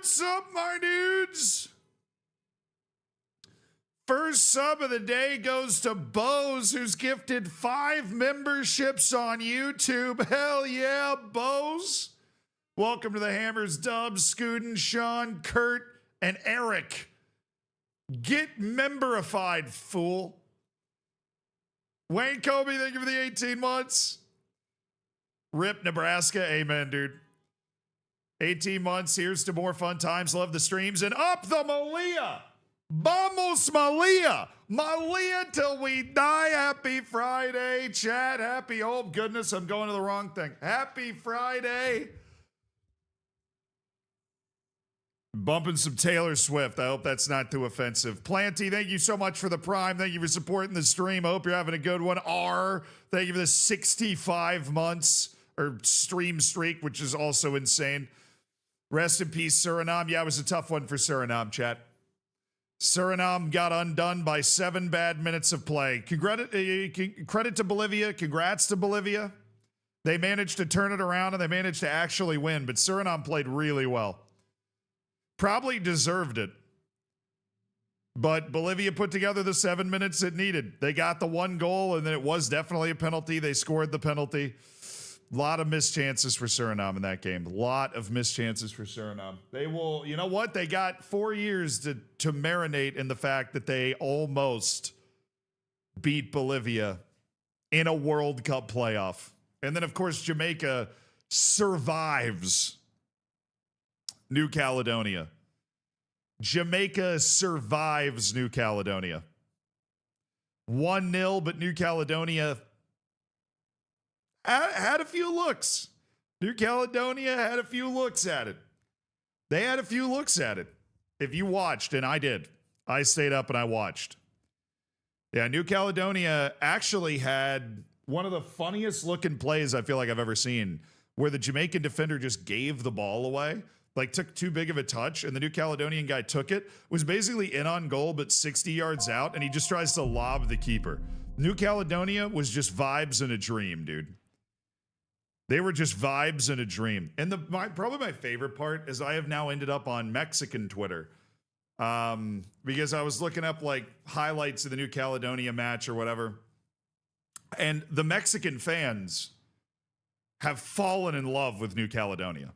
What's up, my dudes? First sub of the day goes to Bose, who's gifted 5 memberships on YouTube. Hell yeah, Bose. Welcome to the Hammers, Dubs, Scootin, Sean, Kurt, and Eric. Get memberified, fool. Wayne Kobe, thank you for the 18 months. Rip Nebraska, amen, dude. 18 months, here's to more fun times. Love the streams. And up the Malia. Vamos Malia. Malia till we die. Happy Friday, chat. Happy, oh goodness, I'm going to the wrong thing. Happy Friday. Bumping some Taylor Swift. I hope that's not too offensive. Planty, thank you so much for the prime. Thank you for supporting the stream. I hope you're having a good one. R, thank you for the 65 months or stream streak, which is also insane. Rest in peace, Suriname. Yeah, it was a tough one for Suriname, chat. Suriname got undone by 7 bad minutes of play. Credit to Bolivia. Congrats to Bolivia. They managed to turn it around and they managed to actually win, but Suriname played really well. Probably deserved it. But Bolivia put together the 7 minutes it needed. They got the 1 goal, and then it was definitely a penalty. They scored the penalty. A lot of missed chances for Suriname in that game. A lot of missed chances for Suriname. They will, you know what? They got 4 years to marinate in the fact that they almost beat Bolivia in a World Cup playoff. And then, of course, Jamaica survives New Caledonia. Jamaica survives New Caledonia. 1-0, but New Caledonia had a few looks. New Caledonia had a few looks at it. They had a few looks at it. If you watched, and I did, I stayed up and I watched. Yeah, New Caledonia actually had one of the funniest looking plays I feel like I've ever seen, where the Jamaican defender just gave the ball away, like took too big of a touch, and the New Caledonian guy took it, was basically in on goal, but 60 yards out, and he just tries to lob the keeper. New Caledonia was just vibes in a dream, dude. They were just vibes in a dream. And probably my favorite part is I have now ended up on Mexican Twitter because I was looking up like highlights of the New Caledonia match or whatever. And the Mexican fans have fallen in love with New Caledonia.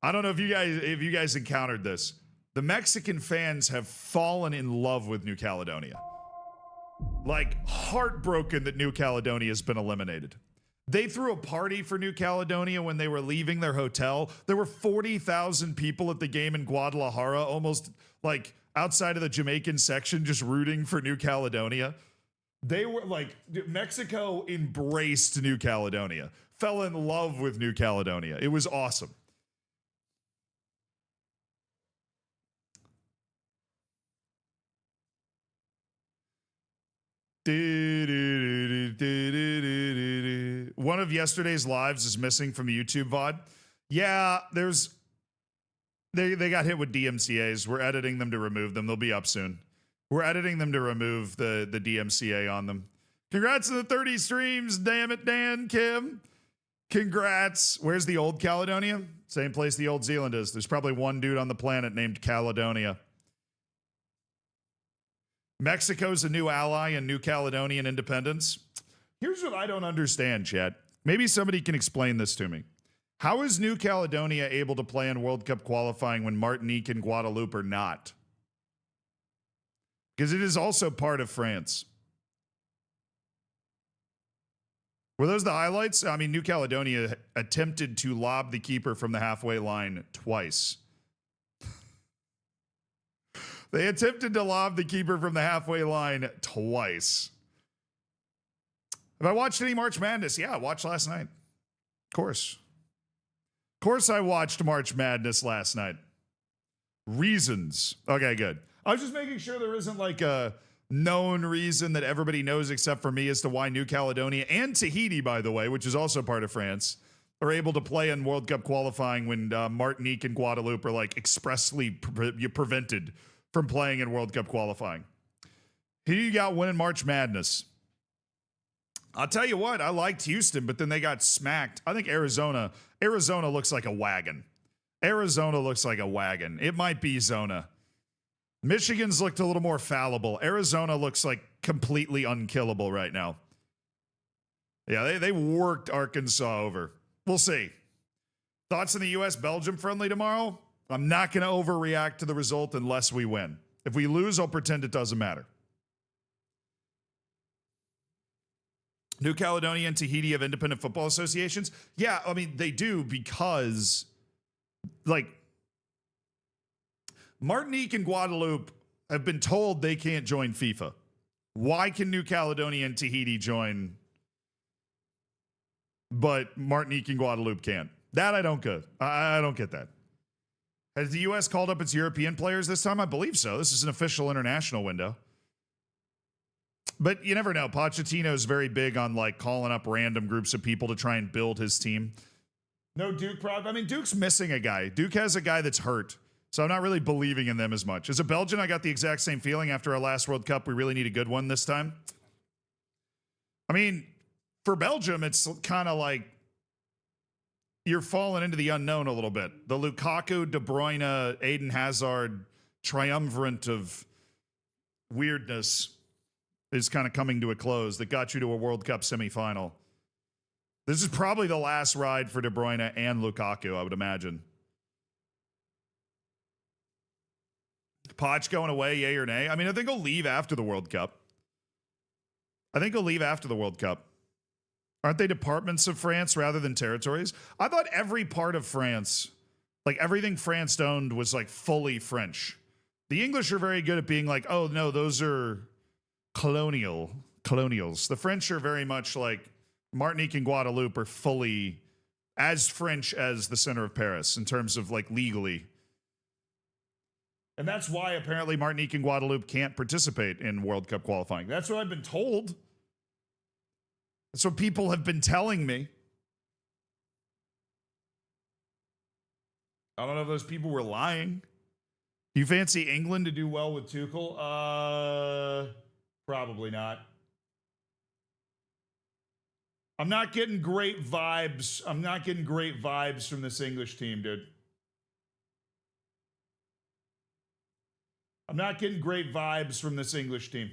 I don't know if you guys encountered this. The Mexican fans have fallen in love with New Caledonia. Like heartbroken that New Caledonia has been eliminated. They threw a party for New Caledonia when they were leaving their hotel. There were 40,000 people at the game in Guadalajara, almost like outside of the Jamaican section, just rooting for New Caledonia. They were like, Mexico embraced New Caledonia, fell in love with New Caledonia. It was awesome. One of yesterday's lives is missing from the YouTube VOD. Yeah, they got hit with DMCAs. We're editing them to remove them. They'll be up soon. We're editing them to remove the DMCA on them. Congrats on the 30 streams. Damn it, Dan, Kim. Congrats. Where's the old Caledonia? Same place the old Zealand is. There's probably one dude on the planet named Caledonia. Mexico's a new ally in New Caledonian independence. Here's what I don't understand, chat. Maybe somebody can explain this to me. How is New Caledonia able to play in World Cup qualifying when Martinique and Guadeloupe are not? Because it is also part of France. Were those the highlights? I mean, New Caledonia attempted to lob the keeper from the halfway line twice. They attempted to lob the keeper from the halfway line twice. Have I watched any March Madness? Yeah, I watched last night. Of course. Of course I watched March Madness last night. Reasons. Okay, good. I was just making sure there isn't like a known reason that everybody knows except for me as to why New Caledonia and Tahiti, by the way, which is also part of France, are able to play in World Cup qualifying when Martinique and Guadeloupe are like expressly prevented from playing in World Cup qualifying. Who you got winning March Madness? I'll tell you what, I liked Houston, but then they got smacked. I think Arizona looks like a wagon. Arizona looks like a wagon. It might be Zona. Michigan's looked a little more fallible. Arizona looks like completely unkillable right now. Yeah, they worked Arkansas over. We'll see. Thoughts on the U.S.-Belgium friendly tomorrow? I'm not going to overreact to the result unless we win. If we lose, I'll pretend it doesn't matter. New Caledonia and Tahiti have independent football associations? Yeah, I mean, they do because, like, Martinique and Guadeloupe have been told they can't join FIFA. Why can New Caledonia and Tahiti join, but Martinique and Guadeloupe can't? That I don't get. I don't get that. Has the U.S. called up its European players this time? I believe so. This is an official international window. But you never know. Pochettino's very big on like calling up random groups of people to try and build his team. No Duke problem. I mean, Duke's missing a guy. Duke has a guy that's hurt. So I'm not really believing in them as much. As a Belgian, I got the exact same feeling after our last World Cup. We really need a good one this time. I mean, for Belgium, it's kind of like you're falling into the unknown a little bit. The Lukaku, De Bruyne, Eden Hazard triumvirate of weirdness is kind of coming to a close that got you to a World Cup semifinal. This is probably the last ride for De Bruyne and Lukaku, I would imagine. Poch going away, yay or nay? I mean, I think he'll leave after the World Cup. Aren't they departments of France rather than territories? I thought every part of France, like everything France owned, was like fully French. The English are very good at being like, oh no, those are colonials. The French are very much like Martinique and Guadeloupe are fully as French as the center of Paris in terms of like legally. And that's why apparently Martinique and Guadeloupe can't participate in World Cup qualifying. That's what I've been told. That's what people have been telling me. I don't know if those people were lying. Do you fancy England to do well with Tuchel? Probably not. I'm not getting great vibes. I'm not getting great vibes from this English team, dude. I'm not getting great vibes from this English team.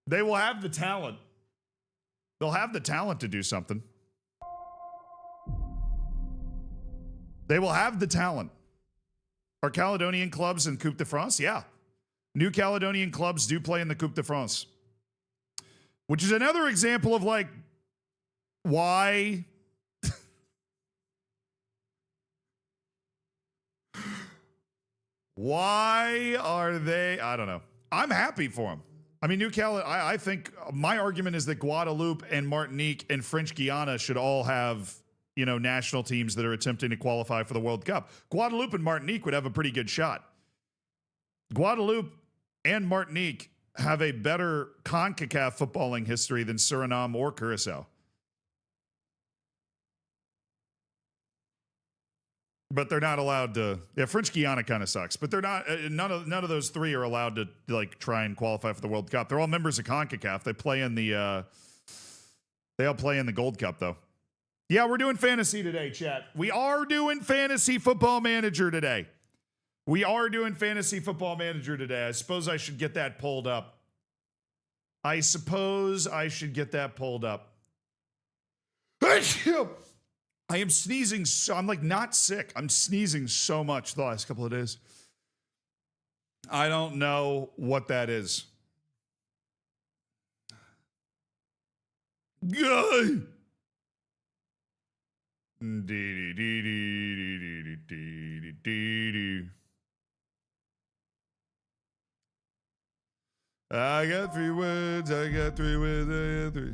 They will have the talent. They'll have the talent to do something. They will have the talent. Are Caledonian clubs in Coupe de France? Yeah. New Caledonian clubs do play in the Coupe de France. Which is another example of like, why... Why are they? I don't know. I'm happy for them. I mean, I think my argument is that Guadeloupe and Martinique and French Guiana should all have, you know, national teams that are attempting to qualify for the World Cup. Guadeloupe and Martinique would have a pretty good shot. Guadeloupe and Martinique have a better CONCACAF footballing history than Suriname or Curacao. But they're not allowed to. Yeah, French Guiana kind of sucks. But they're not. None of those three are allowed to like try and qualify for the World Cup. They're all members of CONCACAF. They play in the. They all play in the Gold Cup though. Yeah, we're doing fantasy today, chat. We are doing fantasy football manager today. I suppose I should get that pulled up. I am sneezing. I'm like not sick. I'm sneezing so much the last couple of days. I don't know what that is. Good. I got 3 words. I got 3 words. I got 3.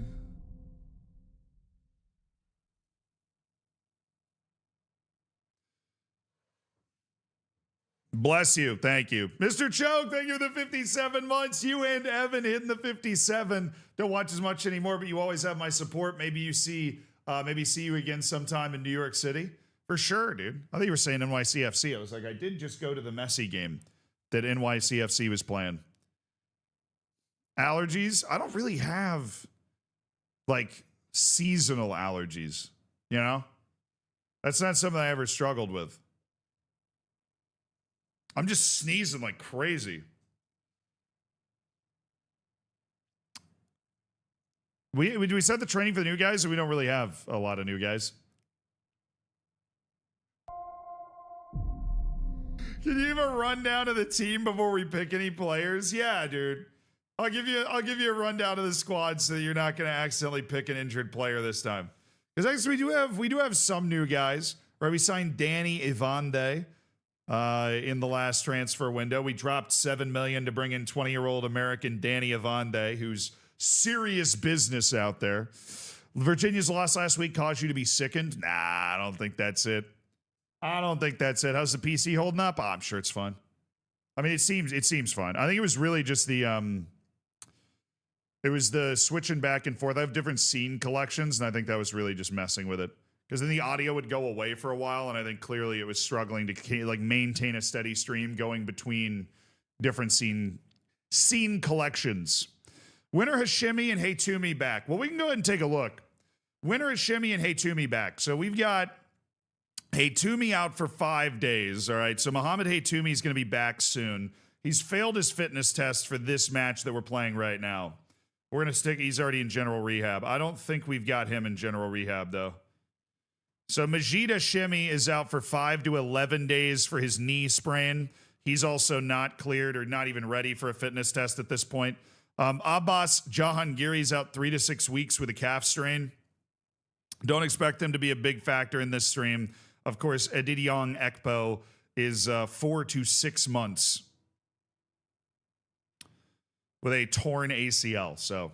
Bless you. Thank you. Mr. Choke, thank you for the 57 months. You and Evan hitting the 57. Don't watch as much anymore, but you always have my support. Maybe see you again sometime in New York City. For sure, dude. I thought you were saying NYCFC. I was like, I did just go to the Messi game that NYCFC was playing. Allergies? I don't really have, like, seasonal allergies. You know? That's not something I ever struggled with. I'm just sneezing like crazy. Do we set the training for the new guys, or we don't really have a lot of new guys? Can you give a rundown of the team before we pick any players? Yeah, dude. I'll give you a rundown of the squad so that you're not going to accidentally pick an injured player this time. Because actually we do have some new guys. Right, we signed Danny Ivande in the last transfer window. We dropped $7 million to bring in 20-year-old American Danny Ivande, who's serious business out there. Virginia's loss last week caused you to be sickened? Nah, I don't think that's it. How's the PC holding up? Oh, I'm sure it's fun. I mean, it seems fun. I think it was really just the it was the switching back and forth. I have different scene collections, and I think that was really just messing with it. Because then the audio would go away for a while, and I think clearly it was struggling to like maintain a steady stream going between different scene collections. When are Hashemi and Haytumi back? Well, we can go ahead and take a look. When are Hashemi and Haytumi back? So we've got Haytumi out for 5 days. All right. So Mohamed Haytumi is going to be back soon. He's failed his fitness test for this match that we're playing right now. We're going to stick. He's already in general rehab. I don't think we've got him in general rehab, though. So Majid Hashemi is out for 5 to 11 days for his knee sprain. He's also not cleared or not even ready for a fitness test at this point. Abbas Jahangiri's out 3 to 6 weeks with a calf strain. Don't expect them to be a big factor in this stream. Of course, Edidiong Ekpo is 4 to 6 months with a torn ACL. So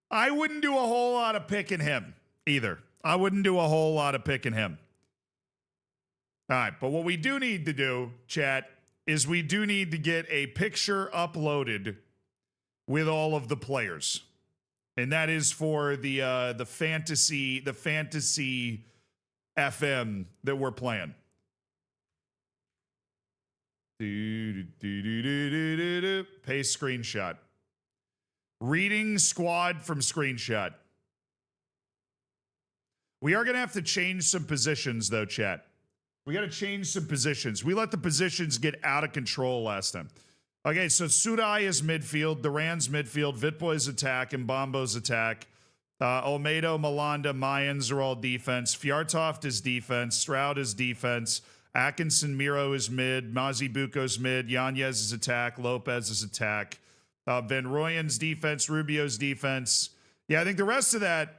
I wouldn't do a whole lot of picking him either. All right, but what we do need to do, chat, is we do need to get a picture uploaded with all of the players. And that is for the fantasy FM that we're playing. Paste screenshot. Reading squad from screenshot. We are going to have to change some positions, though, chat. We got to change some positions. We let the positions get out of control last time. Okay, so Surai is midfield, Duran's midfield, Vitboy's attack, and Mbambo's attack. Olmedo, Malanda, Mayans are all defense. Fjartoft is defense. Stroud is defense. Atkinson, Miro is mid. Mazi Buko's mid. Yanez is attack. Lopez is attack. Van Rooyen's defense. Rubio's defense. Yeah, I think the rest of that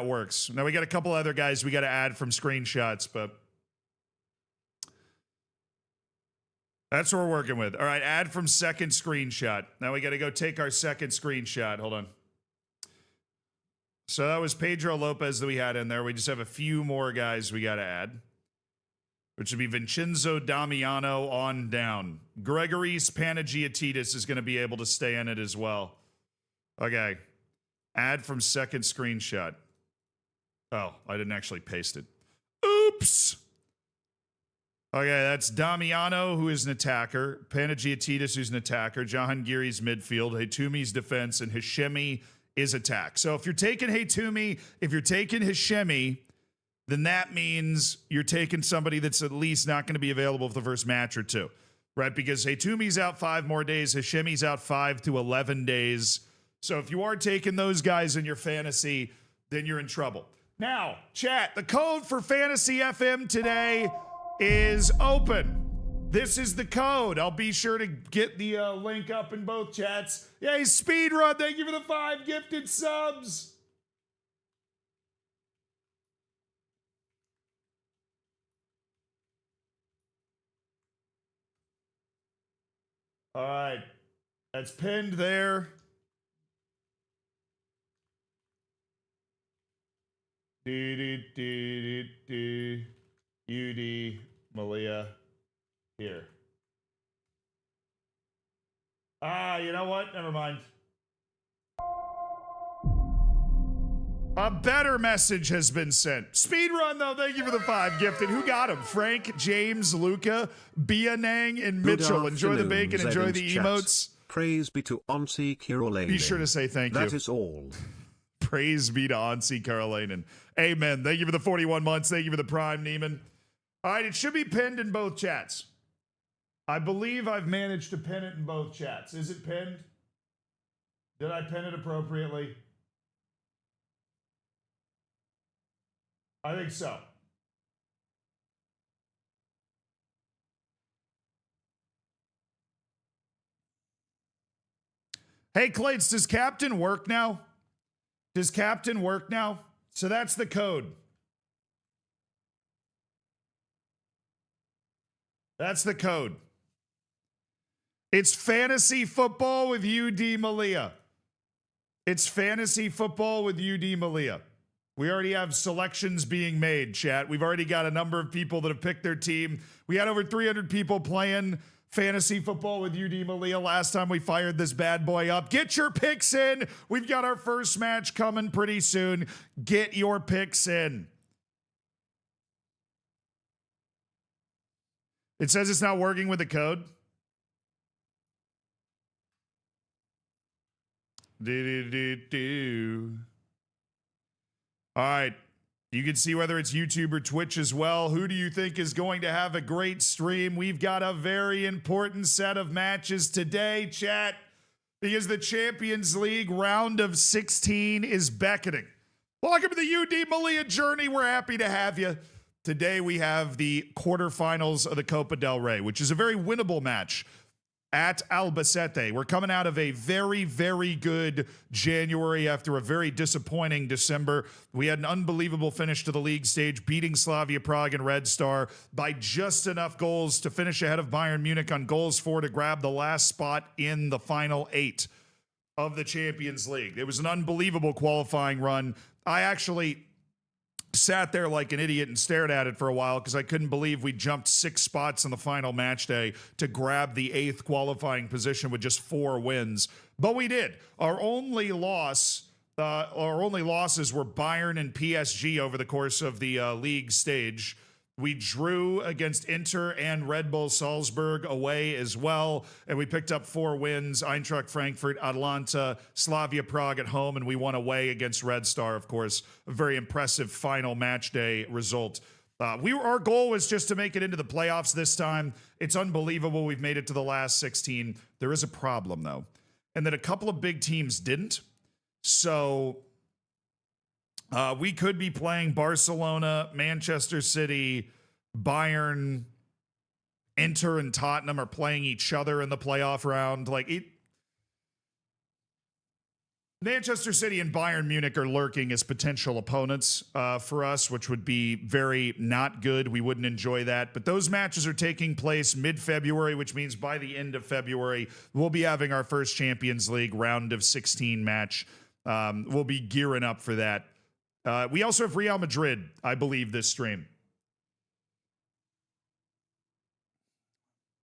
works. Now we got a couple other guys we got to add from screenshots, but that's what we're working with. All right, add from second screenshot. Now we got to go take our second screenshot. Hold on. So that was Pedro Lopez that we had in there. We just have a few more guys we got to add, which would be Vincenzo Damiano on down. Gregoris Panagiotidis is going to be able to stay in it as well. Okay. Add from second screenshot. Oh, I didn't actually paste it. Oops. Okay, that's Damiano, who is an attacker. Panagiotidis, who's an attacker. Jahangiri's midfield. Haytumi's defense. And Hashemi is attack. So if you're taking Haytumi, if you're taking Hashemi, then that means you're taking somebody that's at least not going to be available for the first match or two, right? Because Haytumi's out 5 more days. Hashemi's out 5 to 11 days. So if you are taking those guys in your fantasy, then you're in trouble. Now, chat, the code for Fantasy FM today is open. This is the code. I'll be sure to get the link up in both chats. Yay, Speedrun, thank you for the 5 gifted subs. All right, that's pinned there. UD Malia here. You know what? Never mind. A better message has been sent. Speedrun, though, thank you for the 5 gifted. Who got him? Frank, James, Luca, Bianang, and Mitchell. Enjoy the bacon, enjoy the emotes. Praise be to Onsi Kirolene. Be sure to say thank you. That is all. Praise be to Ansi Karolainen. Amen. Thank you for the 41 months. Thank you for the prime, Neiman. All right, it should be pinned in both chats. I believe I've managed to pin it in both chats. Is it pinned? Did I pin it appropriately? I think so. Hey, Clates, does Captain work now? Does Captain work now? So that's the code. That's the code. It's fantasy football with UD Malia. It's fantasy football with UD Malia. We already have selections being made, chat. We've already got a number of people that have picked their team. We had over 300 people playing fantasy football with UD Malia last time we fired this bad boy up. Get your picks in. We've got our first match coming pretty soon. Get your picks in. It says it's not working with the code. All right. You can see whether it's YouTube or Twitch as well. Who do you think is going to have a great stream? We've got a very important set of matches today, chat, because the Champions League round of 16 is beckoning. Welcome to the UD Malia journey. We're happy to have you. Today we have the quarterfinals of the Copa del Rey, which is a very winnable match at Albacete. We're coming out of a very, very good January after a very disappointing December. We had an unbelievable finish to the league stage, beating Slavia Prague and Red Star by just enough goals to finish ahead of Bayern Munich on goals for to grab the last spot in the final 8 of the Champions League. It was an unbelievable qualifying run. I actually sat there like an idiot and stared at it for a while because I couldn't believe we jumped 6 spots in the final match day to grab the 8th qualifying position with just 4 wins. But we did. Our only losses were Bayern and PSG over the course of the league stage. We drew against Inter and Red Bull Salzburg away as well, and we picked up 4 wins: Eintracht Frankfurt, Atalanta, Slavia Prague at home, and we won away against Red Star, of course. A very impressive final match day result. Our goal was just to make it into the playoffs this time. It's unbelievable we've made it to the last 16. There is a problem, though, and that a couple of big teams didn't. So we could be playing Barcelona, Manchester City, Bayern, Inter, and Tottenham are playing each other in the playoff round. Manchester City and Bayern Munich are lurking as potential opponents for us, which would be very not good. We wouldn't enjoy that. But those matches are taking place mid-February, which means by the end of February, we'll be having our first Champions League round of 16 match. We'll be gearing up for that. We also have Real Madrid, I believe, this stream.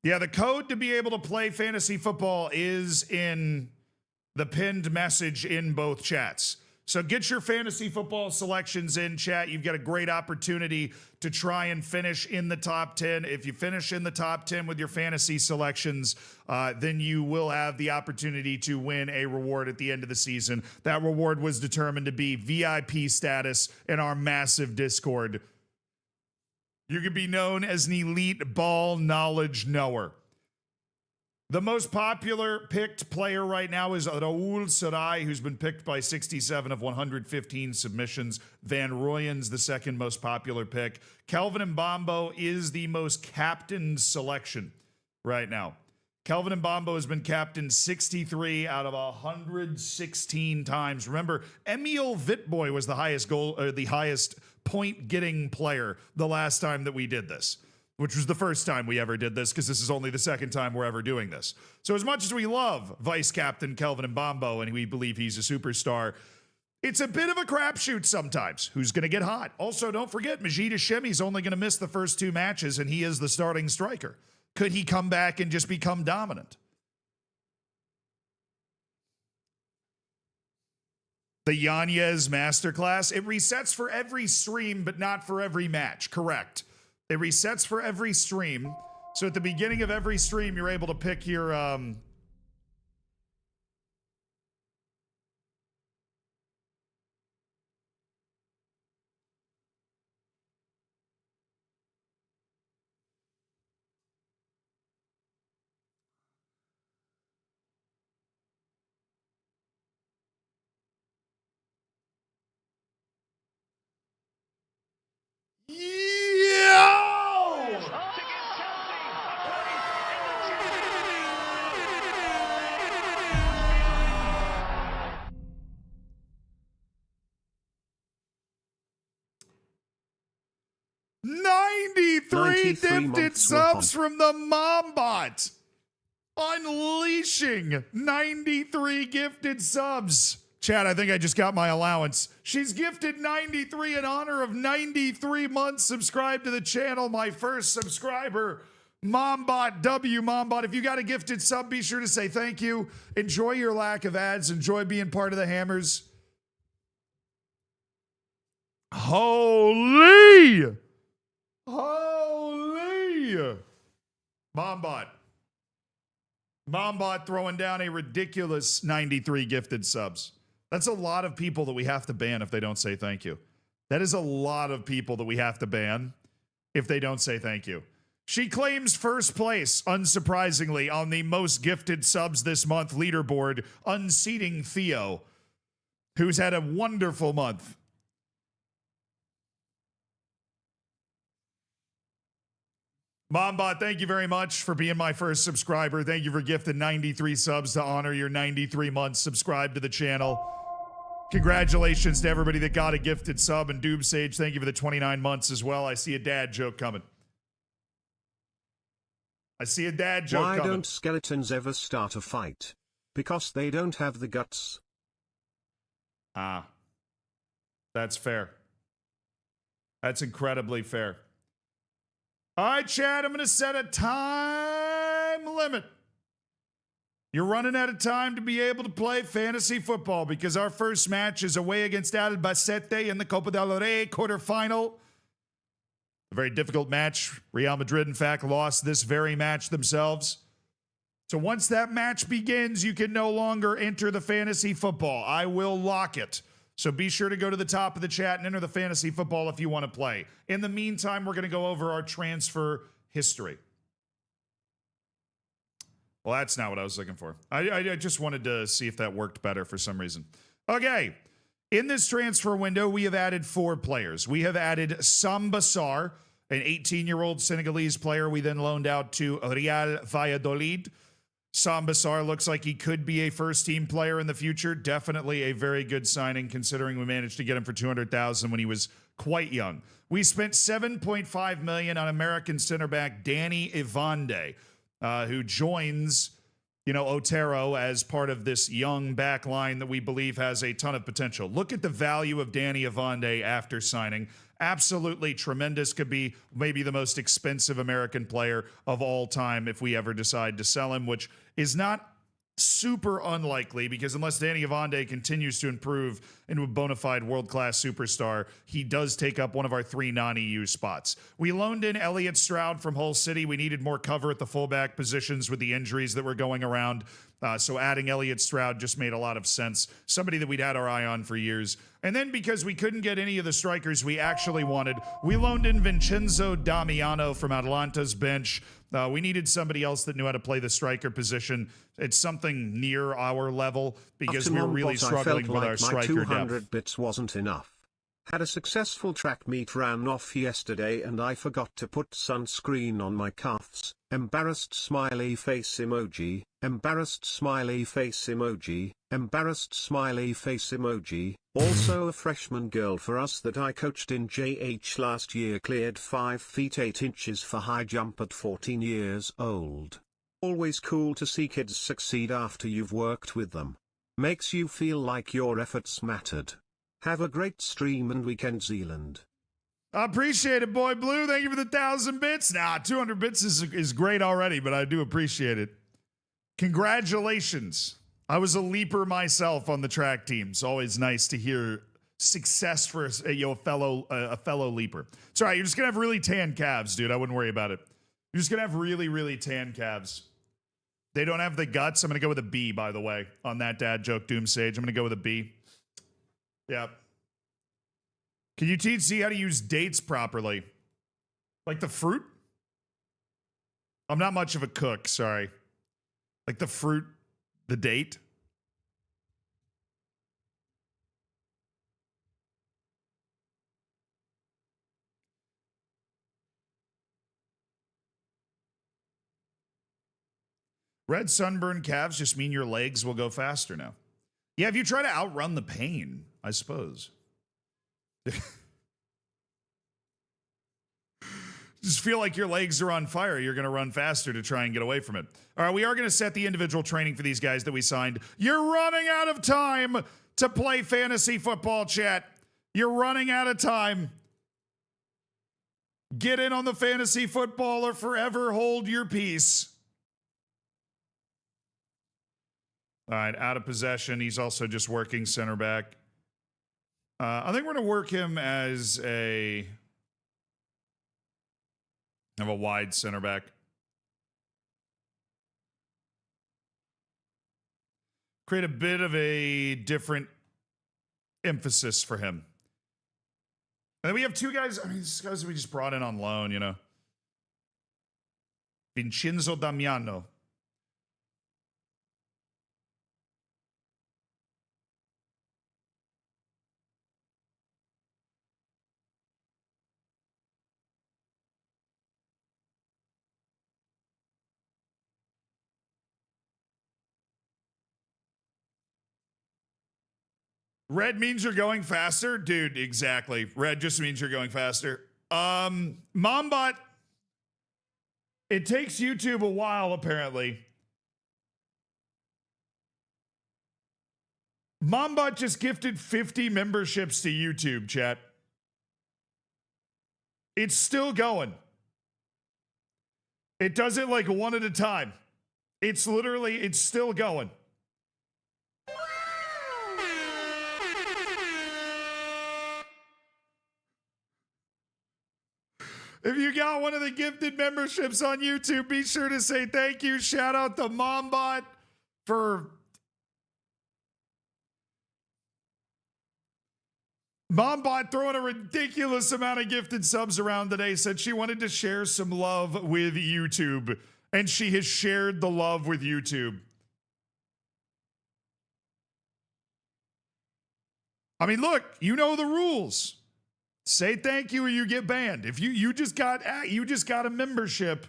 Yeah, the code to be able to play fantasy football is in the pinned message in both chats. So get your fantasy football selections in, chat. You've got a great opportunity to try and finish in the top 10. If you finish in the top 10 with your fantasy selections, then you will have the opportunity to win a reward at the end of the season. That reward was determined to be VIP status in our massive Discord. You could be known as an elite ball knowledge knower. The most popular picked player right now is Raul Sarai, who's been picked by 67 of 115 submissions. Van Rooyen's the second most popular pick. Kelvin Mbambo is the most captained selection right now. Kelvin Mbambo has been captained 63 out of 116 times. Remember, Emil Vitboy was the highest point-getting player the last time that we did this, which was the first time we ever did this, because this is only the second time we're ever doing this. So as much as we love Vice Captain Kelvin Mbambo and we believe he's a superstar, it's a bit of a crapshoot sometimes who's going to get hot. Also, don't forget, Majid Hashemi's only going to miss the first 2 matches, and he is the starting striker. Could he come back and just become dominant? The Yanez Masterclass, it resets for every stream, but not for every match. Correct. It resets for every stream. So at the beginning of every stream, you're able to pick your All Yo! 93 gifted subs from the Mombot. Unleashing 93 gifted subs. Chad, I think I just got my allowance. She's gifted 93 in honor of 93 months subscribed to the channel. My first subscriber, Mombot, Mombot. If you got a gifted sub, be sure to say thank you. Enjoy your lack of ads. Enjoy being part of the Hammers. Holy! Holy! Mombot. Mombot throwing down a ridiculous 93 gifted subs. That's a lot of people that we have to ban if they don't say thank you. That is a lot of people that we have to ban if they don't say thank you. She claims first place, unsurprisingly, on the most gifted subs this month leaderboard, unseating Theo, who's had a wonderful month. Mombot, thank you very much for being my first subscriber. Thank you for gifting 93 subs to honor your 93 months subscribed to the channel. Congratulations to everybody that got a gifted sub. And Doomsage, thank you for the 29 months as well. I see a dad joke coming. I see a dad joke coming. Why don't skeletons ever start a fight? Because they don't have the guts. Ah. That's fair. That's incredibly fair. All right, Chad, I'm going to set a time limit. You're running out of time to be able to play fantasy football because our first match is away against Albacete in the Copa del Rey quarterfinal. A very difficult match. Real Madrid, in fact, lost this very match themselves. So once that match begins, you can no longer enter the fantasy football. I will lock it. So be sure to go to the top of the chat and enter the fantasy football if you want to play. In the meantime, we're going to go over our transfer history. Well, that's not what I was looking for. I just wanted to see if that worked better for some reason. Okay. In this transfer window, we have added 4 players. We have added Sam Bassar, an 18-year-old Senegalese player we then loaned out to Real Valladolid. Sam Bassar looks like he could be a first-team player in the future. Definitely a very good signing, considering we managed to get him for $200,000 when he was quite young. We spent $7.5 million on American center back Danny Ivande, who joins, Otero as part of this young back line that we believe has a ton of potential. Look at the value of Danny Ivande after signing. Absolutely tremendous. Could be maybe the most expensive American player of all time if we ever decide to sell him, which is not super unlikely because unless Danny Ivande continues to improve into a bona fide world-class superstar, he does take up one of our 3 non-EU spots. We loaned in Elliott Stroud from Hull City. We needed more cover at the fullback positions with the injuries that were going around. So adding Elliott Stroud just made a lot of sense. Somebody that we'd had our eye on for years. And then because we couldn't get any of the strikers we actually wanted, we loaned in Vincenzo Damiano from Atlanta's bench. We needed somebody else that knew how to play the striker position. It's something near our level because we were really struggling with our striker depth. 200 bits wasn't enough. Had a successful track meet ran off yesterday and I forgot to put sunscreen on my cuffs. Embarrassed smiley face emoji, embarrassed smiley face emoji, embarrassed smiley face emoji. Also a freshman girl for us that I coached in JH last year cleared 5 feet 8 inches for high jump at 14 years old. Always cool to see kids succeed after you've worked with them. Makes you feel like your efforts mattered. Have a great stream and weekend, Zealand. I appreciate it, Boy Blue. Thank you for the 1,000 bits. 200 bits is great already, but I do appreciate it. Congratulations. I was a leaper myself on the track team. It's always nice to hear success for a fellow leaper. It's all right. You're just going to have really tan calves, dude. I wouldn't worry about it. You're just going to have really, really tan calves. They don't have the guts. I'm going to go with a B, by the way, on that dad joke, Doomsage. I'm going to go with a B. Yep. Can you teach Z how to use dates properly? Like the fruit? I'm not much of a cook, sorry. Like the fruit, the date? Red sunburned calves just mean your legs will go faster now. Yeah, if you try to outrun the pain, I suppose. Just feel like your legs are on fire. You're going to run faster to try and get away from it. All right, we are going to set the individual training for these guys that we signed. You're running out of time to play fantasy football, chat. You're running out of time. Get in on the fantasy football or forever hold your peace. All right, out of possession. He's also just working center back. I think we're going to work him as a wide center back. Create a bit of a different emphasis for him. And then we have two guys. I mean, these guys we just brought in on loan, you know. Vincenzo Damiano. Red means you're going faster? Dude, exactly. Red just means you're going faster. Mombot, it takes YouTube a while, apparently. Mombot just gifted 50 memberships to YouTube, chat. It's still going. It does it like one at a time. It's still going. If you got one of the gifted memberships on YouTube, be sure to say thank you. Shout out to Mombot for Mombot throwing a ridiculous amount of gifted subs around today. Said she wanted to share some love with YouTube, and she has shared the love with YouTube. I mean, look, you know the rules. Say thank you or you get banned. If you just got a membership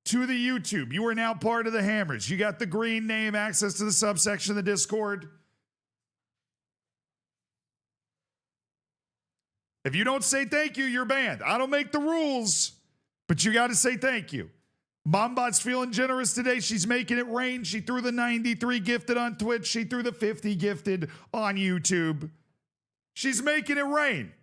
to the YouTube, you are now part of the Hammers. You got the green name, access to the subsection of the Discord. If you don't say thank you, you're banned. I don't make the rules, but you got to say thank you. Mombot's feeling generous today. She's making it rain. She threw the 93 gifted on Twitch. She threw the 50 gifted on YouTube. She's making it rain.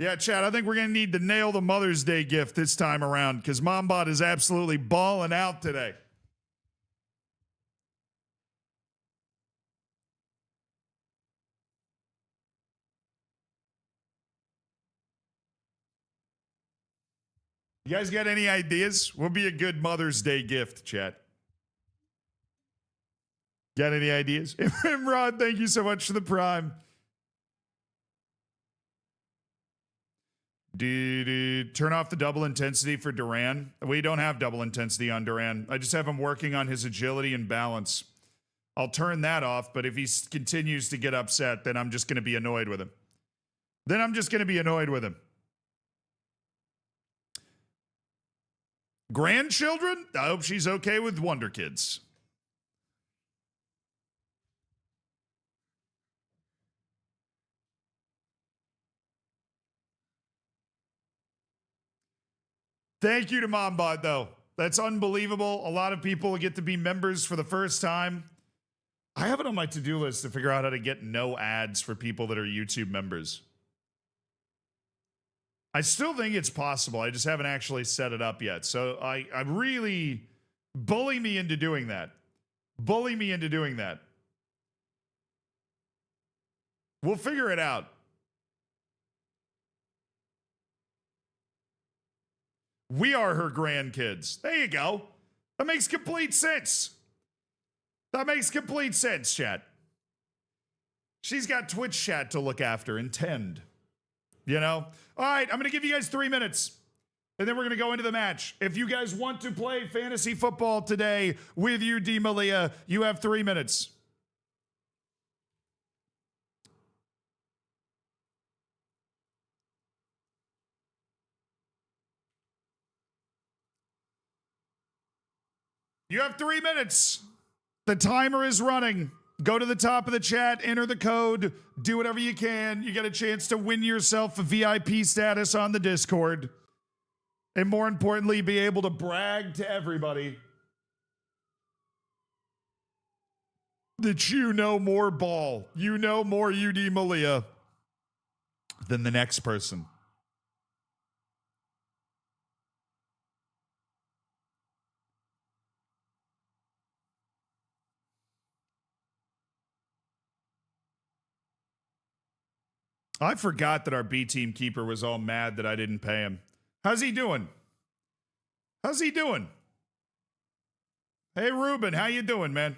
Yeah, Chad, I think we're going to need to nail the Mother's Day gift this time around because Mombot is absolutely balling out today. You guys got any ideas? What would be a good Mother's Day gift, Chad? Got any ideas? Imran, thank you so much for the prime. Turn off the double intensity for Duran. We don't have double intensity on Duran. I just have him working on his agility and balance. I'll turn that off, but if he continues to get upset, then I'm just going to be annoyed with him. Grandchildren? I hope she's okay with Wonder Kids. Thank you to Mombot, though. That's unbelievable. A lot of people get to be members for the first time. I have it on my to-do list to figure out how to get no ads for people that are YouTube members. I still think it's possible. I just haven't actually set it up yet. So I really bully me into doing that. We'll figure it out. We are her grandkids. There you go. That makes complete sense. Chat. She's got Twitch chat to look after and tend. You know? All right, I'm going to give you guys 3 minutes. And then we're going to go into the match. If you guys want to play fantasy football today with you, Di Malia, you have 3 minutes. You have 3 minutes. The timer is running. Go to the top of the chat, enter the code, do whatever you can. You get a chance to win yourself a VIP status on the Discord. And more importantly, be able to brag to everybody that you know more ball. You know more UD Malia than the next person. I forgot that our B team keeper was all mad that I didn't pay him. How's he doing? How's he doing? Hey, Ruben, how you doing, man?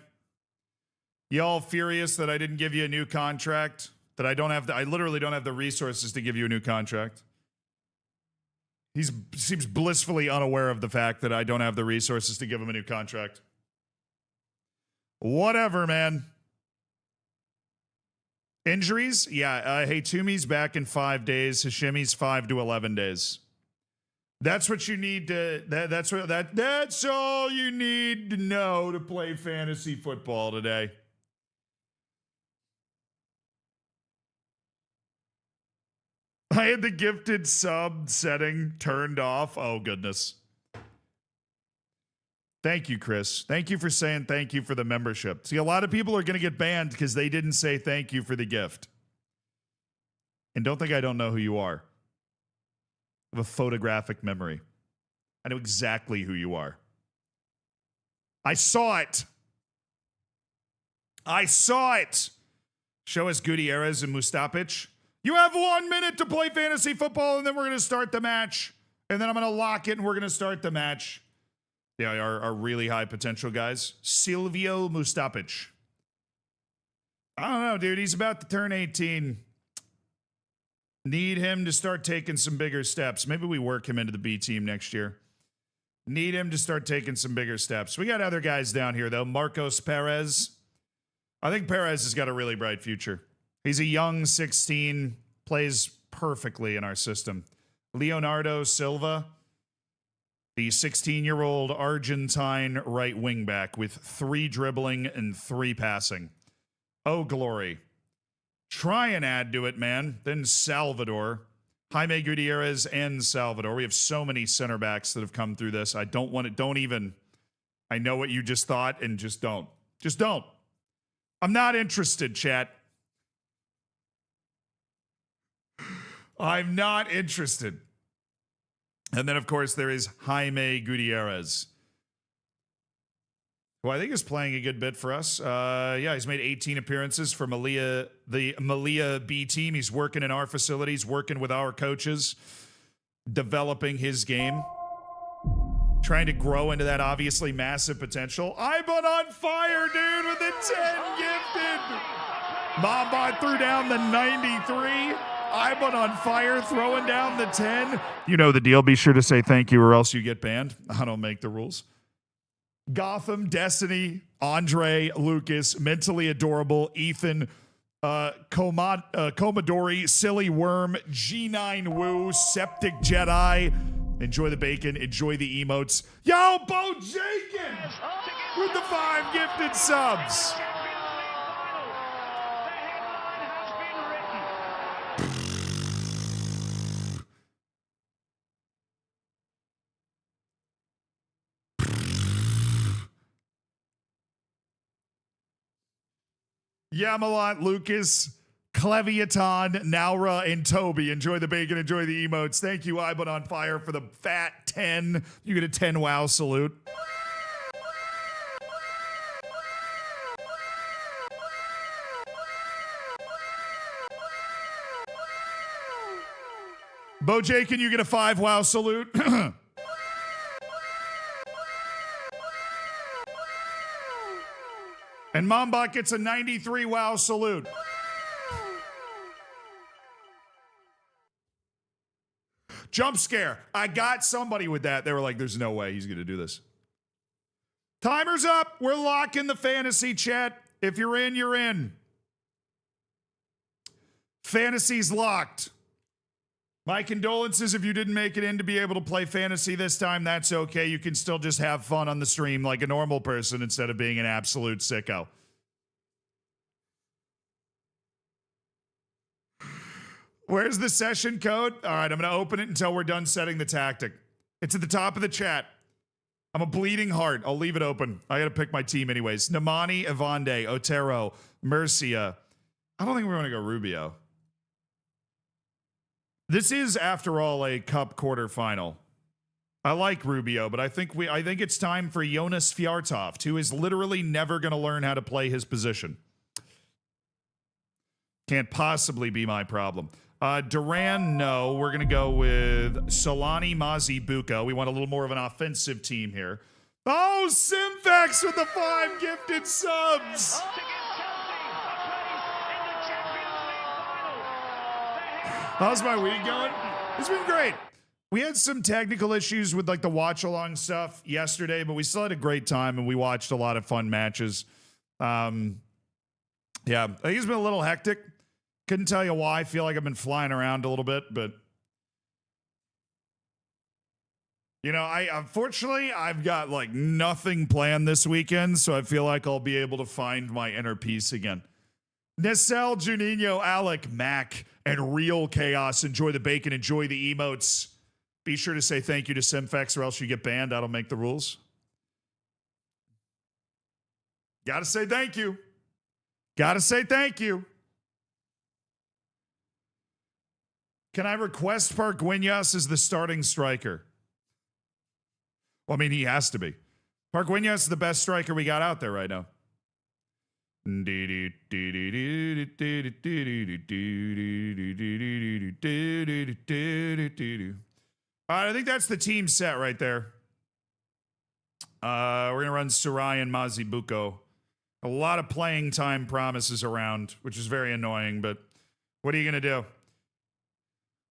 You all furious that I didn't give you a new contract? That I literally don't have the resources to give you a new contract. He seems blissfully unaware of the fact that I don't have the resources to give him a new contract. Whatever, man. Injuries? Yeah, Tumi's back in 5 days. Hashimi's 5 to 11 days. That's what you need to. That's all you need to know to play fantasy football today. I had the gifted sub setting turned off. Oh goodness. Thank you, Chris. Thank you for saying thank you for the membership. See, a lot of people are going to get banned because they didn't say thank you for the gift. And don't think I don't know who you are. I have a photographic memory. I know exactly who you are. I saw it. I saw it. Show us Gutierrez and Mustapic. You have 1 minute to play fantasy football, and then we're going to start the match. And then I'm going to lock it, and we're going to start the match. Yeah, our really high potential guys. Silvio Mustapic. I don't know, dude. He's about to turn 18. Need him to start taking some bigger steps. Maybe we work him into the B team next year. Need him to start taking some bigger steps. We got other guys down here, though. Marcos Perez. I think Perez has got a really bright future. He's a young 16, plays perfectly in our system. Leonardo Silva. The 16-year-old Argentine right wing back with 3 dribbling and 3 passing. Oh, glory. Try and add to it, man. Then Salvador. Jaime Gutierrez and Salvador. We have so many center backs that have come through this. I don't want it. Don't even. I know what you just thought, and just don't. Just don't. I'm not interested, chat. I'm not interested. And then, of course, there is Jaime Gutierrez, who I think is playing a good bit for us. Yeah, he's made 18 appearances for Malia, the Malia B team. He's working in our facilities, working with our coaches, developing his game, trying to grow into that obviously massive potential. Ibon on fire, dude, with the 10 gifted. Mamba threw down the 93. Ibon on fire, throwing down the 10. You know the deal. Be sure to say thank you or else you get banned. I don't make the rules. Gotham, Destiny, Andre, Lucas, Mentally Adorable, Ethan, Commodore, Silly Worm, G9 Woo, Septic Jedi. Enjoy the bacon. Enjoy the emotes. Yo, Bo Jenkins with the 5 gifted subs. Yamalot, Lucas, Cleviaton, Naura, and Toby. Enjoy the bacon. Enjoy the emotes. Thank you, Ibon on fire, for the fat 10. You get a 10 wow salute. Bojay, can you get a 5 wow salute? And Mombach gets a 93 wow salute. Jump scare. I got somebody with that. They were like, there's no way he's going to do this. Timer's up. We're locking the fantasy chat. If you're in, you're in. Fantasy's locked. My condolences if you didn't make it in to be able to play fantasy this time. That's okay. You can still just have fun on the stream like a normal person instead of being an absolute sicko. Where's the session code? All right, I'm going to open it until we're done setting the tactic. It's at the top of the chat. I'm a bleeding heart. I'll leave it open. I got to pick my team anyways. Nemani, Evande, Otero, Murcia. I don't think we want to go Rubio. This is, after all, a cup quarterfinal. I like Rubio, but I think it's time for Jonas Fjartoft, who is literally never going to learn how to play his position. Can't possibly be my problem. Duran, no. We're going to go with Solani, Mazi, Buko. We want a little more of an offensive team here. Oh, Simfax with the 5 gifted subs. How's my week going? It's been great. We had some technical issues with like the watch along stuff yesterday, but we still had a great time and we watched a lot of fun matches. Yeah, I think it's been a little hectic. Couldn't tell you why. I feel like I've been flying around a little bit, but you know, unfortunately I've got like nothing planned this weekend, so I feel like I'll be able to find my inner peace again. Nessel, Juninho, Alec, Mac, and Real Chaos. Enjoy the bacon. Enjoy the emotes. Be sure to say thank you to Simfex or else you get banned. I don't make the rules. Gotta say thank you. Gotta say thank you. Can I request Parguiñas as the starting striker? Well, I mean, he has to be. Parguiñas is the best striker we got out there right now. All right, I think that's the team set right there. We're going to run Sarai and Mazibuko. A lot of playing time promises around, which is very annoying, but what are you going to do?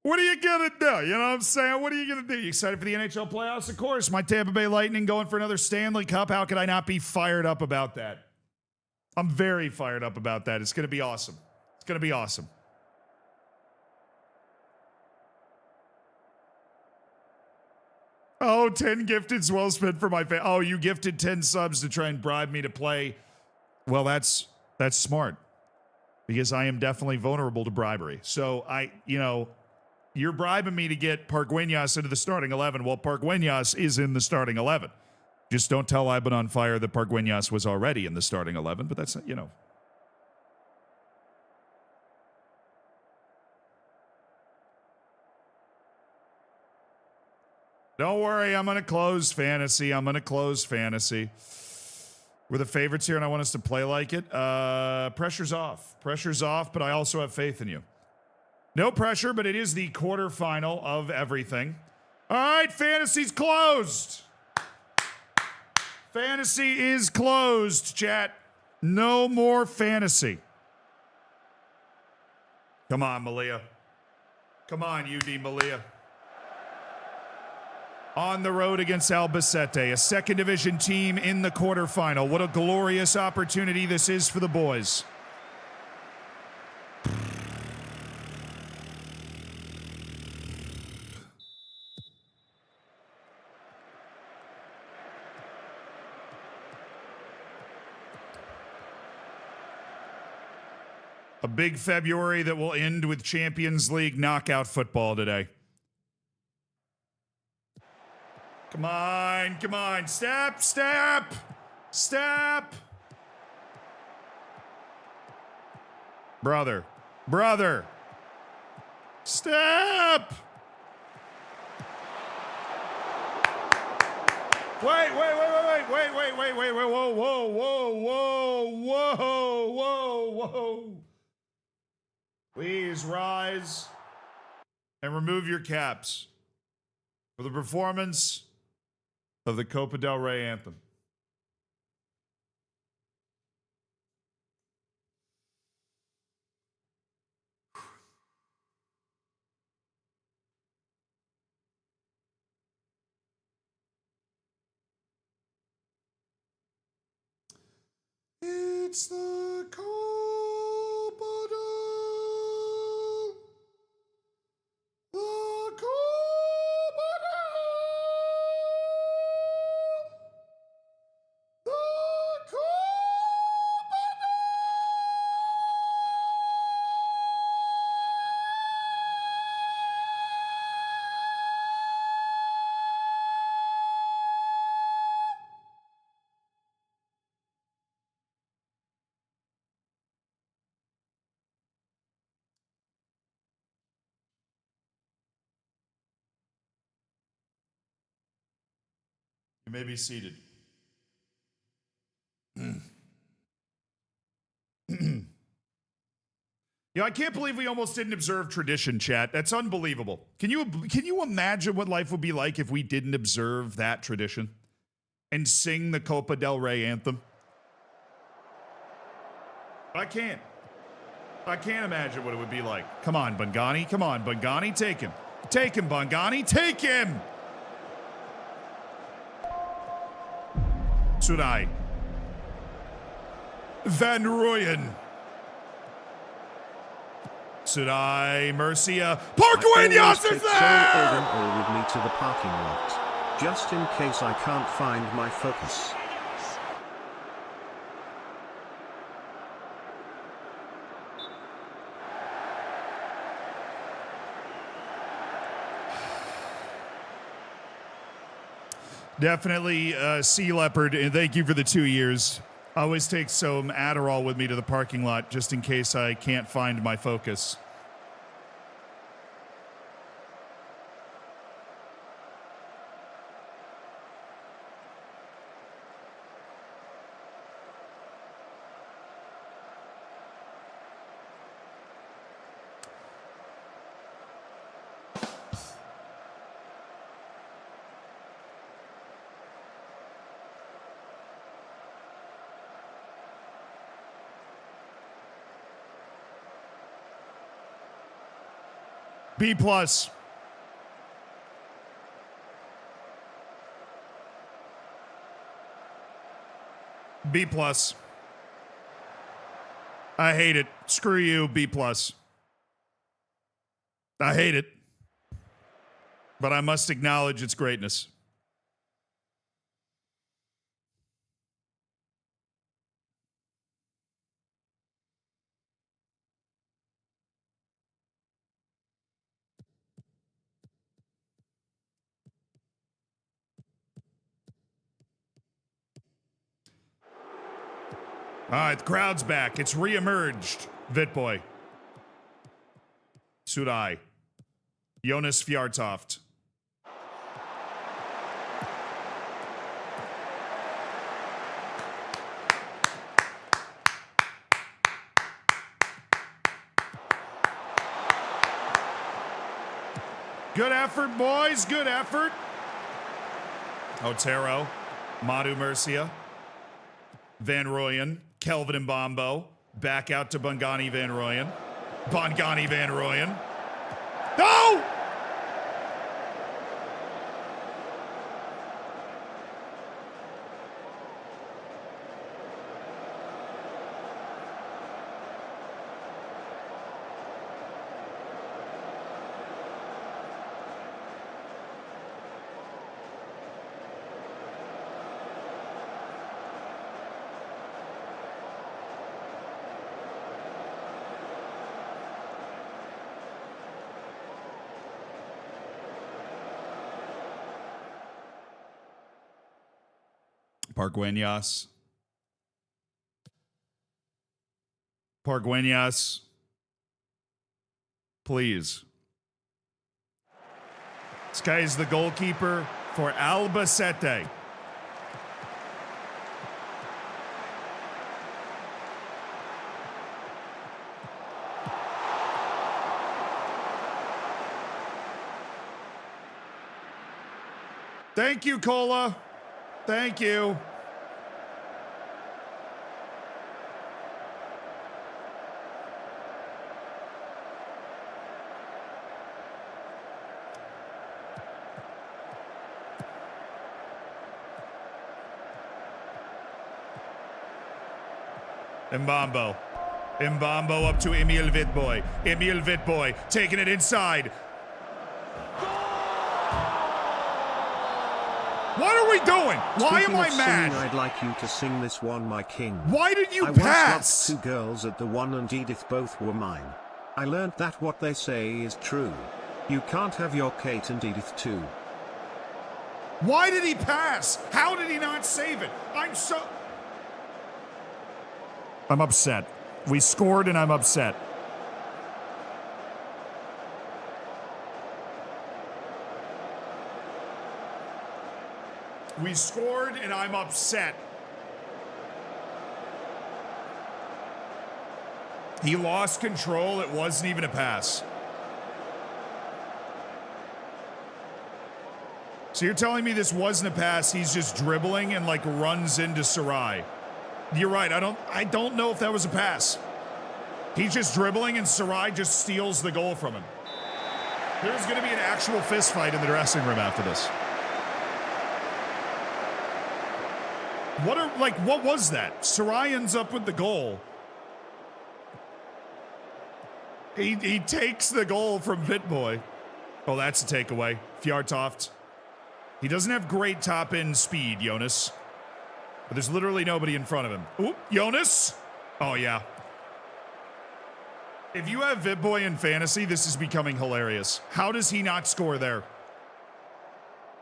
What are you going to do? You know what I'm saying? What are you going to do? You excited for the NHL playoffs? Of course. My Tampa Bay Lightning going for another Stanley Cup. How could I not be fired up about that? I'm very fired up about that. It's going to be awesome. It's going to be awesome. Oh, 10 gifteds well spent for my fan. Oh, you gifted 10 subs to try and bribe me to play. Well, that's smart. Because I am definitely vulnerable to bribery. So you're bribing me to get Parguiñas into the starting 11. Well, Parguiñas is in the starting 11. Just don't tell I've been on fire that Parguiñas was already in the starting 11, but that's, you know. Don't worry, I'm going to close fantasy. I'm going to close fantasy. We're the favorites here, and I want us to play like it. Pressure's off. Pressure's off, but I also have faith in you. No pressure, but it is the quarterfinal of everything. All right, fantasy's closed. Fantasy is closed, chat. No more fantasy. Come on, Malia. Come on, UD Malia. On the road against Albacete, a second division team in the quarterfinal. What a glorious opportunity this is for the boys. A big February that will end with Champions League knockout football today. Come on, come on. Step, step, step. Brother, brother. Step. Wait, whoa, whoa. Please rise and remove your caps for the performance of the Copa del Rey anthem. It's the Copa del Rey. You may be seated. You know, I can't believe we almost didn't observe tradition, chat. That's unbelievable. Can you imagine what life would be like if we didn't observe that tradition and sing the Copa del Rey anthem? I can't. I can't imagine what it would be like. Come on, Bangani. Come on, Bangani. Take him. Take him, Bangani. Take him! Tsunai. Van Rooyen. Tsunai. Murcia. Pargueñas is there! So with me to the parking lot, just in case I can't find my focus. Definitely Sea Leopard, and thank you for the 2 years. I always take some Adderall with me to the parking lot just in case I can't find my focus. B plus. B plus. I hate it. Screw you, B plus. I hate it. But I must acknowledge its greatness. All right, the crowd's back. It's re-emerged. Vitboy. Sudai. Jonas Fjartoft. Good effort, boys. Good effort. Otero. Madu Murcia. Van Rooyen. Kelvin Mbambo. Back out to Bongani Van Rooyen. Bongani Van Rooyen. No! Pargueñas. Pargueñas. Please. This guy is the goalkeeper for Albacete. Thank you, Cola. Thank you. Mbambo. Mbambo up to Emil Vitboy. Emil Vitboy taking it inside. What are we doing? Why am I mad? I'd like you to sing this one, my king. Why did you I pass? once loved 2 girls at the one and Edith both were mine. I learned that what they say is true. You can't have your Kate and Edith too. Why did he pass? How did he not save it? I'm upset. We scored and I'm upset. We scored, and I'm upset. He lost control. It wasn't even a pass. So you're telling me this wasn't a pass? He's just dribbling and like runs into Sarai. You're right. I don't know if that was a pass. He's just dribbling and Sarai just steals the goal from him. There's going to be an actual fist fight in the dressing room after this. What was that? Sarai ends up with the goal. He takes the goal from Vitboy. Oh, that's a takeaway. Fjartoft. He doesn't have great top-end speed, Jonas. But there's literally nobody in front of him. Oop, Jonas! Oh, yeah. If you have Vitboy in fantasy, this is becoming hilarious. How does he not score there?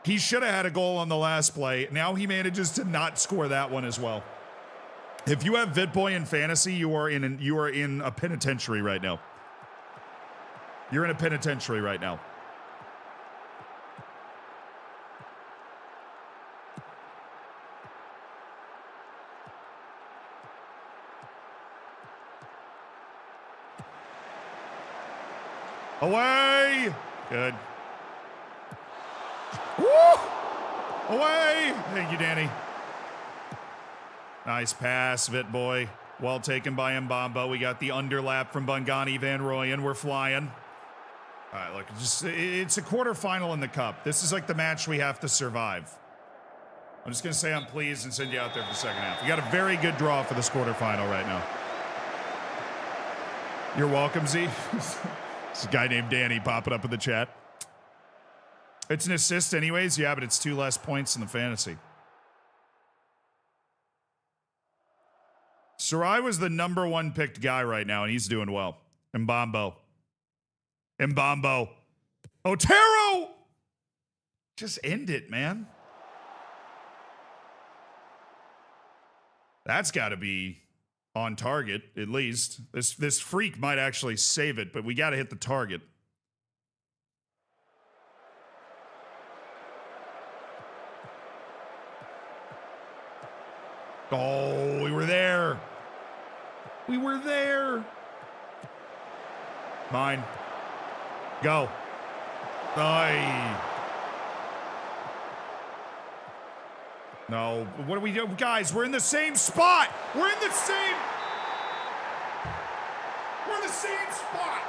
He should have had a goal on the last play. Now he manages to not score that one as well. If you have Vitboy in fantasy, you are in a penitentiary right now. You're in a penitentiary right now. Away! Good. Woo! Away! Thank you, Danny. Nice pass, Vitboy. Well taken by Mbamba. We got the underlap from Bungani Van Rooyen. We're flying. All right, look, it's a quarterfinal in the cup. This is like the match we have to survive. I'm just going to say I'm pleased and send you out there for the second half. We got a very good draw for this quarterfinal right now. You're welcome, Z. It's a guy named Danny popping up in the chat. It's an assist anyways. Yeah, but it's 2 less points in the fantasy. Sarai was the #1 picked guy right now, and he's doing well. Mbambo. Otero! Just end it, man. That's got to be on target, at least. This freak might actually save it, but we got to hit the target. Oh, we were there. We were there. Mine. Go. Aye. No, what do we do? Guys, we're in the same spot. We're in the same spot.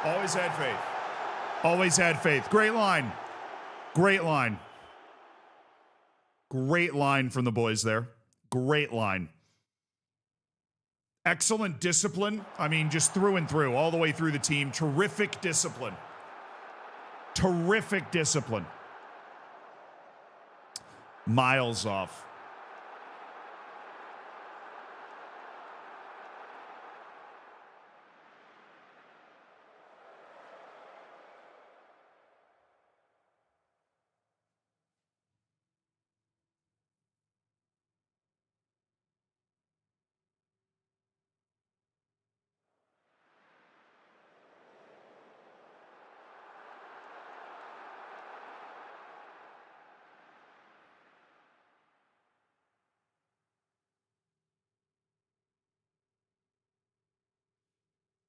Always had faith. Always had faith. Great line. Great line. Great line from the boys there. Great line. Excellent discipline. I mean, just through and through, all the way through the team. Terrific discipline. Terrific discipline. Miles off.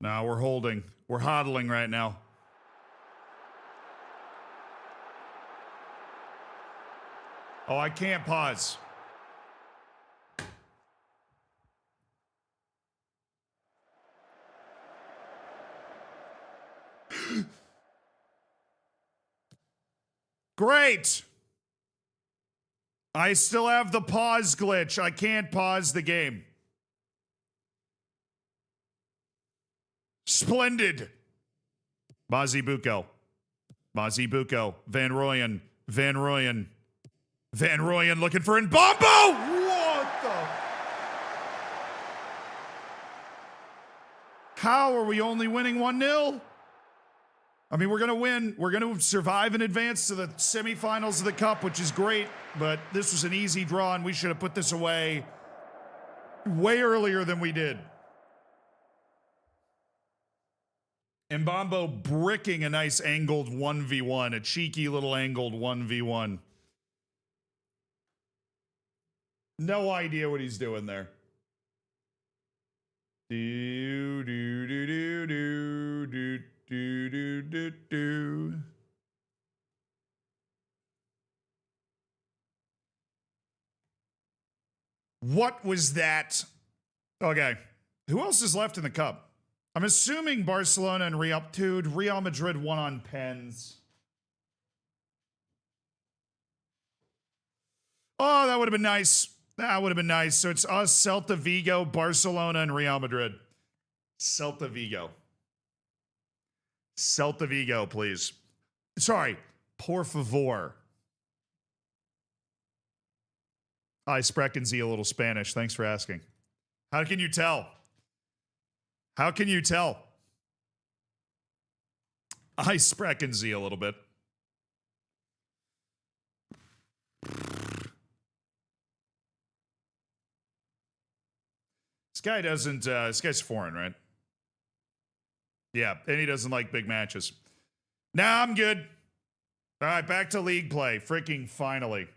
No, we're holding. We're hodling right now. Oh, I can't pause. Great. I still have the pause glitch. I can't pause the game. Splendid. Mazibuko. Mazibuko. Van Rooyen. Van Rooyen. Van Rooyen looking for Mbambo! What the? How are we only winning 1-0? I mean, we're going to win. We're going to survive and advance to the semifinals of the Cup, which is great, but this was an easy draw, and we should have put this away way earlier than we did. Mbambo bricking a nice angled 1v1, a cheeky little angled 1v1. No idea what he's doing there. Do, do, do, do, do, do, do, do, do, do. What was that? Okay. Who else is left in the cup? I'm assuming Barcelona and Real. Dude, Real Madrid won on pens. Oh, that would have been nice. That would have been nice. So it's us, Celta Vigo, Barcelona, and Real Madrid. Celta Vigo. Celta Vigo, please. Sorry. Por favor. I sprechen Sie a little Spanish. Thanks for asking. How can you tell? How can you tell? I sprechen Sie a little bit. This guy doesn't, this guy's foreign, right? Yeah, and he doesn't like big matches. Nah, I'm good. All right, back to league play. Freaking finally.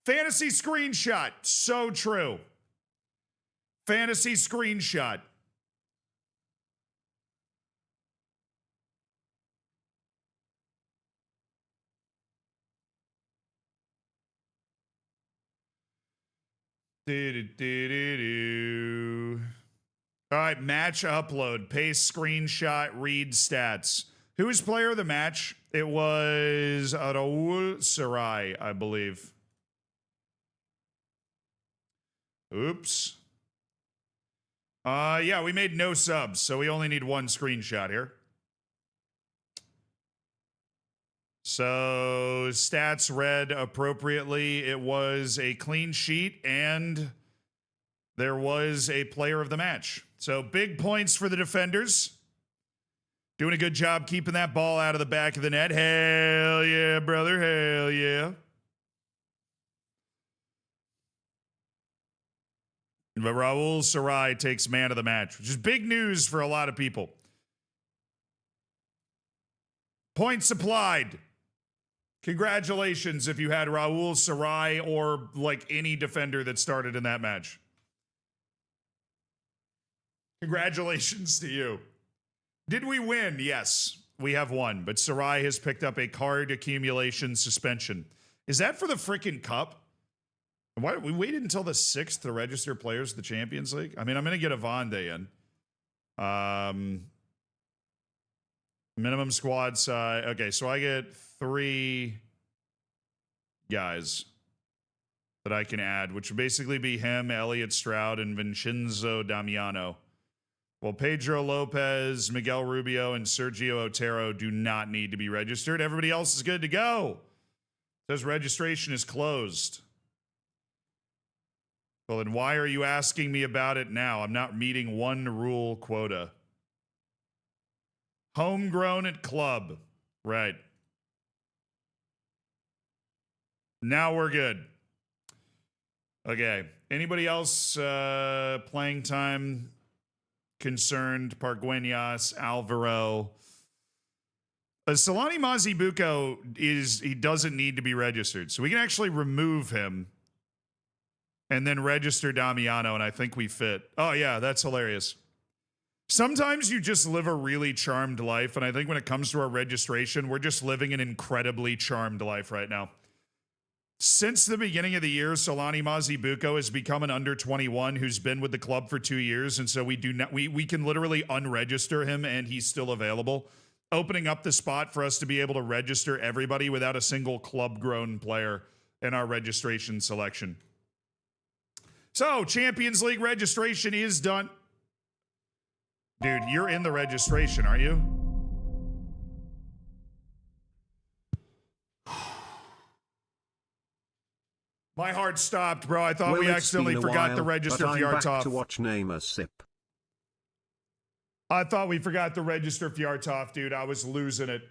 Fantasy screenshot. So true. Fantasy screenshot. All right, match upload, paste screenshot, read stats. Who was player of the match? It was Raul Sarai, I believe. Oops. Yeah, we made no subs, so we only need one screenshot here. So stats read appropriately. It was a clean sheet and there was a player of the match. So big points for the defenders. Doing a good job keeping that ball out of the back of the net. Hell yeah, brother. Hell yeah. But Raul Sarai takes man of the match, which is big news for a lot of people. Points applied. Congratulations if you had Raul Sarai or like any defender that started in that match. Congratulations to you. Did we win? Yes, we have won. But Sarai has picked up a card accumulation suspension. Is that for the freaking cup? Why we waited until the 6th to register players to the Champions League? I mean, I'm going to get Avande in. Minimum squad size. Okay, so I get 3 guys that I can add, which would basically be him, Elliot Stroud, and Vincenzo Damiano. Well, Pedro Lopez, Miguel Rubio, and Sergio Otero do not need to be registered. Everybody else is good to go. It says registration is closed. Well, then why are you asking me about it now? I'm not meeting one rule quota. Homegrown at club. Right. Now we're good. Okay. Anybody else playing time concerned? Pargueñas, Alvaro. Solani Mazibuko he doesn't need to be registered. So we can actually remove him and then register Damiano, and I think we fit. Oh, yeah, that's hilarious. Sometimes you just live a really charmed life, and I think when it comes to our registration, we're just living an incredibly charmed life right now. Since the beginning of the year, Solani Mazibuko has become an under 21 who's been with the club for 2 years, and so we can literally unregister him, and he's still available, opening up the spot for us to be able to register everybody without a single club-grown player in our registration selection. So, Champions League registration is done. Dude, you're in the registration, aren't you? My heart stopped, bro. I thought we accidentally forgot to register Fyartov. To watch Neymar sip. I thought we forgot to register Fyartov, dude. I was losing it.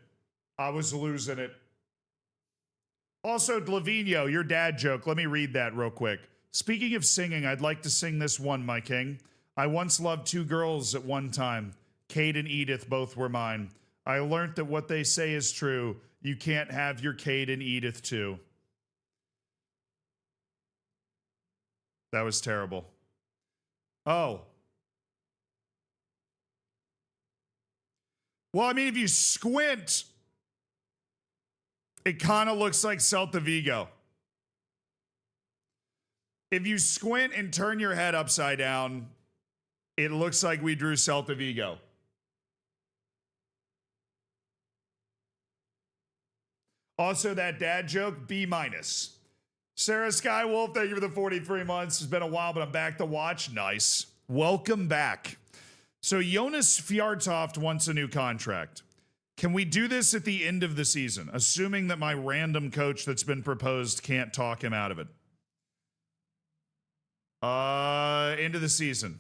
Also, Dlavinho, your dad joke. Let me read that real quick. Speaking of singing, I'd like to sing this one, my king. I once loved 2 girls at one time. Kate and Edith both were mine. I learned that what they say is true. You can't have your Kate and Edith too. That was terrible. Oh. Well, I mean, if you squint, it kind of looks like Celta Vigo. If you squint and turn your head upside down, it looks like we drew Celta Vigo. Also, that dad joke, B-. Sarah Skywolf, thank you for the 43 months. It's been a while, but I'm back to watch. Nice. Welcome back. So Jonas Fjartoft wants a new contract. Can we do this at the end of the season, assuming that my random coach that's been proposed can't talk him out of it? End of the season.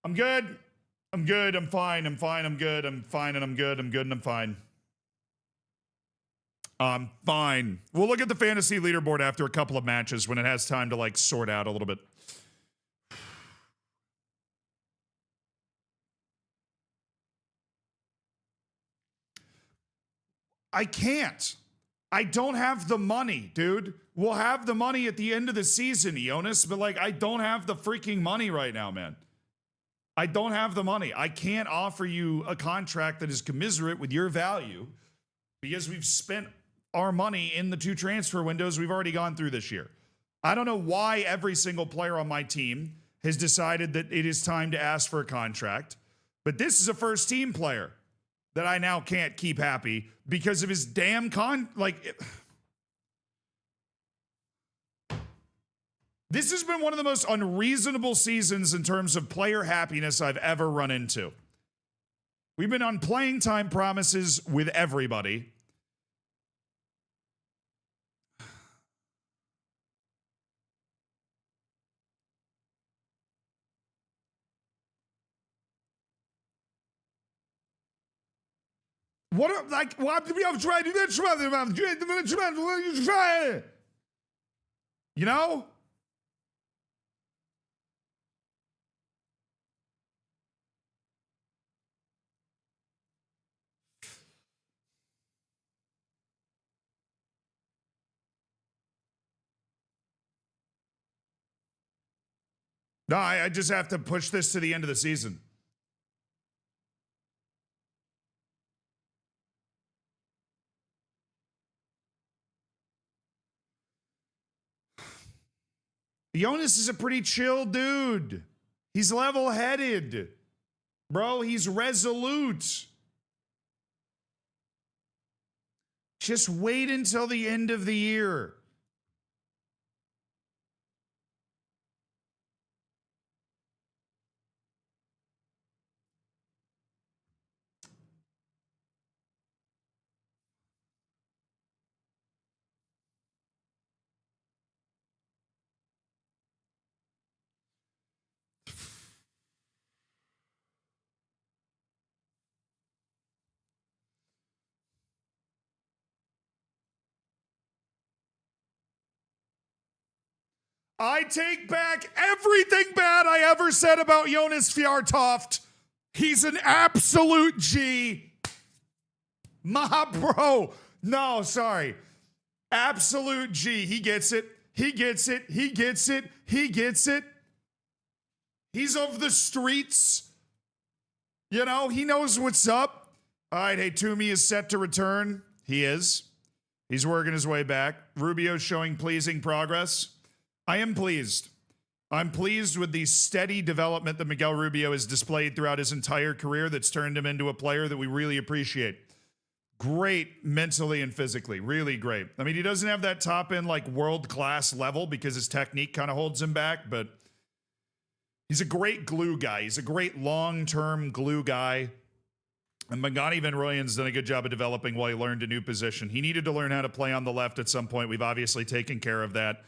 I'm good. I'm good. I'm fine. I'm fine. I'm good. I'm fine and I'm good. I'm good and I'm fine. I'm fine. We'll look at the fantasy leaderboard after a couple of matches when it has time to like sort out a little bit. I can't. I don't have the money, dude. We'll have the money at the end of the season, Jonas, but like I don't have the freaking money right now, man. I don't have the money. I can't offer you a contract that is commiserate with your value because we've spent our money in the 2 transfer windows we've already gone through this year. I don't know why every single player on my team has decided that it is time to ask for a contract, but this is a first team player that I now can't keep happy because of his damn This has been one of the most unreasonable seasons in terms of player happiness I've ever run into. We've been on playing time promises with everybody. What like what do we have tried to try? You know? No, I just have to push this to the end of the season. Jonas is a pretty chill dude. He's level-headed. Bro, he's resolute. Just wait until the end of the year. I take back everything bad I ever said about Jonas Fjartoft. He's an absolute G. My bro. No, sorry. Absolute G. He gets it. He gets it. He gets it. He gets it. He's of the streets. You know, he knows what's up. All right, hey, Toomey is set to return. He is. He's working his way back. Rubio's showing pleasing progress. I am pleased. I'm pleased with the steady development that Miguel Rubio has displayed throughout his entire career that's turned him into a player that we really appreciate. Great mentally and physically. Really great. I mean, he doesn't have that top-end, like, world-class level because his technique kind of holds him back, but he's a great glue guy. He's a great long-term glue guy. And Magani Van Rooyen's done a good job of developing while he learned a new position. He needed to learn how to play on the left at some point. We've obviously taken care of that.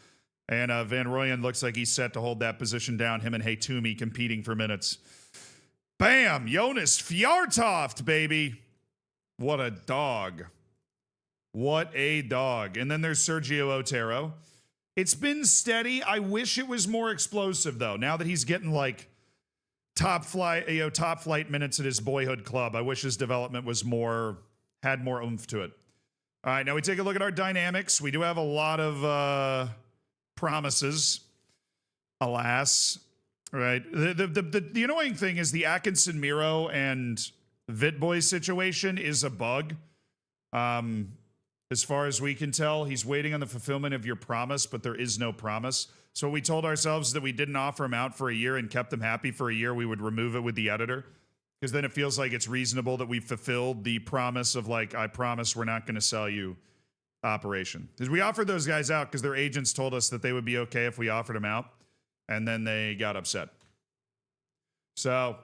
And Van Rooyen looks like he's set to hold that position down. Him and Haytumi competing for minutes. Bam! Jonas Fjartoft, baby. What a dog. What a dog. And then there's Sergio Otero. It's been steady. I wish it was more explosive though. Now that he's getting like top flight minutes at his boyhood club, I wish his development was had more oomph to it. All right, now we take a look at our dynamics. We do have a lot of promises, alas. Right. The annoying thing is the Atkinson Miro and Vitboy situation is a bug. As far as we can tell, he's waiting on the fulfillment of your promise, but there is no promise. So we told ourselves that we didn't offer him out for a year and kept him happy for a year. We would remove it with the editor because then it feels like it's reasonable that we fulfilled the promise of like, I promise we're not going to sell you operation. Because we offered those guys out because their agents told us that they would be okay if we offered them out. And then they got upset. So,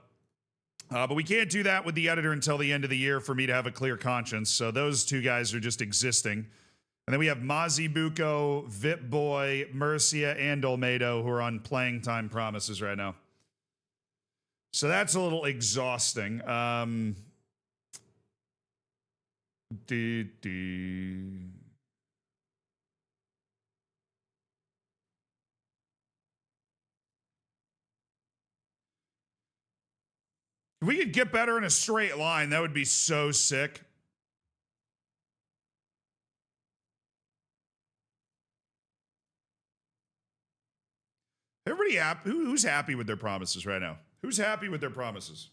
but we can't do that with the editor until the end of the year for me to have a clear conscience. So those two guys are just existing. And then we have Mazibuko, Vitboy, Murcia, and Olmedo who are on playing time promises right now. So that's a little exhausting. If we could get better in a straight line, that would be so sick. Everybody happy? Who's happy with their promises right now? Who's happy with their promises?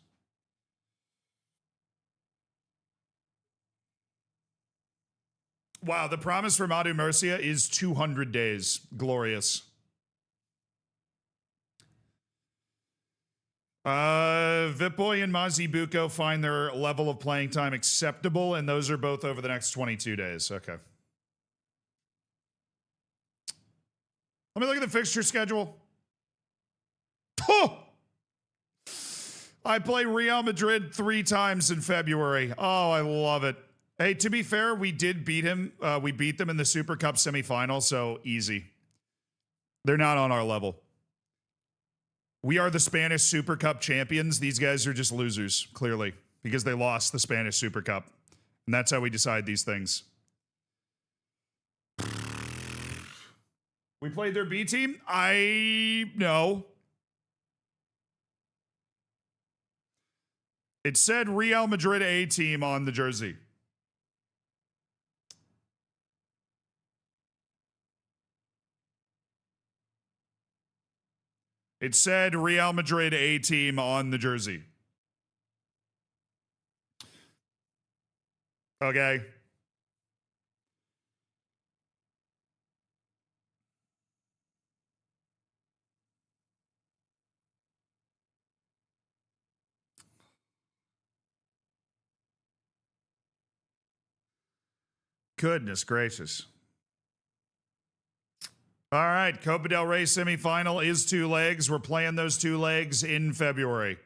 Wow, the promise for Madu Murcia is 200 days. Glorious. Vitboy and Mazibuko find their level of playing time acceptable, and those are both over the next 22 days. Okay. Let me look at the fixture schedule. Oh! I play Real Madrid 3 times in February. Oh, I love it. Hey, to be fair, we did beat him. We beat them in the Super Cup semifinal, so easy. They're not on our level. We are the Spanish Super Cup champions. These guys are just losers, clearly, because they lost the Spanish Super Cup. And that's how we decide these things. We played their B team? No. It said Real Madrid A team on the jersey. It said Real Madrid A team on the jersey. Okay. Goodness gracious. All right, Copa del Rey semifinal is 2 legs. We're playing those 2 legs in February.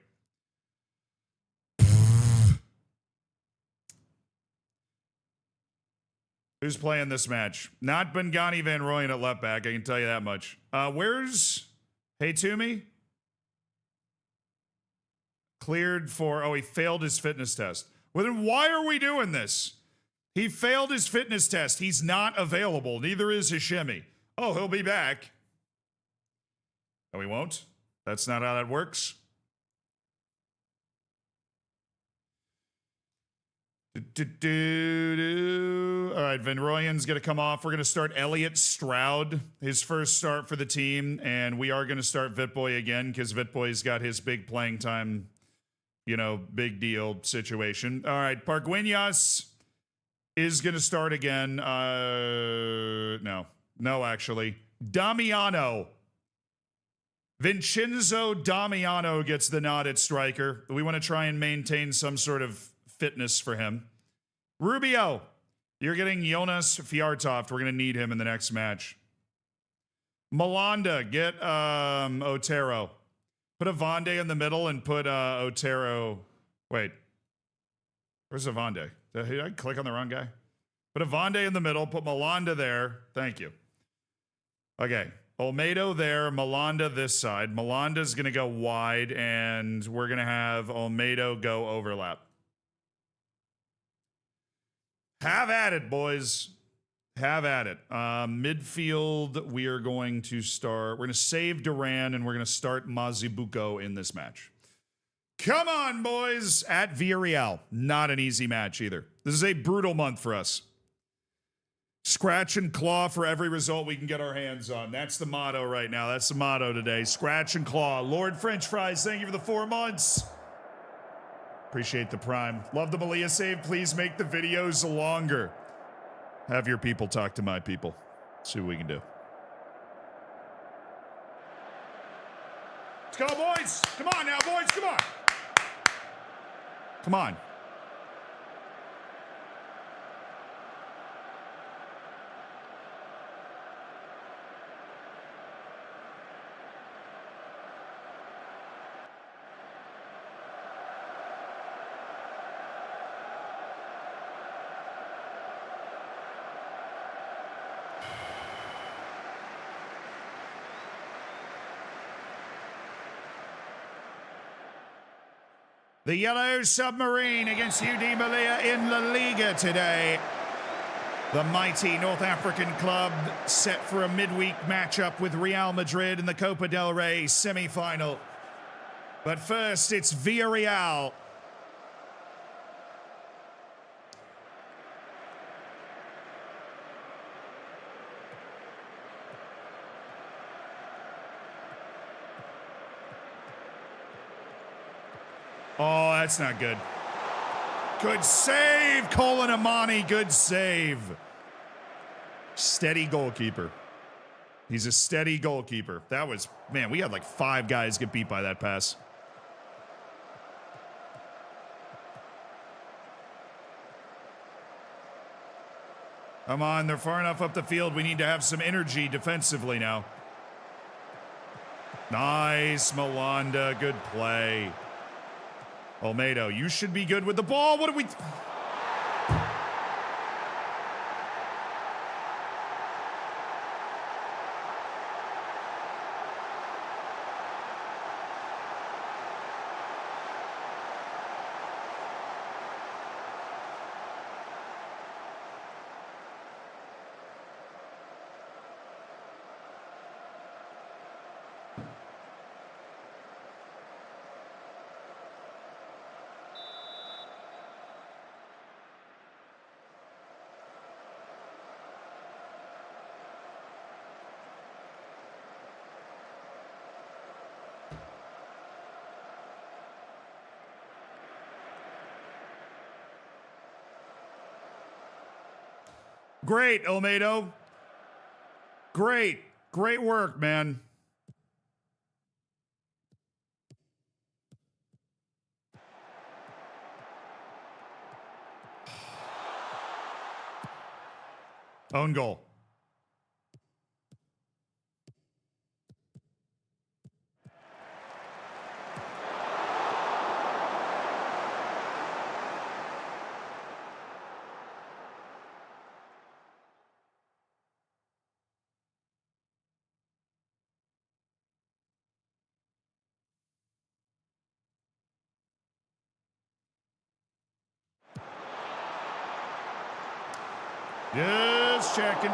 Who's playing this match? Not Bengani Van Rooyen at left back, I can tell you that much. Where's Hey Toomey? Cleared for, he failed his fitness test. Well, then why are we doing this? He failed his fitness test. He's not available. Neither is Hashemi. Oh, he'll be back. No, he won't. That's not how that works. All right, Van Rooyen's going to come off. We're going to start Elliot Stroud, his first start for the team, and we are going to start Vitboy again because Vitboy's got his big playing time, big deal situation. All right, Pargueñas is going to start again. No, actually. Damiano. Vincenzo Damiano gets the nod at striker. We want to try and maintain some sort of fitness for him. Rubio. You're getting Jonas Fjärtoft. We're going to need him in the next match. Malanda. Get Otero. Put Avande in the middle and put Otero. Wait. Where's Avande? Did I click on the wrong guy? Put Avande in the middle. Put Malanda there. Thank you. Okay. Olmedo there. Malanda this side. Malanda's going to go wide, and we're going to have Olmedo go overlap. Have at it, boys. Have at it. Midfield, we are going to start. We're going to save Duran and we're going to start Mazibuko in this match. Come on, boys. At Villarreal. Not an easy match either. This is a brutal month for us. Scratch and claw for every result we can get our hands on. That's the motto right now. That's the motto today. Scratch and claw. Lord French Fries, thank you for the 4 months. Appreciate the prime. Love the Malia save. Please make the videos longer. Have your people talk to my people. See what we can do. Let's go, boys. Come on now, boys. Come on. Come on. The Yellow Submarine against UD Malia in La Liga today. The mighty North African club set for a midweek matchup with Real Madrid in the Copa del Rey semi-final. But first, it's Villarreal. Oh, that's not good. Good save, Colin Amani. Good save. Steady goalkeeper. He's a steady goalkeeper. That was, man, we had like 5 guys get beat by that pass. Come on, they're far enough up the field. We need to have some energy defensively now. Nice, Malanda. Good play. Olmedo, you should be good with the ball. What do we... Great, Olmedo. Great. Great work, man. Own goal. Just checking.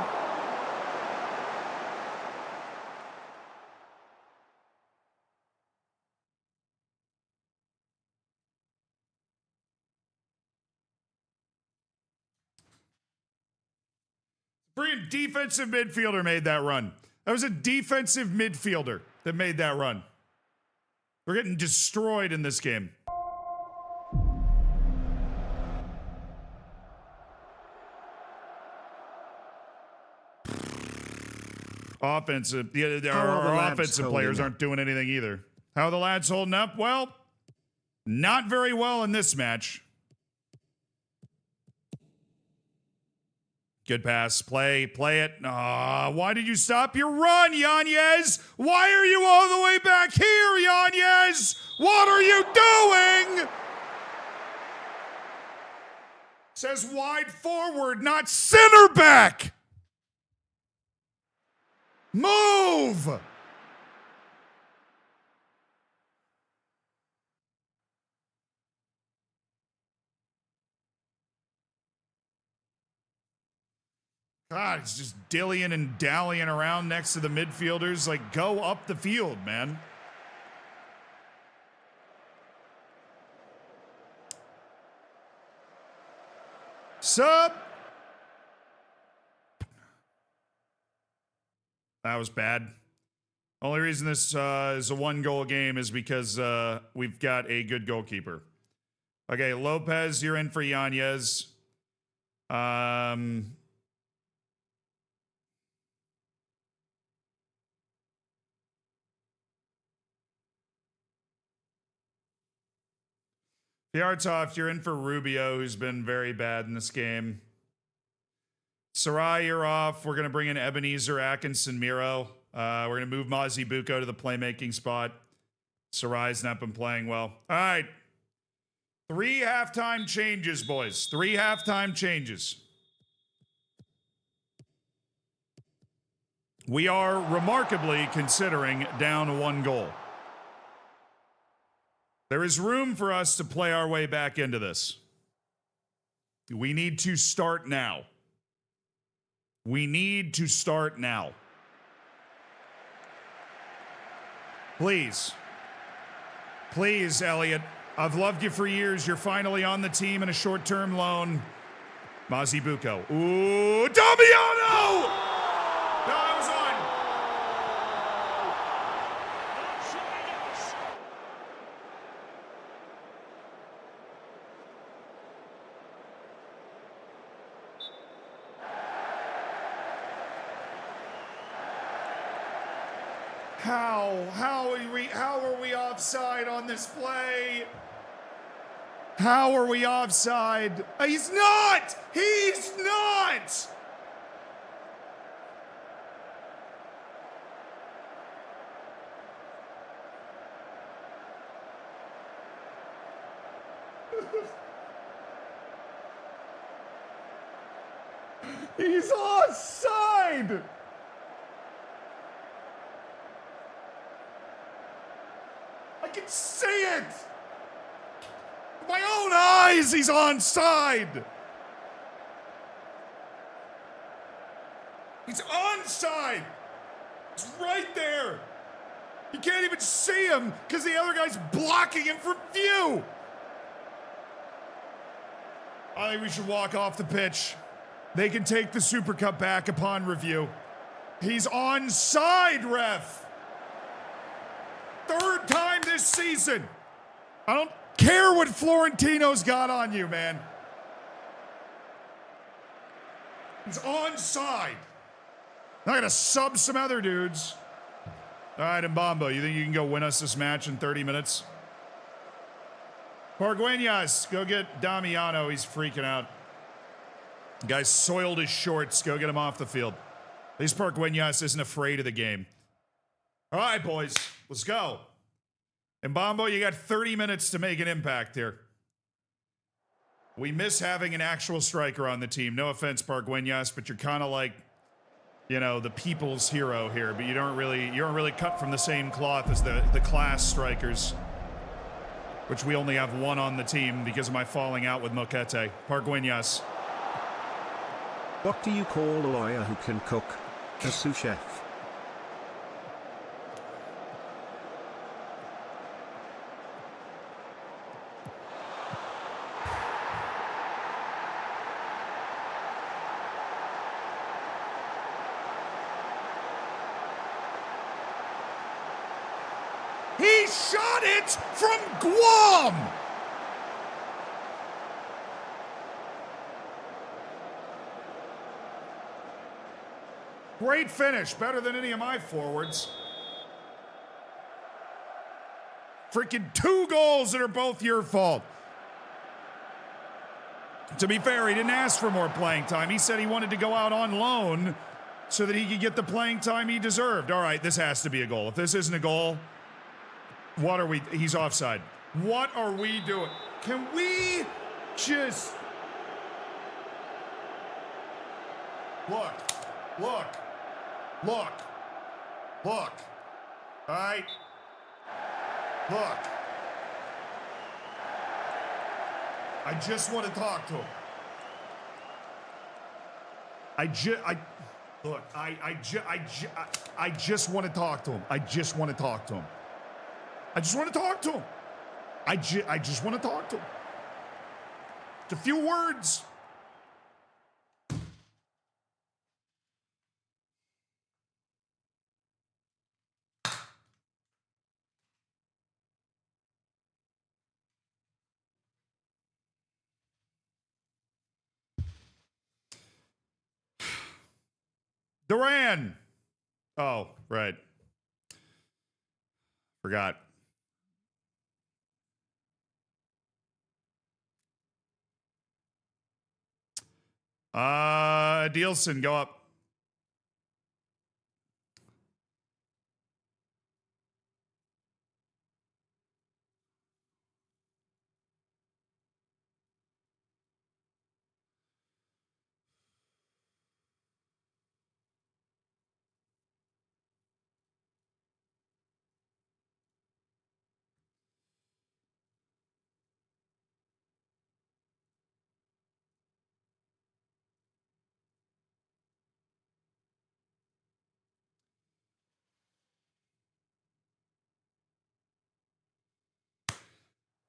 Brilliant defensive midfielder made that run. That was a defensive midfielder that made that run. We're getting destroyed in this game. Offensive. Our offensive players aren't doing anything either. How are the lads holding up? Well, not very well in this match. Good pass. Play it. Why did you stop your run, Yanez? Why are you all the way back here, Yanez? What are you doing? Says wide forward, not center back. Move! God, it's just dillying and dallying around next to the midfielders. Like, go up the field, man. Sup? That was bad. Only reason this is a 1-goal game is because we've got a good goalkeeper. Okay, Lopez, you're in for Yanez. Fiartoft, you're in for Rubio, who's been very bad in this game. Sarai, you're off. We're going to bring in Ebenezer, Atkinson, Miro. We're going to move Mazi Buko to the playmaking spot. Sarai's not been playing well. All right. 3 halftime changes, boys. 3 halftime changes. We are remarkably considering down 1 goal. There is room for us to play our way back into this. We need to start now. We need to start now. Please. Please, Elliot. I've loved you for years. You're finally on the team in a short-term loan. Mazi Buko. Ooh, Damiano! No, I was on. How are we offside on this play? How are we offside? He's not! He's not! He's offside! I can see it! With my own eyes, he's onside! He's onside! He's right there! You can't even see him because the other guy's blocking him from view! I think we should walk off the pitch. They can take the Super Cup back upon review. He's onside, ref! 3rd time this season. I don't care what Florentino's got on you, man. He's onside. I'm gonna sub some other dudes. All right, Mbambo, you think you can go win us this match in 30 minutes? Pargueñas, go get Damiano. He's freaking out. The guy soiled his shorts. Go get him off the field. At least Pargueñas isn't afraid of the game. All right, boys, let's go. And Mbambo, you got 30 minutes to make an impact here. We miss having an actual striker on the team. No offense, Pargueñas, but you're kind of like, you know, the people's hero here. But you aren't really cut from the same cloth as the class strikers, which we only have 1 on the team because of my falling out with Moquete. Pargueñas. What do you call a lawyer who can cook? A sous chef. He shot it from Guam! Great finish, better than any of my forwards. Freaking 2 goals that are both your fault. To be fair, he didn't ask for more playing time. He said he wanted to go out on loan so that he could get the playing time he deserved. All right, this has to be a goal. If this isn't a goal, what are we? He's offside. What are we doing? Can we just look? All right. Look. I just want to talk to him. Look, I just want to talk to him. I just want to talk to him. I just want to talk to him. I just want to talk to him. Just a few words. Duran. Oh, right. Forgot. Dielson, go up.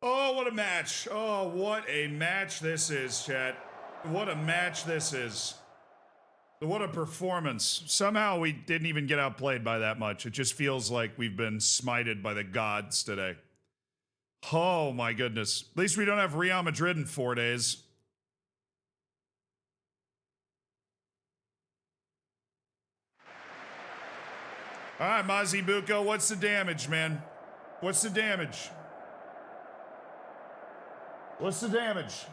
Oh, what a match. Oh, what a match this is, chat. What a match this is. What a performance. Somehow we didn't even get outplayed by that much. It just feels like we've been smited by the gods today. Oh, my goodness. At least we don't have Real Madrid in 4 days. All right, Mazibuko, what's the damage, man? What's the damage? What's the damage?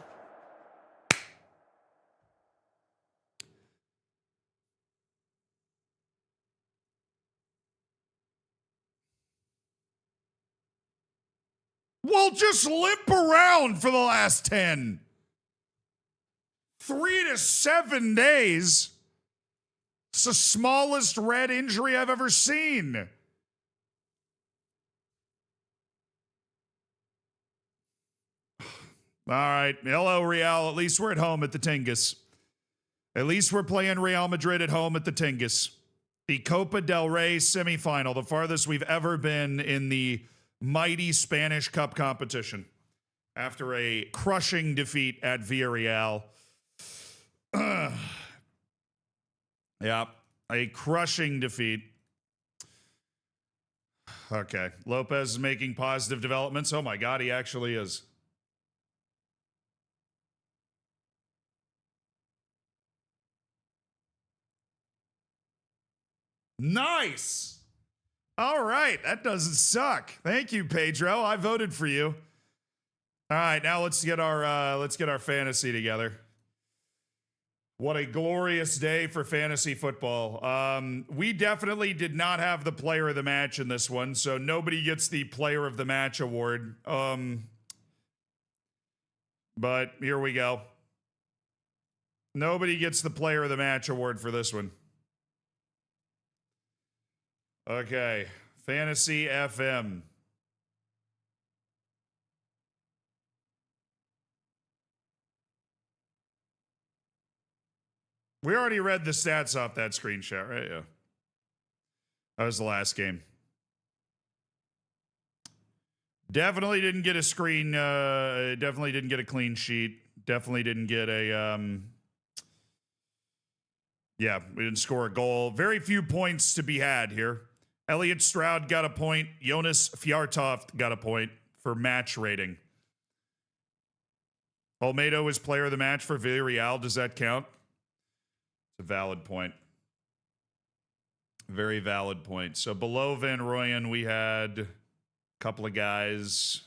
We'll just limp around for the last 10. 3 to 7 days. It's the smallest red injury I've ever seen. All right. Hello, Real. At least we're at home at the Tingus. At least we're playing Real Madrid at home at the Tingus. The Copa del Rey semifinal, the farthest we've ever been in the mighty Spanish Cup competition. After a crushing defeat at Villarreal. Yeah, a crushing defeat. Okay. Lopez is making positive developments. Oh my God, he actually is. Nice. All right, that doesn't suck. Thank you, Pedro. I voted for you. All right, now let's get our fantasy together. What a glorious day for fantasy football. We definitely did not have the player of the match in this one, so nobody gets the player of the match award. But here we go. Nobody gets the player of the match award for this one. Okay, Fantasy FM. We already read the stats off that screenshot, right? Yeah. That was the last game. Definitely didn't get a screen. Definitely didn't get a clean sheet. Definitely didn't get a. Yeah, we didn't score a goal. Very few points to be had here. Elliot Stroud got a point. Jonas Fjartoft got a point for match rating. Olmedo was player of the match for Villarreal. Does that count? It's a valid point. Very valid point. So below Van Rooyen, we had a couple of guys.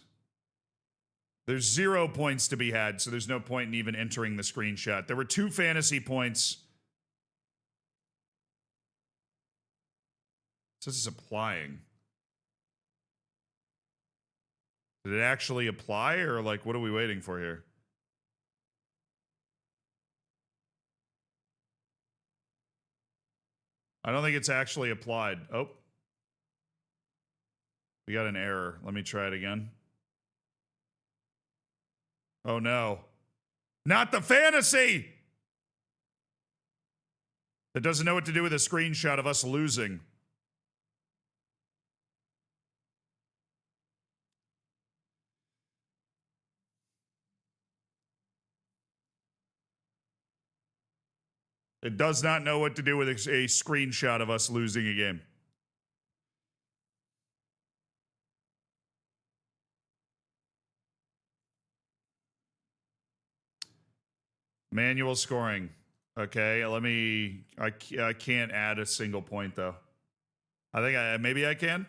There's 0 points to be had, so there's no point in even entering the screenshot. There were 2 fantasy points. So this is applying. Did it actually apply, or like, what are we waiting for here? I don't think it's actually applied. Oh. We got an error. Let me try it again. Oh no. Not the fantasy! That doesn't know what to do with a screenshot of us losing. It does not know what to do with a screenshot of us losing a game. Manual scoring. Okay, let me... I can't add a single point, though. I think maybe I can?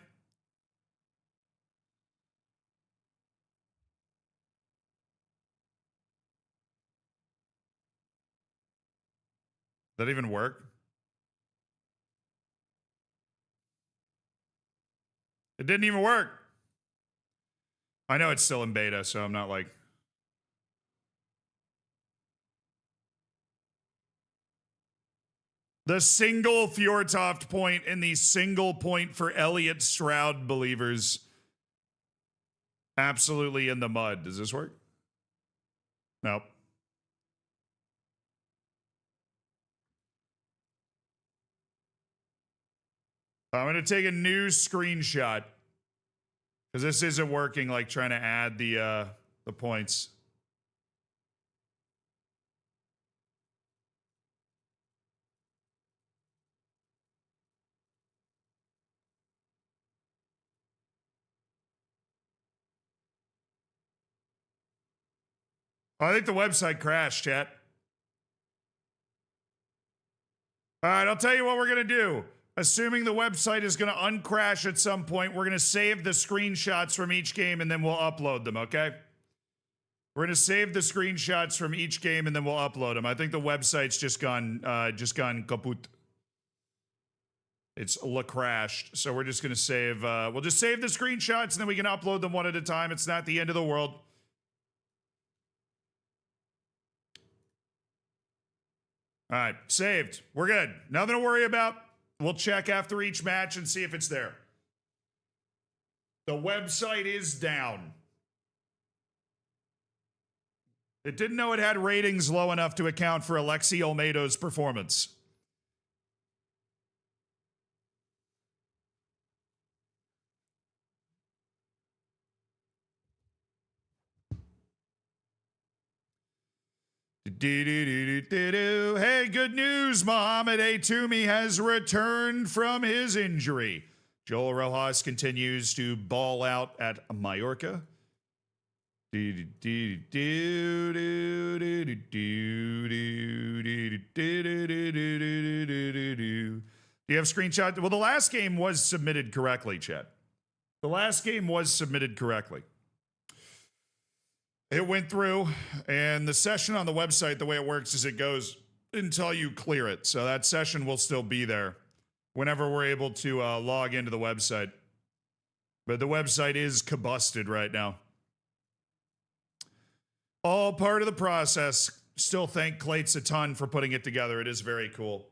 That even work? It didn't even work. I know it's still in beta, so I'm not like... The single Fjordtoft point and the single point for Elliott Stroud believers. Absolutely in the mud. Does this work? Nope. I'm going to take a new screenshot because this isn't working, like trying to add the points. I think the website crashed, chat. All right, I'll tell you what we're going to do. Assuming the website is going to uncrash at some point, we're going to save the screenshots from each game and then we'll upload them, okay? We're going to save the screenshots from each game and then we'll upload them. I think the website's just gone kaput. It's crashed. So we're just going to save, we'll just save the screenshots and then we can upload them one at a time. It's not the end of the world. All right, saved. We're good. Nothing to worry about. We'll check after each match and see if it's there. The website is down. It didn't know it had ratings low enough to account for Alexi Olmedo's performance. Hey, good news. Mohamed A. Toumi has returned from his injury. Joel Rojas continues to ball out at Mallorca. Do you have screenshots? Well, the last game was submitted correctly, chat. The last game was submitted correctly. It went through, and the session on the website, the way it works is it goes until you clear it. So that session will still be there whenever we're able to log into the website. But the website is combusted right now. All part of the process. Still thank Clates a ton for putting it together. It is very cool.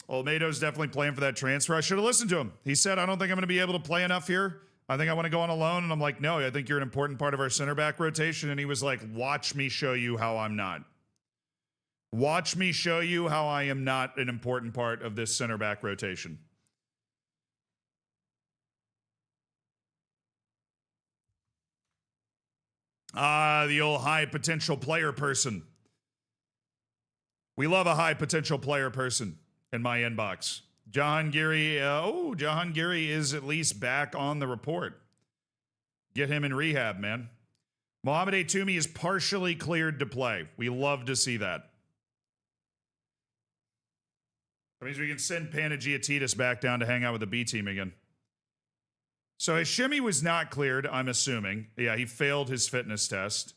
Olmedo's definitely playing for that transfer. I should have listened to him. He said, I don't think I'm going to be able to play enough here. I think I want to go on alone. And I'm like, no, I think you're an important part of our center back rotation. And he was like, watch me show you how I'm not. Watch me show you how I am not an important part of this center back rotation. The old high potential player person. We love a high potential player person in my inbox. Jahangiri, Jahangiri is at least back on the report. Get him in rehab, man. Mohamed A. Toumi is partially cleared to play. We love to see that. That means we can send Panagiotitis back down to hang out with the B team again. So Hashimi was not cleared, I'm assuming. Yeah, he failed his fitness test.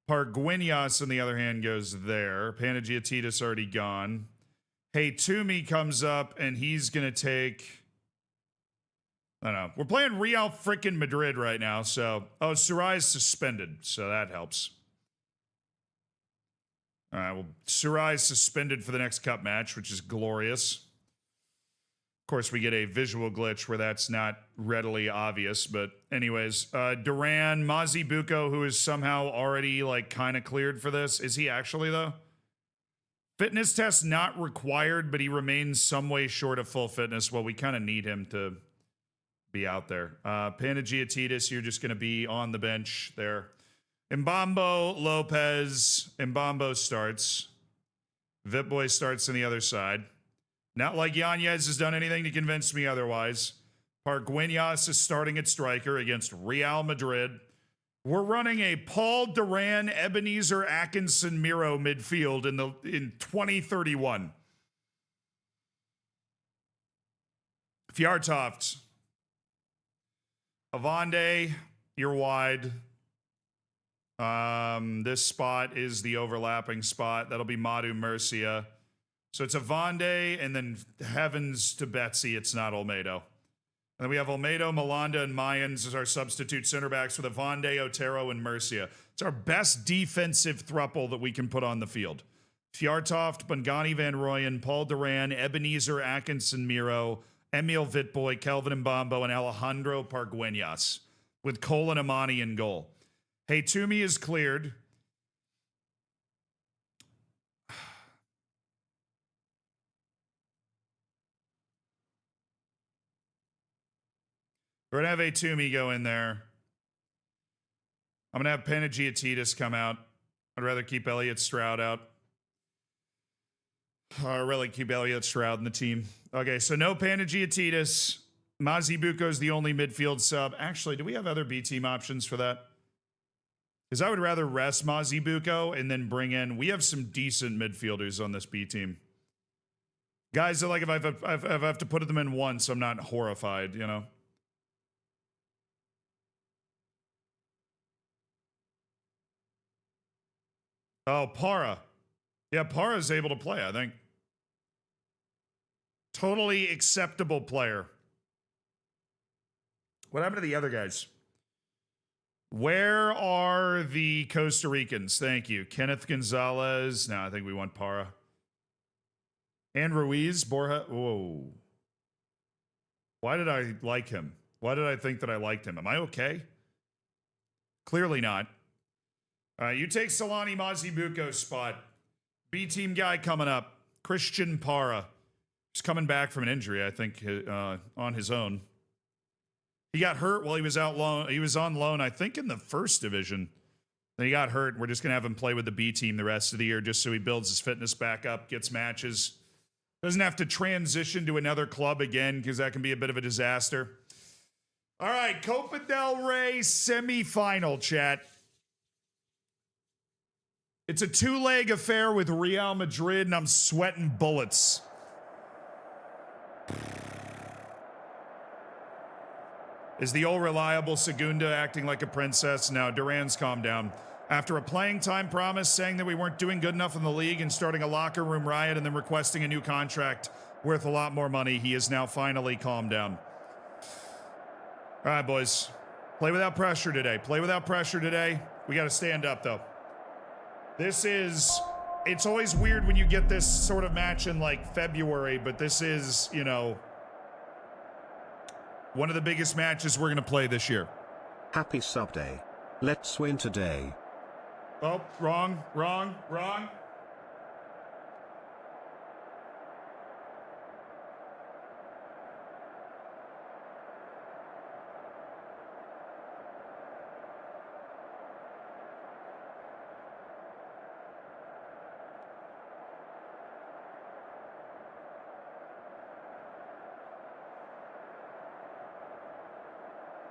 Parguinas, on the other hand, goes there. Panagiotitis already gone. Hey, Toumi comes up, and he's going to take... I don't know. We're playing Real frickin' Madrid right now, so... Oh, Surai's suspended, so that helps. All right, well, Surai's suspended for the next cup match, which is glorious. Of course, we get a visual glitch where that's not readily obvious, but anyways. Duran, Mazibuko, who is somehow already, like, kind of cleared for this. Is he actually, though? Fitness test not required, but he remains some way short of full fitness. Well, we kind of need him to be out there. Panagiotidis, you're just going to be on the bench there. Mbambo, Lopez. Mbambo starts. Vitboy starts on the other side. Not like Yanez has done anything to convince me otherwise. Pargueñas is starting at striker against Real Madrid. We're running a Paul Duran, Ebenezer Atkinson, Miro midfield in 2031. Fjartoft. Avande, you're wide. This spot is the overlapping spot. That'll be Madu Murcia. So it's Avande, and then heavens to Betsy, it's not Olmedo. And then we have Olmedo, Malanda, and Mayans as our substitute center backs with Avande, Otero, and Murcia. It's our best defensive thruple that we can put on the field. Fjartoft, Bungani Van Rooyen, Paul Duran, Ebenezer Atkinson Miro, Emil Vitboy, Kelvin Mbambo, and Alejandro Pargueñas, with Colin Amani in goal. Hey, Toomey is cleared. We're going to have Toomey go in there. I'm going to have Panagiotidis come out. I'd rather keep Elliot Stroud out. I'd really keep Elliot Stroud in the team. Okay, so no Panagiotidis. Mazibuko is the only midfield sub. Actually, do we have other B team options for that? Because I would rather rest Mazibuko and then bring in... We have some decent midfielders on this B team. Guys that, like, if I have to put them in once, I'm not horrified, you know? Oh, Para. Yeah, Para's able to play, I think. Totally acceptable player. What happened to the other guys? Where are the Costa Ricans? Thank you. Kenneth Gonzalez. No, I think we want Para. And Ruiz. Borja. Whoa. Why did I like him? Why did I think that I liked him? Am I okay? Clearly not. All right, you take Solani Mazibuko's spot. B team guy coming up. Christian Para. He's coming back from an injury, I think, on his own. He got hurt while he was out loan. He was on loan, I think, in the first division. Then he got hurt. We're just going to have him play with the B team the rest of the year just so he builds his fitness back up, gets matches. Doesn't have to transition to another club again because that can be a bit of a disaster. All right, Copa del Rey semifinal, chat. It's a two-leg affair with Real Madrid, and I'm sweating bullets. Is the old reliable Segunda acting like a princess? No, Duran's calmed down. After a playing time promise saying that we weren't doing good enough in the league and starting a locker room riot and then requesting a new contract worth a lot more money, he is now finally calmed down. All right, boys. Play without pressure today. Play without pressure today. We got to stand up, though. It's always weird when you get this sort of match in, like, February, but this is, you know, one of the biggest matches we're going to play this year. Happy sub day. Let's win today. Oh, wrong.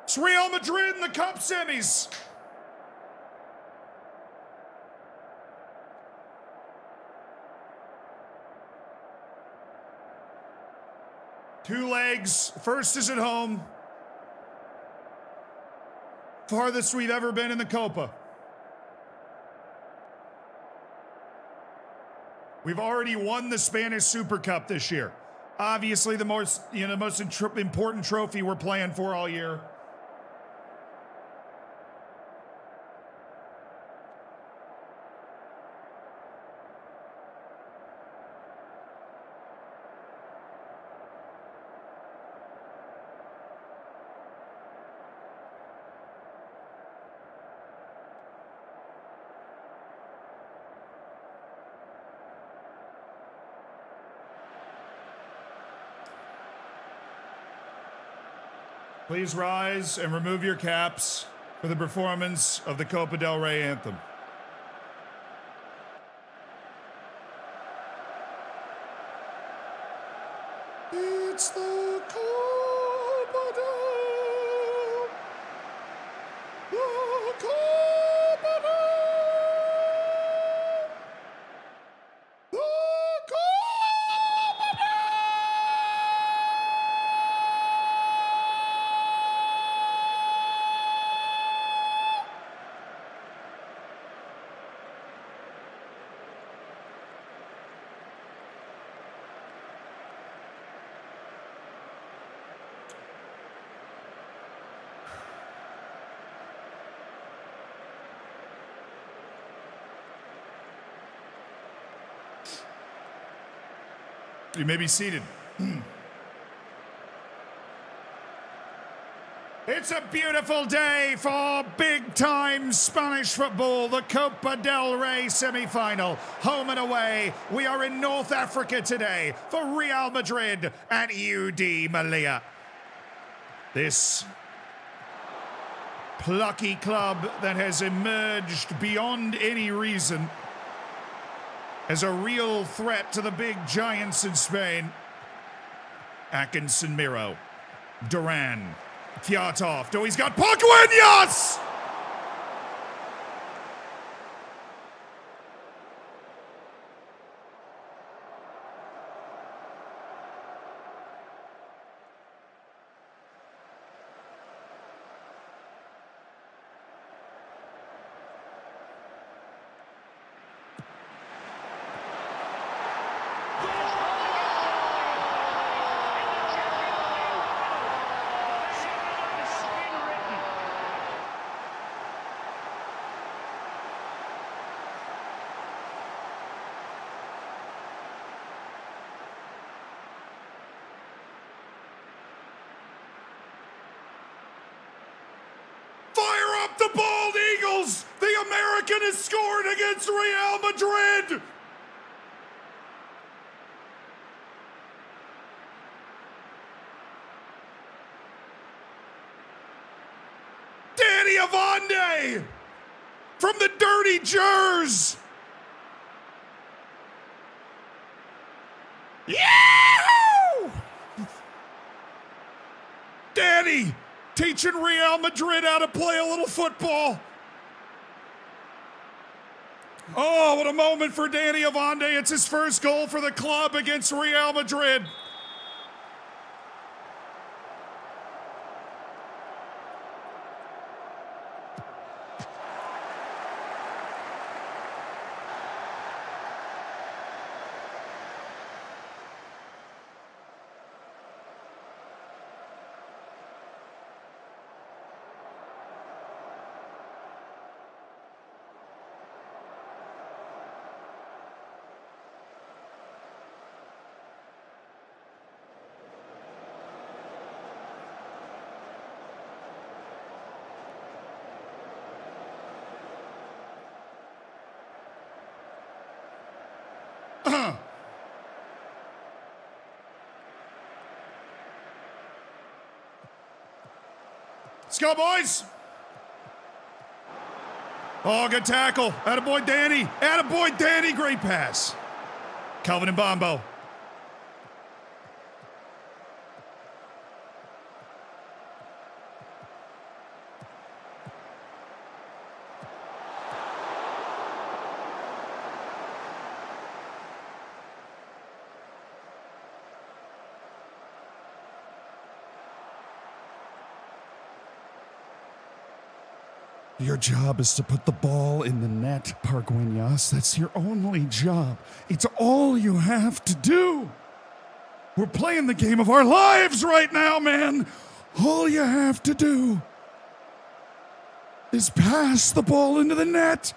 It's Real Madrid in the Cup semis. Two legs. First is at home. Farthest we've ever been in the Copa. We've already won the Spanish Super Cup this year. Obviously, the most important trophy we're playing for all year. Please rise and remove your caps for the performance of the Copa del Rey anthem. It's the Copa del, the Copa del, the Copa del. You may be seated. It's a beautiful day for big-time Spanish football, the Copa del Rey semi-final. Home and away, we are in North Africa today for Real Madrid and UD Melilla. This plucky club that has emerged beyond any reason as a real threat to the big giants in Spain. Atkinson Miro, Duran, Fjatov. Oh, he's got Pacueñas! The Bald Eagles! The American has scored against Real Madrid! Danny Avande! From the Dirty Jers! Yahoo! Danny! Teaching Real Madrid how to play a little football. Oh, what a moment for Danny Avande. It's his first goal for the club against Real Madrid. Let's go, boys. Oh, good tackle. Attaboy Danny. Attaboy Danny. Great pass. Calvin Mbambo. Your job is to put the ball in the net, Pargueñas. That's your only job. It's all you have to do. We're playing the game of our lives right now, man. All you have to do is pass the ball into the net.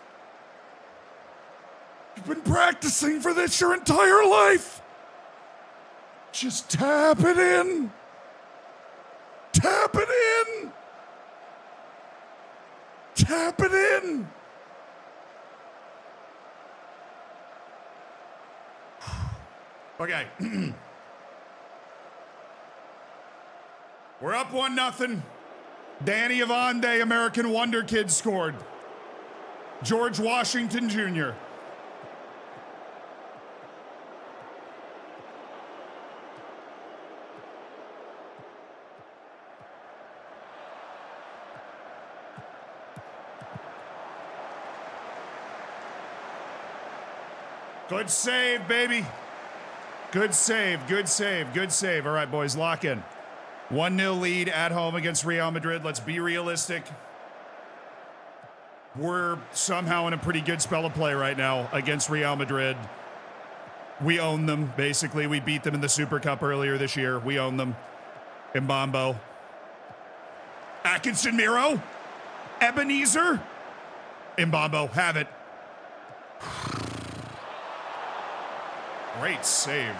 You've been practicing for this your entire life. Just tap it in. Tap it in. Tap it in. Okay. We're up 1-0. Danny Avonde, American Wonder Kid, scored. George Washington Jr. Good save, baby. Good save, good save, good save. All right, boys, lock in. 1-0 lead at home against Real Madrid. Let's be realistic. We're somehow in a pretty good spell of play right now against Real Madrid. We own them, basically. We beat them in the Super Cup earlier this year. We own them. Mbambo. Atkinson Miro. Ebenezer. Mbambo, have it. Great save.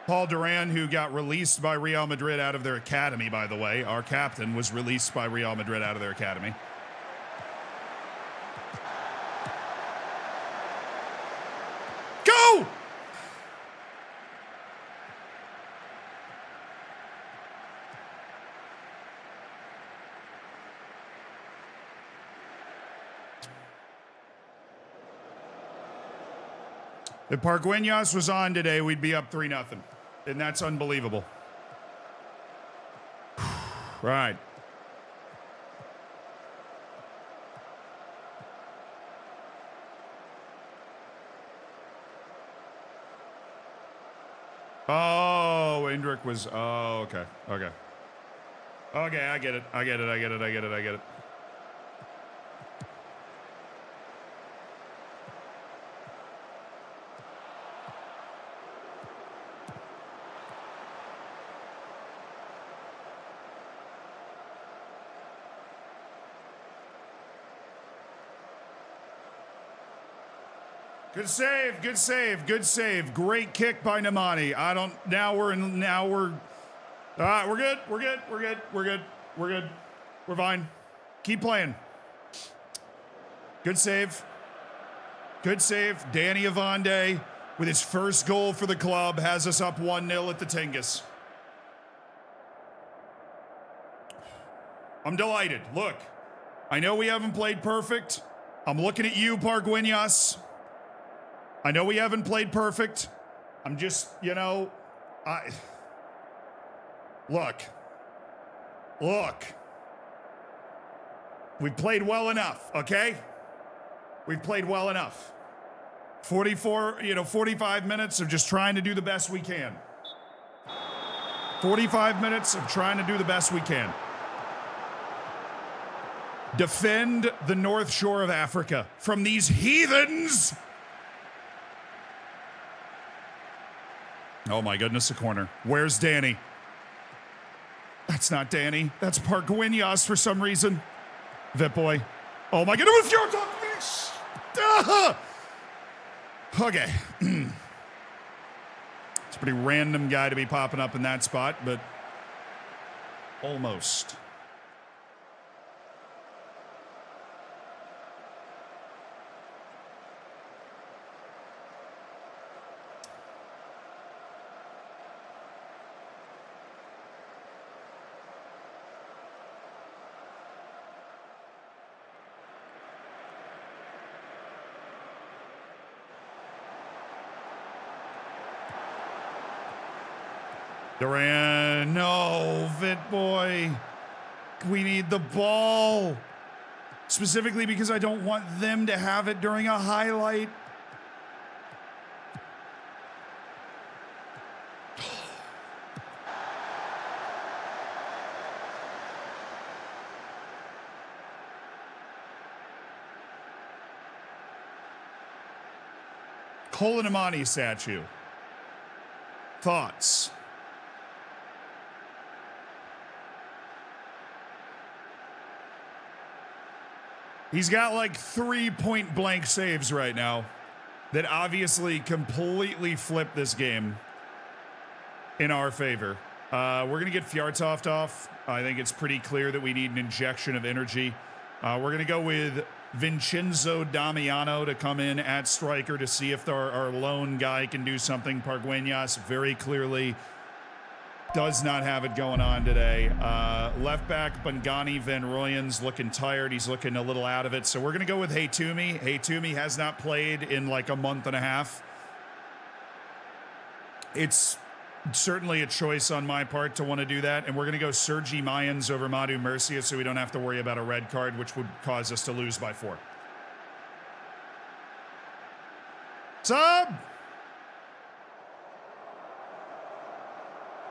Paul Duran, who got released by Real Madrid out of their academy, by the way. Our captain was released by Real Madrid out of their academy. Go! If Pargueñas was on today, we'd be up 3-0. And that's unbelievable. Right. Oh, Indrik was... Oh, okay. Okay. Okay, I get it. I get it. I get it. I get it. I get it. Good save, good save, good save. Great kick by Nemani. All right, we're good, we're good, we're good, we're good, we're good. We're fine. Keep playing. Good save. Good save. Danny Avonde, with his first goal for the club, has us up 1-0 at the Tingus. I'm delighted. Look, I know we haven't played perfect. I'm looking at you, Pargueñas. I know we haven't played perfect. I'm just, look. We've played well enough, okay? We've played well enough. 45 minutes of just trying to do the best we can. 45 minutes of trying to do the best we can. Defend the North Shore of Africa from these heathens. Oh my goodness, a corner. Where's Danny? That's not Danny. That's Pargueñas for some reason. Vitboy. Oh my goodness, Okay. It's a pretty random guy to be popping up in that spot, but almost. Duran, no, Vitboy. We need the ball. Specifically because I don't want them to have it during a highlight. Kolanamani statue. Thoughts? He's got like 3 point-blank saves right now that obviously completely flip this game in our favor. We're going to get Fjärtoft off. I think it's pretty clear that we need an injection of energy. We're going to go with Vincenzo Damiano to come in at striker to see if our lone guy can do something. Pargueñas very clearly does not have it going on today. Left back, Bangani Van Rooyen's looking tired. He's looking a little out of it. So we're going to go with Haytumi. Haytumi has not played in like a month and a half. It's certainly a choice on my part to want to do that. And we're going to go Sergi Mayans over Madu Murcia so we don't have to worry about a red card, which would cause us to lose by 4. Sub!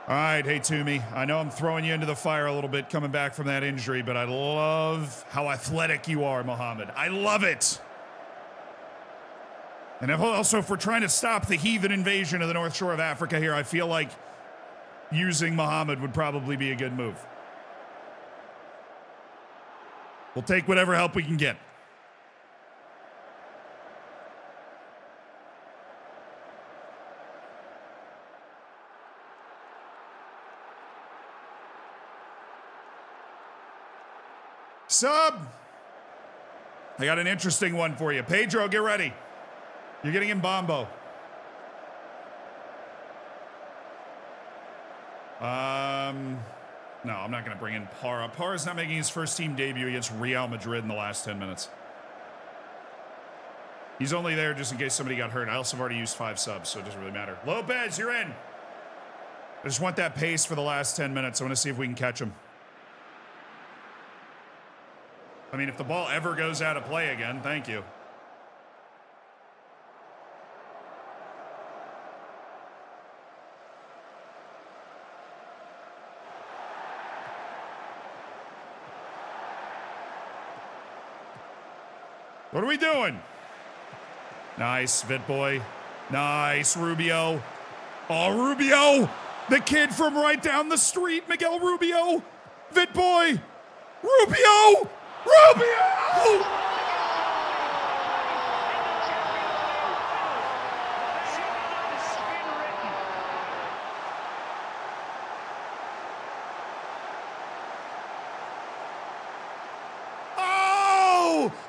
All right, hey, Toomey. I know I'm throwing you into the fire a little bit coming back from that injury, but I love how athletic you are, Mohammed. I love it. And also, if we're trying to stop the heathen invasion of the North Shore of Africa here, I feel like using Mohammed would probably be a good move. We'll take whatever help we can get. Sub! I got an interesting one for you. Pedro, get ready. You're getting in Bombo. No, I'm not going to bring in Parra. Parra's not making his first team debut against Real Madrid in the last 10 minutes. He's only there just in case somebody got hurt. I also have already used 5 subs, so it doesn't really matter. Lopez, you're in. I just want that pace for the last 10 minutes. I want to see if we can catch him. I mean, if the ball ever goes out of play again, thank you. What are we doing? Nice, Vitboy. Nice, Rubio. Oh, Rubio! The kid from right down the street, Miguel Rubio. Vitboy! Rubio! Rubio!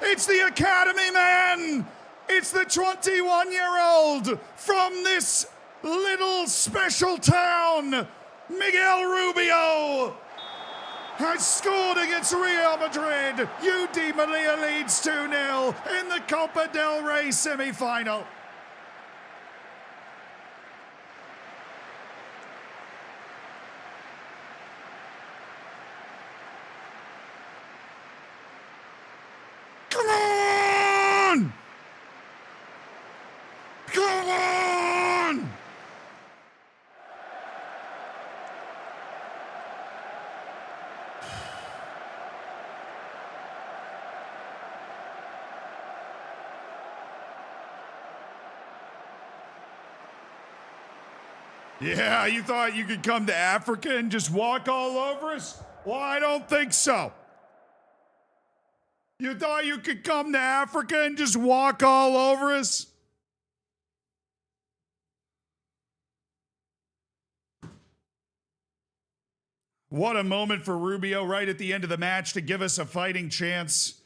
It's the Academy man! It's the 21-year-old from this little special town, Miguel Rubio, has scored against Real Madrid. UD Melilla leads 2-0 in the Copa del Rey semi-final. Come on! Come on! Yeah, you thought you could come to Africa and just walk all over us? Well, I don't think so. You thought you could come to Africa and just walk all over us? What a moment for Rubio right at the end of the match to give us a fighting chance.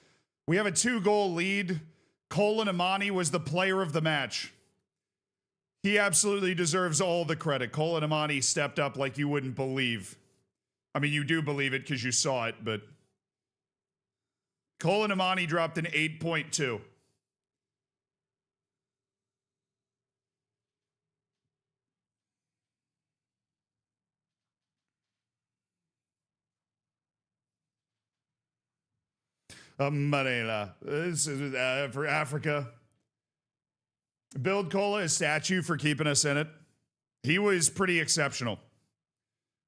We have a 2-goal lead. Colin Amani was the player of the match. He absolutely deserves all the credit. Colin Amani stepped up like you wouldn't believe. I mean, you do believe it because you saw it, but Colin Amani dropped an 8.2. Manila. This is for Africa. Build Cola a statue for keeping us in it. He was pretty exceptional.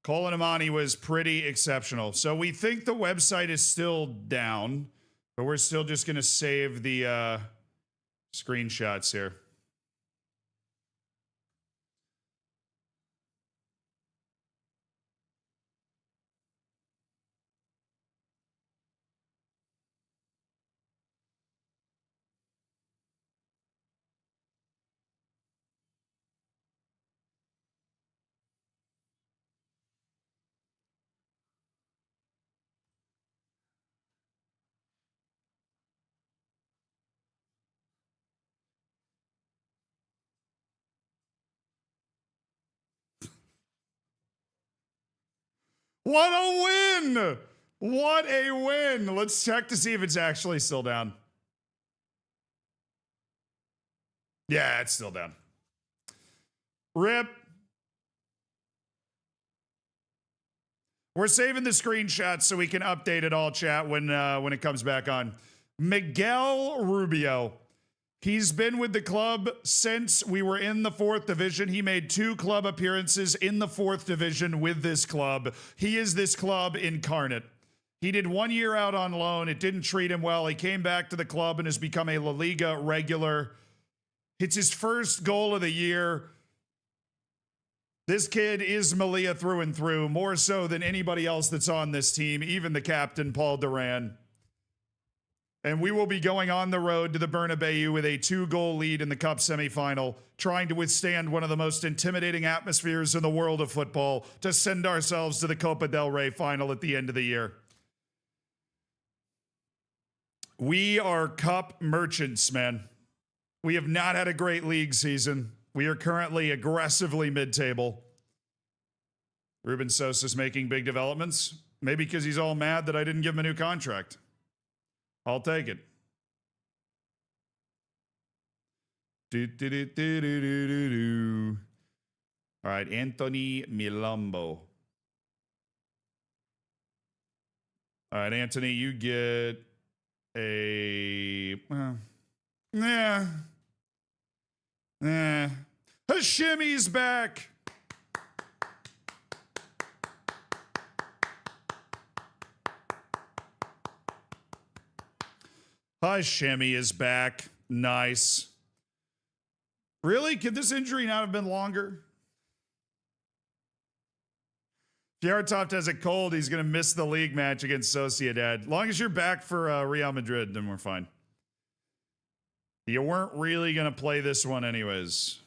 Colin Amani was pretty exceptional. So we think the website is still down, but we're still just going to save the screenshots here. What a win! What a win! Let's check to see if it's actually still down. Yeah, it's still down. RIP. We're saving the screenshots so we can update it all, chat, when it comes back on. Miguel Rubio. He's been with the club since we were in the 4th division. He made 2 club appearances in the 4th division with this club. He is this club incarnate. He did 1 year out on loan. It didn't treat him well. He came back to the club and has become a La Liga regular. It's his first goal of the year. This kid is Malia through and through, more so than anybody else that's on this team, even the captain, Paul Duran. And we will be going on the road to the Bernabeu with a 2-goal lead in the Cup semifinal, trying to withstand one of the most intimidating atmospheres in the world of football to send ourselves to the Copa del Rey final at the end of the year. We are Cup merchants, man. We have not had a great league season. We are currently aggressively mid-table. Ruben Sosa's making big developments. Maybe because he's all mad that I didn't give him a new contract. I'll take it. All right, Anthony Milambo. All right, Anthony, you get a... Hashimi's back. Hashimi is back. Nice. Really? Could this injury not have been longer? Fiertoft has a cold. He's going to miss the league match against Sociedad. Long as you're back for Real Madrid, then we're fine. You weren't really going to play this one anyways.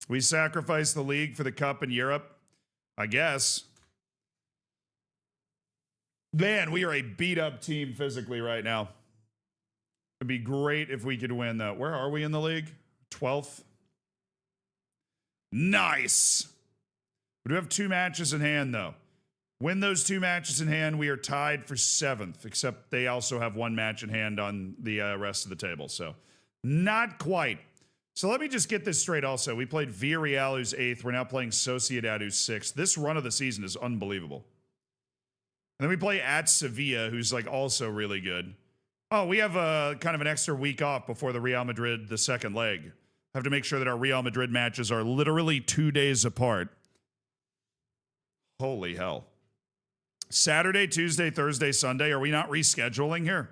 We sacrificed the league for the cup in Europe, I guess. Man, we are a beat-up team physically right now. It'd be great if we could win, though. Where are we in the league? 12th? Nice! We do have 2 matches in hand, though. Win those 2 matches in hand, we are tied for 7th, except they also have 1 match in hand on the rest of the table, so not quite. So let me just get this straight also. We played Villarreal, who's 8th. We're now playing Sociedad, who's 6th. This run of the season is unbelievable. And then we play at Sevilla, who's like also really good. Oh, we have a kind of an extra week off before the Real Madrid, the second leg. I have to make sure that our Real Madrid matches are literally 2 days apart. Holy hell. Saturday, Tuesday, Thursday, Sunday. Are we not rescheduling here?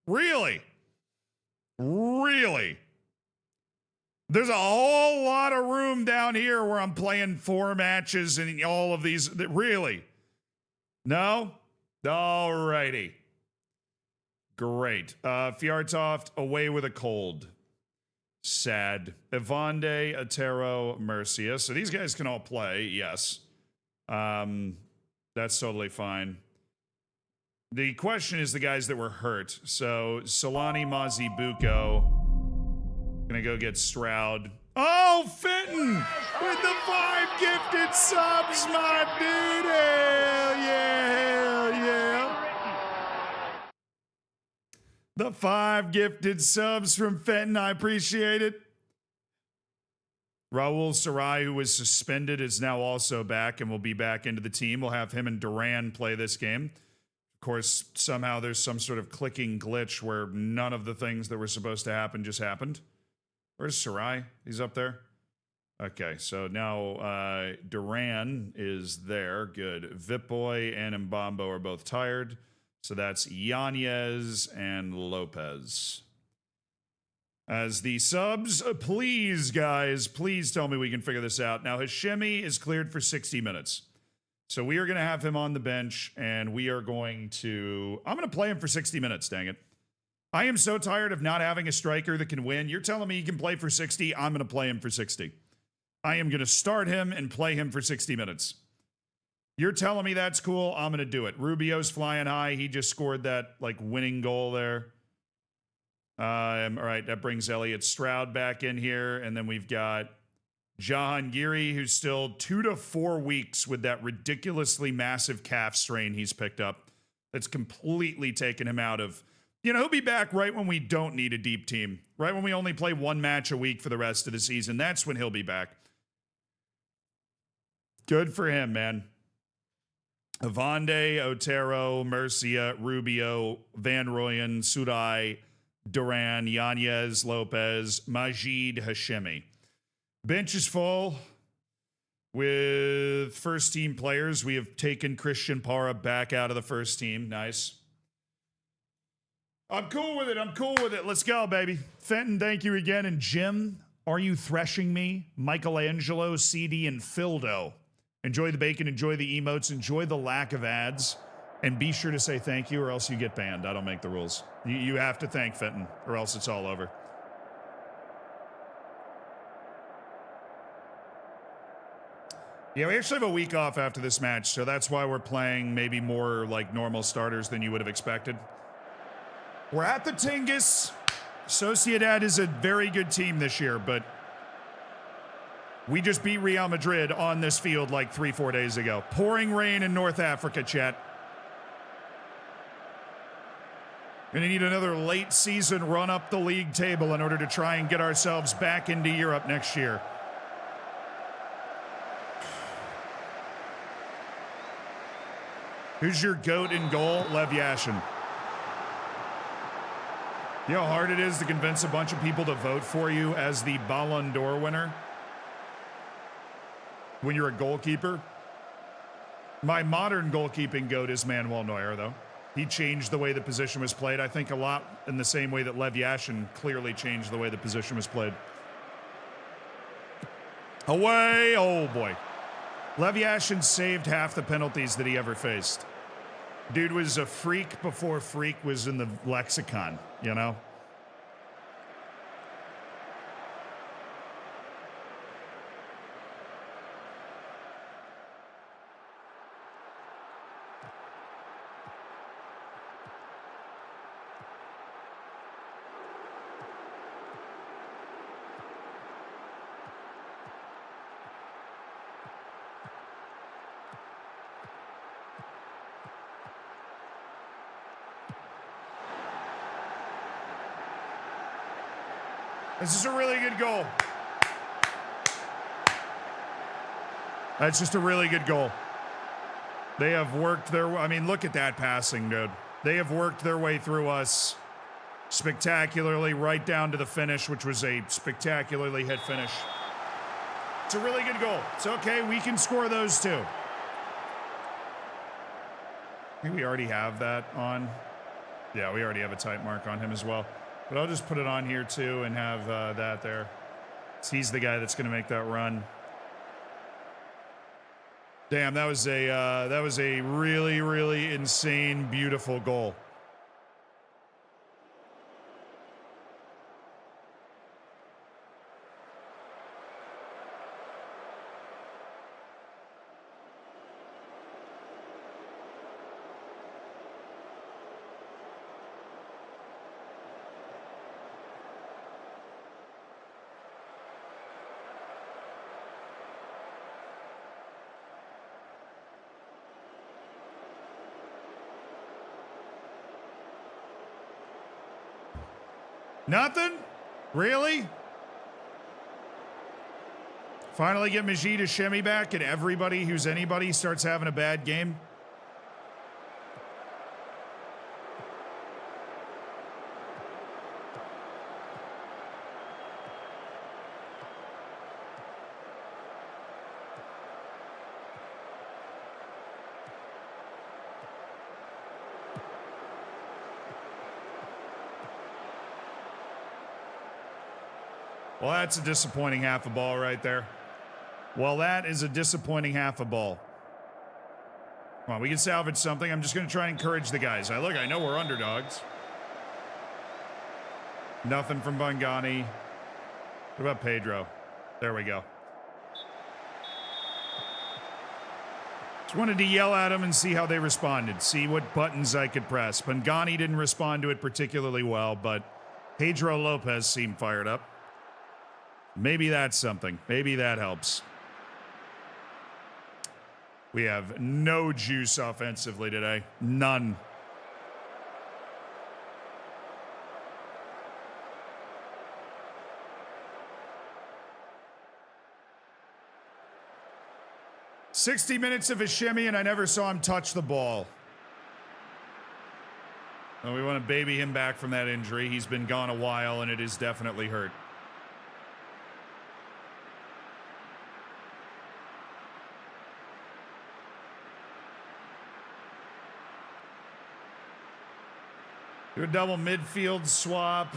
Really? Really? There's a whole lot of room down here where I'm playing 4 matches and all of these. Really? No? Alrighty. Great. Fiertoft away with a cold. Sad. Evande, Otero, Murcia. So these guys can all play, yes. That's totally fine. The question is the guys that were hurt. So Solani, Mazi, Bucco. Gonna go get Stroud. Oh, Fenton with the 5 gifted subs, my dude. Hell yeah, hell yeah. The 5 gifted subs from Fenton. I appreciate it. Raul Sarai, who was suspended, is now also back and will be back into the team. We'll have him and Duran play this game. Of course, somehow there's some sort of clicking glitch where none of the things that were supposed to happen just happened. Where's Sarai? He's up there. Okay, so now Duran is there. Good. Vipboy and Mbambo are both tired. So that's Yanez and Lopez. As the subs, please, guys, please tell me we can figure this out. Now, Hashemi is cleared for 60 minutes. So we are going to have him on the bench, and we are going to... I'm going to play him for 60 minutes, dang it. I am so tired of not having a striker that can win. You're telling me he can play for 60? I'm going to play him for 60. I am going to start him and play him for 60 minutes. You're telling me that's cool? I'm going to do it. Rubio's flying high. He just scored that, like, winning goal there. All right, that brings Elliott Stroud back in here. And then we've got Jahangiri, who's still 2 to 4 weeks with that ridiculously massive calf strain he's picked up. That's completely taken him out of... You know, he'll be back right when we don't need a deep team. Right when we only play 1 match a week for the rest of the season. That's when he'll be back. Good for him, man. Avande, Otero, Murcia, Rubio, Van Rooyen, Sudai, Duran, Yanez, Lopez, Majid, Hashemi. Bench is full with first team players. We have taken Christian Parra back out of the first team. Nice. I'm cool with it. I'm cool with it. Let's go, baby. Fenton, thank you again. And Jim, are you threshing me? Michelangelo, CD, and Fildo. Enjoy the bacon. Enjoy the emotes. Enjoy the lack of ads. And be sure to say thank you or else you get banned. I don't make the rules. You have to thank Fenton or else it's all over. Yeah, we actually have a week off after this match, so that's why we're playing maybe more like normal starters than you would have expected. We're at the Tingus. Sociedad is a very good team this year, but we just beat Real Madrid on this field like 3-4 days ago. Pouring rain in North Africa, chat. Gonna need another late season run up the league table in order to try and get ourselves back into Europe next year. Who's your GOAT in goal? Lev Yashin. You know how hard it is to convince a bunch of people to vote for you as the Ballon d'Or winner? When you're a goalkeeper? My modern goalkeeping GOAT is Manuel Neuer, though. He changed the way the position was played, I think, a lot in the same way that Lev Yashin clearly changed the way the position was played. Away! Oh, boy. Lev Yashin saved half the penalties that he ever faced. Dude was a freak before freak was in the lexicon, you know? This is a really good goal. That's just a really good goal. They have worked their... I mean, look at that passing, dude. They have worked their way through us spectacularly right down to the finish, which was a spectacularly hit finish. It's a really good goal. It's okay. We can score those too. I think we already have that on. Yeah, we already have a type mark on him as well. But I'll just put it on here too and have that there. So he's the guy that's going to make that run. Damn, that was a really, really insane, beautiful goal. Nothing? Really? Finally get Majid Hashemi back and everybody who's anybody starts having a bad game? Well, that's a disappointing half a ball right there. Well, that is a disappointing half a ball. Come on, we can salvage something. I'm just going to try and encourage the guys. Look, I know we're underdogs. Nothing from Bungani. What about Pedro? There we go. Just wanted to yell at them and see how they responded. See what buttons I could press. Bungani didn't respond to it particularly well, but Pedro Lopez seemed fired up. Maybe that's something. Maybe that helps. We have no juice offensively today. None. "60 minutes of a shimmy, and I never saw him touch the ball." Well, we want to baby him back from that injury. He's been gone a while, and it is definitely hurt. Do a double midfield swap.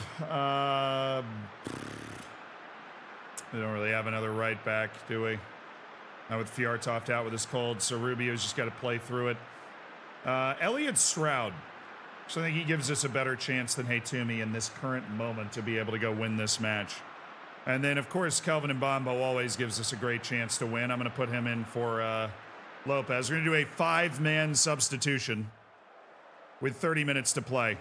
We don't really have another right back, do we? Not with Fiartoft out with his cold, so Rubio's just got to play through it. Elliot Stroud. So I think he gives us a better chance than Haytumi in this current moment to be able to go win this match. And then, of course, Kelvin Mbambo always gives us a great chance to win. I'm going to put him in for Lopez. We're going to do a 5-man substitution with 30 minutes to play.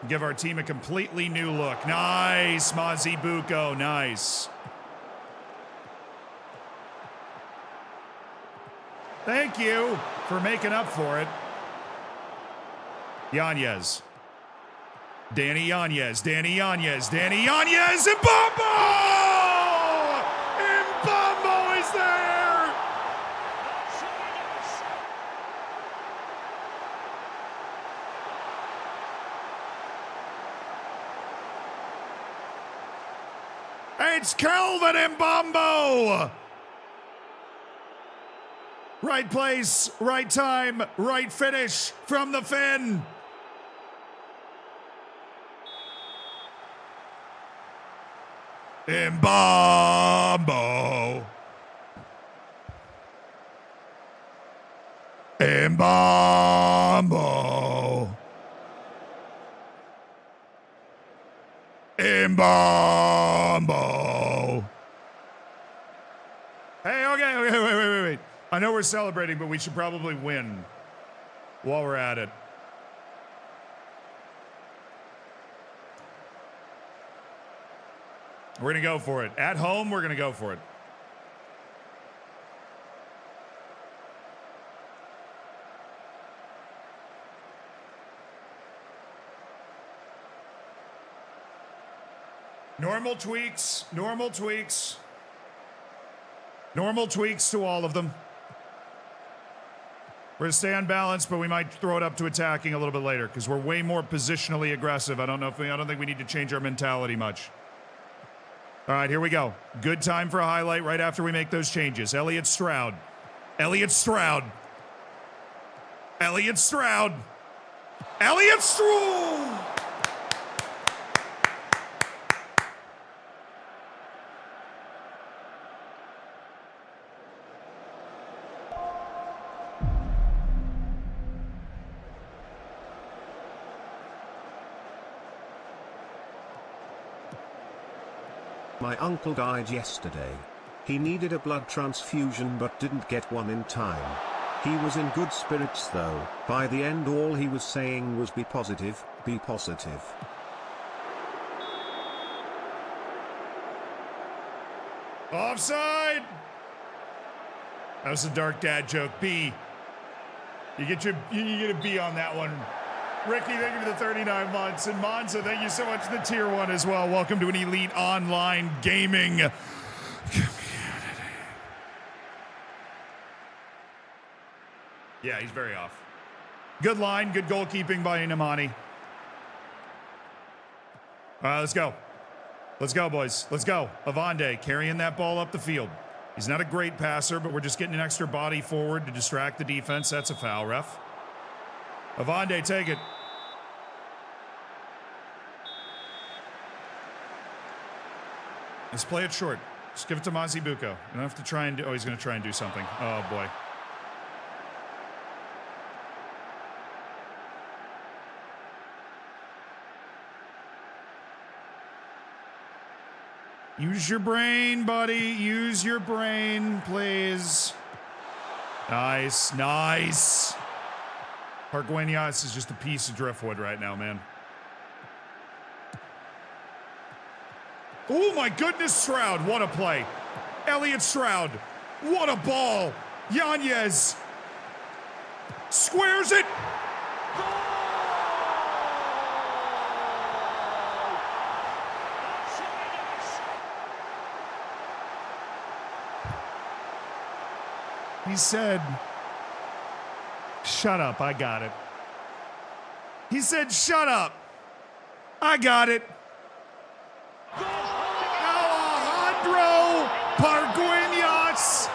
Give our team a completely new look. Nice, Mazibuko, nice. Thank you for making up for it. Yanez. Danny Yanez, Danny Yanez, Danny Yanez, Mbambo! Mbambo is there! It's Kelvin Mbambo! Right place, right time, right finish from the Finn. Mbambo. Mbambo. Mbambo. Hey, okay, wait. I know we're celebrating, but we should probably win while we're at it. We're going to go for it. At home, we're going to go for it. Normal tweaks, normal tweaks. Normal tweaks to all of them. We're going to stay on balance, but we might throw it up to attacking a little bit later because we're way more positionally aggressive. I don't think we need to change our mentality much. All right, here we go. Good time for a highlight right after we make those changes. Elliot Stroud. Elliot Stroud. Elliot Stroud. Elliot Stroud. My uncle died yesterday. He needed a blood transfusion but didn't get one in time. He was in good spirits though. By the end all he was saying was be positive, be positive. Offside! That was a dark dad joke. B. You get a B on that one. Ricky, thank you for the 39 months. And Monza, thank you so much for the tier 1 as well. Welcome to an elite online gaming community. Yeah, he's very off. Good line, good goalkeeping by Inamani. All right, let's go. Let's go, boys. Let's go. Avande carrying that ball up the field. He's not a great passer, but we're just getting an extra body forward to distract the defense. That's a foul, ref. Avande, take it. Let's play it short. Just give it to Mazibuko. You don't have to try and do... Oh, he's going to try and do something. Oh, boy. Use your brain, buddy. Use your brain, please. Nice, nice. Pargueñas is just a piece of driftwood right now, man. Oh, my goodness, Stroud. What a play. Elliott Stroud. What a ball. Yanez squares it. He said, shut up, I got it. He said, shut up, I got it. Alejandro Pargueñas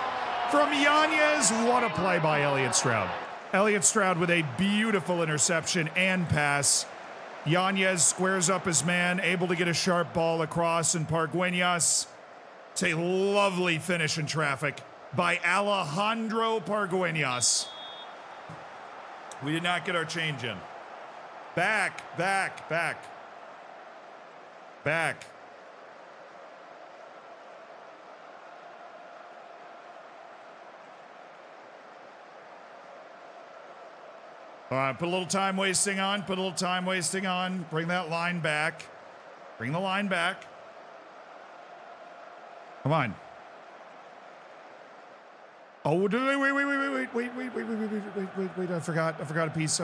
from Yanez. What a play by Elliott Stroud. Elliott Stroud with a beautiful interception and pass. Yanez squares up his man, able to get a sharp ball across, and Pargueñas. It's a lovely finish in traffic by Alejandro Pargueñas. We did not get our change in. Back. All right, put a little time wasting on. Bring that line back. Bring the line back. Come on. Oh, wait. I forgot a piece.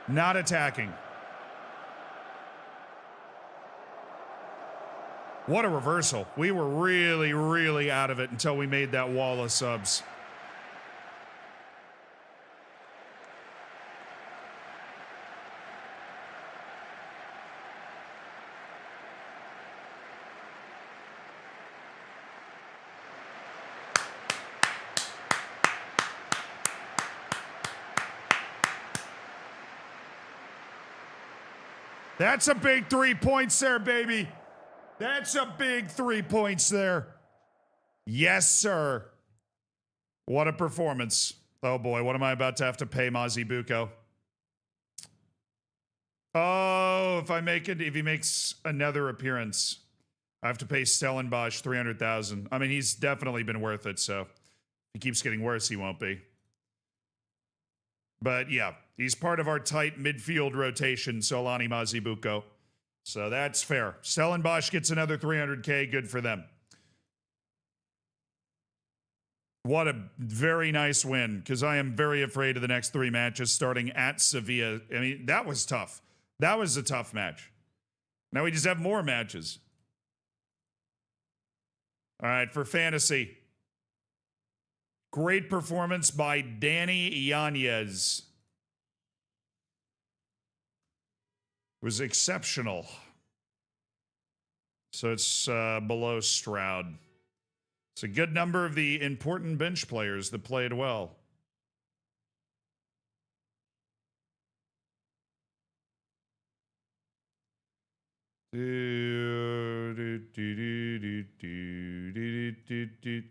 Not attacking. What a reversal. We were really, really out of it until we made that wall of subs. That's a big 3 points there, baby. That's a big 3 points there. Yes, sir. What a performance. Oh, boy. What am I about to have to pay Mazibuko? Oh, if he makes another appearance, I have to pay Stellenbosch $300,000. I mean, he's definitely been worth it, so if he keeps getting worse, he won't be. But yeah, he's part of our tight midfield rotation, Solani Mazibuko. So that's fair. Stellenbosch gets another 300K. Good for them. What a very nice win, because I am very afraid of the next 3 matches starting at Sevilla. I mean, that was tough. That was a tough match. Now we just have more matches. All right, for fantasy. Great performance by Danny Yanez. It was exceptional. So it's below Stroud. It's a good number of the important bench players that played well.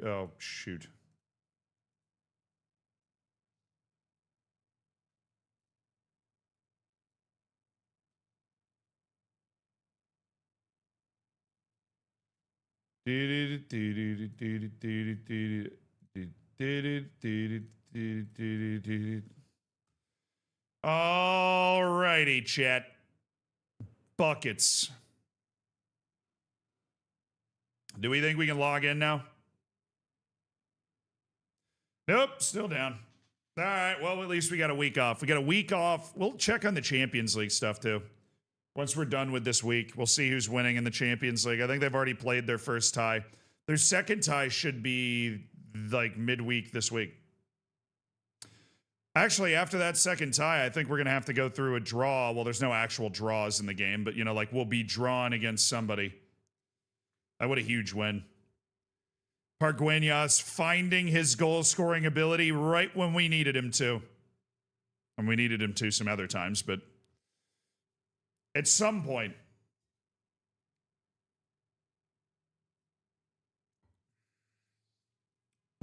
Oh, shoot. All righty, chat. Buckets. Do we think we can log in now? Nope, still down. All right, well, at least we got a week off. We got a week off. We'll check on the Champions League stuff, too. Once we're done with this week, we'll see who's winning in the Champions League. I think they've already played their first tie. Their second tie should be, like, midweek this week. Actually, after that second tie, I think we're going to have to go through a draw. Well, there's no actual draws in the game, but, you know, like, we'll be drawn against somebody. What a huge win. Pargueñas finding his goal-scoring ability right when we needed him to. And we needed him to some other times, but at some point,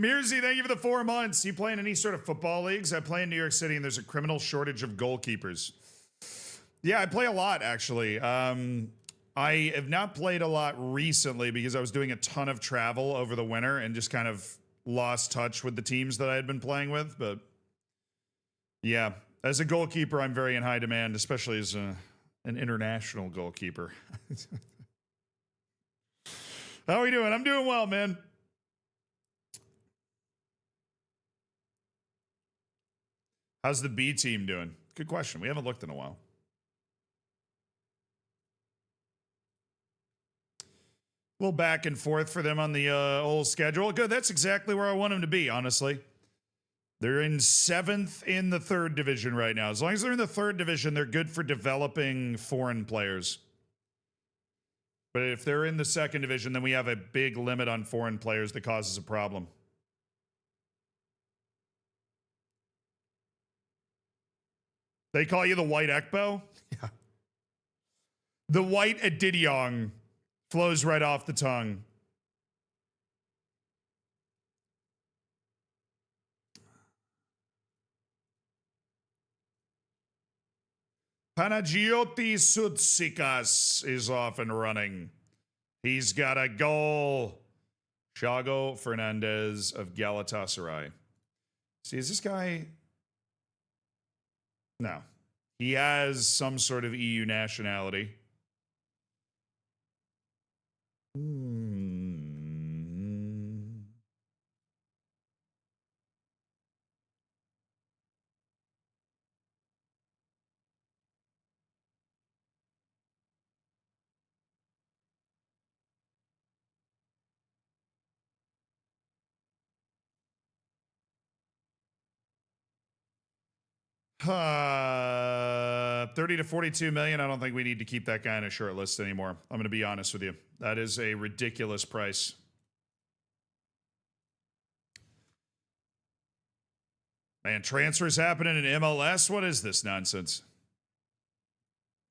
Mirzy, thank you for the 4 months. You play in any sort of football leagues? I play in New York City, and there's a criminal shortage of goalkeepers. Yeah, I play a lot, actually. I have not played a lot recently because I was doing a ton of travel over the winter and just kind of lost touch with the teams that I had been playing with. But yeah, as a goalkeeper, I'm very in high demand, especially as an international goalkeeper. How are we doing? I'm doing well, man. How's the B team doing? Good question. We haven't looked in a while. A little back and forth for them on the old schedule. Good. That's exactly where I want them to be, honestly. They're in 7th in the 3rd division right now. As long as they're in the 3rd division, they're good for developing foreign players. But if they're in the 2nd division, then we have a big limit on foreign players that causes a problem. They call you the White Ekbo? Yeah. The White Edidiong flows right off the tongue. Panagiotis Sutsikas is off and running. He's got a goal. Thiago Fernandez of Galatasaray. See, is this guy... No. He has some sort of EU nationality. Uh, 30 to 42 million. I don't think we need to keep that guy on a short list anymore. I'm going to be honest with you. That is a ridiculous price. Man, transfers happening in MLS? What is this nonsense?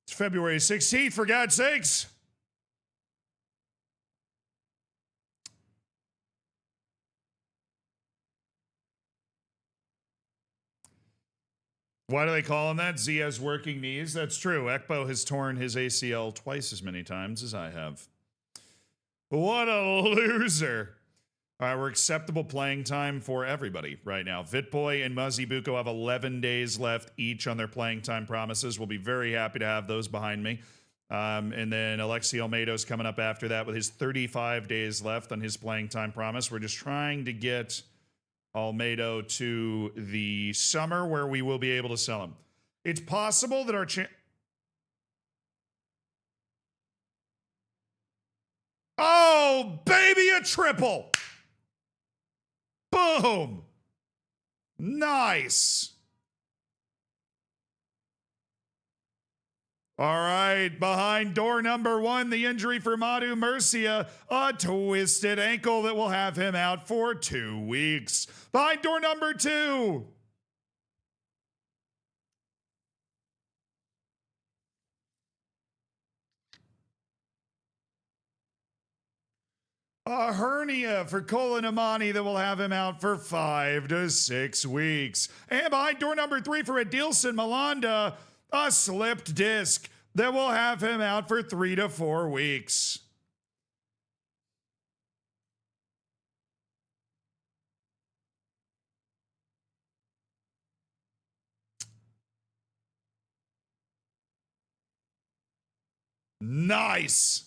It's February 16th, for God's sakes. Why do they call him that? Z has working knees. That's true. Ekbo has torn his ACL twice as many times as I have. What a loser. All right, we're acceptable playing time for everybody right now. Vitboy and Muzzy Buko have 11 days left each on their playing time promises. We'll be very happy to have those behind me. And then Alexi Almeido's coming up after that with his 35 days left on his playing time promise. We're just trying to get Almeida to the summer where we will be able to sell him. It's possible that our Oh, baby, a triple. Boom. Nice. All right, behind door number 1, the injury for Madu Murcia, a twisted ankle that will have him out for 2 weeks. Behind door number 2. A hernia for Colin Amani that will have him out for 5 to 6 weeks. And behind door number 3 for Adilson Malanda, a slipped disc that will have him out for 3 to 4 weeks. Nice.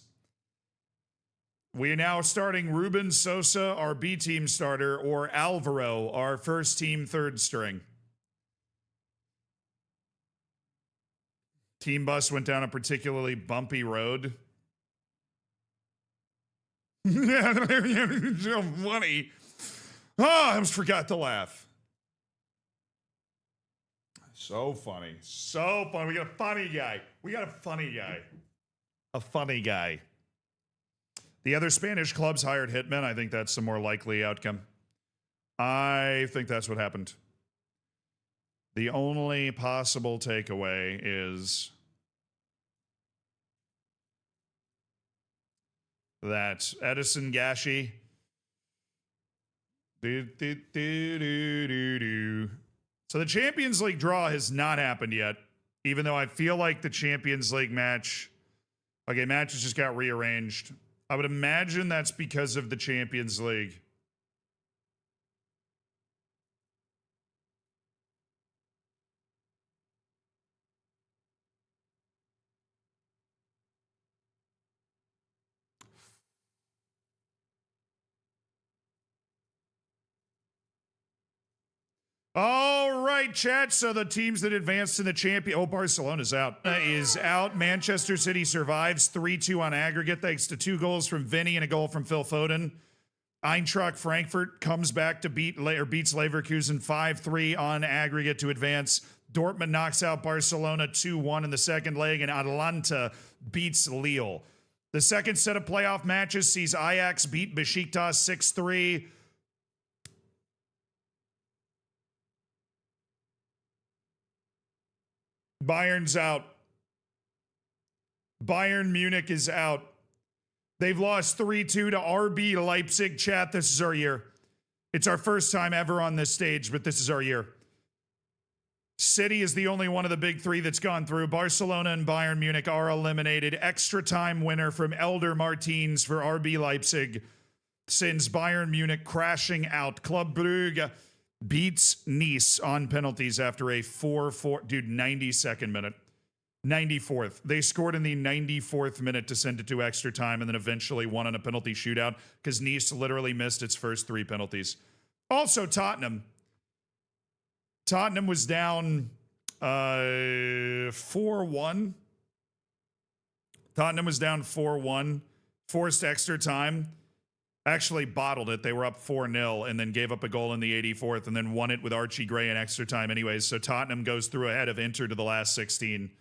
We are now starting Ruben Sosa, our B team starter, or Alvaro, our first team third string. Team bus went down a particularly bumpy road. Yeah, so funny. Oh, I almost forgot to laugh. So funny. So funny. We got a funny guy. A funny guy. The other Spanish clubs hired hitmen. I think that's the more likely outcome. I think that's what happened. The only possible takeaway is that Edison Gashi So the Champions League draw has not happened yet, even though I feel like the Champions League match, okay, matches just got rearranged. I would imagine that's because of the Champions League. All right, chat. So the teams that advanced in the champion. Oh, Barcelona's out. Is out. Manchester City survives 3-2 on aggregate thanks to 2 goals from Vinny and a goal from Phil Foden. Eintracht Frankfurt comes back to beats Leverkusen 5-3 on aggregate to advance. Dortmund knocks out Barcelona 2-1 in the second leg, and Atalanta beats Lille. The second set of playoff matches sees Ajax beat Besiktas 6-3. Bayern's out. Bayern Munich is out. They've lost 3-2 to RB Leipzig. Chat, this is our year. It's our first time ever on this stage, but this is our year. City is the only one of the big 3 that's gone through. Barcelona and Bayern Munich are eliminated. Extra time winner from Elder Martins for RB Leipzig sends Bayern Munich crashing out. Club Brugge beats Nice on penalties after a 4-4, 92nd minute. 94th. They scored in the 94th minute to send it to extra time and then eventually won on a penalty shootout because Nice literally missed its first 3 penalties. Also, Tottenham. Tottenham was down 4-1. Tottenham was down 4-1. Forced extra time. Actually bottled it. They were up 4-0 and then gave up a goal in the 84th and then won it with Archie Gray in extra time anyways. So Tottenham goes through ahead of Inter to the last 16.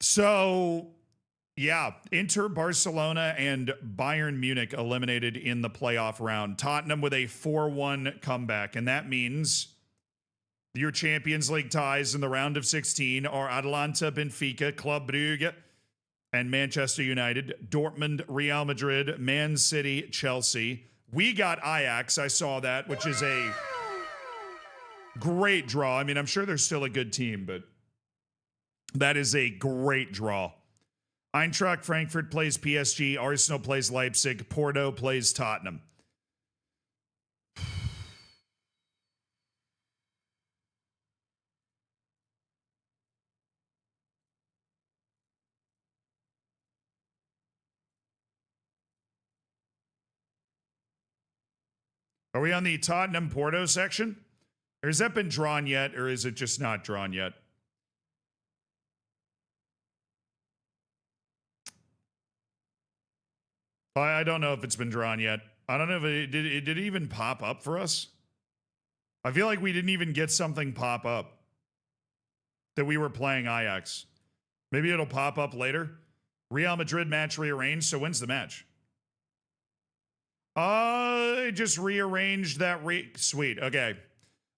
So, yeah, Inter, Barcelona, and Bayern Munich eliminated in the playoff round. Tottenham with a 4-1 comeback, and that means your Champions League ties in the round of 16 are Atalanta, Benfica, Club Brugge, and Manchester United, Dortmund, Real Madrid, Man City, Chelsea. We got Ajax, I saw that, which is a great draw. I mean, I'm sure they're still a good team, but that is a great draw. Eintracht Frankfurt plays PSG. Arsenal plays Leipzig. Porto plays Tottenham. Are we on the Tottenham Porto section? Or has that been drawn yet, or is it just not drawn yet? I don't know if it's been drawn yet. I don't know if it did it even pop up for us? I feel like we didn't even get something pop up that we were playing Ajax. Maybe it'll pop up later. Real Madrid match rearranged. So when's the match? Just rearranged that. Sweet. Okay.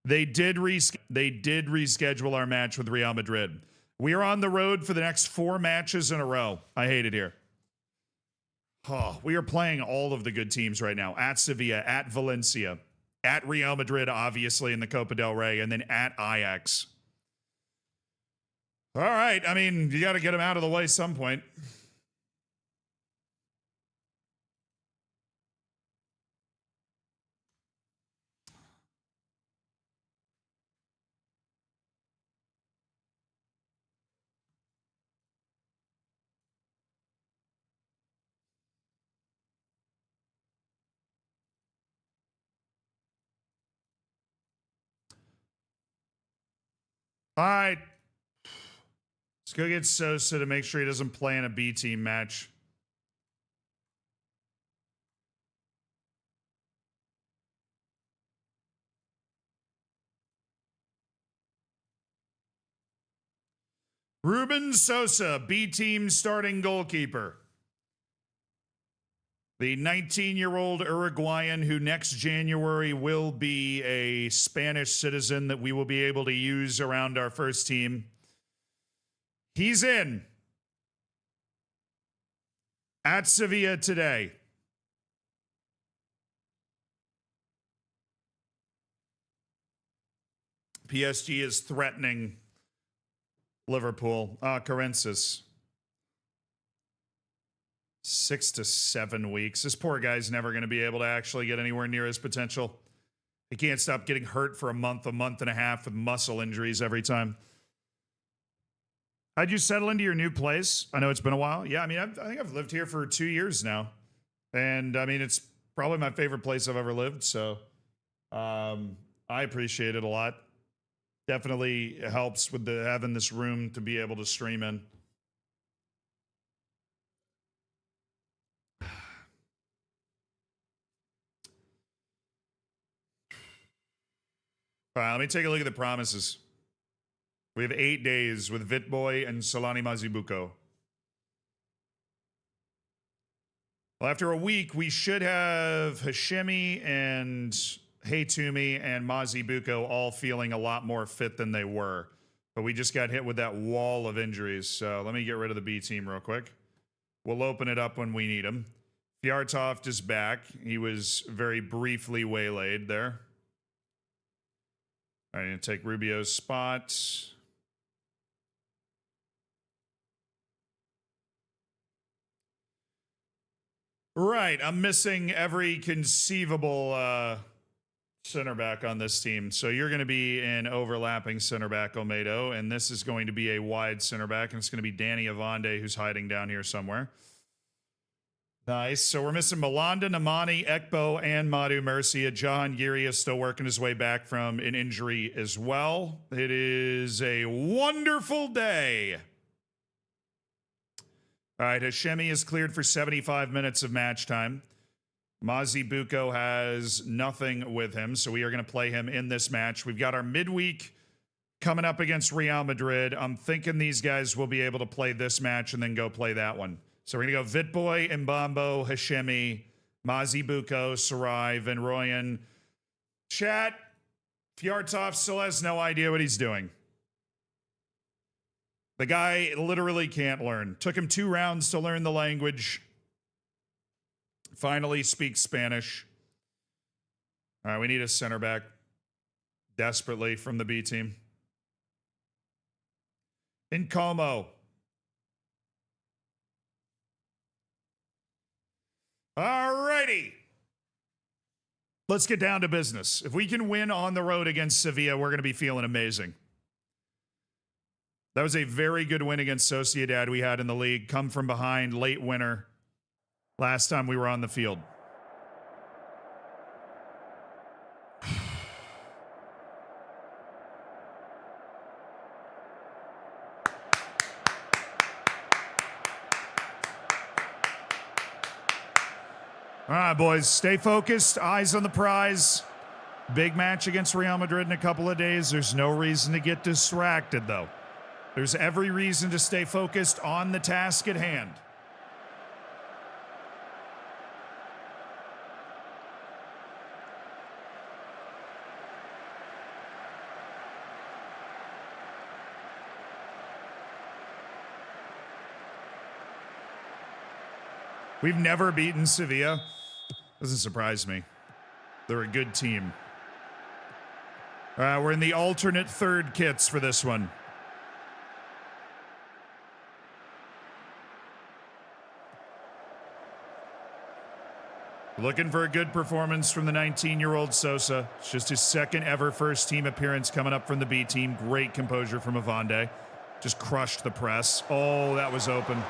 They did reschedule our match with Real Madrid. We are on the road for the next 4 matches in a row. I hate it here. Oh, we are playing all of the good teams right now. At Sevilla, at Valencia, at Real Madrid, obviously, in the Copa del Rey, and then at Ajax. All right. I mean, you got to get them out of the way some point. All right. Let's go get Sosa to make sure he doesn't play in a B team match. Ruben Sosa, B team starting goalkeeper. The 19-year-old Uruguayan who next January will be a Spanish citizen that we will be able to use around our first team. He's in. At Sevilla today. PSG is threatening Liverpool. Carensis. 6 to 7 weeks. This poor guy's never going to be able to actually get anywhere near his potential. He can't stop getting hurt for a month and a half with muscle injuries every time. How'd you settle into your new place? I know it's been a while. Yeah, I mean, I think I've lived here for 2 years now. And I mean, it's probably my favorite place I've ever lived. So I appreciate it a lot. Definitely helps with having this room to be able to stream in. All right, let me take a look at the promises. We have 8 days with Vitboy and Solani Mazibuko. Well, after a week, we should have Hashemi and Haytumi and Mazibuko all feeling a lot more fit than they were. But we just got hit with that wall of injuries. So let me get rid of the B team real quick. We'll open it up when we need him. Fjartoft is back. He was very briefly waylaid there. All right, I'm going to take Rubio's spot. Right, I'm missing every conceivable center back on this team. So you're going to be an overlapping center back, Olmedo, and this is going to be a wide center back, and it's going to be Danny Avande, who's hiding down here somewhere. Nice. So we're missing Malanda, Namani, Ekbo, and Madu Mercia. John Geary is still working his way back from an injury as well. It is a wonderful day. All right, Hashemi is cleared for 75 minutes of match time. Mazibuko has nothing with him, so we are going to play him in this match. We've got our midweek coming up against Real Madrid. I'm thinking these guys will be able to play this match and then go play that one. So we're going to go Vitboy, Mbambo, Hashemi, Mazibuko, Sarai, Van Rooyen. Chat, Fjartoft still has no idea what he's doing. The guy literally can't learn. Took him 2 rounds to learn the language. Finally speaks Spanish. All right, we need a center back desperately from the B team. Incomo. All righty. Let's get down to business. If we can win on the road against Sevilla, we're going to be feeling amazing. That was a very good win against Sociedad we had in the league. Come from behind, late winner. Last time we were on the field. All right, boys, stay focused, eyes on the prize. Big match against Real Madrid in a couple of days. There's no reason to get distracted, though. There's every reason to stay focused on the task at hand. We've never beaten Sevilla. Doesn't surprise me. They're a good team. We're in the alternate third kits for this one. Looking for a good performance from the 19-year-old Sosa. It's just his second ever first team appearance coming up from the B team. Great composure from Avande. Just crushed the press. Oh, that was open.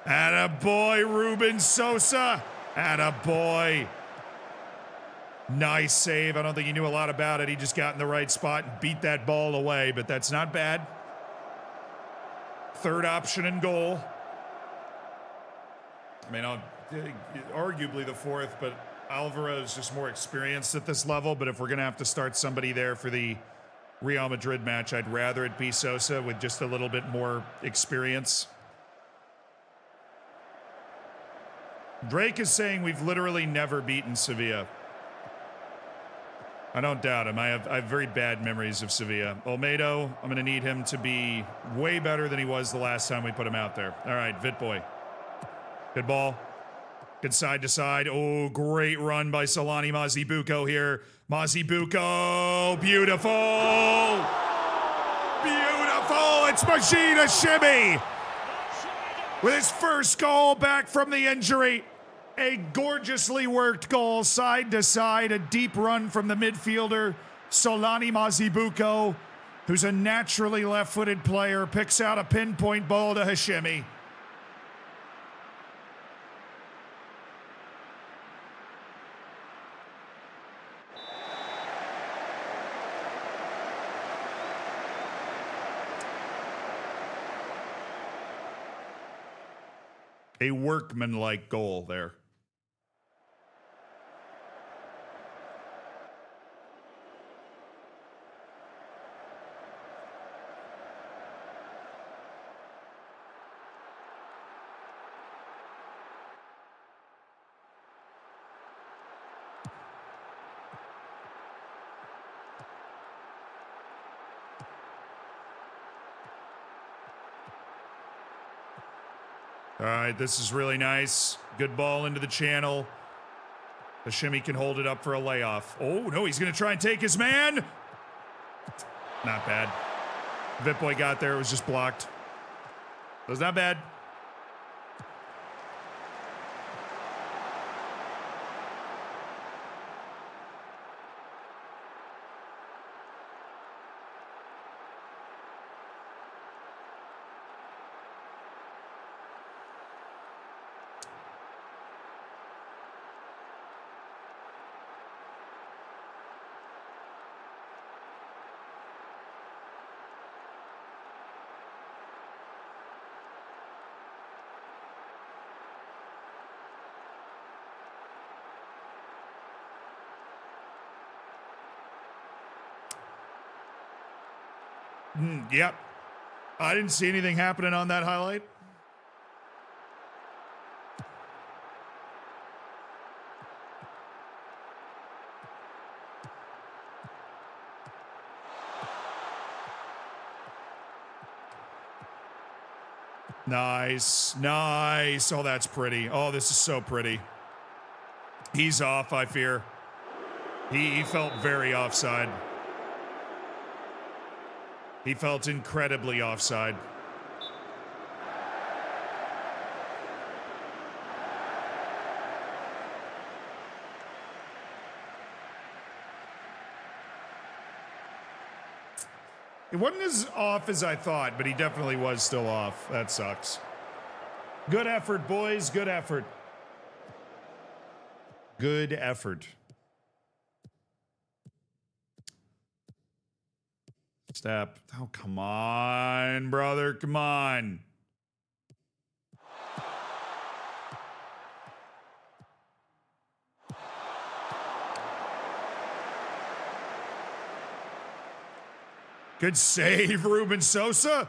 Attaboy, Ruben Sosa. Attaboy. Nice save. I don't think he knew a lot about it. He just got in the right spot and beat that ball away, but that's not bad. Third option and goal. I mean, arguably the fourth, but Alvaro is just more experienced at this level. But if we're going to have to start somebody there for the Real Madrid match, I'd rather it be Sosa with just a little bit more experience. Drake is saying we've literally never beaten Sevilla. I don't doubt him. I have very bad memories of Sevilla. Olmedo, I'm going to need him to be way better than he was the last time we put him out there. All right, Vitboy. Good ball. Good side to side. Oh, great run by Solani Mazibuko here. Mazibuko, beautiful. Beautiful. It's Majida Shimmy with his first goal back from the injury. A gorgeously worked goal, side to side, a deep run from the midfielder, Solani Mazibuko, who's a naturally left-footed player, picks out a pinpoint ball to Hashimi. A workmanlike goal there. All right, this is really nice. Good ball into the channel. Hashimi can hold it up for a layoff. Oh, no, he's going to try and take his man. Not bad. Vitboy got there. It was just blocked. It was not bad. Yep. I didn't see anything happening on that highlight. Nice. Nice. Oh, that's pretty. Oh, this is so pretty. He's off, I fear. He felt very offside. He felt incredibly offside. It wasn't as off as I thought, but he definitely was still off. That sucks. Good effort, boys. Good effort. Good effort. Step. Oh, come on, brother. Come on. Good save, Ruben Sosa.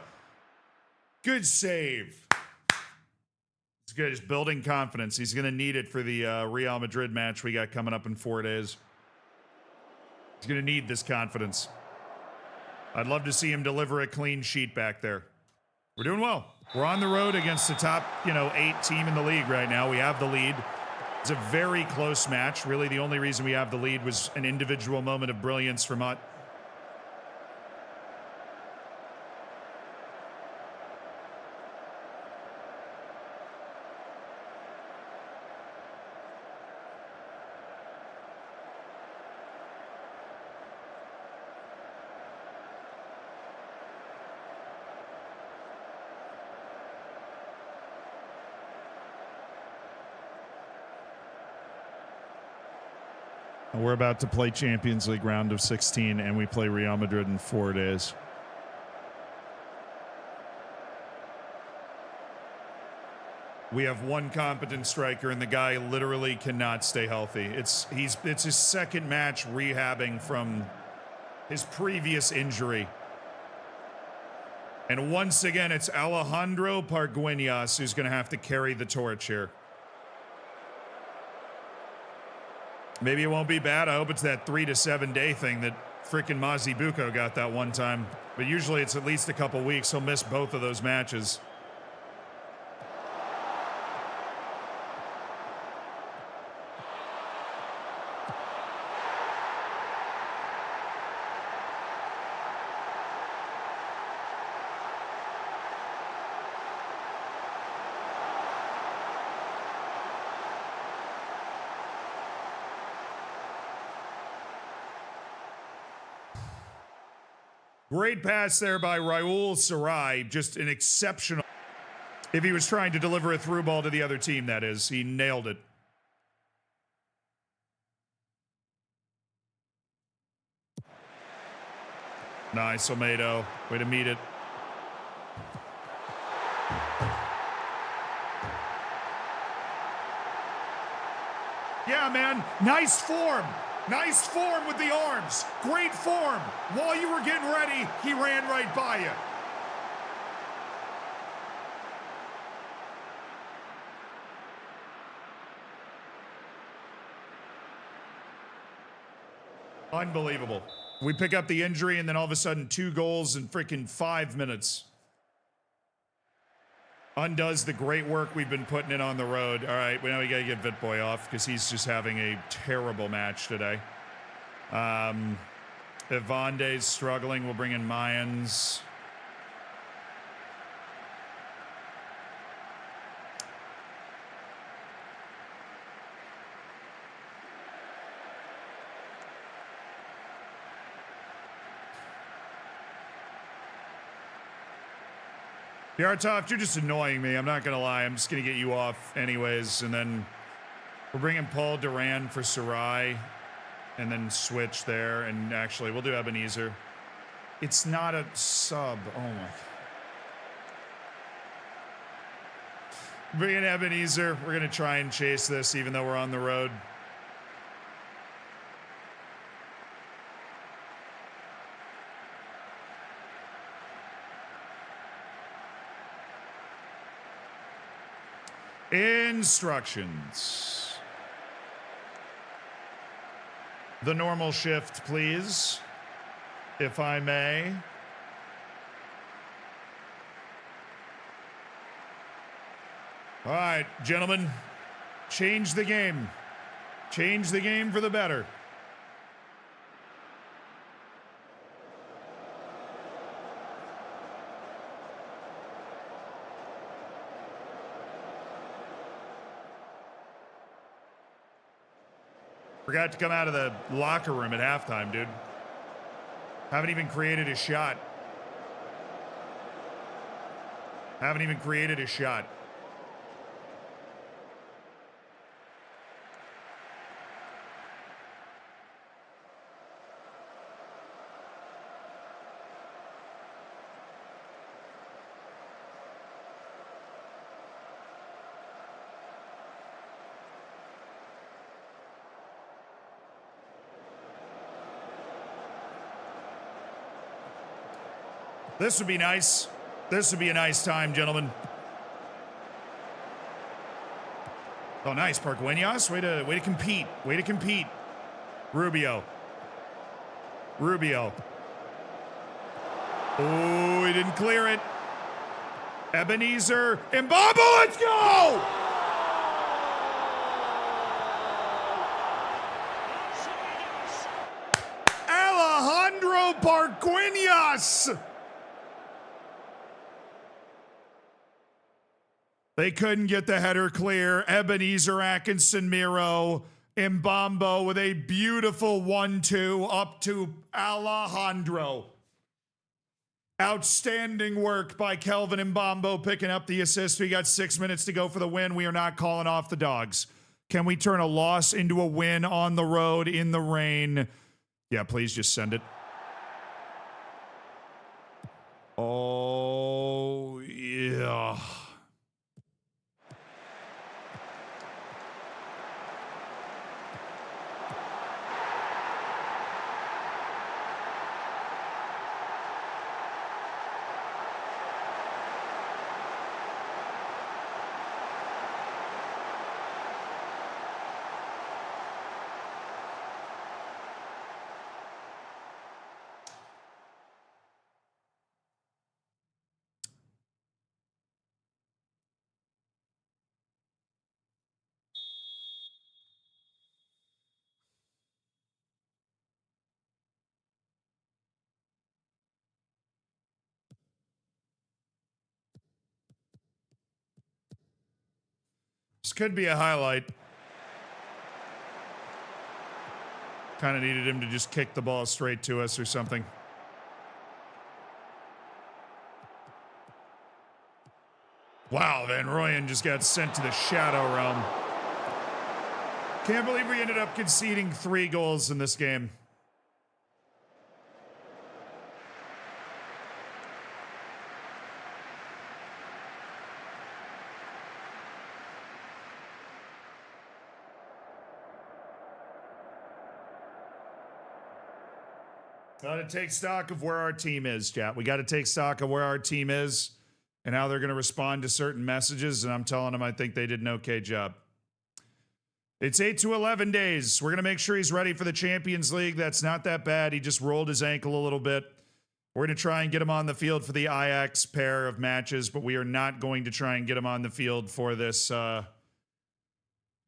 Good save. It's good. Just building confidence. He's going to need it for the Real Madrid match we got coming up in 4 days. He's going to need this confidence. I'd love to see him deliver a clean sheet back there. We're doing well. We're on the road against the top, 8 team in the league right now. We have the lead. It's a very close match. Really, the only reason we have the lead was an individual moment of brilliance from Mutt. We're about to play Champions League round of 16, and we play Real Madrid in 4 days. We have one competent striker, and the guy literally cannot stay healthy. It's his second match rehabbing from his previous injury. And once again, it's Alejandro Pargueñas who's going to have to carry the torch here. Maybe it won't be bad. I hope it's that 3 to 7 day thing that frickin' Mazibuko got that one time. But usually it's at least a couple weeks. He'll miss both of those matches. Great pass there by Raul Sarai. Just an exceptional. If he was trying to deliver a through ball to the other team, that is. He nailed it. Nice, Olmedo. Way to meet it. Yeah, man. Nice form. Nice form with the arms. Great form. While you were getting ready, he ran right by you. Unbelievable. We pick up the injury and then all of a sudden 2 goals in freaking 5 minutes. Undoes the great work we've been putting in on the road. All right, well, now we got to get Vitboy off because he's just having a terrible match today. Evande's struggling. We'll bring in Mayans. Yartov, you're just annoying me. I'm not going to lie. I'm just going to get you off anyways. And then we're bringing Paul Duran for Sarai. And then switch there. And actually, we'll do Ebenezer. It's not a sub. Oh, my. Bring in Ebenezer. We're going to try and chase this even though we're on the road. Instructions. The normal shift, please, if I may. All right, gentlemen, change the game. Change the game for the better. Forgot to come out of the locker room at halftime, dude. Haven't even created a shot. Haven't even created a shot. This would be nice. This would be a nice time, gentlemen. Oh, nice, Parqueñas. Way to compete. Way to compete. Rubio. Rubio. Oh, he didn't clear it. Ebenezer. Mbamba, let's go! Alejandro Parqueñas. They couldn't get the header clear. Ebenezer, Atkinson, Miro, Mbambo with a beautiful 1-2 up to Alejandro. Outstanding work by Kelvin Mbambo picking up the assist. We got 6 minutes to go for the win. We are not calling off the dogs. Can we turn a loss into a win on the road in the rain? Yeah, please just send it. Oh, yeah. This could be a highlight. Kind of needed him to just kick the ball straight to us or something. Wow, Van Rooyen just got sent to the shadow realm. Can't believe we ended up conceding 3 goals in this game. Got to take stock of where our team is, chat. We got to take stock of where our team is and how they're going to respond to certain messages. And I'm telling them I think they did an okay job. It's 8 to 11 days. We're going to make sure he's ready for the Champions League. That's not that bad. He just rolled his ankle a little bit. We're going to try and get him on the field for the Ajax pair of matches, but we are not going to try and get him on the field for this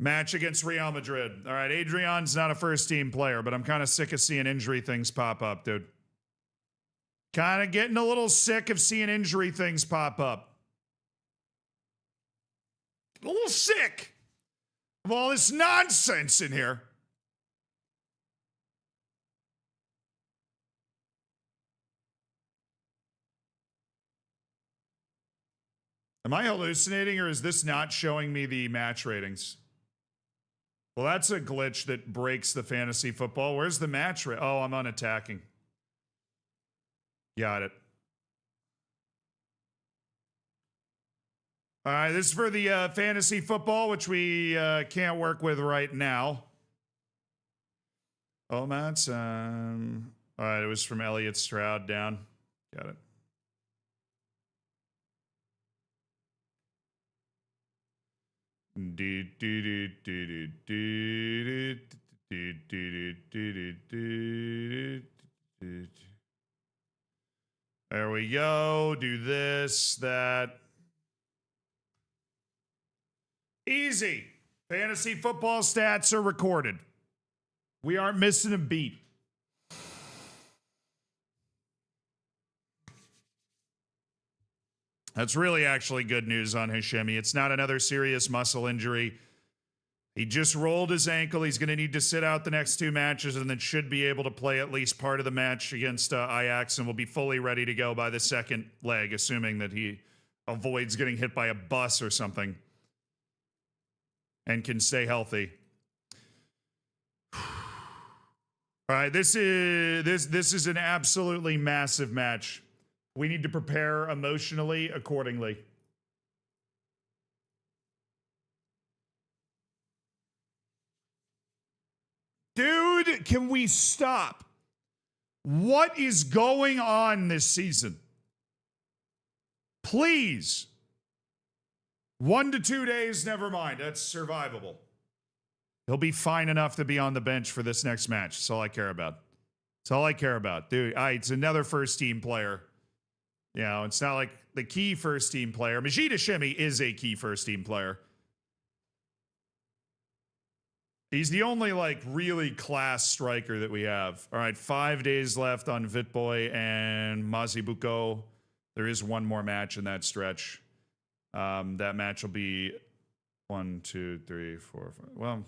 match against Real Madrid. All right, Adrian's not a first-team player, but I'm kind of sick of seeing injury things pop up, dude. Kind of getting a little sick of seeing injury things pop up. A little sick of all this nonsense in here. Am I hallucinating, or is this not showing me the match ratings? Well, that's a glitch that breaks the fantasy football. Where's the match rate? Oh, I'm unattacking. Got it. All right, this is for the fantasy football, which we can't work with right now. Oh, Matt's. All right, it was from Elliot Stroud down. Got it. There we go. Do this, that. Easy. Fantasy football stats are recorded. We aren't missing a beat. That's really actually good news on Hashemi. It's not another serious muscle injury. He just rolled his ankle. He's going to need to sit out the next 2 matches and then should be able to play at least part of the match against Ajax and will be fully ready to go by the second leg, assuming that he avoids getting hit by a bus or something and can stay healthy. All right, this is an absolutely massive match. We need to prepare emotionally accordingly. Dude, can we stop? What is going on this season? Please. 1 to 2 days, never mind. That's survivable. He'll be fine enough to be on the bench for this next match. That's all I care about. That's all I care about. Dude, it's another first-team player. You know, it's not like the key first-team player. Majid Hashemi is a key first-team player. He's the only, like, really class striker that we have. All right, 5 days left on Vitboy and Mazibuko. There is one more match in that stretch. That match will be 1, 2, 3, 4, 5. Well,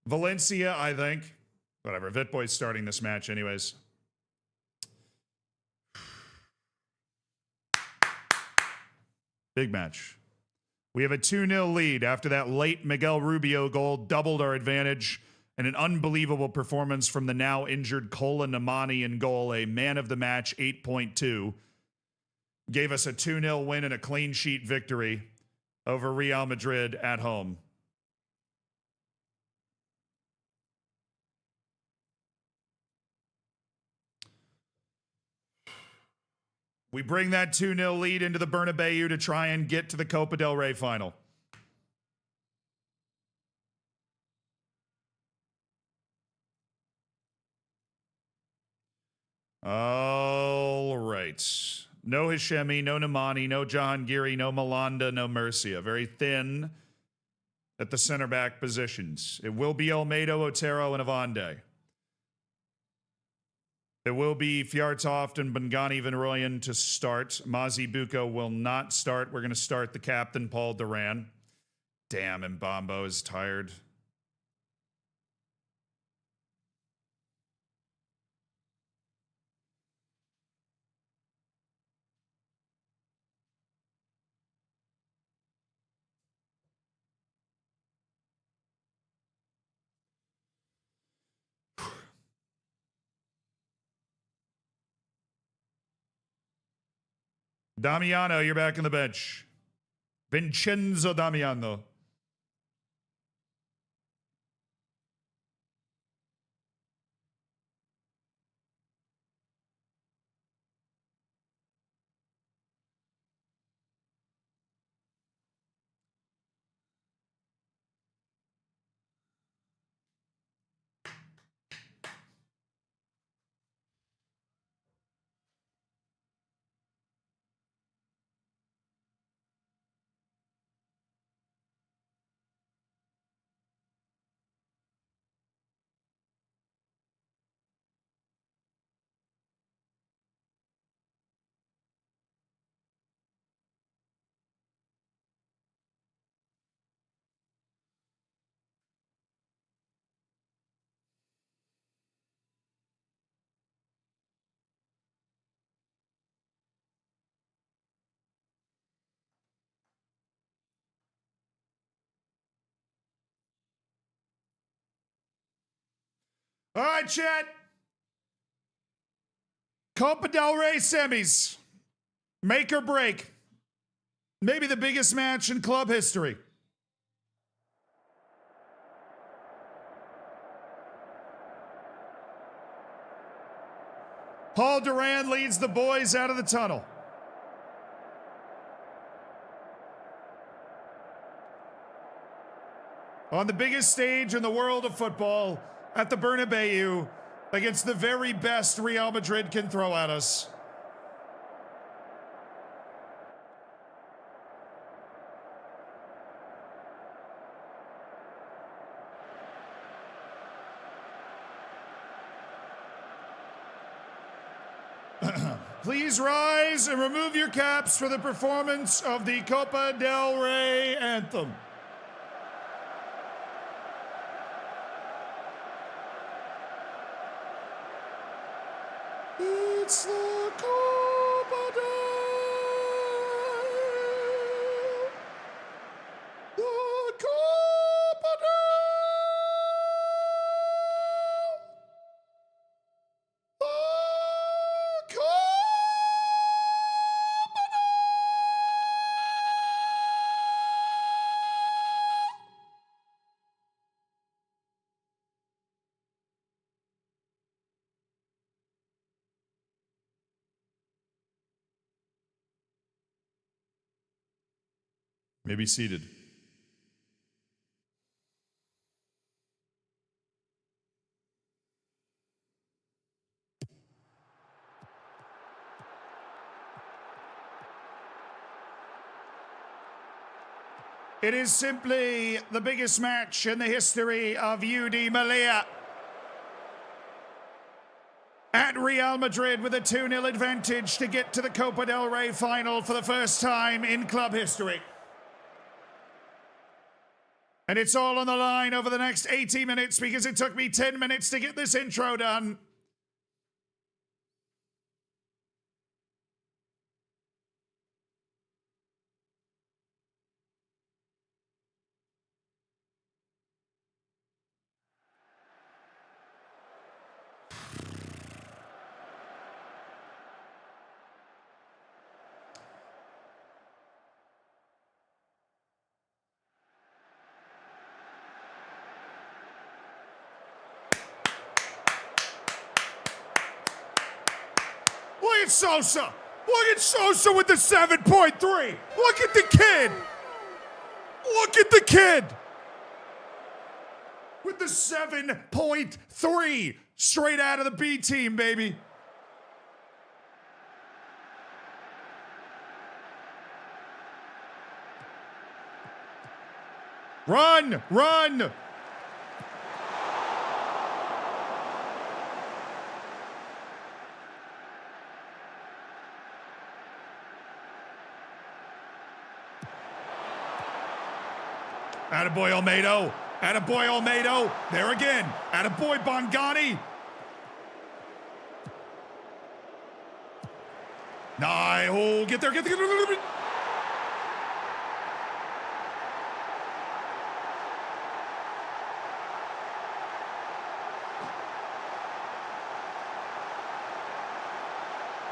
Valencia, I think. Whatever, Vitboy's starting this match anyways. Big match. We have a 2-0 lead after that late Miguel Rubio goal doubled our advantage, and an unbelievable performance from the now injured Kola Namani in goal, a man of the match 8.2. Gave us a 2-0 win and a clean sheet victory over Real Madrid at home. We bring that 2-0 lead into the Bernabeu to try and get to the Copa del Rey final. All right. No Hashemi, no Namani, no Jahangiri, no Malanda, no Murcia. Very thin at the center back positions. It will be Olmedo, Otero, and Avande. It will be Fjärtoft and Bangani Van Rooyen to start. Mazi Buko will not start. We're going to start the captain, Paul Duran. Damn, and Bombo is tired. Damiano, you're back on the bench. Vincenzo Damiano. All right, chat. Copa del Rey semis. Make or break. Maybe the biggest match in club history. Paul Duran leads the boys out of the tunnel. On the biggest stage in the world of football, at the Bernabeu, against the very best Real Madrid can throw at us. Please rise and remove your caps for the performance of the Copa del Rey anthem. It's the Copa del the Copa del the Copa. May be seated. It is simply the biggest match in the history of UD Malia. At Real Madrid with a 2-0 advantage to get to the Copa del Rey final for the first time in club history. And it's all on the line over the next 80 minutes because it took me 10 minutes to get this intro done. Look at Sosa. Look at Sosa with the 7.3. Look at the kid. Look at the kid. With the 7.3. Straight out of the B team, baby. Run, run. Attaboy Olmedo. Attaboy Olmedo. There again. Attaboy Bongani. Nah, oh, get there.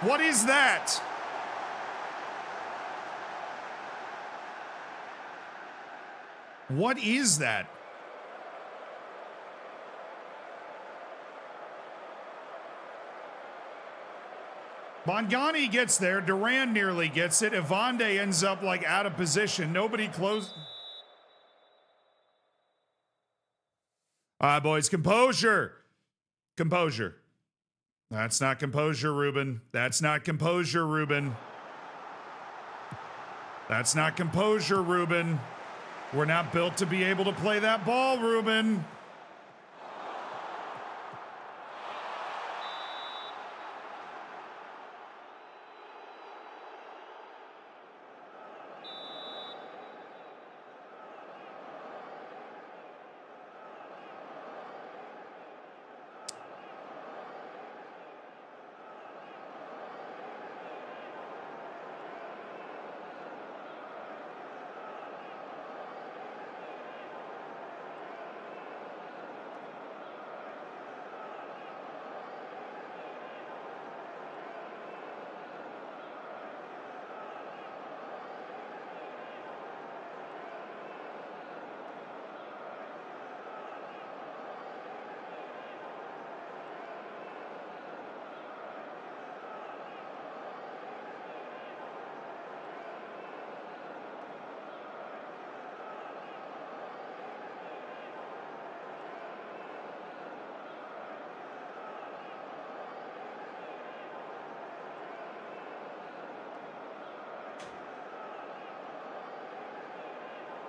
What is that? What is that? Bongani gets there. Duran nearly gets it. Evande ends up like out of position. Nobody close. All right, boys. Composure. Composure. That's not composure, Ruben. That's not composure, Ruben. That's not composure, Ruben. We're not built to be able to play that ball, Ruben.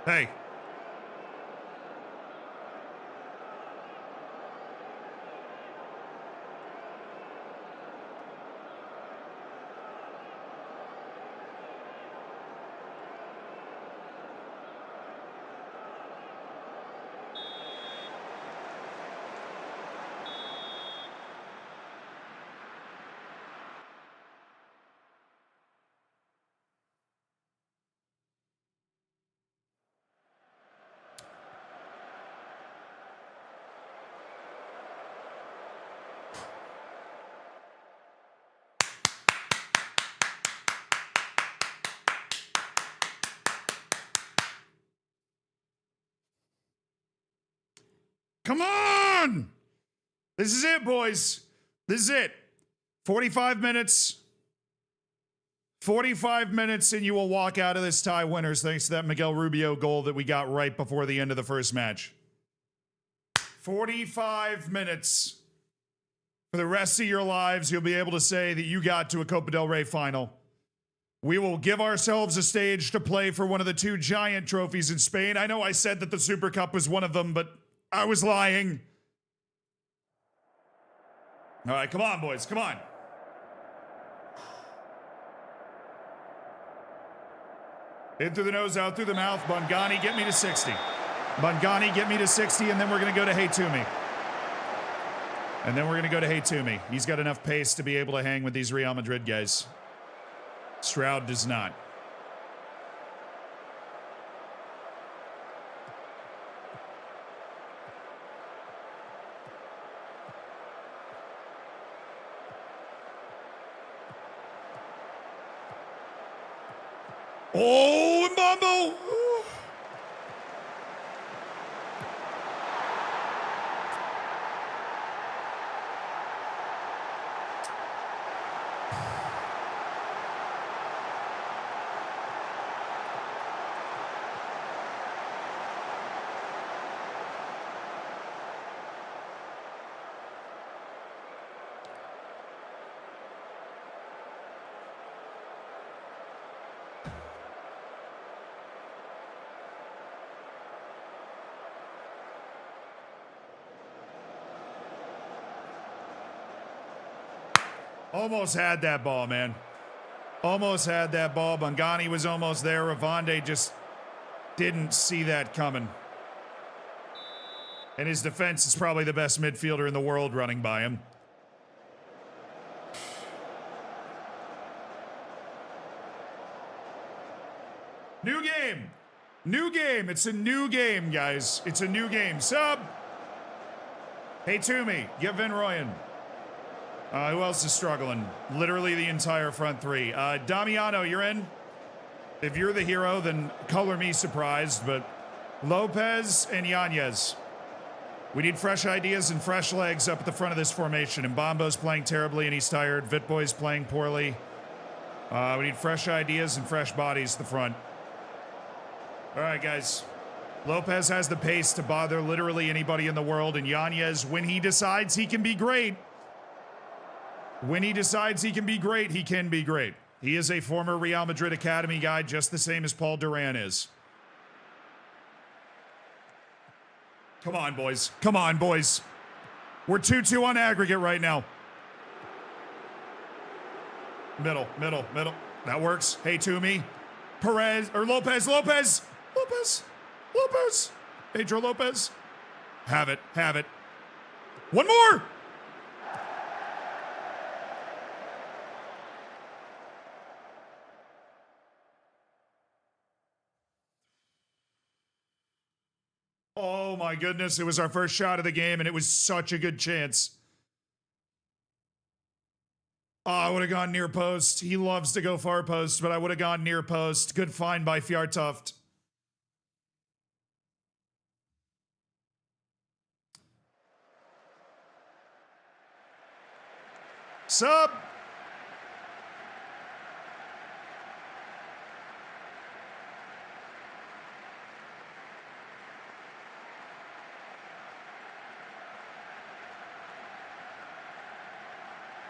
Hey. Come on! This is it, boys. This is it. 45 minutes. 45 minutes, and you will walk out of this tie winners thanks to that Miguel Rubio goal that we got right before the end of the first match. 45 minutes. For the rest of your lives, you'll be able to say that you got to a Copa del Rey final. We will give ourselves a stage to play for one of the two giant trophies in Spain. I know I said that the Super Cup was one of them, but I was lying. All right, come on, boys, come on. In through the nose, out through the mouth. Bongani, get me to 60. Bongani, get me to 60, and then we're going to go to Haytumi. And then we're going to go to Haytumi. He's got enough pace to be able to hang with these Real Madrid guys. Stroud does not. Oh, Mbambo! Almost had that ball, man. Almost had that ball. Bongani was almost there. Ravande just Didn't see that coming. And his defense is probably the best midfielder in the world running by him. New game. New game. It's a new game, guys. It's a new game. Sub. Hey, Toomey. Get Vin Royan. Who else is struggling? Literally the entire front three. Damiano, you're in? If you're the hero, then color me surprised, but Lopez and Yanez. We need fresh ideas and fresh legs up at the front of this formation. And Mbambo's playing terribly and he's tired. Vitboy's playing poorly. We need fresh ideas and fresh bodies at the front. All right, guys. Lopez has the pace to bother literally anybody in the world. And Yanez, when he decides he can be great, he can be great. He is a former Real Madrid Academy guy, just the same as Paul Duran is. Come on, boys. Come on, boys. We're 2-2 on aggregate right now. Middle. That works. Hey, Toomey. Perez, or Lopez. Pedro Lopez. Have it. One more. Oh my goodness, it was our first shot of the game and it was such a good chance. Oh, I would have gone near post. He loves to go far post, but I would have gone near post. Good find by Fjartoft. Sub.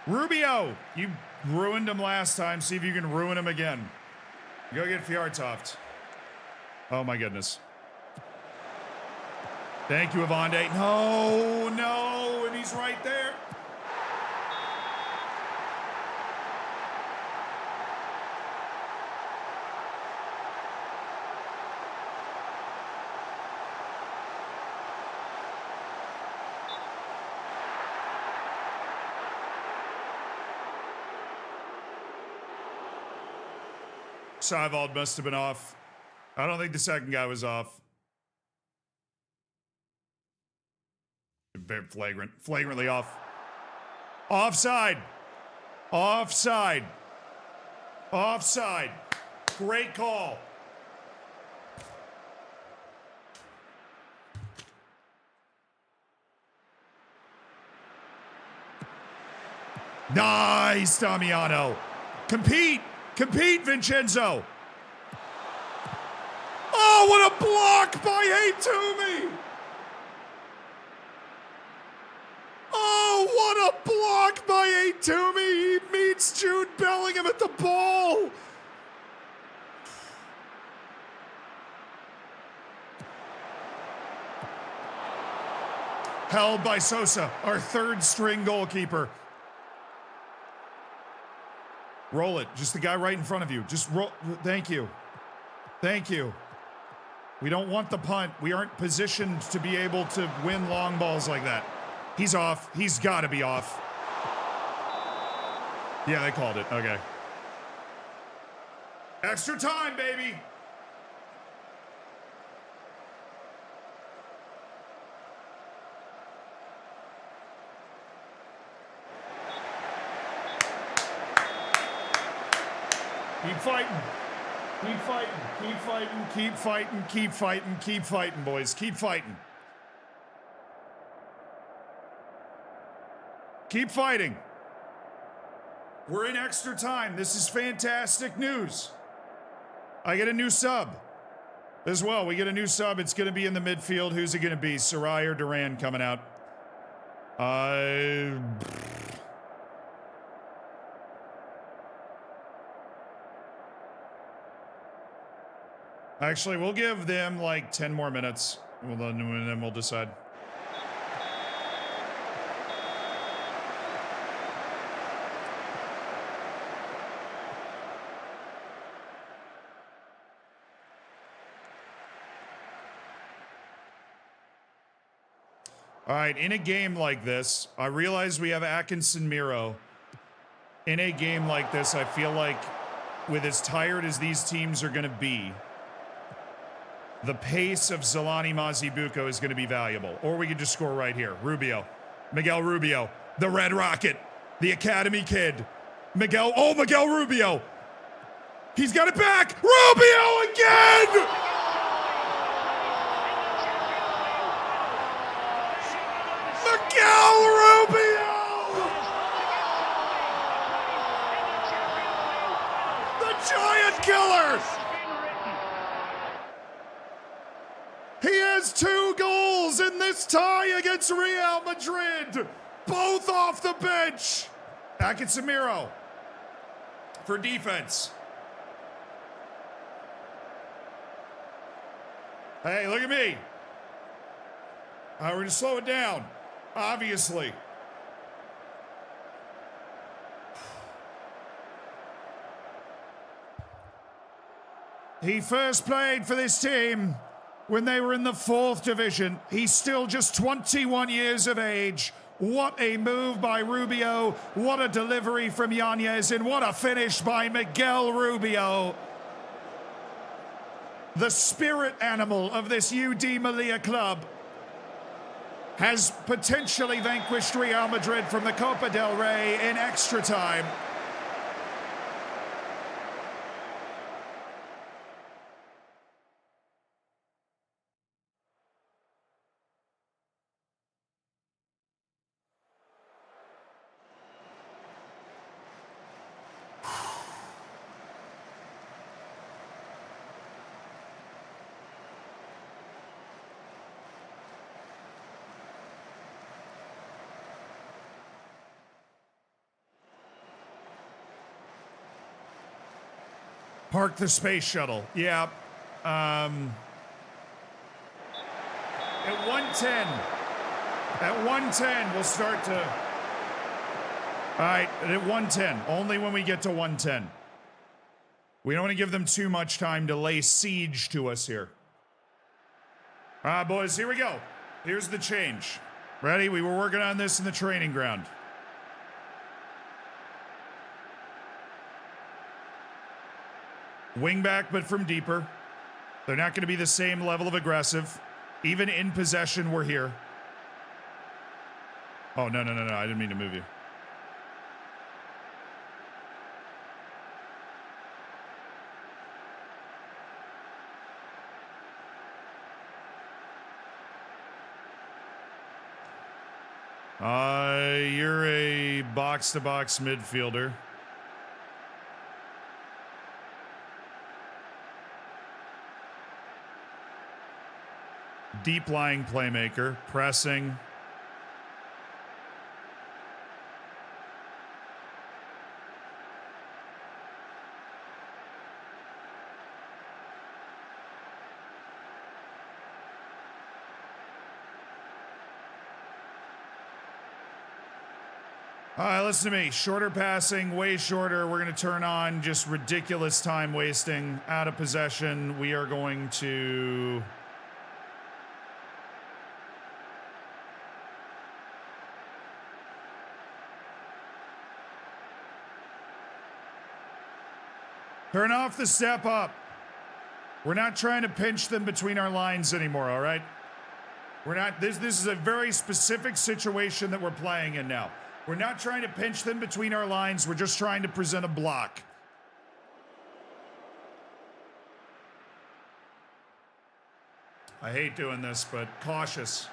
Rubio, you ruined him last time. See if you can ruin him again. Go get Fjartoft. Oh my goodness. Thank you, Avande. No, and he's right there. Seiwald must have been off. I don't think the second guy was off. Very flagrantly off. Offside. Great call. Nice, Damiano. Compete, Vincenzo. Oh, what a block by Toomey. Oh, what a block by Toomey. He meets Jude Bellingham at the ball. Held by Sosa, our third string goalkeeper. Roll it. Just the guy right in front of you. Just roll. Thank you. We don't want the punt. We aren't positioned to be able to win long balls like that. He's off. He's got to be off. Yeah, they called it. Okay. Extra time, baby. Keep fighting, boys. Keep fighting. Keep fighting. We're in extra time. This is fantastic news. I get a new sub as well. We get a new sub. It's going to be in the midfield. Who's it going to be? Sarai or Duran coming out? Actually, we'll give them like 10 more minutes. Well, then we'll decide. All right, in a game like this, I realize we have Atkinson Miro. In a game like this, I feel like with as tired as these teams are going to be, the pace of Zelani Mazibuko is going to be valuable. Or we could just score right here. Rubio. Miguel Rubio. The Red Rocket. The Academy kid. Miguel Rubio. He's got it back. Rubio again! Miguel Rubio! The Giant Killer! He has 2 goals in this tie against Real Madrid, both off the bench. Atkinson Miro for defense. Hey, look at me. We're going to slow it down, obviously. He first played for this team when they were in the 4th division. He's still just 21 years of age. What a move by Rubio. What a delivery from Yanez, and what a finish by Miguel Rubio. The spirit animal of this UD Malia club has potentially vanquished Real Madrid from the Copa del Rey in extra time. Park the space shuttle. Yeah. At 110, we'll start to... All right, at 110. Only when we get to 110. We don't want to give them too much time to lay siege to us here. All right, boys, here we go. Here's the change. Ready? We were working on this in the training ground. Wing back, but from deeper. They're not going to be the same level of aggressive. Even in possession, we're here. Oh, no. I didn't mean to move you. You're a box-to-box midfielder. Deep lying playmaker, pressing. All right, listen to me. Shorter passing, way shorter. We're going to turn on just ridiculous time wasting. Out of possession, we are going to... turn off the step up. We're not trying to pinch them between our lines anymore, all right? We're not, this is a very specific situation that we're playing in now. We're not trying to pinch them between our lines. We're just trying to present a block. I hate doing this, but cautious.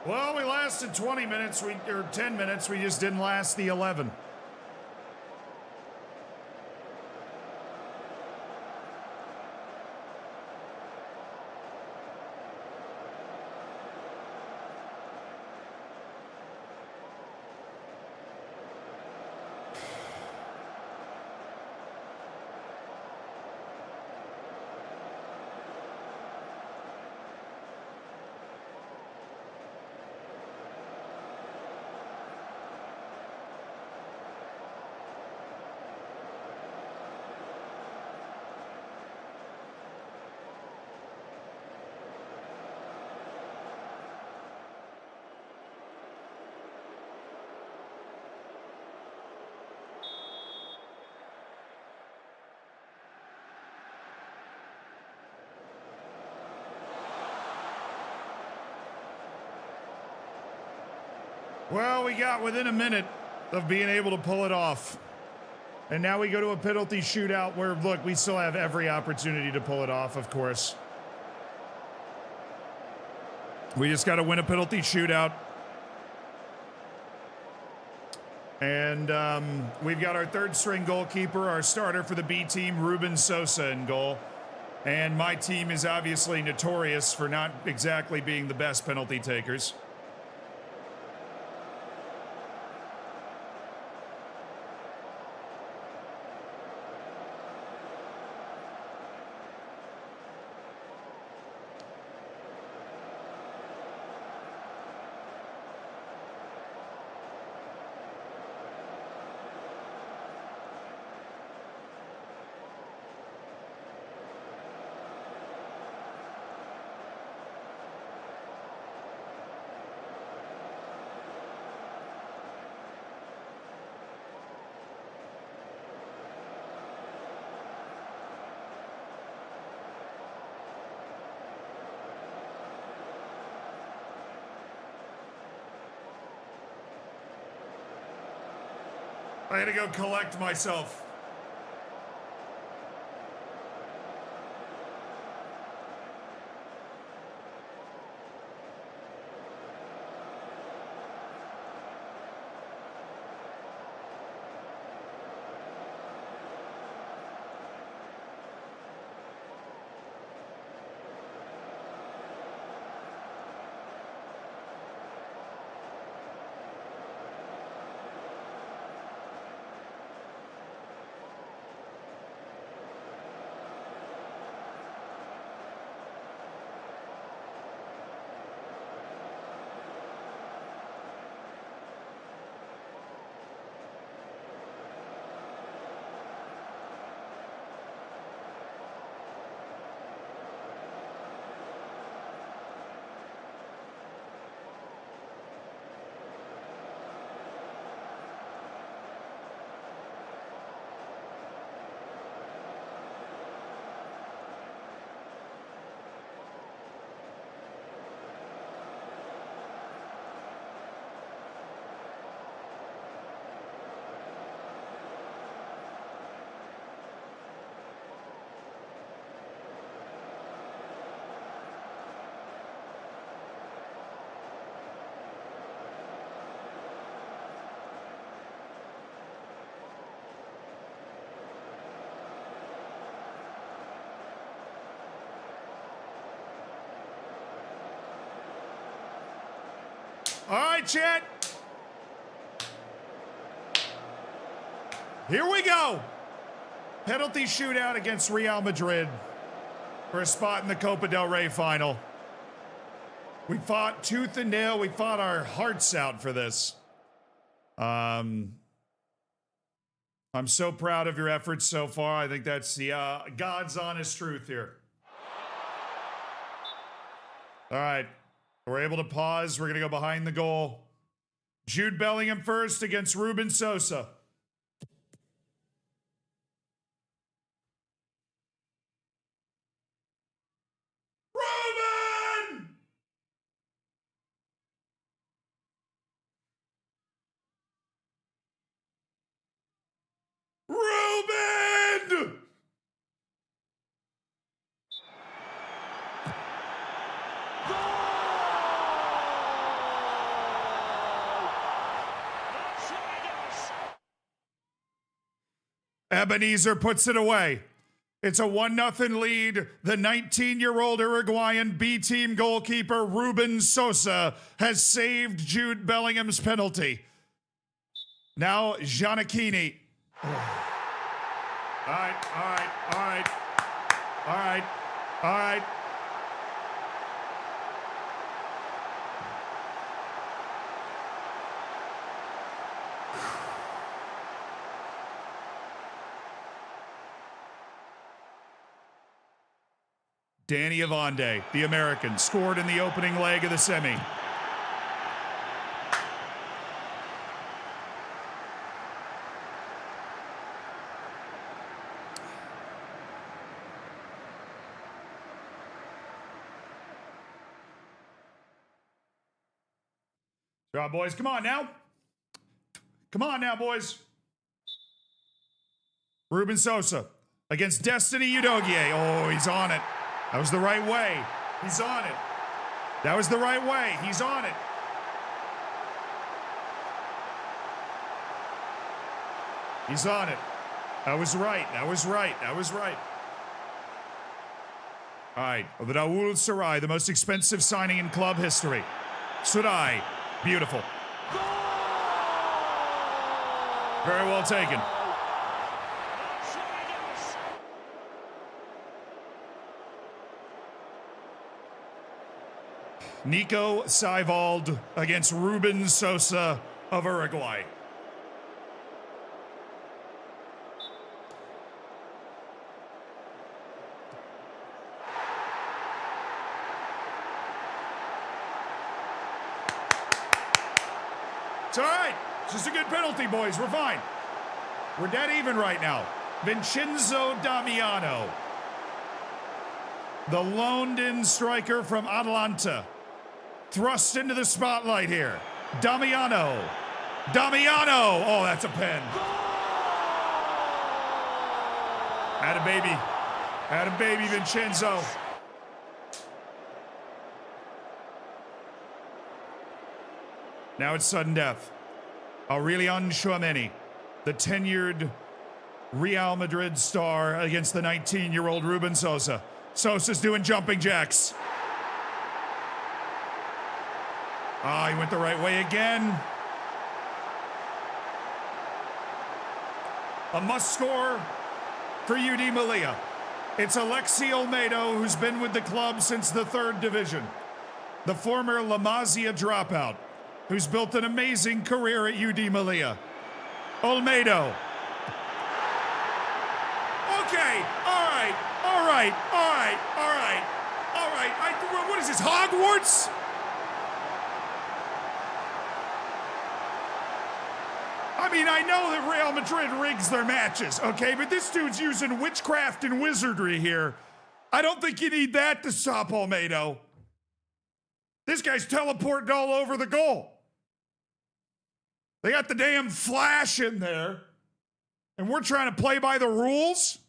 Well, we lasted 20 minutes, or 10 minutes. We just didn't last the 11. Well, we got within a minute of being able to pull it off. And now we go to a penalty shootout where, look, we still have every opportunity to pull it off, of course. We just got to win a penalty shootout. And we've got our third string goalkeeper, our starter for the B team, Ruben Sosa, in goal. And my team is obviously notorious for not exactly being the best penalty takers. I gotta go collect myself. All right, chat. Here we go. Penalty shootout against Real Madrid for a spot in the Copa del Rey final. We fought tooth and nail. We fought our hearts out for this. I'm so proud of your efforts so far. I think that's the God's honest truth here. All right. We're able to pause. We're going to go behind the goal. Jude Bellingham first against Ruben Sosa. Ruben! Ruben! Ebenezer puts it away. It's a 1-0 lead. The 19-year-old Uruguayan B-team goalkeeper Ruben Sosa has saved Jude Bellingham's penalty. Now Giannichini. All right. Danny Avonde, the American, scored in the opening leg of the semi. All right, boys, come on now. Come on now, boys. Ruben Sosa against Destiny Udogie. Oh, he's on it. That was the right way. He's on it. That was the right way. He's on it. He's on it. That was right. That was right. That was right. All right. Raul Sarai, the most expensive signing in club history. Sarai. Beautiful. Very well taken. Nico Seiwald against Ruben Sosa of Uruguay. It's all right. It's just a good penalty, boys. We're fine. We're dead even right now. Vincenzo Damiano, the loaned-in striker from Atalanta, thrust into the spotlight here. Damiano. Damiano. Oh, that's a pen. Atta baby. Atta baby, Vincenzo. Now it's sudden death. Aurelian Tchouameni, the tenured Real Madrid star, against the 19-year-old Ruben Sosa. Sosa's doing jumping jacks. He went the right way again. A must score for UD Melilla. It's Alexi Olmedo, who's been with the club since the 3rd division. The former La Masia dropout, who's built an amazing career at UD Melilla. Olmedo. Okay, all right. What is this, Hogwarts? I mean, I know that Real Madrid rigs their matches, okay? But this dude's using witchcraft and wizardry here. I don't think you need that to stop Olmedo. This guy's teleporting all over the goal. They got the damn flash in there, and we're trying to play by the rules?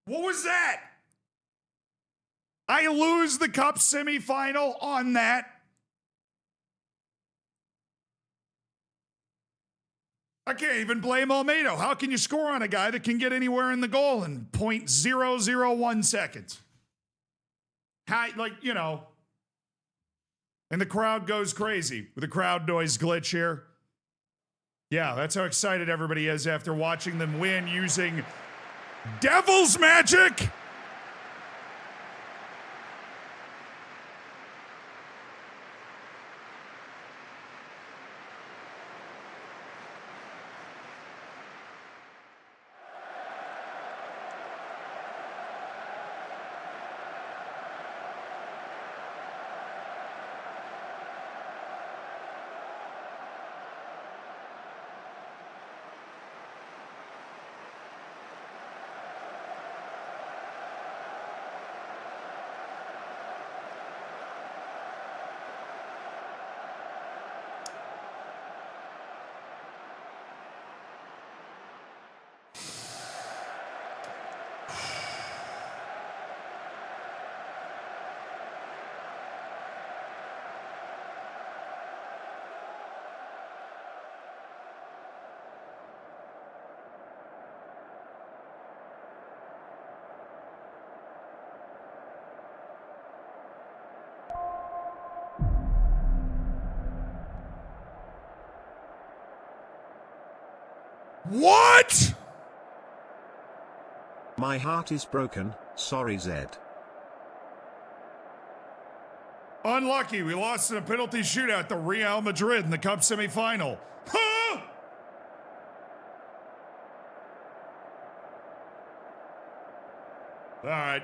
What was that? I lose the cup semifinal on that. I can't even blame Olmedo. How can you score on a guy that can get anywhere in the goal in 0.001 seconds? And the crowd goes crazy with the crowd noise glitch here. Yeah, that's how excited everybody is after watching them win using devil's magic. What? My heart is broken, sorry Zed. Unlucky, we lost in a penalty shootout to Real Madrid in the Cup semifinal. Huh? All right.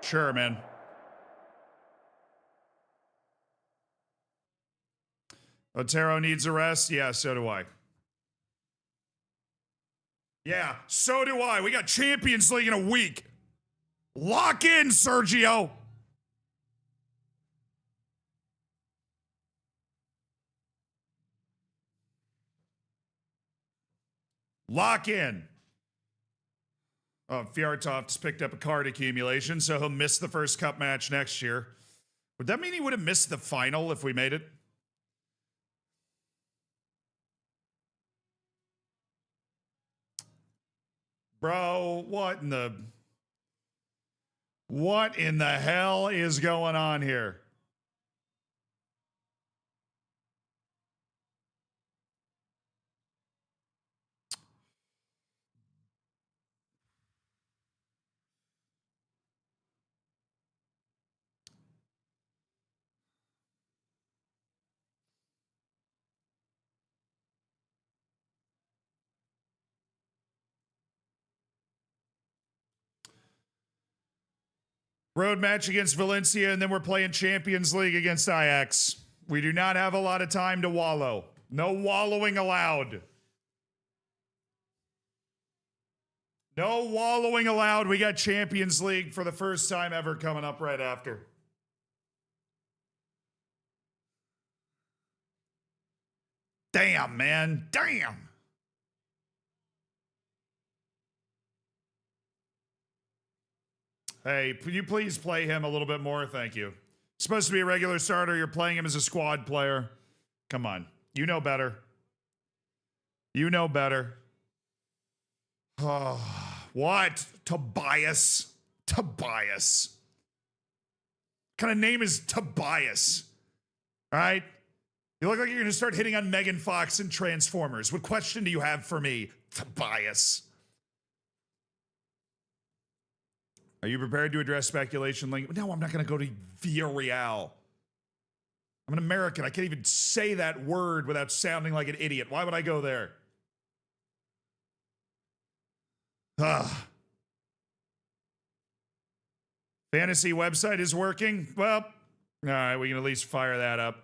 Sure, man. Otero needs a rest? Yeah, so do I. Yeah, so do I. We got Champions League in a week. Lock in, Sergio. Lock in. Fjartov's picked up a card accumulation, so he'll miss the first cup match next year. Would that mean he would have missed the final if we made it? Bro, what in the hell is going on here? Road match against Valencia, and then we're playing Champions League against Ajax. We do not have a lot of time to wallow. No wallowing allowed. No wallowing allowed. We got Champions League for the first time ever coming up right after. Damn, man. Damn. Hey, can you please play him a little bit more? Thank you. Supposed to be a regular starter. You're playing him as a squad player. Come on. You know better. You know better. Oh, what? Tobias. Tobias. What kind of name is Tobias? All right? You look like you're going to start hitting on Megan Fox and Transformers. What question do you have for me, Tobias? Are you prepared to address speculation? No, I'm not going to go to Villarreal. I'm an American. I can't even say that word without sounding like an idiot. Why would I go there? Fantasy website is working? Well, all right, we can at least fire that up.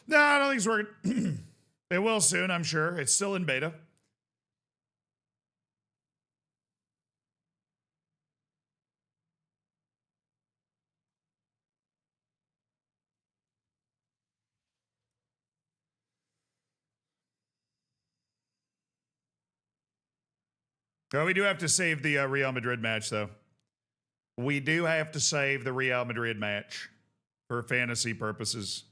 No, I don't think it's working. It will soon, I'm sure. It's still in beta. Oh, we do have to save the Real Madrid match, though. We do have to save the Real Madrid match for fantasy purposes.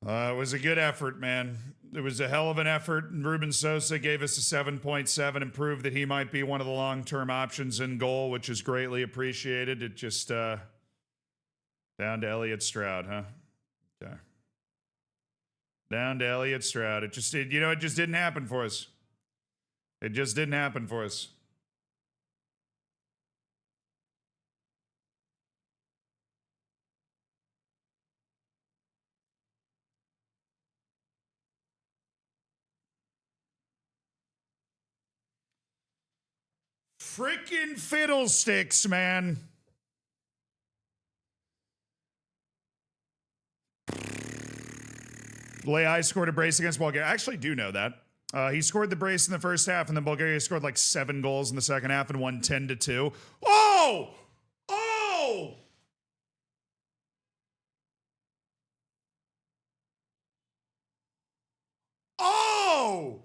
It was a good effort, man. It was a hell of an effort. And Ruben Sosa gave us a 7.7 and proved that he might be one of the long-term options in goal, which is greatly appreciated. It just down to Elliott Stroud, huh? Okay. Down to Elliott Stroud. It just didn't happen for us. It just didn't happen for us. Freaking fiddlesticks, man. Leai scored a brace against Bulgaria. I actually do know that. He scored the brace in the first half, and then Bulgaria scored like 7 goals in the second half and won 10-2. Oh! Oh! Oh!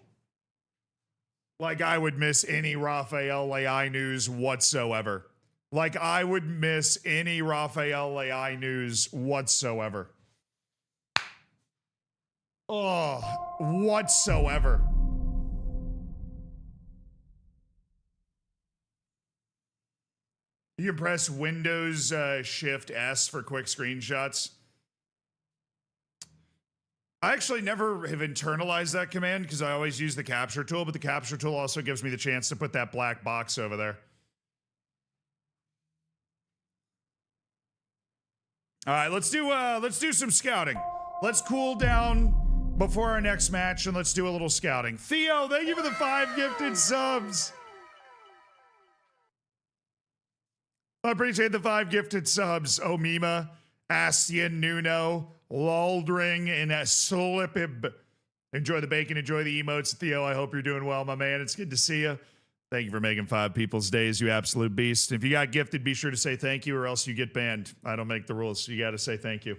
Like I would miss any Rafael Leai news whatsoever. Like I would miss any Rafael Leai news whatsoever. Oh, whatsoever. You can press Windows Shift S for quick screenshots. I actually never have internalized that command because I always use the capture tool, but the capture tool also gives me the chance to put that black box over there. All right, let's do some scouting. Let's cool down before our next match and let's do a little scouting. Theo, thank you for the 5 gifted subs. I appreciate the 5 gifted subs. Omima, Astian, Nuno, Laldring, and Slipib. Enjoy the bacon, enjoy the emotes. Theo, I hope you're doing well, my man. It's good to see you. Thank you for making 5 people's days, you absolute beast. If you got gifted, be sure to say thank you or else you get banned. I don't make the rules. You got to say thank you.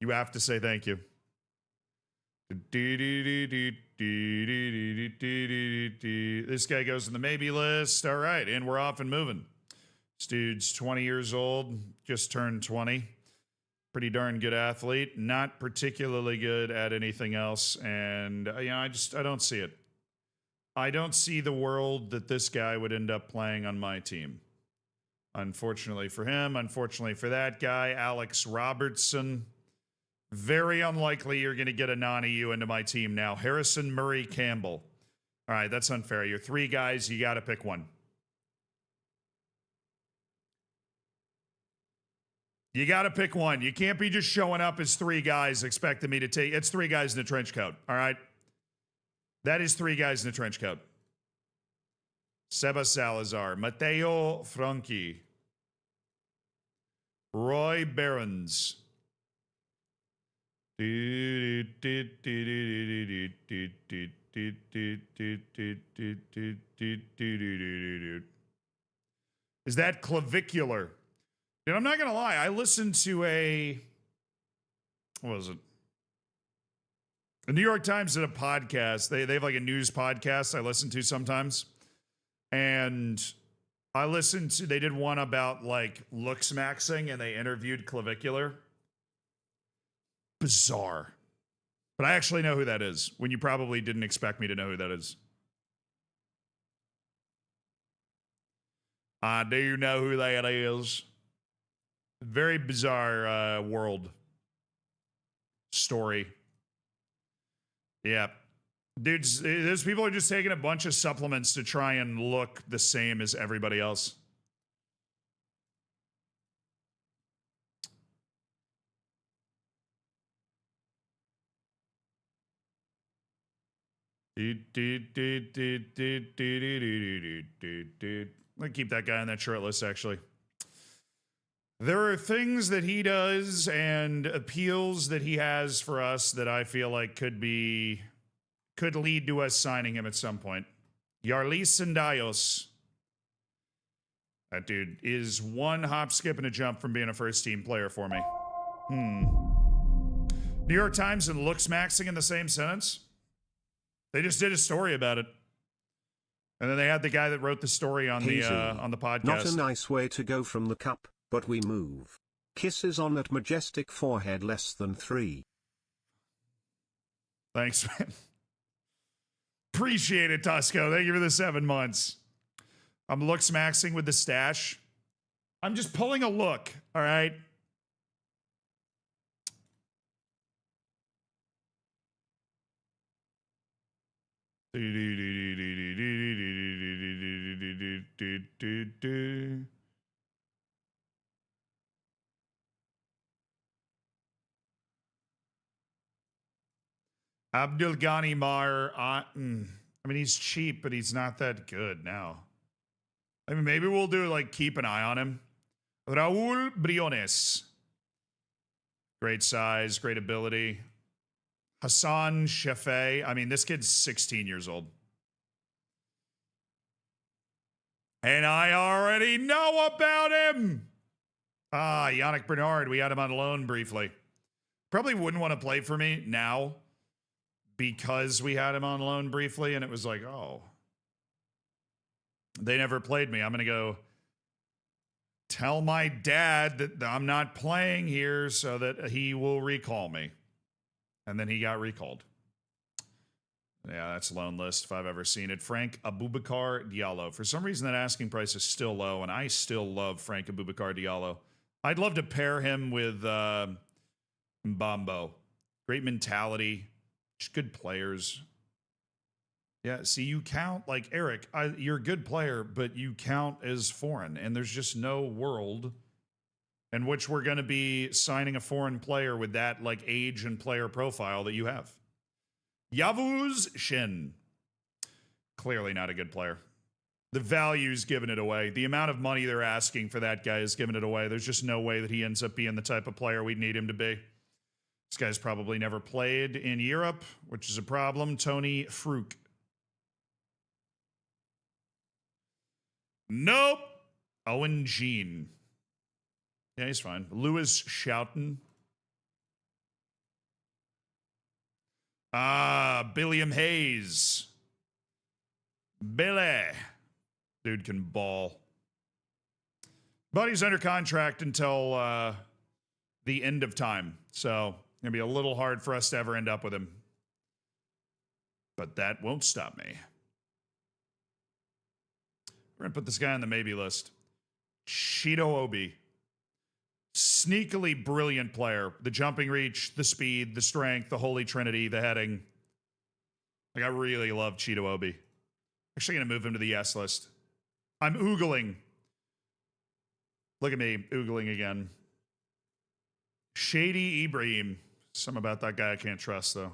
You have to say thank you. This guy goes in the maybe list. All right, and we're off and moving. This dude's 20 years old, just turned 20. Pretty darn good athlete, not particularly good at anything else. And, I don't see it. I don't see the world that this guy would end up playing on my team. Unfortunately for him, unfortunately for that guy, Alex Robertson. Very unlikely you're going to get a non-EU into my team now. Harrison Murray Campbell. All right, that's unfair. You're 3 guys. You got to pick one. You got to pick one. You can't be just showing up as 3 guys expecting me to take. It's 3 guys in a trench coat. All right. That is 3 guys in a trench coat. Seba Salazar, Matteo Franchi, Roy Behrens. Is that clavicular? Dude, I'm not going to lie. I listened to what was it? The New York Times did a podcast. They have like a news podcast I listen to sometimes. And they did one about like looks maxing and they interviewed clavicular. Bizarre. But I actually know who that is when you probably didn't expect me to know who that is. I do know who that is. Very bizarre world story. Yeah. Dudes, those people are just taking a bunch of supplements to try and look the same as everybody else. Let me keep that guy on that short list, actually. There are things that he does and appeals that he has for us that I feel like could lead to us signing him at some point. Yarlis Sindayos. That dude is one hop, skip, and a jump from being a first-team player for me. New York Times and looks maxing in the same sentence? They just did a story about it. And then they had the guy that wrote the story on the podcast. Not a nice way to go from the cup, but we move. Kisses on that majestic forehead, less than 3. Thanks, man. Appreciate it, Tusco. Thank you for the 7 months. I'm looks maxing with the stash. I'm just pulling a look, all right? Abdul Ghani Mar. I mean, he's cheap, but he's not that good now. I mean, maybe we'll do like keep an eye on him. Raul Briones. Great size, great ability. Hassan Shafei. I mean, this kid's 16 years old. And I already know about him. Yannick Bernard. We had him on loan briefly. Probably wouldn't want to play for me now because we had him on loan briefly. And it was like, oh, they never played me. I'm going to go tell my dad that I'm not playing here so that he will recall me. And then he got recalled. Yeah, that's loan list if I've ever seen it. Frank Abubakar Diallo. For some reason, that asking price is still low, and I still love Frank Abubakar Diallo. I'd love to pair him with Mbambo. Great mentality. Just good players. Yeah, see, you count, like, Eric, you're a good player, but you count as foreign, and there's just no world in which we're going to be signing a foreign player with that, like, age and player profile that you have. Yavuz Shin. Clearly not a good player. The value's giving it away. The amount of money they're asking for that guy is giving it away. There's just no way that he ends up being the type of player we'd need him to be. This guy's probably never played in Europe, which is a problem. Tony Fruk. Nope. Owen Jean. Yeah, he's fine. Lewis Schouten. Billiam Hayes. Billy. Dude can ball. But he's under contract until the end of time. So it's going to be a little hard for us to ever end up with him. But that won't stop me. We're going to put this guy on the maybe list. Cheeto Obi. Sneakily brilliant player. The jumping reach, the speed, the strength, the holy trinity, the heading. Like, I really love Cheeto Obi. Actually going to move him to the yes list. I'm oogling. Look at me, oogling again. Shady Ibrahim. Something about that guy I can't trust, though.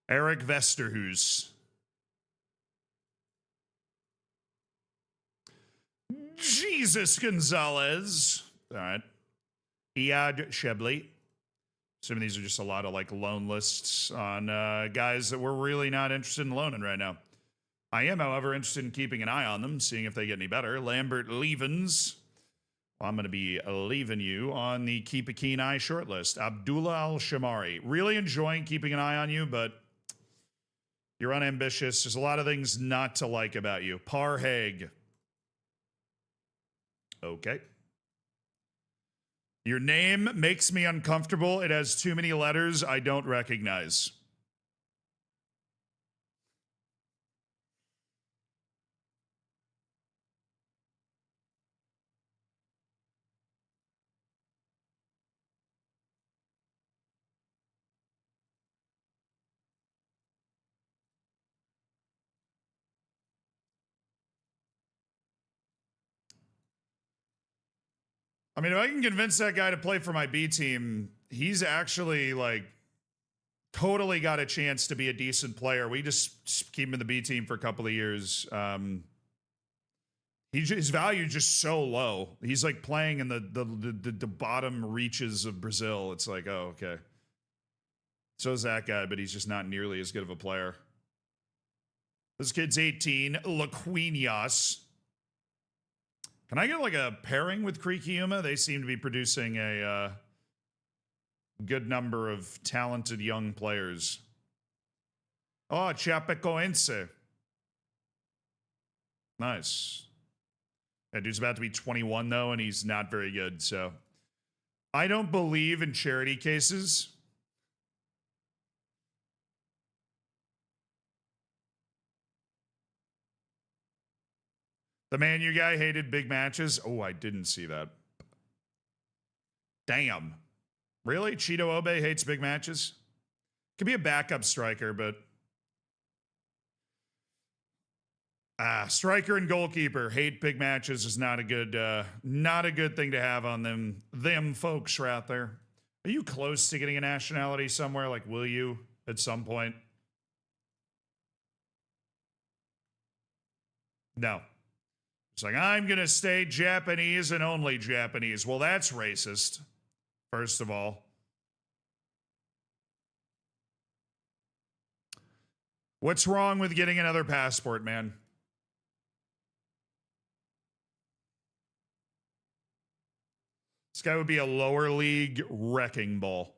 Eric Vesterhuis. Jesus Gonzalez. All right. Iyad Shebley. Assuming these are just a lot of, like, loan lists on guys that we're really not interested in loaning right now. I am, however, interested in keeping an eye on them, seeing if they get any better. Lambert Levens. Well, I'm going to be leaving you on the keep a keen eye short list. Abdullah Al-Shamari. Really enjoying keeping an eye on you, but you're unambitious. There's a lot of things not to like about you. Parhaig. Okay. Your name makes me uncomfortable. It has too many letters I don't recognize. I mean, if I can convince that guy to play for my B team, he's actually, like, totally got a chance to be a decent player. We just keep him in the B team for a couple of years. His value is just so low. He's, like, playing in the bottom reaches of Brazil. It's like, oh, okay. So is that guy, but he's just not nearly as good of a player. This kid's 18. Laquinias. Can I get, like, a pairing with Krikiuma? They seem to be producing a good number of talented young players. Oh, Chapecoense. Nice. That dude's about to be 21, though, and he's not very good, so. I don't believe in charity cases. The Man U guy hated big matches. Oh, I didn't see that. Damn. Really? Cheeto Obe hates big matches? Could be a backup striker, but... striker and goalkeeper hate big matches is not a good thing to have on them folks right there. Are you close to getting a nationality somewhere? Like, will you at some point? No. It's like, I'm going to stay Japanese and only Japanese. Well, that's racist, first of all. What's wrong with getting another passport, man? This guy would be a lower league wrecking ball.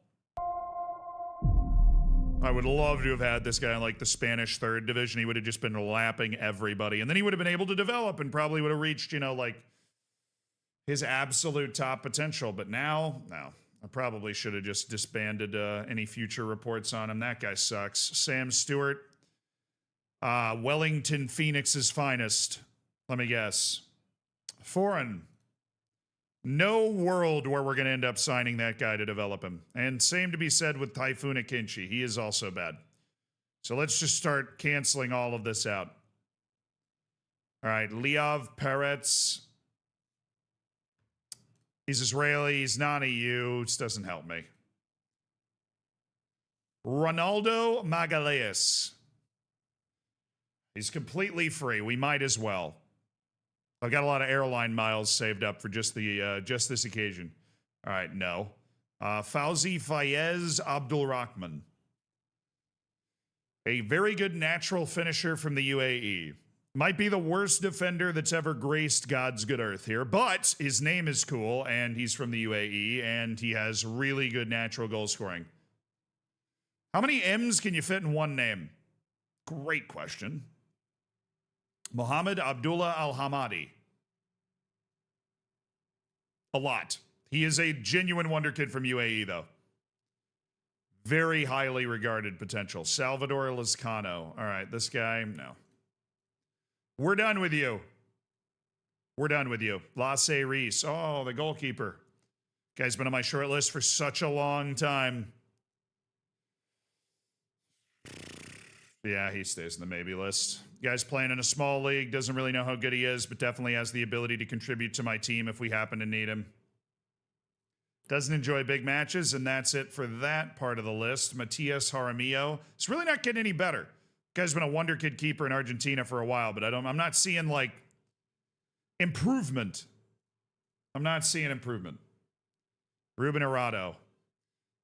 I would love to have had this guy in like the Spanish third division. He would have just been lapping everybody. And then he would have been able to develop and probably would have reached, you know, like his absolute top potential. But now, no. I probably should have just disbanded any future reports on him. That guy sucks. Sam Stewart, Wellington Phoenix's finest. Let me guess. Foreign. No world where we're going to end up signing that guy to develop him. And same to be said with Typhoon Akinci. He is also bad. So let's just start canceling all of this out. All right, Liav Peretz. He's Israeli. He's non-EU. This doesn't help me. Ronaldo Magalhaes. He's completely free. We might as well. I've got a lot of airline miles saved up for just this occasion. All right, no. Fauzi Fayez Abdulrahman. A very good natural finisher from the UAE. Might be the worst defender that's ever graced God's good earth here, but his name is cool, and he's from the UAE, and he has really good natural goal scoring. How many M's can you fit in one name? Great question. Mohammed Abdullah Al-Hamadi. A lot. He is a genuine wonder kid from UAE, though. Very highly regarded potential. Salvador Lizcano. All right, this guy, no. We're done with you. We're done with you. Lasse Reese. Oh, the goalkeeper. Guy's been on my short list for such a long time. Yeah, he stays in the maybe list. Guy's playing in a small league, doesn't really know how good he is, but definitely has the ability to contribute to my team if we happen to need him. Doesn't enjoy big matches, and that's it for that part of the list. Matias Jaramillo. It's really not getting any better. Guy's been a wonder kid keeper in Argentina for a while, but I'm not seeing like improvement. I'm not seeing improvement. Ruben Arado.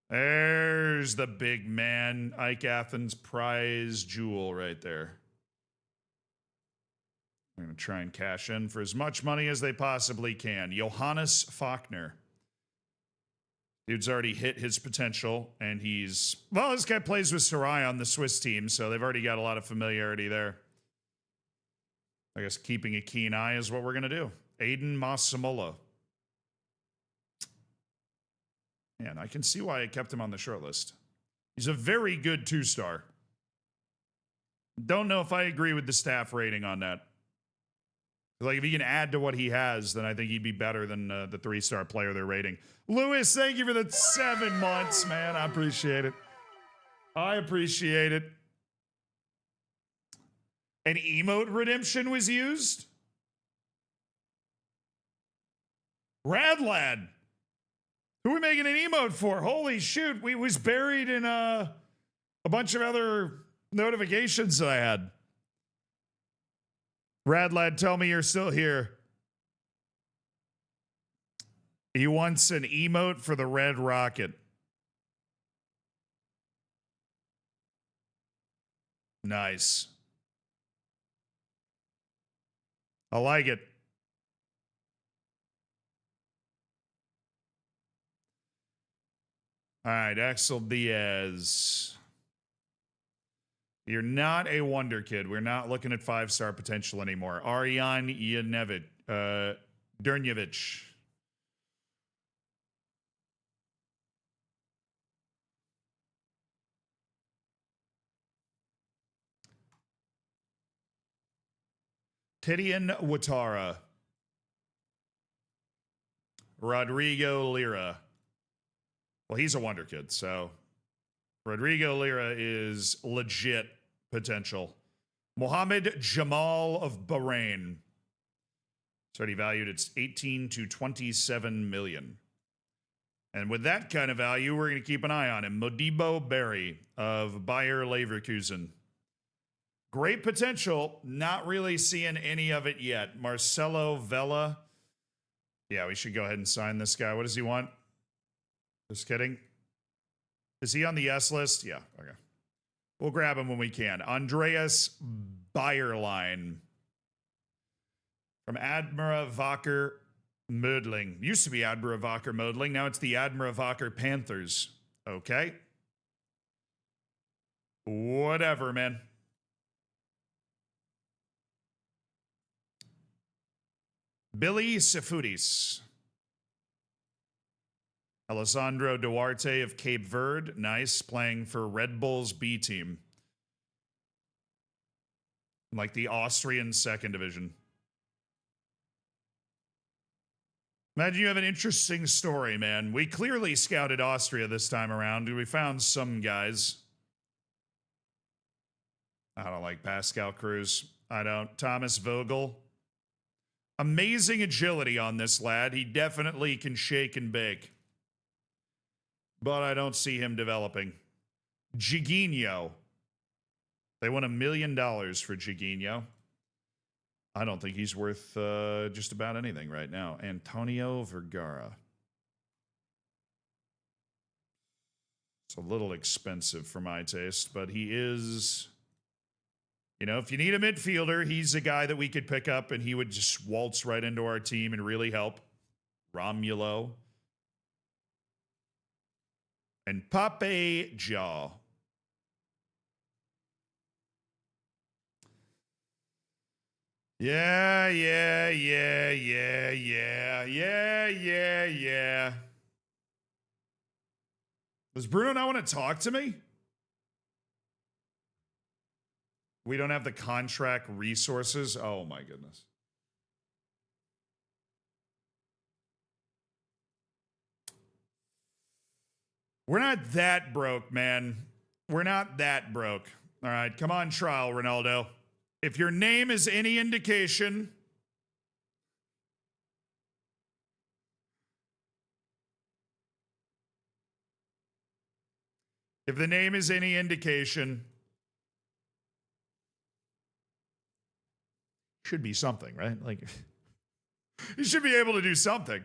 There's the big man. Ike Athens prize jewel right there. I'm going to try and cash in for as much money as they possibly can. Johannes Faulkner. Dude's already hit his potential, and he's... Well, this guy plays with Sarai on the Swiss team, so they've already got a lot of familiarity there. I guess keeping a keen eye is what we're going to do. Aiden Masamola. Man, I can see why I kept him on the short list. He's a very good 2-star. Don't know if I agree with the staff rating on that. Like, if he can add to what he has, then I think he'd be better than the 3-star player they're rating. Lewis, thank you for the 7 months, man. I appreciate it. I appreciate it. An emote redemption was used? Radlad. Who are we making an emote for? Holy shoot. We was buried in a bunch of other notifications that I had. Radlad, tell me you're still here. He wants an emote for the Red Rocket. Nice. I like it. All right, Axel Diaz. You're not a wonder kid. We're not looking at 5-star potential anymore. Aryan Durnjevic. Tidian Ouattara. Rodrigo Lira. Well, he's a wonder kid, so Rodrigo Lira is legit potential. Mohammed Jamal of Bahrain. It's already valued. It's 18 to 27 million. And with that kind of value, we're going to keep an eye on him. Modibo Berry of Bayer Leverkusen. Great potential. Not really seeing any of it yet. Marcelo Vela. Yeah, we should go ahead and sign this guy. What does he want? Just kidding. Is he on the S list? Yeah, okay. We'll grab him when we can. Andreas Bayerlein from Admira Wacker Mödling. Used to be Admira Wacker Mödling. Now it's the Admira Wacker Panthers. Okay. Whatever, man. Billy Sefudis. Alessandro Duarte of Cape Verde. Nice. Playing for Red Bull's B team. Like the Austrian second division. Imagine you have an interesting story, man. We clearly scouted Austria this time around. We found some guys. I don't like Pascal Cruz. I don't. Thomas Vogel. Amazing agility on this lad. He definitely can shake and bake. But I don't see him developing. Giguinho. They won $1 million for Giguinho. I don't think he's worth just about anything right now. Antonio Vergara. It's a little expensive for my taste, but he is... You know, if you need a midfielder, he's a guy that we could pick up and he would just waltz right into our team and really help. Romulo. And Pape Jaw. Yeah. Does Bruno not want to talk to me? We don't have the contract resources. Oh, my goodness. We're not that broke, man. We're not that broke. All right, come on, trial, Ronaldo. If your name is any indication... If the name is any indication... Should be something, right? Like, he should be able to do something.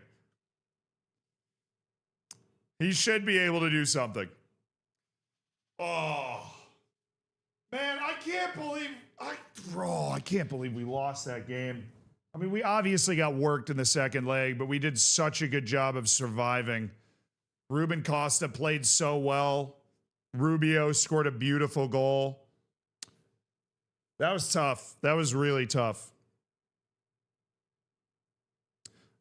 He should be able to do something. Oh, man, I can't believe we lost that game. I mean, we obviously got worked in the second leg, but we did such a good job of surviving. Ruben Costa played so well. Rubio scored a beautiful goal. That was tough. That was really tough.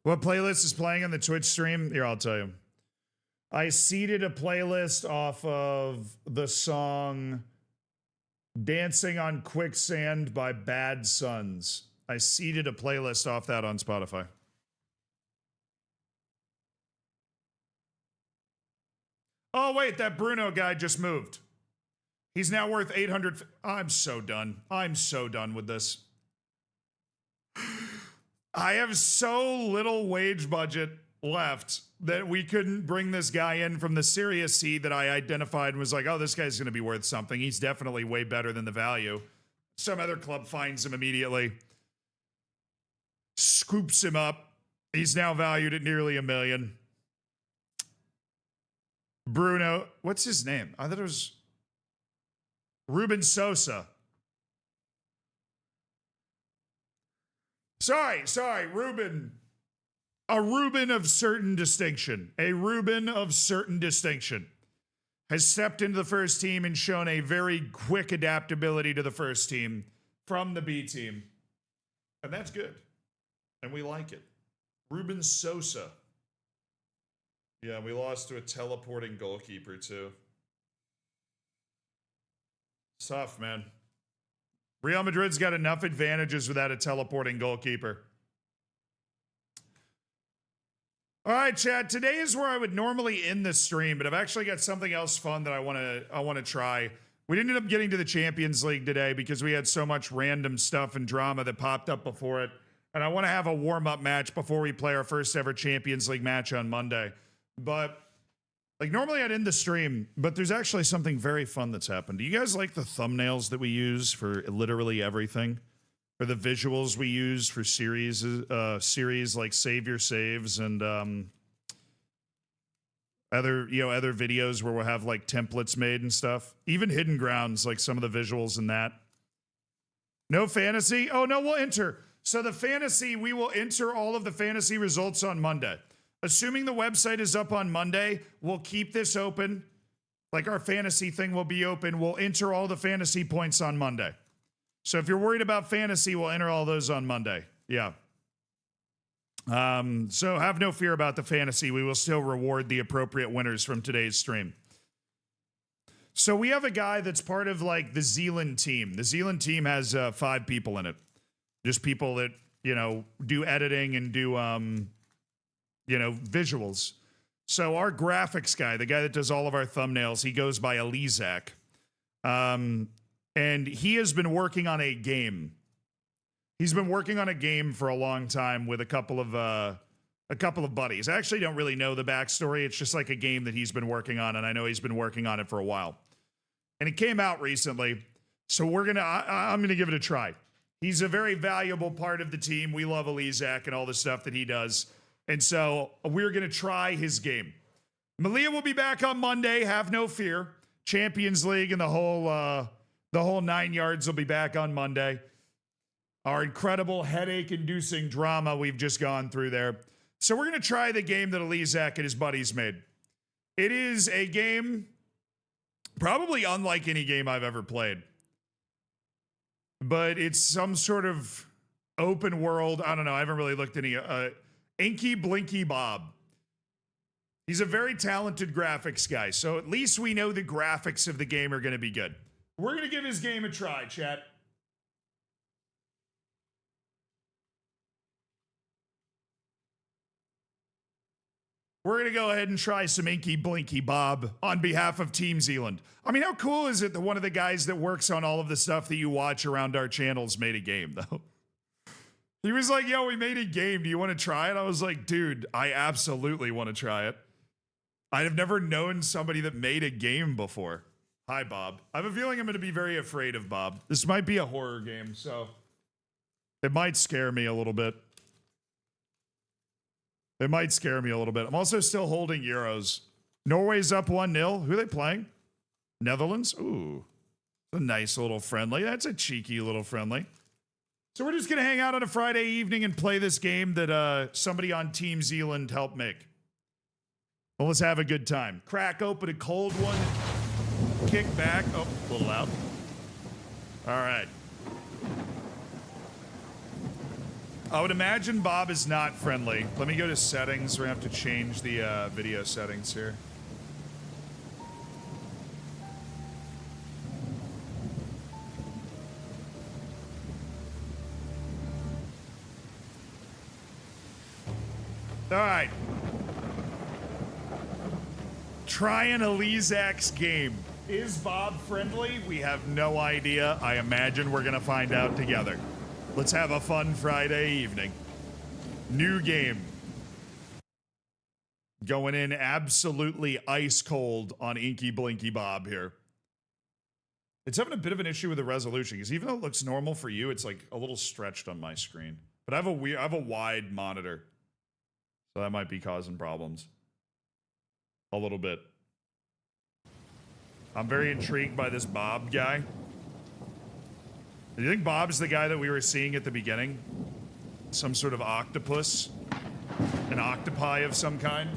What playlist is playing on the Twitch stream? Here, I'll tell you. I seeded a playlist off of the song Dancing on Quicksand by Bad Sons. I seeded a playlist off that on Spotify. Oh, wait, that Bruno guy just moved. He's now worth 800. I'm so done. I'm so done with this. I have so little wage budget left that we couldn't bring this guy in from the serious seed that I identified and was like, oh, this guy's going to be worth something. He's definitely way better than the value. Some other club finds him immediately, scoops him up. He's now valued at nearly $1 million. Bruno, what's his name? I thought it was Ruben Sosa. Sorry, Ruben. A Ruben of certain distinction. A Ruben of certain distinction has stepped into the first team and shown a very quick adaptability to the first team from the B team. And that's good. And we like it. Ruben Sosa. Yeah, we lost to a teleporting goalkeeper, too. It's tough, man. Real Madrid's got enough advantages without a teleporting goalkeeper. All right, Chad. Today is where I would normally end the stream, but I've actually got something else fun that I want to try. We didn't end up getting to the Champions League today because we had so much random stuff and drama that popped up before it. And I want to have a warm-up match before we play our first ever Champions League match on Monday. But Like, normally I'd end the stream, but there's actually something very fun that's happened. Do you guys like the thumbnails that we use for literally everything? Or the visuals we use for series like Save Your Saves and other videos where we'll have like templates made and stuff. Even Hidden Grounds, like some of the visuals in that. No fantasy? Oh no, we'll enter. So the fantasy, we will enter all of the fantasy results on Monday. Assuming the website is up on Monday, we'll keep this open. Like our fantasy thing will be open. We'll enter all the fantasy points on Monday. So if you're worried about fantasy, we'll enter all those on Monday. Yeah. So have no fear about the fantasy. We will still reward the appropriate winners from today's stream. So we have a guy that's part of like the Zealand team. The Zealand team has 5 people in it. Just people that, do editing and do, visuals. So our graphics guy, the guy that does all of our thumbnails, he goes by Elizak. And he has been working on a game. He's been working on a game for a long time with a couple of buddies. I actually don't really know the backstory. It's just like a game that he's been working on, and I know he's been working on it for a while. And it came out recently, so I'm gonna give it a try. He's a very valuable part of the team. We love Elizak and all the stuff that he does. And so we're going to try his game. Malia will be back on Monday. Have no fear. Champions League and the whole 9 yards will be back on Monday. Our incredible headache-inducing drama we've just gone through there. So we're going to try the game that Elizak and his buddies made. It is a game probably unlike any game I've ever played. But it's some sort of open world. I don't know. I haven't really looked at any. Inky Blinky Bob. He's a very talented graphics guy, so at least we know the graphics of the game are going to be good. We're going to give his game a try, chat. We're going to go ahead and try some Inky Blinky Bob on behalf of Team Zealand. I mean, how cool is it that one of the guys that works on all of the stuff that you watch around our channels made a game, though? He was like, yo, we made a game. Do you want to try it? I was like, dude, I absolutely want to try it. I have never known somebody that made a game before. Hi, Bob. I have a feeling I'm going to be very afraid of Bob. This might be a horror game, so it might scare me a little bit. It might scare me a little bit. I'm also still holding Euros. Norway's up 1-0. Who are they playing? Netherlands? Ooh, a nice little friendly. That's a cheeky little friendly. So we're just going to hang out on a Friday evening and play this game that somebody on Team Zealand helped make. Well, let's have a good time. Crack open a cold one. Kick back. Oh, a little loud. All right. I would imagine Bob is not friendly. Let me go to settings. We're going to have to change the video settings here. All right. Trying Elizak's game. Is Bob friendly? We have no idea. I imagine we're going to find out together. Let's have a fun Friday evening. New game. Going in absolutely ice cold on Inky Blinky Bob here. It's having a bit of an issue with the resolution because even though it looks normal for you, it's like a little stretched on my screen. But I have a wide monitor. So that might be causing problems. A little bit. I'm very intrigued by this Bob guy. Do you think Bob's the guy that we were seeing at the beginning? Some sort of octopus? An octopi of some kind?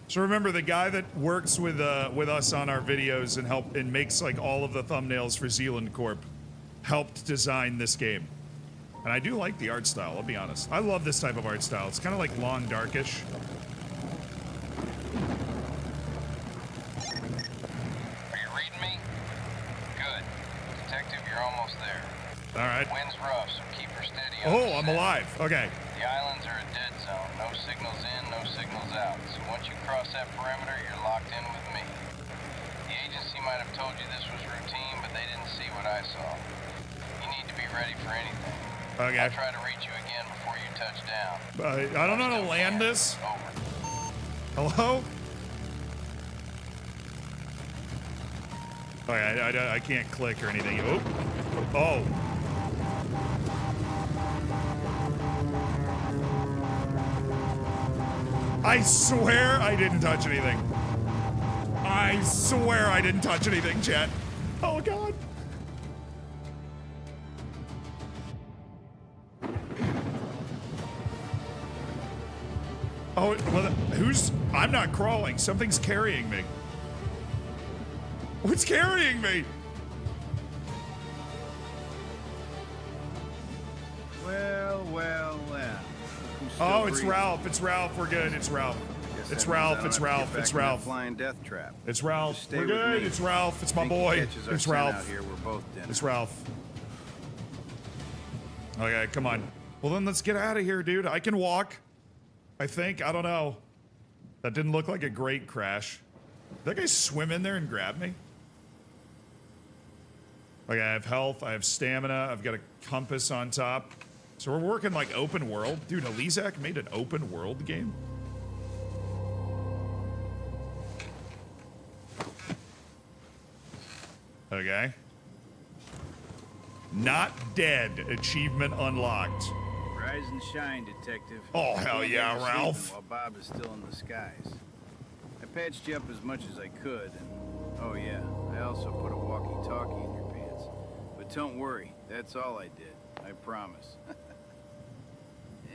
So remember, the guy that works with us on our videos and makes like all of the thumbnails for Zealand Corp helped design this game. And I do like the art style, I'll be honest. I love this type of art style. It's kind of like long, darkish. Are you reading me? Good. Detective, you're almost there. All right. Wind's rough, so keep her steady. Oh, I'm alive. Okay. The islands are a dead zone. No signals in, no signals out. So once you cross that perimeter, you're locked in with me. The agency might have told you this was routine, but they didn't see what I saw. You need to be ready for anything. Okay. I'll try to reach you again before you touch down. I don't know how to land this. Over. Hello? Okay, I can't click or anything. Oh. Oh. I swear I didn't touch anything. I swear I didn't touch anything, chat. Oh, God. Oh, well, who's... I'm not crawling. Something's carrying me. What's carrying me? Well, well, well. Oh, it's Ralph. It's Ralph. We're good. It's Ralph. It's Ralph. It's Ralph. It's Ralph. Flying death trap. It's Ralph. Just stay We're with good. me. It's Ralph. It's my Think he boy. catches our It's scent Ralph. Out here, we're both dead. It's Ralph. Okay, come on. Well, then let's get out of here, dude. I can walk. I think. I don't know. That didn't look like a great crash. Did that guy swim in there and grab me? Okay, I have health. I have stamina. I've got a compass on top. So we're working like open world. Dude, Elizak made an open world game? Okay. Not dead. Achievement unlocked. Rise and shine, detective. Oh, hell yeah, Sleeping Ralph. While Bob is still in the skies. I patched you up as much as I could, and oh yeah, I also put a walkie-talkie in your pants. But don't worry, that's all I did. I promise.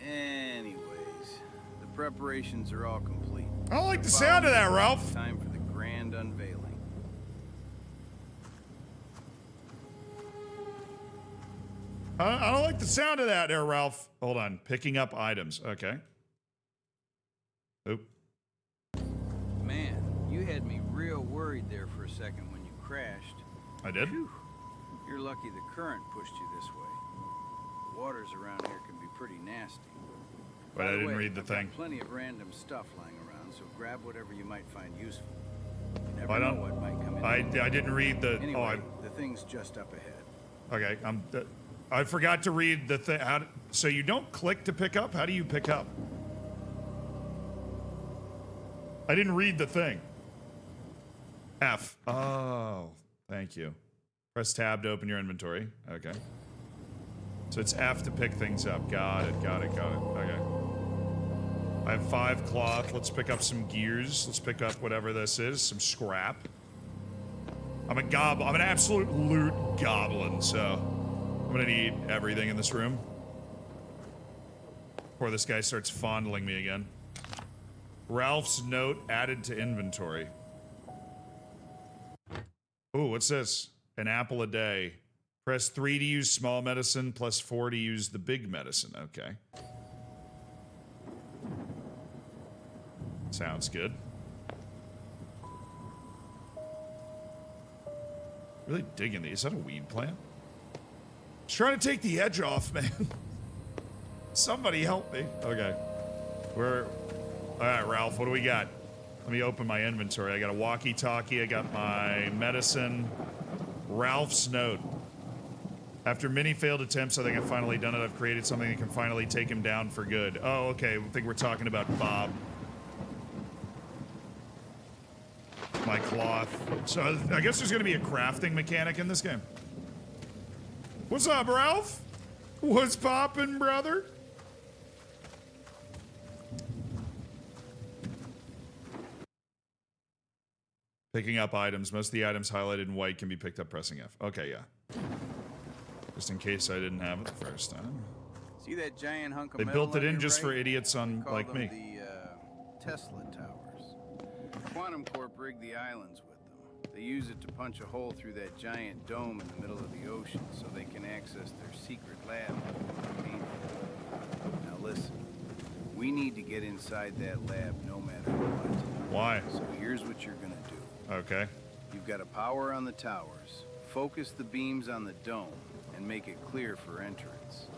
Anyways, the preparations are all complete. I don't like the sound of that, Ralph. Time for the grand unveiling. I don't like the sound of that there, Ralph. Hold on. Picking up items. Okay. Oop. Man, you had me real worried there for a second when you crashed. I did? Whew. You're lucky the current pushed you this way. The waters around here can be pretty nasty. But By I the didn't way, read the I've got thing. plenty of random stuff lying around, so grab whatever you might find useful. You never I know don't. what might come in. I didn't read the. Anyway, the thing's just up ahead. Okay. I forgot to read the thing. So you don't click to pick up? How do you pick up? I didn't read the thing. F. Oh, thank you. Press tab to open your inventory. Okay. So it's F to pick things up. Got it. Got it. Got it. Okay. I have 5 cloth. Let's pick up some gears. Let's pick up whatever this is. Some scrap. I'm an absolute loot goblin, so I'm gonna need everything in this room before this guy starts fondling me again. Ralph's note added to inventory. Ooh, what's this? An apple a day. Press 3 to use small medicine, plus 4 to use the big medicine. Okay. Sounds good. Really digging these. Is that a weed plant? Just trying to take the edge off, man. Somebody help me. Okay. All right, Ralph, what do we got? Let me open my inventory. I got a walkie-talkie. I got my medicine. Ralph's note. After many failed attempts, I think I've finally done it. I've created something that can finally take him down for good. Oh, okay. I think we're talking about Bob. My cloth. So I guess there's going to be a crafting mechanic in this game. What's up, Ralph? What's poppin', brother? Picking up items. Most of the items highlighted in white can be picked up pressing F. Okay, yeah. Just in case I didn't have it the first time. See that giant hunk of They metal built it on in your just for right? idiots on Call like them me. The Tesla towers. Quantum Corp rigged the islands with them. They use it to punch a hole through that giant dome in the middle of the ocean so they can access their secret lab. Now listen, we need to get inside that lab no matter what. Why? So here's what you're gonna do. Okay. You've got to power on the towers, focus the beams on the dome, and make it clear for entrance.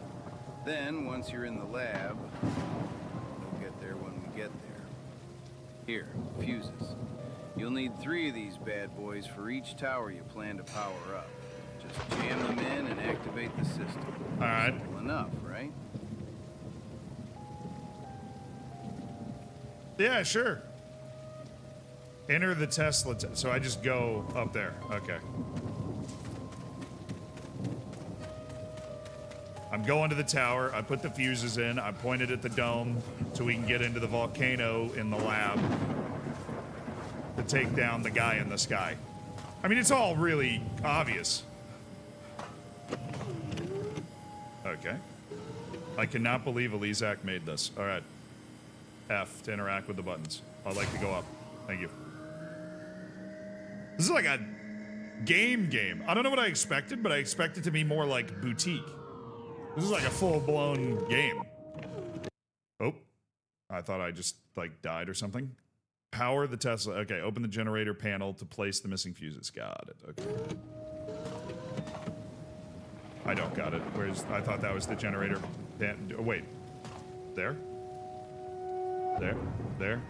Then, once you're in the lab, we'll get there when we get there. Here, fuses. You'll need 3 of these bad boys for each tower you plan to power up. Just jam them in and activate the system. All right. Simple enough, right? Yeah, sure. Enter the Tesla. So I just go up there. Okay. I'm going to the tower. I put the fuses in. I pointed at the dome so we can get into the volcano in the lab to take down the guy in the sky. I mean, it's all really obvious. Okay. I cannot believe Elizak made this. All right. F to interact with the buttons. I'd like to go up. Thank you. This is like a game. I don't know what I expected, but I expected it to be more like boutique. This is like a full-blown game. Oh. I thought I just, like, died or something. Power the Tesla. Okay, open the generator panel to place the missing fuses. Got it. Okay. I don't got it. I thought that was the generator. Oh, wait. There? There?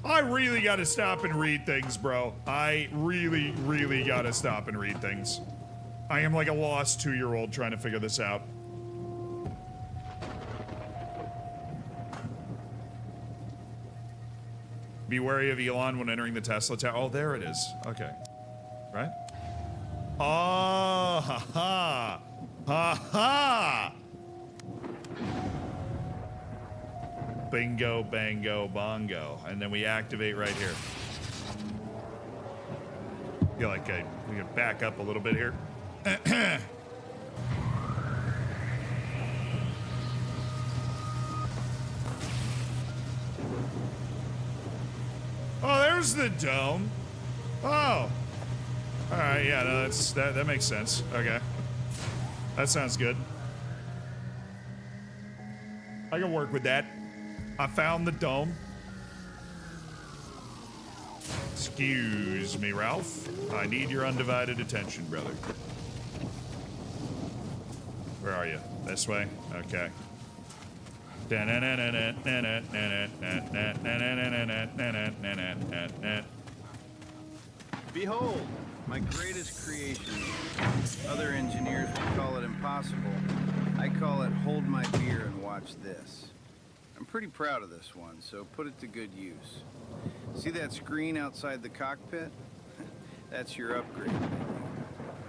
I really gotta stop and read things, bro. I really gotta stop and read things. I am like a lost 2-year-old trying to figure this out. Be wary of Elon when entering the Tesla tower. Oh, there it is. Okay. Right? Oh, ha ha. Ha ha. Bingo, bango, bongo. And then we activate right here. Feel like we can back up a little bit here. Oh, there's the dome. Oh. All right, yeah, no, that makes sense. Okay. That sounds good. I can work with that. I found the dome. Excuse me, Ralph. I need your undivided attention, brother. Where are you? This way? Okay. Behold, my greatest creation. Other engineers would call it impossible. I call it hold my beer and watch this. I'm pretty proud of this one, so put it to good use. See that screen outside the cockpit? That's your upgrade.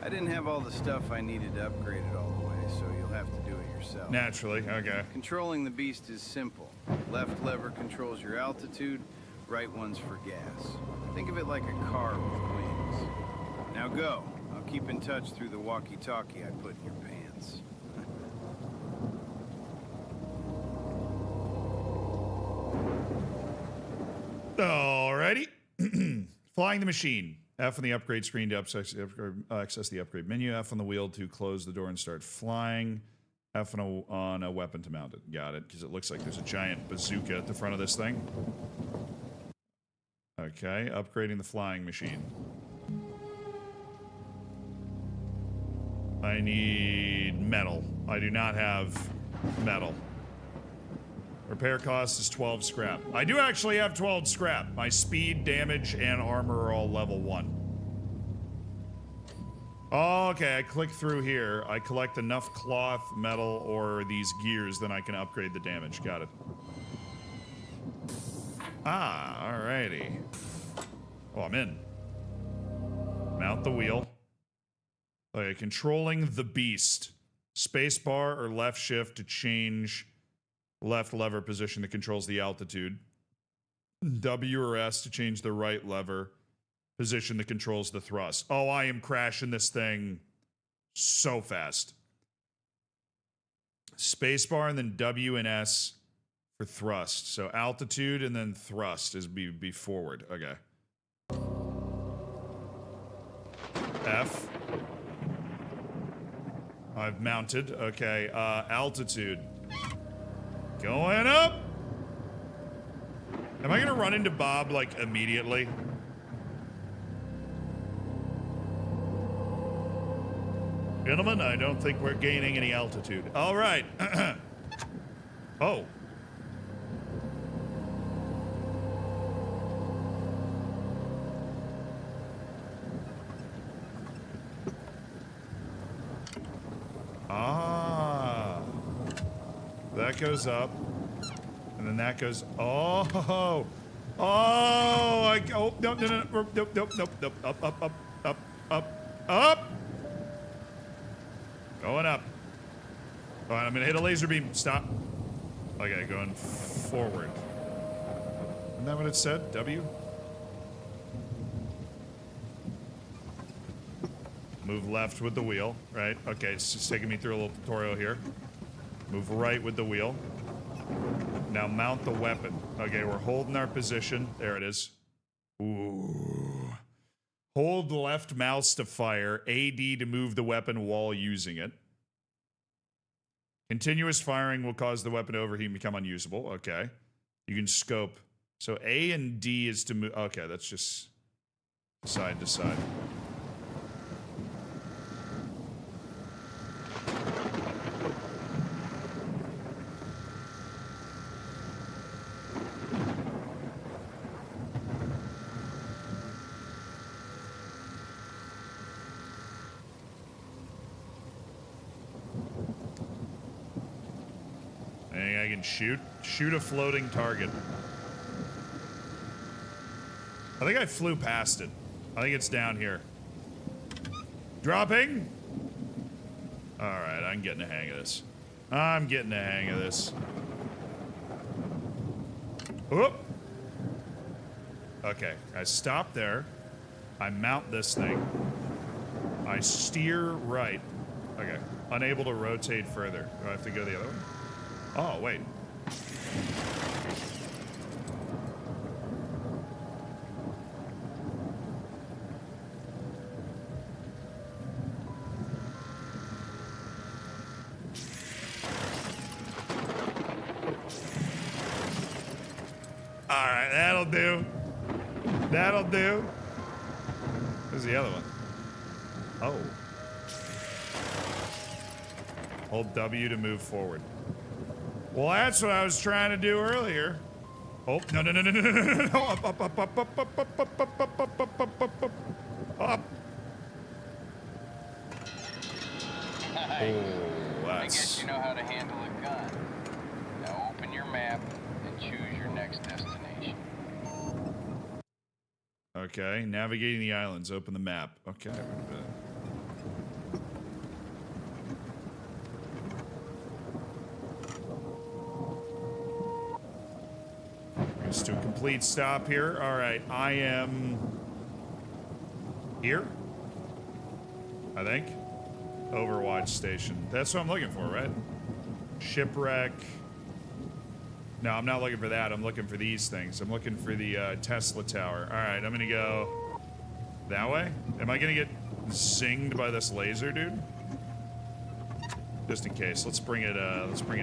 I didn't have all the stuff I needed to upgrade it all the way, so you'll have to do it yourself. Naturally, okay. Controlling the beast is simple. Left lever controls your altitude, right one's for gas. Think of it like a car with wings. Now go. I'll keep in touch through the walkie-talkie I put in your pants. Alrighty. Flying the machine. F on the upgrade screen to access the upgrade menu. F on the wheel to close the door and start flying. F on a weapon to mount it. Got it, because it looks like there's a giant bazooka at the front of this thing. Okay, upgrading the flying machine. I need metal. I do not have metal. Repair cost is 12 scrap. I do actually have 12 scrap. My speed, damage, and armor are all level 1. Okay, I click through here. I collect enough cloth, metal, or these gears, then I can upgrade the damage. Got it. Ah, alrighty. Oh, I'm in. Mount the wheel. Okay, controlling the beast. Spacebar or left shift to change left lever position that controls the altitude. W or S to change the right lever position that controls the thrust. Oh, I am crashing this thing so fast. Spacebar and then W and S for thrust. So altitude and then thrust is be forward. Okay. F. I've mounted. Okay. Altitude. Going up. Am I gonna run into Bob like Gentlemen, I don't think we're gaining any altitude. All right. Oh. Ah. That goes up. And then that goes. Oh. Oh. Oh, no, no, no, no, nope, nope, nope, nope. Up. Going up. All right, I'm gonna hit a laser beam. Stop. Okay, going forward. Isn't that what it said? W? Move left with the wheel, right? Okay, it's just taking me through a little tutorial here. Move right with the wheel. Now mount the weapon. Okay, we're holding our position. There it is. Ooh. Hold left mouse to fire. AD to move the weapon while using it. Continuous firing will cause the weapon to overheat and become unusable. Okay. You can scope. So A and D is to move. Okay, that's just side to side. I can shoot a floating target. I think I flew past it. I think it's down here. Dropping. All right, I'm getting a hang of this. I'm getting a hang of this. Whoop. Okay, I stop there. I mount this thing. I steer right. Okay, unable to rotate further. Do I have to go the other way? Oh, wait. All right, that'll do. That'll do. Where's the other one? Oh. Hold W to move forward. Well, that's what I was trying to do earlier. Oh, no, no, no, no, no, no, no, no. Up, up, up, up, up, up, up, up, up, up, up, up, up, up, up. Up. Nice. Oh, I guess you know how to handle a gun. Now open your map and choose your next destination. Okay, navigating the islands. Open the map. Okay. Just do a complete stop here. All right, I am here, I think. Overwatch station. That's what I'm looking for, right? Shipwreck. No, I'm not looking for that. I'm looking for these things. I'm looking for the Tesla tower. All right, I'm gonna go that way. Am I gonna get zinged by this laser, dude? Just in case. Let's bring it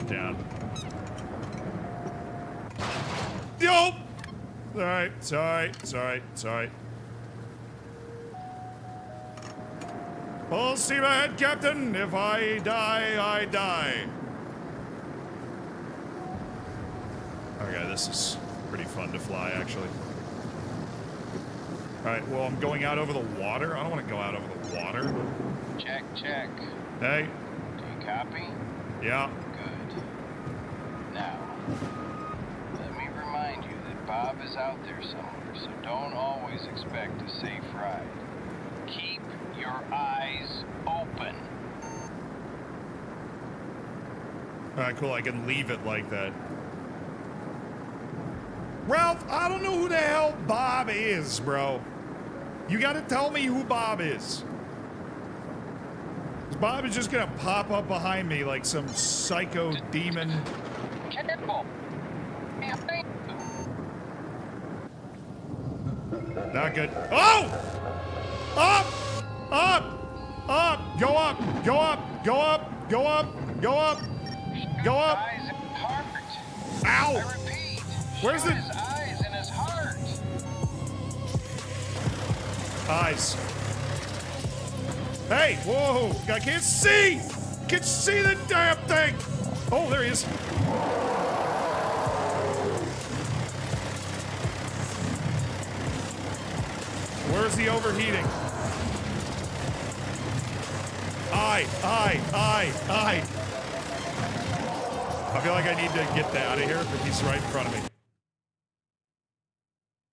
down. Yo! Alright, sorry. Full steam ahead, Captain. If I die, I die. Okay, this is pretty fun to fly, actually. Alright, well, I'm going out over the water. I don't want to go out over the water. Check. Hey? Do you copy? Yeah. Good. Now, let me remind you that Bob is out there somewhere, so don't always expect a safe ride. Keep your eyes open. Alright, cool. I can leave it like that. Ralph, I don't know who the hell Bob is, bro. You gotta tell me who Bob is. Bob is just gonna pop up behind me like some psycho demon. Careful. Not good. Oh! Up! Go up! Eyes and heart. Ow! I repeat. Where's shoot the his eyes and his heart? eyes? Hey, whoa, I can't see! Can't see the damn thing! Oh, there he is. Where's the overheating? I feel like I need to get that out of here, but he's right in front of me.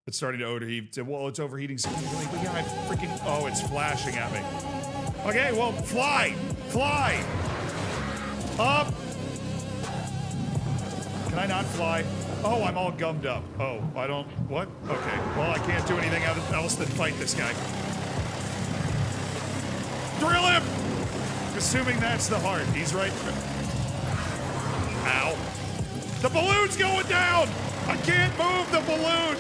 It's starting to overheat. Well, it's overheating significantly, but yeah, I freaking... Oh, it's flashing at me. Okay, well, fly! Fly! Up! Can I not fly? Oh, I'm all gummed up. Oh, I don't... What? Okay. Well, I can't do anything else than fight this guy. Drill him! Assuming that's the heart. He's right... Ow. The balloon's going down! I can't move the balloon!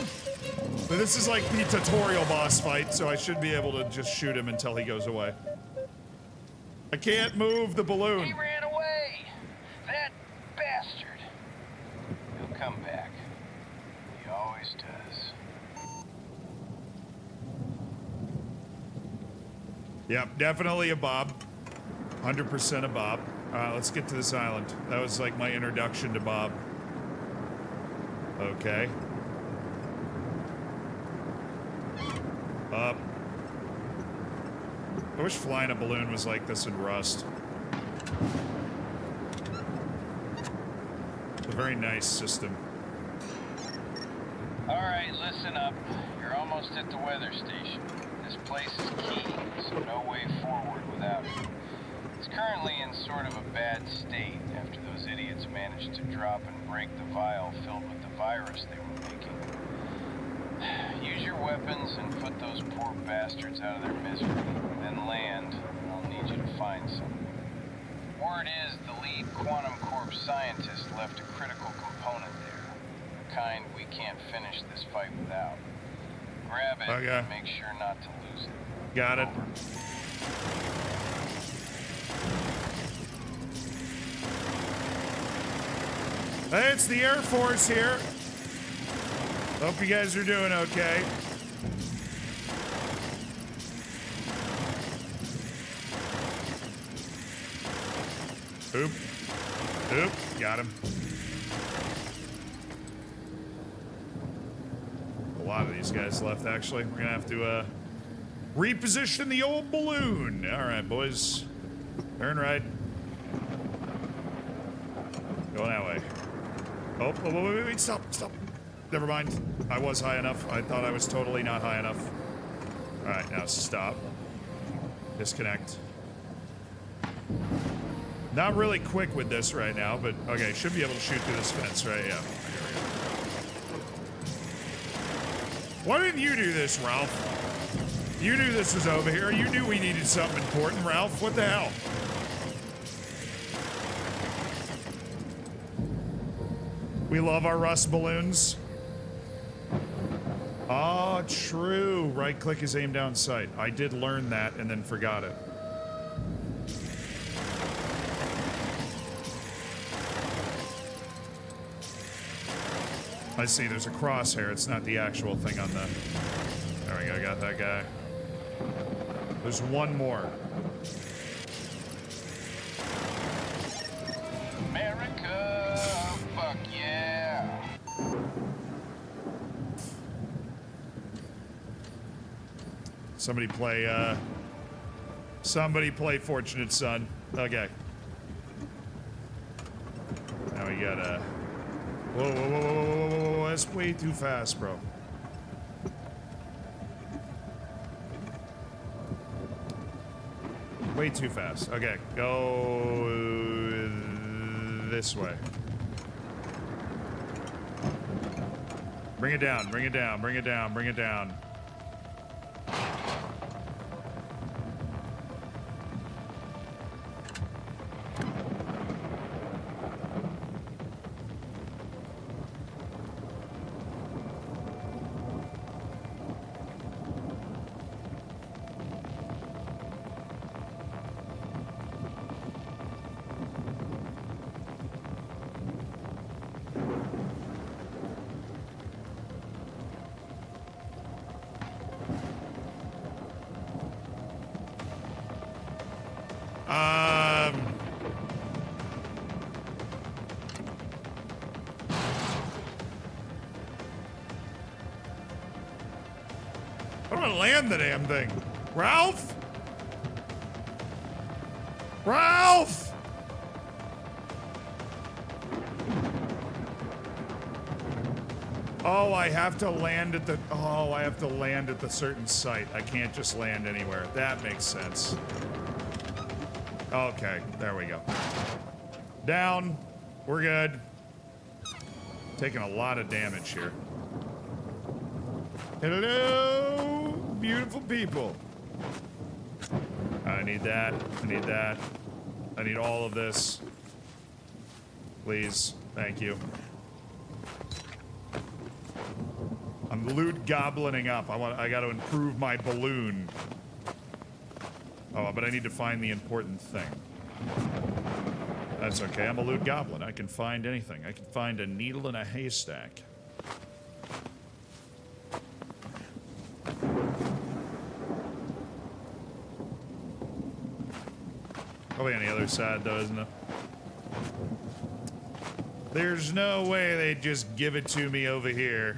But this is like the tutorial boss fight, so I should be able to just shoot him until he goes away. I can't move the balloon. He ran away! That bastard! He'll come back. He always does. Yep, definitely a Bob. 100% a Bob. Let's get to this island. That was like my introduction to Bob. Okay. Up. I wish flying a balloon was like this in Rust. It's a very nice system. Alright, listen up. You're almost at the weather station. This place is key, so no way forward without it. It's currently in sort of a bad state after those idiots managed to drop and break the vial filled with the virus they were making. Use your weapons and put those poor bastards out of their misery. Then land, and I'll need you to find something. Word is the lead Quantum Corp scientist left a critical component there. The kind we can't finish this fight without. Grab it and make sure not to lose it. Got it. Hey, it's the Air Force here. Hope you guys are doing okay. Oop. Oop. Got him. A lot of these guys left, actually. We're gonna have to, reposition the old balloon. Alright, boys. Turn right. Going that way. Oh, wait, stop. Never mind. I was high enough. I thought I was totally not high enough. Alright, now stop. Disconnect. Not really quick with this right now, but okay, should be able to shoot through this fence, right? Yeah. Why didn't you do this, Ralph? You knew this was over here. You knew we needed something important, Ralph. What the hell? We love our Rust balloons. Ah, true. Right click is aim down sight. I did learn that and then forgot it. I see, there's a crosshair. It's not the actual thing on the... There we go, got that guy. There's one more. America! Fuck yeah! Somebody play Fortunate Son. Okay. Now we got Whoa, that's way too fast, bro. Way too fast. Okay, go this way. Bring it down, bring it down, bring it down, bring it down. I'm gonna land the damn thing. Ralph? Ralph! Oh, I have to land at the... Oh, I have to land at the certain site. I can't just land anywhere. That makes sense. Okay, there we go. Down. We're good. Taking a lot of damage here. Hello, beautiful people. I need that. I need that. I need all of this. Please. Thank you. I'm loot goblining up. I got to improve my balloon. Oh, but I need to find the important thing. That's okay. I'm a loot goblin. I can find anything. I can find a needle in a haystack. Probably on the other side, though, isn't it? There's no way they'd just give it to me over here.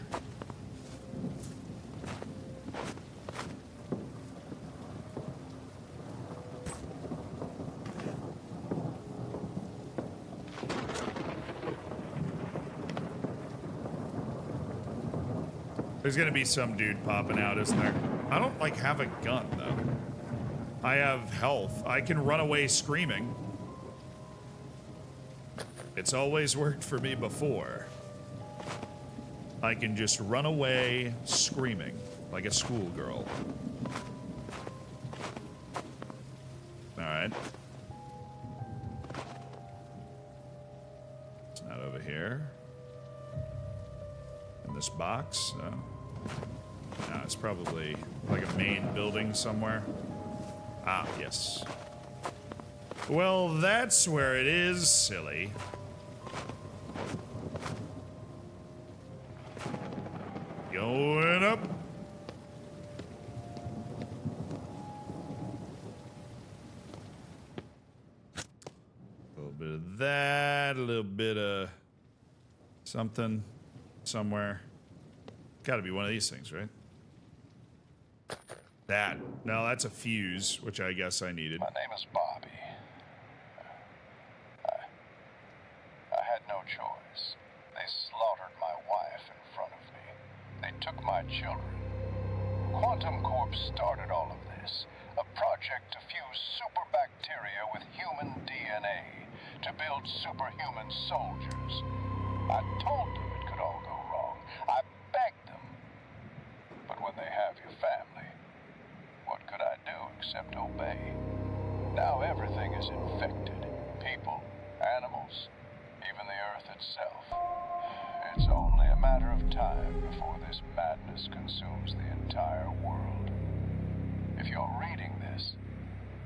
There's gonna be some dude popping out, isn't there? I don't, like, have a gun, though. I have health. I can run away screaming. It's always worked for me before. I can just run away screaming, like a schoolgirl. Alright. It's not over here. In this box? No. No, it's probably like a main building somewhere. Ah, yes. Well, that's where it is, silly. Going up. A little bit of that, a little bit of something somewhere. Gotta be one of these things, right? That. No, that's a fuse, which I guess I needed. My name is Bobby. I had no choice. They slaughtered my wife in front of me. They took my children. Quantum Corp started all of this. A project to fuse super bacteria with human DNA to build superhuman soldiers. I told them it could all go wrong. I begged them. But when they have your family, what could I do except obey? Now everything is infected. People, animals, even the Earth itself. It's only a matter of time before this madness consumes the entire world. If you're reading this,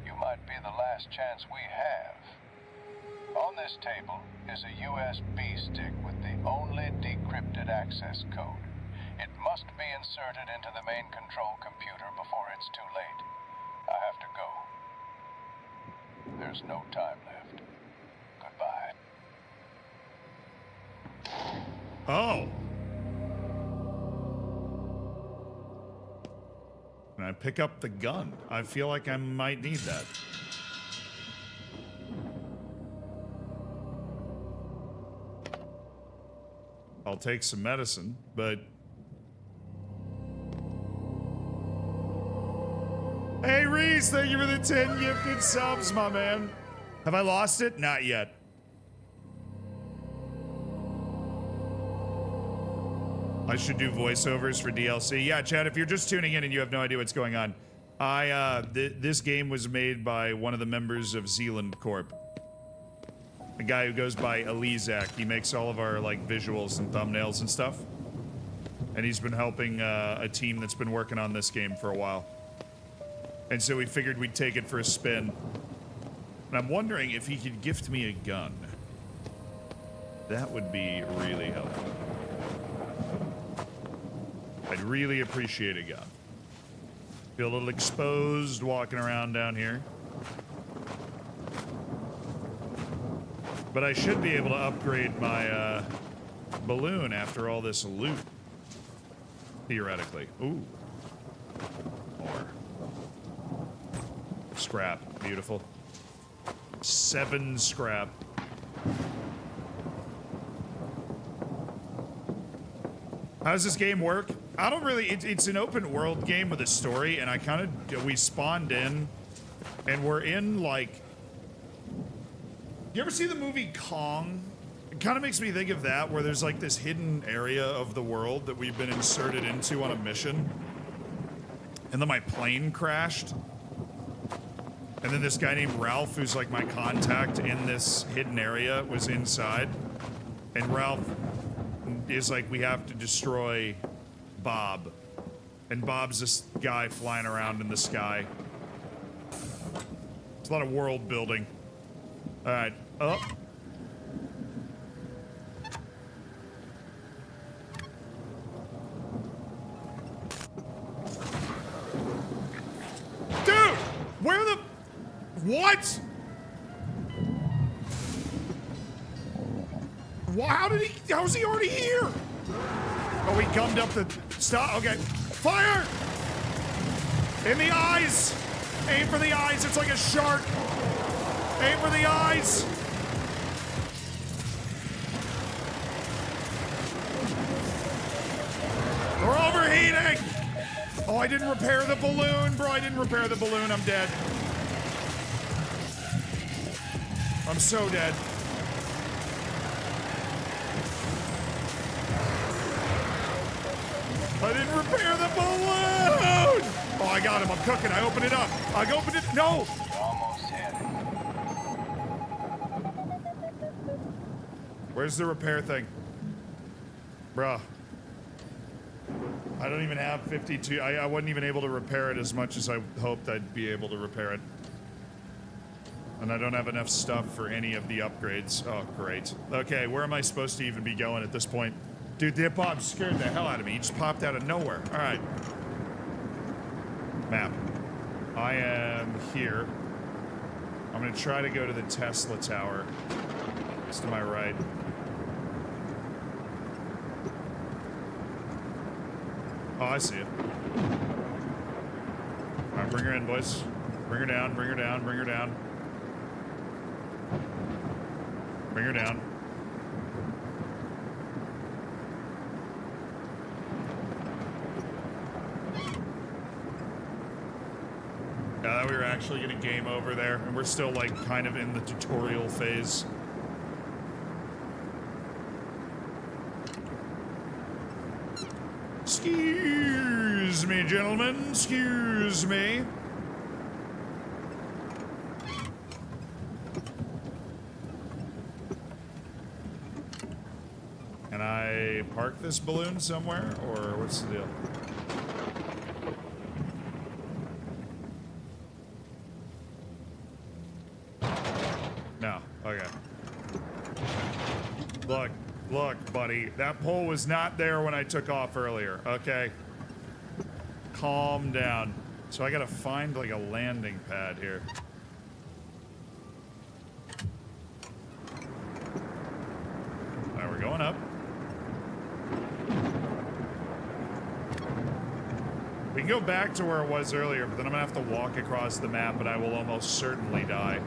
you might be the last chance we have. On this table is a USB stick with the only decrypted access code. It must be inserted into the main control computer before it's too late. I have to go. There's no time left. Goodbye. Oh. Can I pick up the gun? I feel like I might need that. I'll take some medicine, but... Hey, Reese, thank you for the 10 gifted subs, my man. Have I lost it? Not yet. I should do voiceovers for DLC. Yeah, Chad, if you're just tuning in and you have no idea what's going on, this game was made by one of the members of Zealand Corp. A guy who goes by Elizak. He makes all of our, like, visuals and thumbnails and stuff. And he's been helping a team that's been working on this game for a while. And so we figured we'd take it for a spin. And I'm wondering if he could gift me a gun. That would be really helpful. I'd really appreciate a gun. Feel a little exposed walking around down here. But I should be able to upgrade my balloon after all this loot. Theoretically. Ooh. Scrap. Beautiful. 7 scrap. How does this game work? I don't really... It's an open world game with a story, and I kind of... We spawned in, and we're in, like... You ever see the movie Kong? It kind of makes me think of that, where there's, like, this hidden area of the world that we've been inserted into on a mission. And then my plane crashed. And then this guy named Ralph, who's, like, my contact in this hidden area, was inside. And Ralph is like, we have to destroy Bob. And Bob's this guy flying around in the sky. It's a lot of world building. Alright, up. Dude! Where the... What? How is he already here? Oh, he gummed up the... Stop, okay. Fire! In the eyes! Aim for the eyes, it's like a shark. Aim for the eyes! We're overheating! Oh, I didn't repair the balloon, bro. I didn't repair the balloon, I'm dead. I'm so dead. I didn't repair the balloon! Oh, I got him. I'm cooking. I opened it up. I opened it. No! Almost had it. Where's the repair thing? Bruh. I don't even have 52. I wasn't even able to repair it as much as I hoped I'd be able to repair it. And I don't have enough stuff for any of the upgrades. Oh, great. Okay, where am I supposed to even be going at this point? Dude, the Bob scared the hell out of me. He just popped out of nowhere. All right. Map. I am here. I'm going to try to go to the Tesla Tower. It's to my right. Oh, I see it. All right, bring her in, boys. Bring her down, bring her down, bring her down. Bring her down. Yeah, we were actually gonna game over there, and we're still, like, kind of in the tutorial phase. Excuse me, gentlemen. Excuse me. Can I park this balloon somewhere, or what's the deal? No. Okay. Look, buddy. That pole was not there when I took off earlier. Okay. Calm down. So I gotta find, like, a landing pad here. Alright, we're going up. We can go back to where it was earlier, but then I'm gonna have to walk across the map, and I will almost certainly die.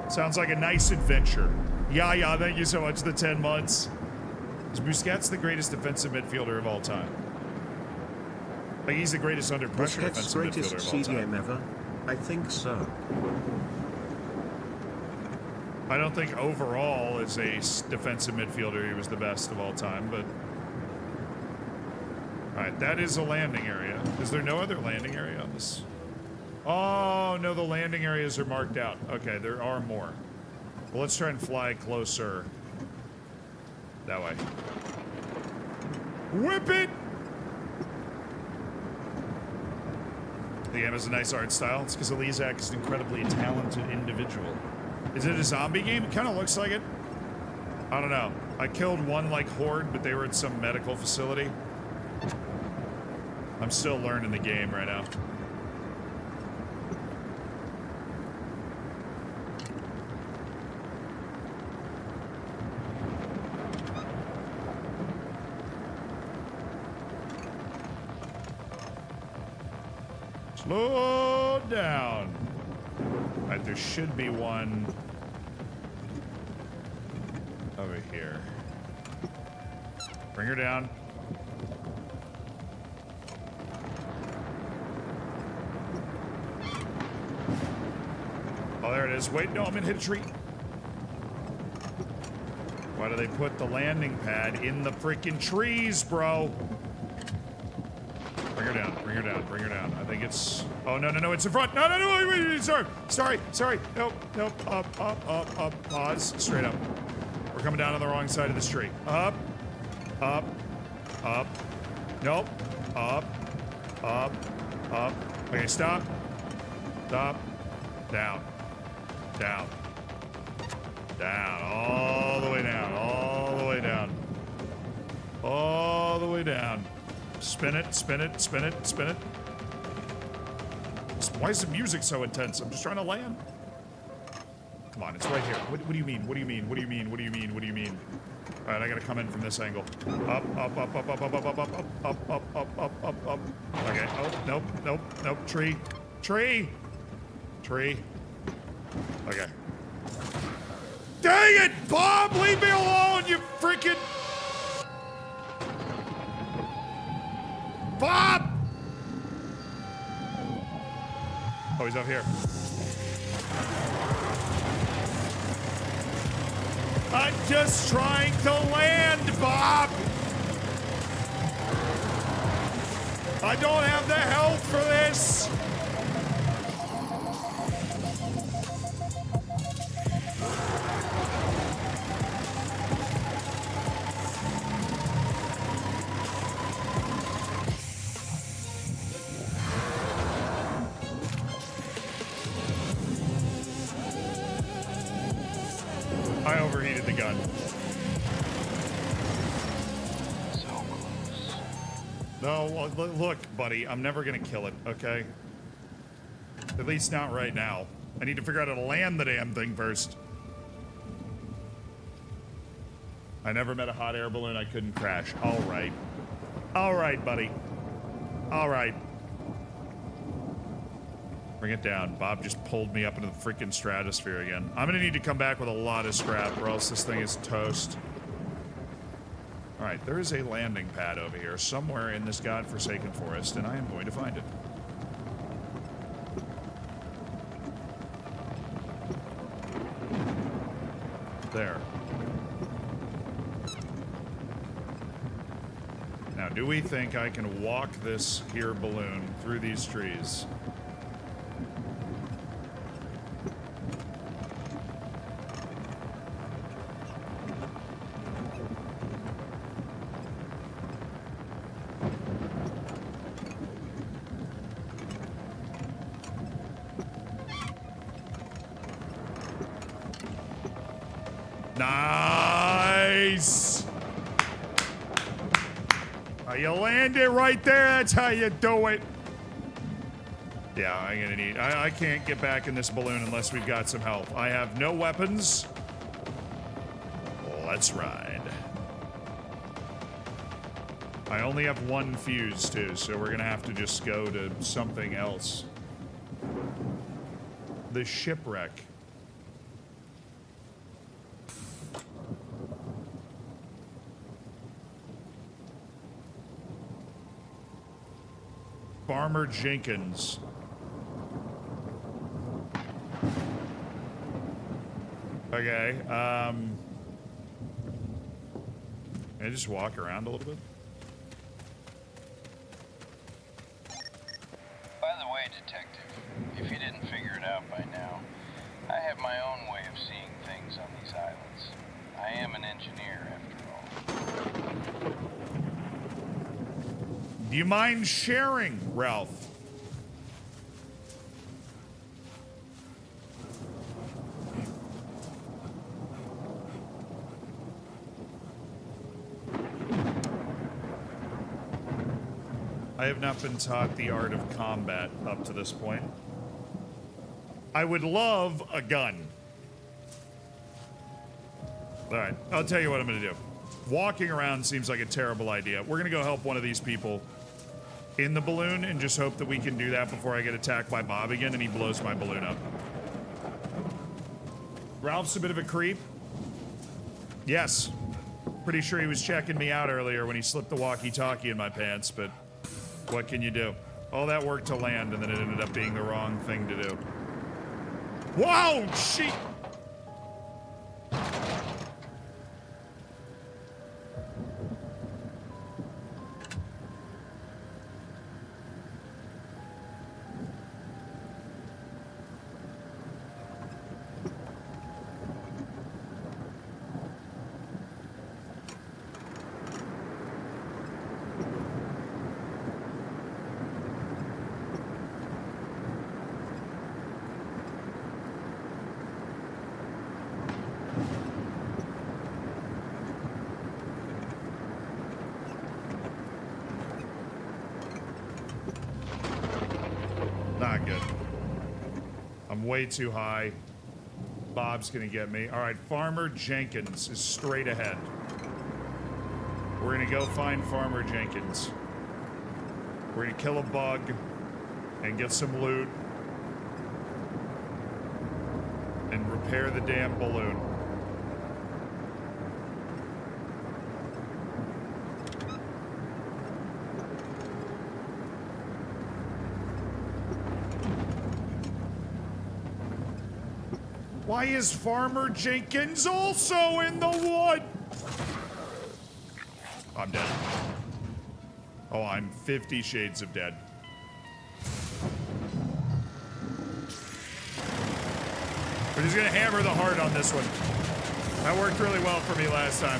Sounds like a nice adventure. Yeah, thank you so much, the 10 months. Is Busquets the greatest defensive midfielder of all time? Like, he's the greatest under pressure Busquets' defensive greatest midfielder of all time. CDM ever? I think so. I don't think overall as a defensive midfielder he was the best of all time, but... Alright, that is a landing area. Is there no other landing area on this? Oh, no, the landing areas are marked out. Okay, there are more. Well, let's try and fly closer. That way. Whip it! The game has a nice art style. It's because Elizak is an incredibly talented individual. Is it a zombie game? It kind of looks like it. I don't know. I killed one, like, horde, but they were at some medical facility. I'm still learning the game right now. Slow down. All right, there should be one over here. Bring her down. Oh, there it is. Wait, no, I'm gonna hit a tree. Why do they put the landing pad in the freaking trees, bro? Bring her down, bring her down, bring her down. I think it's... Oh, no, no, no, it's in front. No, no, no, wait, wait, sorry, sorry, sorry. Nope, nope, up, pause, straight up. We're coming down on the wrong side of this tree. Up, nope, up. Okay, stop, down, all the way down, all the way down. All the way down. Spin it, spin it, spin it, spin it. Why is the music so intense? I'm just trying to land. Come on, it's right here. What do you mean? What do you mean? What do you mean? What do you mean? What do you mean? All right, I gotta come in from this angle. Up. Okay. Oh, nope. Tree. Okay. Dang it, Bob! Leave me alone, you freaking... Bob! Oh, he's up here. I'm just trying to land, Bob! I don't have the health for this! I overheated the gun. So close. No, well, look, buddy, I'm never gonna kill it, okay? At least not right now. I need to figure out how to land the damn thing first. I never met a hot air balloon I couldn't crash. All right. All right, buddy. All right. Bring it down. Bob just pulled me up into the freaking stratosphere again. I'm gonna need to come back with a lot of scrap or else this thing is toast. All right, there is a landing pad over here somewhere in this godforsaken forest, and I am going to find it. There. Now, do we think I can walk this here balloon through these trees? Nice! You land it right there, that's how you do it. Yeah, I'm gonna need... I can't get back in this balloon unless we've got some help. I have no weapons. Let's ride. I only have one fuse, too, so we're gonna have to just go to something else. The shipwreck. Farmer Jenkins. Okay, can I just walk around a little bit? By the way, Detective, if you didn't figure it out by now, I have my own way of seeing things on these islands. I am an engineer, after all. Do you mind sharing, Ralph? I have not been taught the art of combat up to this point. I would love a gun. All right, I'll tell you what I'm gonna do. Walking around seems like a terrible idea. We're gonna go help one of these people in the balloon and just hope that we can do that before I get attacked by Bob again and he blows my balloon up. Ralph's a bit of a creep. Yes. Pretty sure he was checking me out earlier when he slipped the walkie-talkie in my pants, but what can you do? All that work to land and then it ended up being the wrong thing to do. Wow, shit! Not good. I'm way too high. Bob's gonna get me. All right, Farmer Jenkins is straight ahead. We're gonna go find Farmer Jenkins. We're gonna kill a bug and get some loot and repair the damn balloon. Why is Farmer Jenkins also in the wood? I'm dead. Oh, I'm 50 shades of dead. We're just gonna hammer the heart on this one. That worked really well for me last time.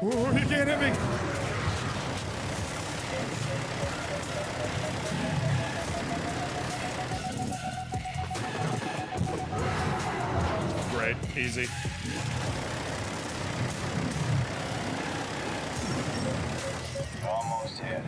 Oh, he can't hit me. Great, easy. Almost had it.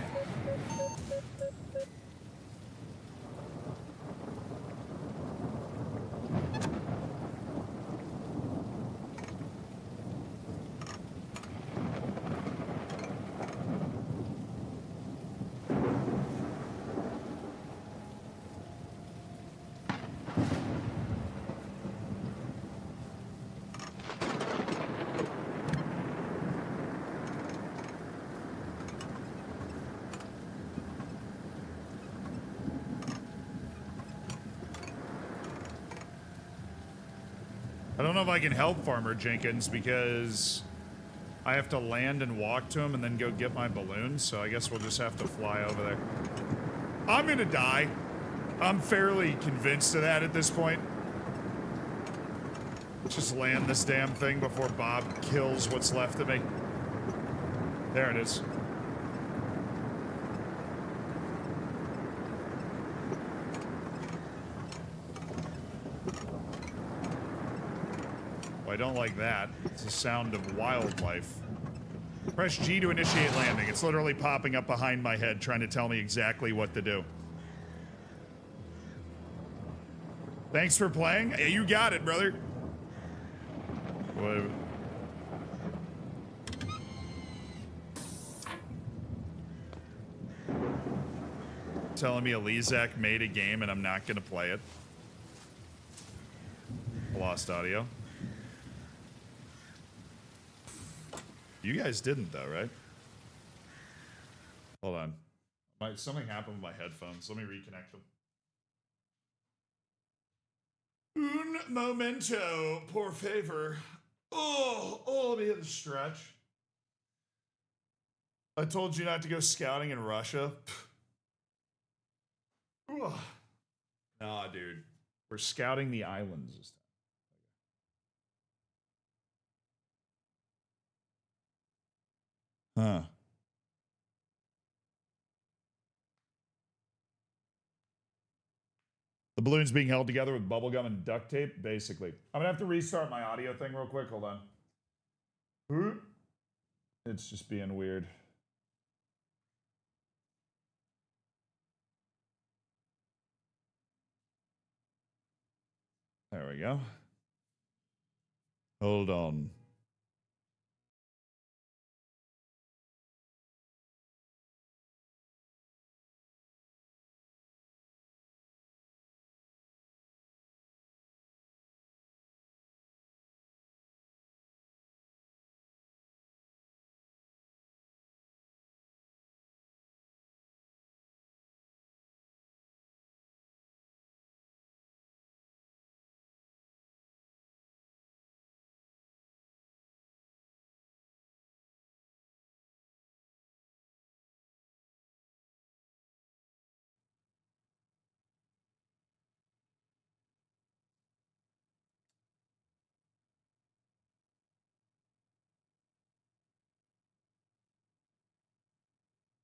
I don't know if I can help Farmer Jenkins because I have to land and walk to him and then go get my balloon, so I guess we'll just have to fly over there. I'm gonna die. I'm fairly convinced of that at this point. Just land this damn thing before Bob kills what's left of me. There it is. I don't like that. It's the sound of wildlife. Press G to initiate landing. It's literally popping up behind my head trying to tell me exactly what to do. Thanks for playing. Yeah, you got it, brother. What? Telling me Elizak made a game and I'm not gonna play it. Lost audio. You guys didn't, though, right? Hold on. Something happened with my headphones. Let me reconnect them. Un momento, por favor. Oh, let me hit the stretch. I told you not to go scouting in Russia. Nah, dude. We're scouting the islands this time. Huh. The balloon's being held together with bubblegum and duct tape, basically. I'm gonna have to restart my audio thing real quick. Hold on. It's just being weird. There we go. Hold on.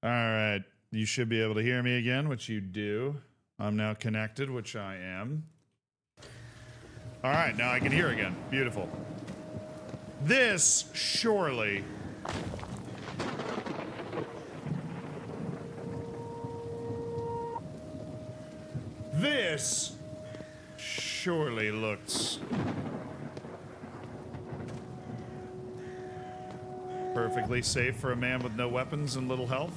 All right. You should be able to hear me again, which you do. I'm now connected, which I am. All right, now I can hear again. Beautiful. This surely looks perfectly safe for a man with no weapons and little health.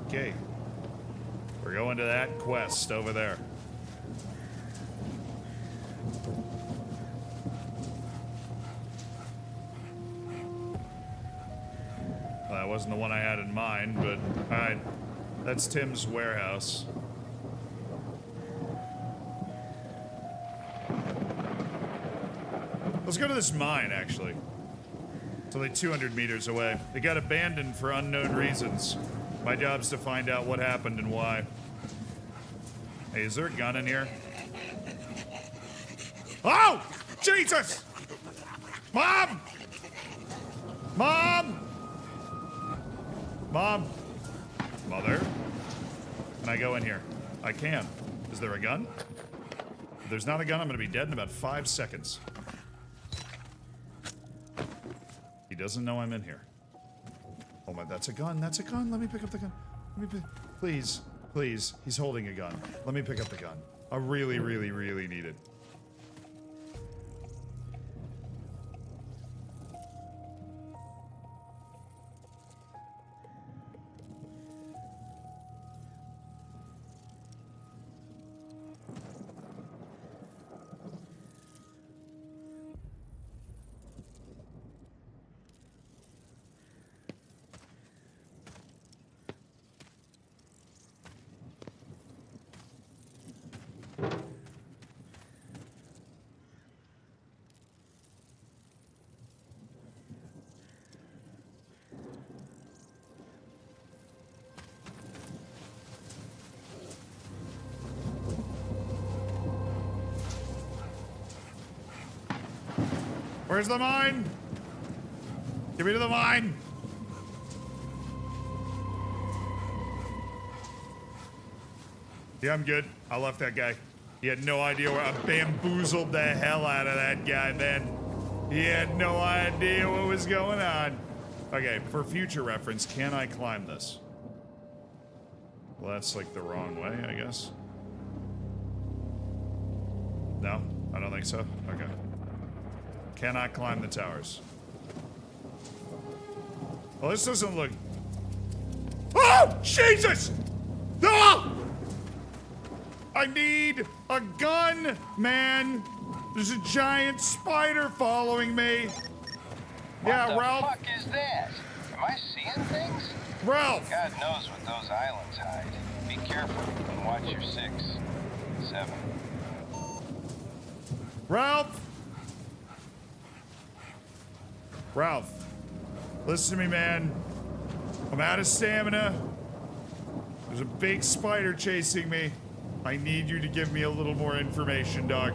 Okay. We're going to that quest over there. Well, that wasn't the one I had in mind, but alright. That's Tim's warehouse. Let's go to this mine, actually. It's only 200 meters away. It got abandoned for unknown reasons. My job's to find out what happened and why. Hey, is there a gun in here? Oh! Jesus! Mom! Mom! Mom! Mother? Can I go in here? I can. Is there a gun? If there's not a gun, I'm gonna be dead in about 5 seconds. He doesn't know I'm in here. Oh my, that's a gun, that's a gun. Let me pick up the gun. Please, please. He's holding a gun. Let me pick up the gun. I really, really, really need it. Where's the mine? Give me to the mine! Yeah, I'm good. I left that guy. He had no idea where I bamboozled the hell out of that guy, man. He had no idea what was going on. Okay, for future reference, can I climb this? Well, that's like the wrong way, I guess. No, I don't think so. Okay. Cannot climb the towers. Well, this doesn't look... Oh! Jesus! No! I need a gun, man! There's a giant spider following me! Yeah, Ralph... What the fuck is that? Am I seeing things? Ralph! God knows what those islands hide. Be careful and watch your 6, 7. Ralph! Ralph, listen to me, man. I'm out of stamina. There's a big spider chasing me. I need you to give me a little more information, dog.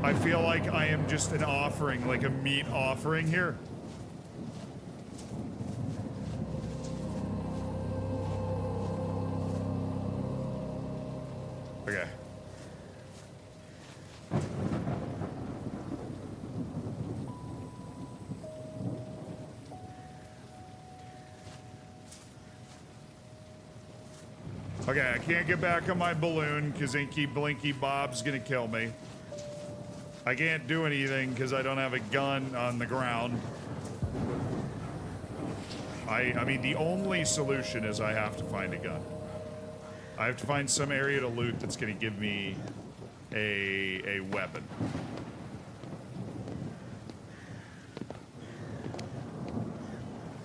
I feel like I am just an offering, like a meat offering here. Okay. Okay, I can't get back on my balloon because Inky Blinky Bob's gonna kill me. I can't do anything because I don't have a gun on the ground. I mean, the only solution is I have to find a gun. I have to find some area to loot that's gonna give me a weapon.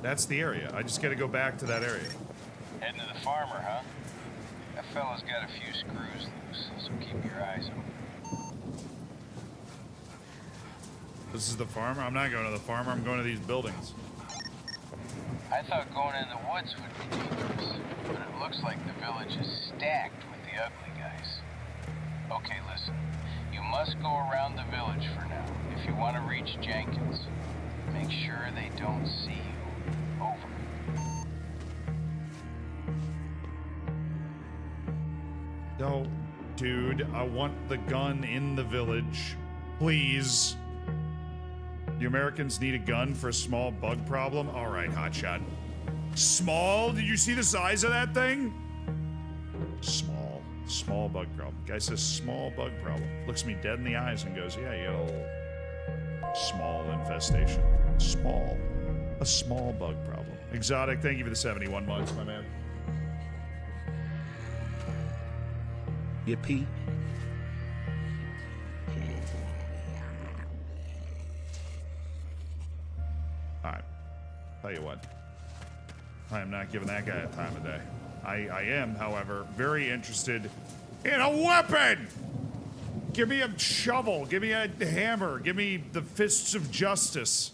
That's the area. I just gotta go back to that area. Heading to the farmer, huh? That fella's got a few screws loose, so keep your eyes open. This is the farmer? I'm not going to the farmer. I'm going to these buildings. I thought going in the woods would be dangerous, but it looks like the village is stacked with the ugly guys. Okay, listen. You must go around the village for now if you want to reach Jenkins. Make sure they don't see you. Over. No, dude, I want the gun in the village. Please. The Americans need a gun for a small bug problem? All right, hotshot. Small? Did you see the size of that thing? Small bug problem. Guy says small bug problem. Looks me dead in the eyes and goes, yeah, you got a little small infestation. Small. A small bug problem. Exotic, thank you for the 71 months, my man. Yippee. Alright. Tell you what. I am not giving that guy a time of day. I am, however, very interested in a weapon! Give me a shovel. Give me a hammer. Give me the fists of justice.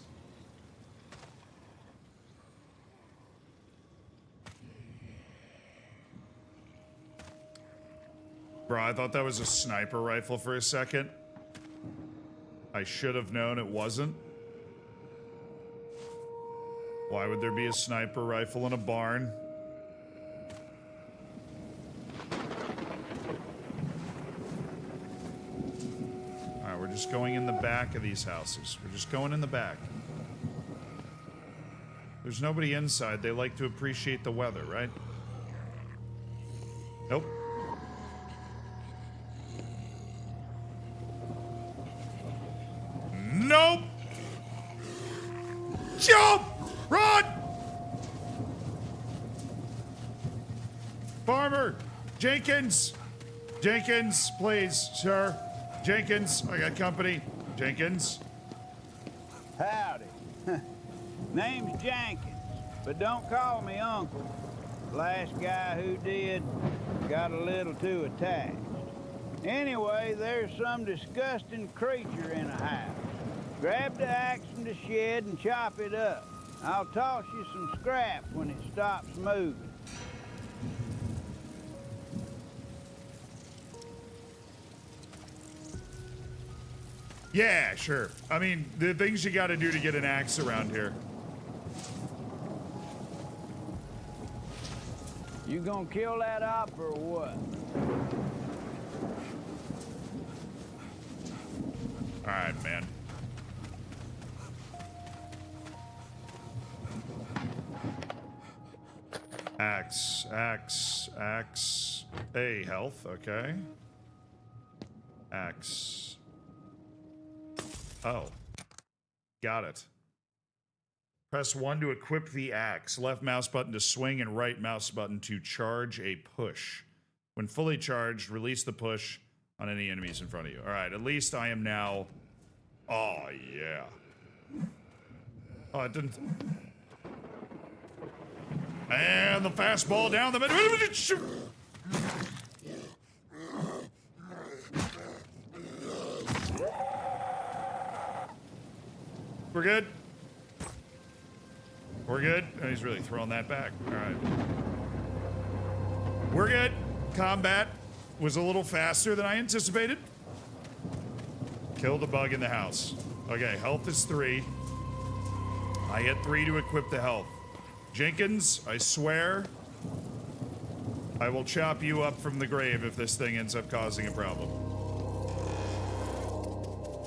Bro, I thought that was a sniper rifle for a second. I should have known it wasn't. Why would there be a sniper rifle in a barn? Alright, we're just going in the back of these houses. We're just going in the back. There's nobody inside. They like to appreciate the weather, right? Nope. Nope! Jump! Run! Farmer! Jenkins! Jenkins, please, sir. Jenkins, I got company. Jenkins. Howdy. Name's Jenkins, but don't call me Uncle. Last guy who did got a little too attached. Anyway, there's some disgusting creature in a house. Grab the axe from the shed and chop it up. I'll toss you some scrap when it stops moving. Yeah, sure. I mean, the things you gotta do to get an axe around here. You gonna kill that op or what? All right, man. Axe, axe, axe. Hey, health, okay. Axe. Oh. Got it. Press 1 to equip the axe. Left mouse button to swing and right mouse button to charge a push. When fully charged, release the push on any enemies in front of you. All right, at least I am now... Oh, yeah. Oh, it didn't... And the fastball down the middle. We're good. We're good. Oh, he's really throwing that back. All right. We're good. Combat was a little faster than I anticipated. Killed a bug in the house. Okay, health is 3. I hit 3 to equip the health. Jenkins, I swear, I will chop you up from the grave if this thing ends up causing a problem.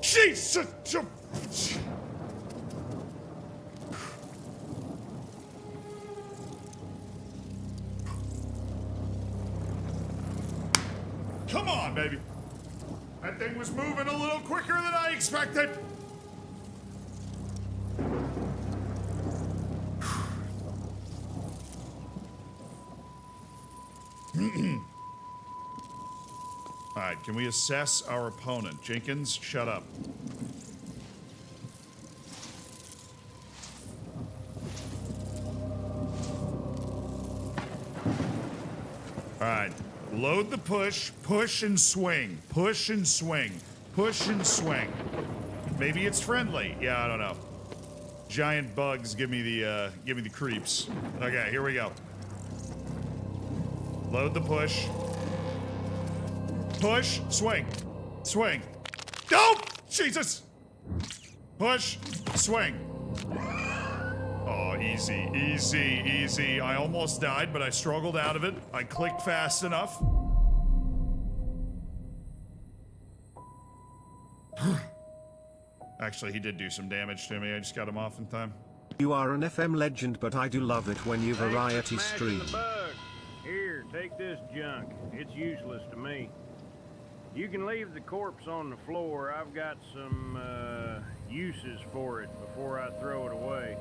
Jesus! Come on, baby. That thing was moving a little quicker than I expected. All right, can we assess our opponent? Jenkins, shut up. All right, load the push, push and swing, push and swing, push and swing. Maybe it's friendly. Yeah, I don't know. Giant bugs give me the creeps. Okay, here we go. Load the push. Push, swing, swing. Oh, Jesus! Push, swing. Oh, easy, easy, easy. I almost died, but I struggled out of it. I clicked fast enough. Actually, he did do some damage to me. I just got him off in time. You are an FM legend, but I do love it when you variety stream. Here, take this junk. It's useless to me. You can leave the corpse on the floor. I've got some uses for it before I throw it away.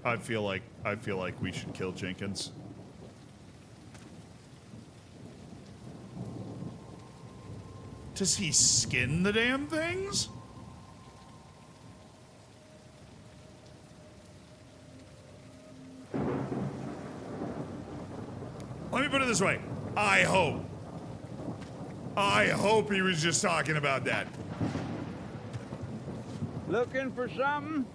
I feel like we should kill Jenkins. Does he skin the damn things? Let me put it this way. I hope he was just talking about that. Looking for something?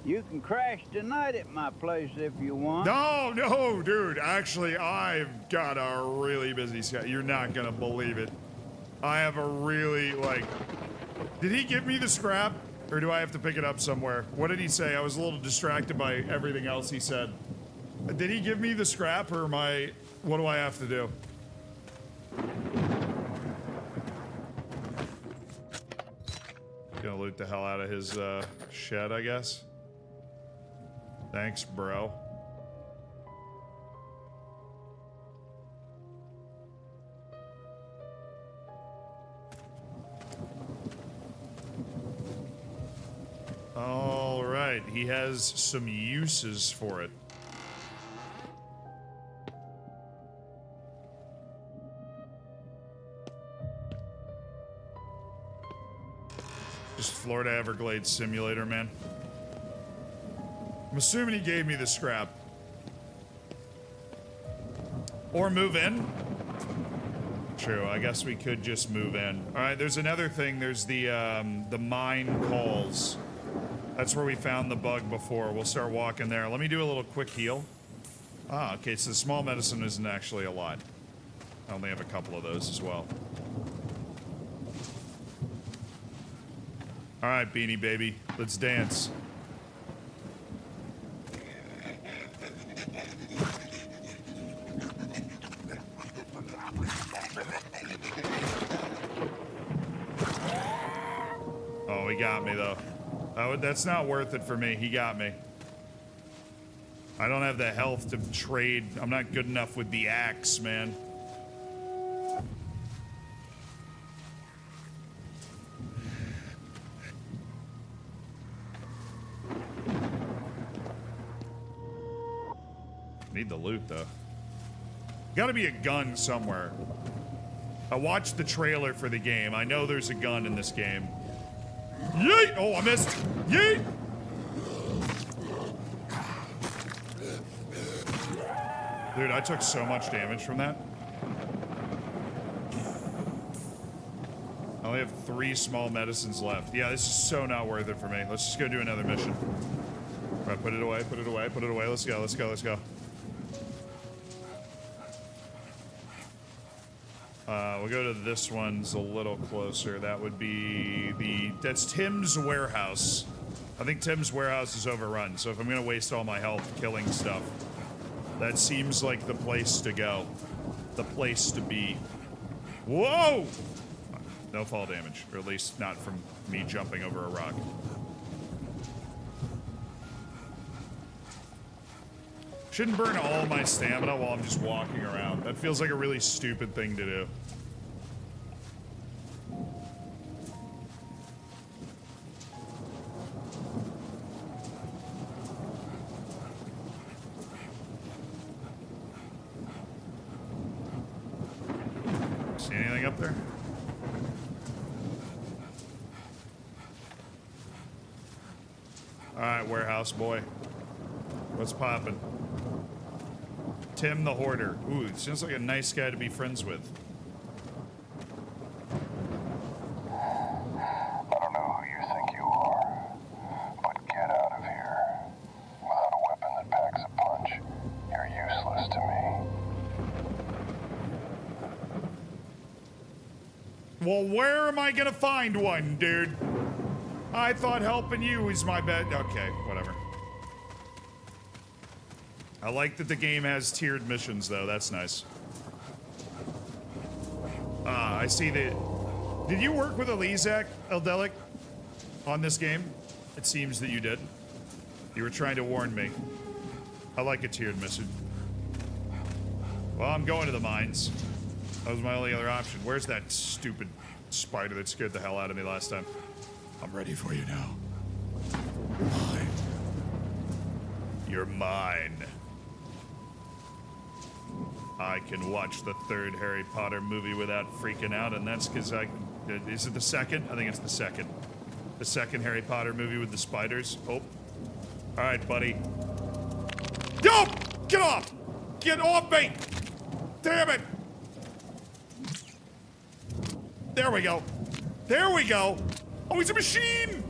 You can crash tonight at my place if you want. No, dude. Actually, I've got a really busy schedule. You're not gonna believe it. I have a really, did he give me the scrap? Or do I have to pick it up somewhere? What did he say? I was a little distracted by everything else he said. Did he give me the scrap, or what do I have to do? Gonna loot the hell out of his shed, I guess. Thanks, bro. All right, he has some uses for it. Just Florida Everglades simulator, man. I'm assuming he gave me the scrap. Or move in. True, I guess we could just move in. All right, there's another thing. There's the mine calls. That's where we found the bug before. We'll start walking there. Let me do a little quick heal. Ah, okay, so the small medicine isn't actually a lot. I only have a couple of those as well. All right, Beanie Baby, let's dance. Oh, he got me, though. That's not worth it for me. He got me. I don't have the health to trade. I'm not good enough with the axe, man. Need the loot, though. Gotta be a gun somewhere. I watched the trailer for the game. I know there's a gun in this game. Yeet! Oh, I missed. Yeet! Dude, I took so much damage from that. I only have 3 small medicines left. Yeah, this is so not worth it for me. Let's just go do another mission. All right, put it away, put it away, put it away. Let's go, let's go, let's go. We'll go to this one's a little closer. That would be that's Tim's warehouse. I think Tim's warehouse is overrun, so if I'm gonna waste all my health killing stuff, that seems like the place to go. the place to be. Whoa! No fall damage, or at least not from me jumping over a rock. Shouldn't burn all my stamina while I'm just walking around. That feels like a really stupid thing to do. See anything up there? Alright, warehouse boy. What's poppin'? Tim the Hoarder. Ooh, seems like a nice guy to be friends with. I don't know who you think you are, but get out of here. Without a weapon that packs a punch, you're useless to me. Well, where am I gonna find one, dude? I thought helping you is my bet. Okay, whatever. I like that the game has tiered missions, though. That's nice. I see that. Did you work with Elizak, Eldelic, on this game? It seems that you did. You were trying to warn me. I like a tiered mission. Well, I'm going to the mines. That was my only other option. Where's that stupid spider that scared the hell out of me last time? I'm ready for you now. You're mine. You're mine. I can watch the third Harry Potter movie without freaking out, and that's because is it the second? I think it's the second. The second Harry Potter movie with the spiders. Oh. Alright, buddy. Yo! Get off! Get off me! Damn it! There we go. There we go. Oh, he's a machine!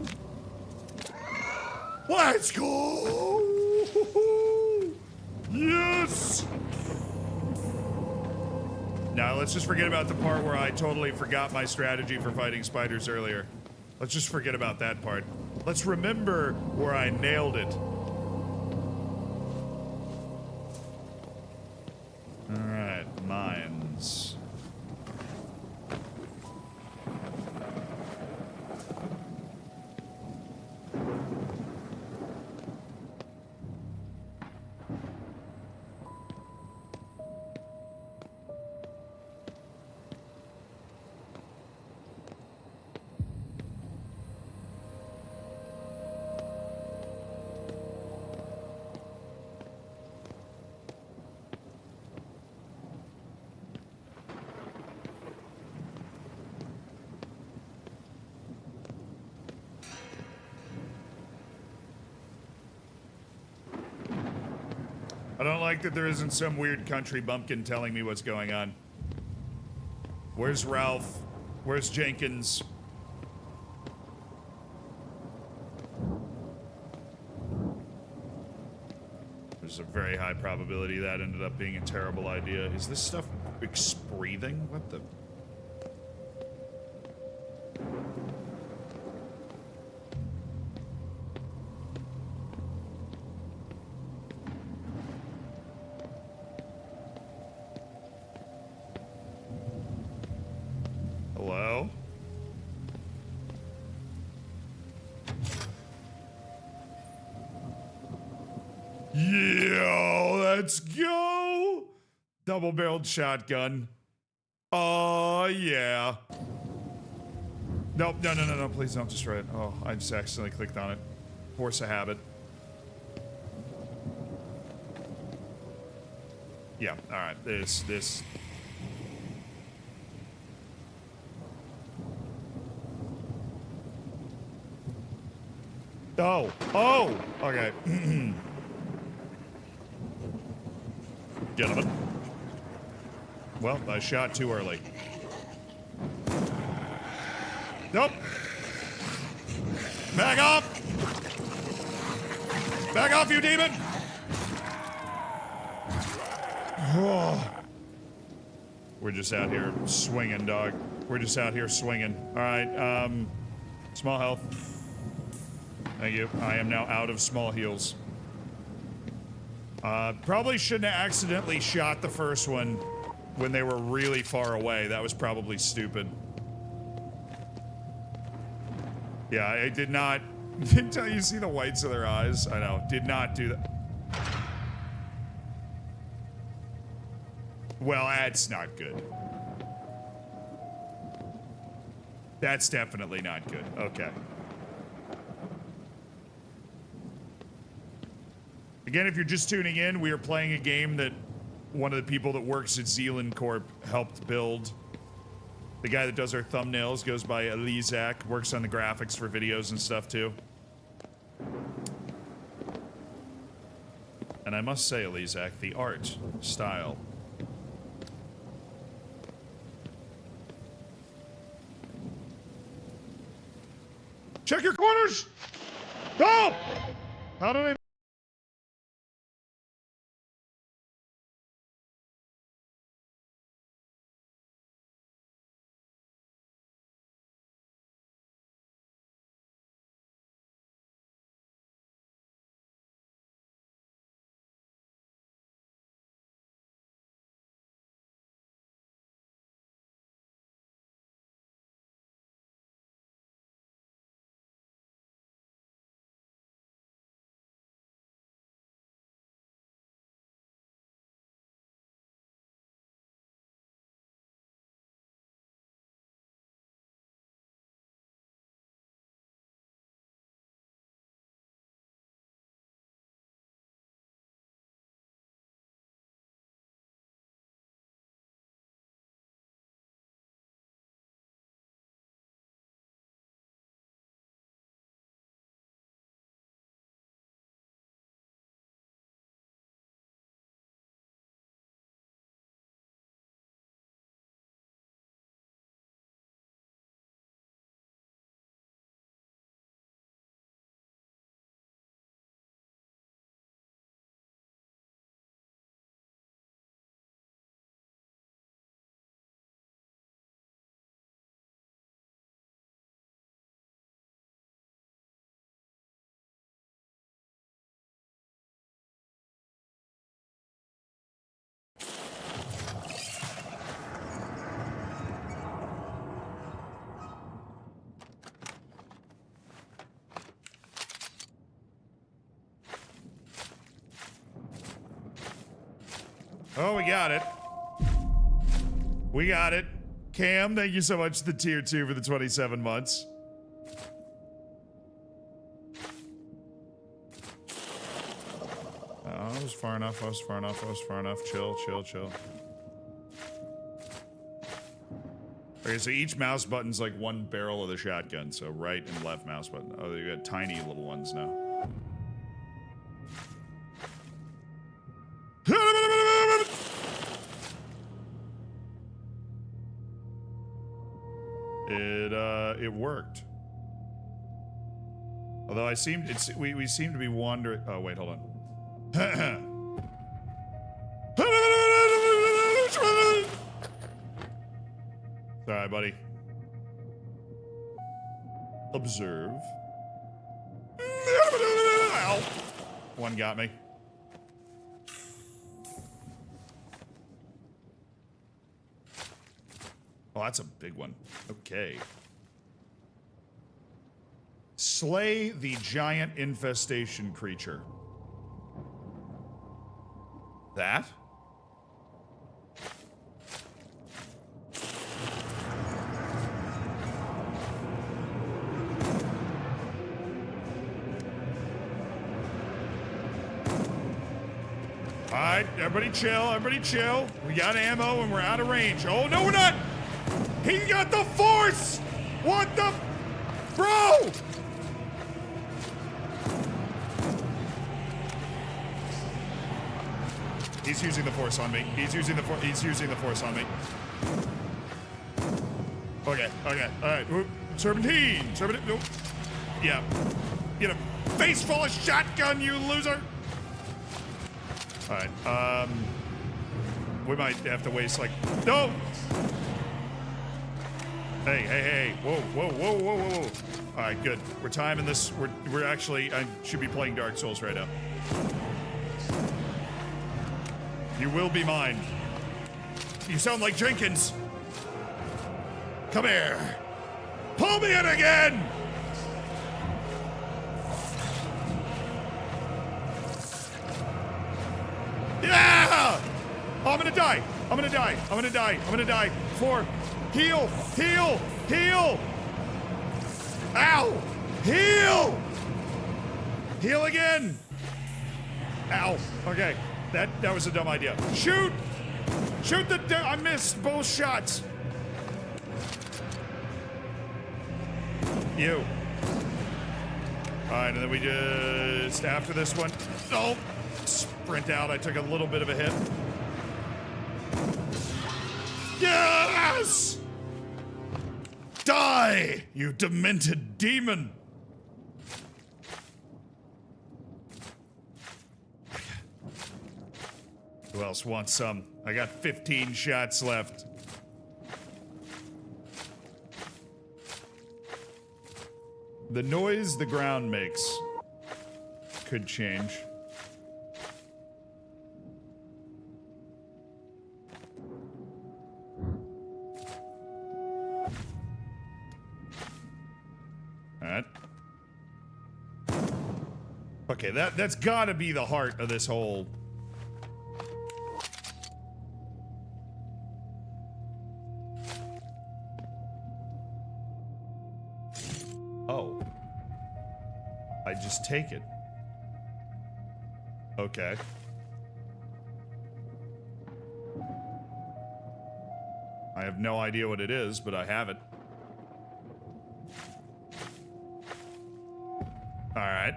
Let's go! Yes! Now, let's just forget about the part where I totally forgot my strategy for fighting spiders earlier. Let's just forget about that part. Let's remember where I nailed it. Alright, mines. I don't like that there isn't some weird country bumpkin telling me what's going on. Where's Ralph? Where's Jenkins? There's a very high probability that ended up being a terrible idea. Is this stuff breathing? What the? Hello? Yeah, let's go! Double-barreled shotgun. Oh, yeah. Nope, no, please don't destroy it. Oh, I just accidentally clicked on it. Force a habit. Yeah, alright, this. Oh, okay. Gentlemen. Well, I shot too early. Nope. Back off! Back off, you demon! Oh. We're just out here swinging, dog. We're just out here swinging. Alright, small health. Thank you. I am now out of small heals. Probably shouldn't have accidentally shot the first one when they were really far away. That was probably stupid. Yeah, I did not. Until you see the whites of their eyes. I know. Did not do that. Well, that's not good. That's definitely not good. Okay. Again, if you're just tuning in, we are playing a game that one of the people that works at Zealand Corp helped build. The guy that does our thumbnails goes by Elizak, works on the graphics for videos and stuff too. And I must say, Elizak, the art style. Check your corners! Go! How did I... Oh, we got it. We got it. Cam, thank you so much to the tier 2 for the 27 months. I was far enough, I was far enough, I was far enough. Chill, chill, chill. Okay, so each mouse button's like one barrel of the shotgun, so right and left mouse button. Oh, you got tiny little ones now. It worked. Although we seem to be wandering. Oh wait, hold on. Sorry, buddy. Observe. Ow. One got me. Oh, that's a big one. Okay. Slay the giant infestation creature. That? Alright, everybody chill, everybody chill. We got ammo and we're out of range. Oh, no, we're not! He got the force! What the... Bro! He's using the force on me. He's using the force on me. Okay, okay, alright. Serpentine! Serpentine, nope. Yeah. Get a face full of shotgun, you loser! Alright, we might have to waste like... No! Hey, hey, hey, whoa, whoa, whoa, whoa, whoa, whoa. Alright, good. We're timing this. We're actually... I should be playing Dark Souls right now. You will be mine. You sound like Jenkins. Come here. Pull me in again! Yeah! Oh, I'm gonna die. I'm gonna die. I'm gonna die. I'm gonna die. 4. Heal! Heal! Heal! Ow! Heal! Heal again! Ow. Okay. That was a dumb idea. Shoot! Shoot the... I missed both shots. You. Alright, and then we just... After this one... Oh! Sprint out. I took a little bit of a hit. Yes! Die, you demented demon! Who else wants some? I got 15 shots left. The noise the ground makes could change. Alright. Okay, that's gotta be the heart of this whole... Oh. I just take it. Okay. I have no idea what it is, but I have it. Alright.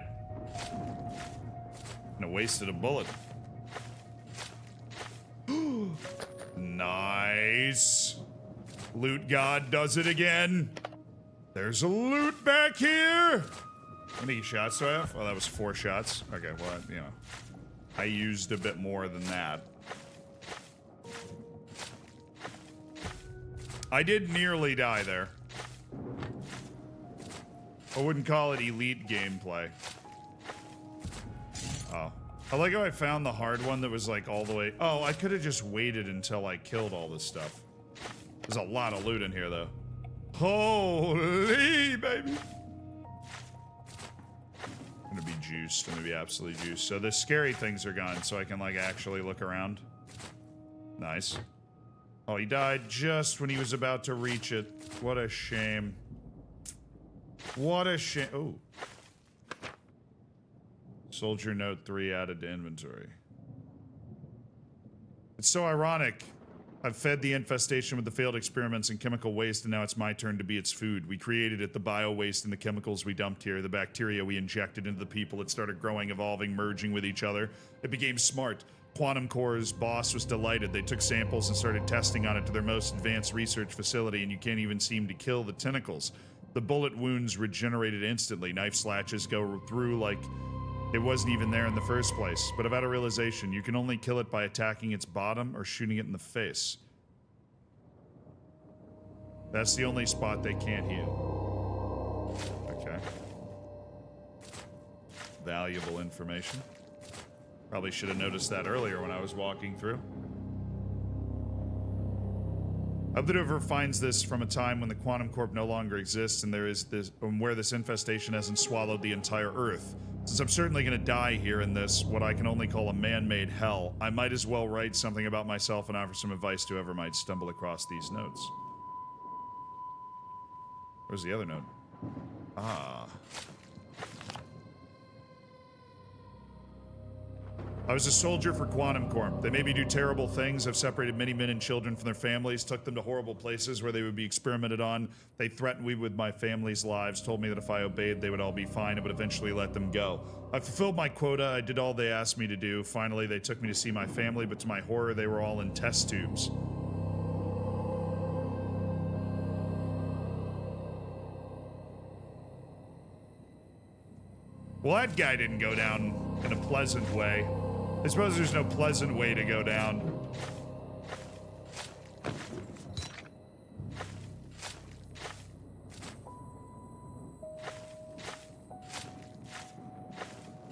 And I wasted a bullet. Nice. Loot God does it again. There's a loot back here. How many shots do I have? Oh, that was 4 shots. Okay, well, you know. I used a bit more than that. I did nearly die there. I wouldn't call it elite gameplay. Oh. I like how I found the hard one that was like all the way... Oh, I could have just waited until I killed all this stuff. There's a lot of loot in here, though. Holy, baby! I'm gonna be juiced. I'm gonna be absolutely juiced. So the scary things are gone, so I can, like, actually look around. Nice. Oh, he died just when he was about to reach it. What a shame. What a shame. Oh. Soldier note 3 added to inventory. It's so ironic. I've fed the infestation with the failed experiments and chemical waste, and now it's my turn to be its food. We created it, the bio-waste and the chemicals we dumped here, the bacteria we injected into the people. It started growing, evolving, merging with each other. It became smart. Quantum Core's boss was delighted. They took samples and started testing on it to their most advanced research facility, and you can't even seem to kill the tentacles. The bullet wounds regenerated instantly. Knife slashes go through like it wasn't even there in the first place. But I've had a realization. You can only kill it by attacking its bottom or shooting it in the face. That's the only spot they can't heal. Okay. Valuable information. Probably should have noticed that earlier when I was walking through. Observer finds this from a time when the Quantum Corp no longer exists and there is this, where this infestation hasn't swallowed the entire Earth. Since I'm certainly going to die here in this, what I can only call a man-made hell, I might as well write something about myself and offer some advice to whoever might stumble across these notes. Where's the other note? Ah. I was a soldier for Quantum Corp. They made me do terrible things. I've separated many men and children from their families, took them to horrible places where they would be experimented on. They threatened me with my family's lives, told me that if I obeyed, they would all be fine and would eventually let them go. I fulfilled my quota. I did all they asked me to do. Finally, they took me to see my family, but to my horror, they were all in test tubes. Well, that guy didn't go down in a pleasant way. I suppose there's no pleasant way to go down.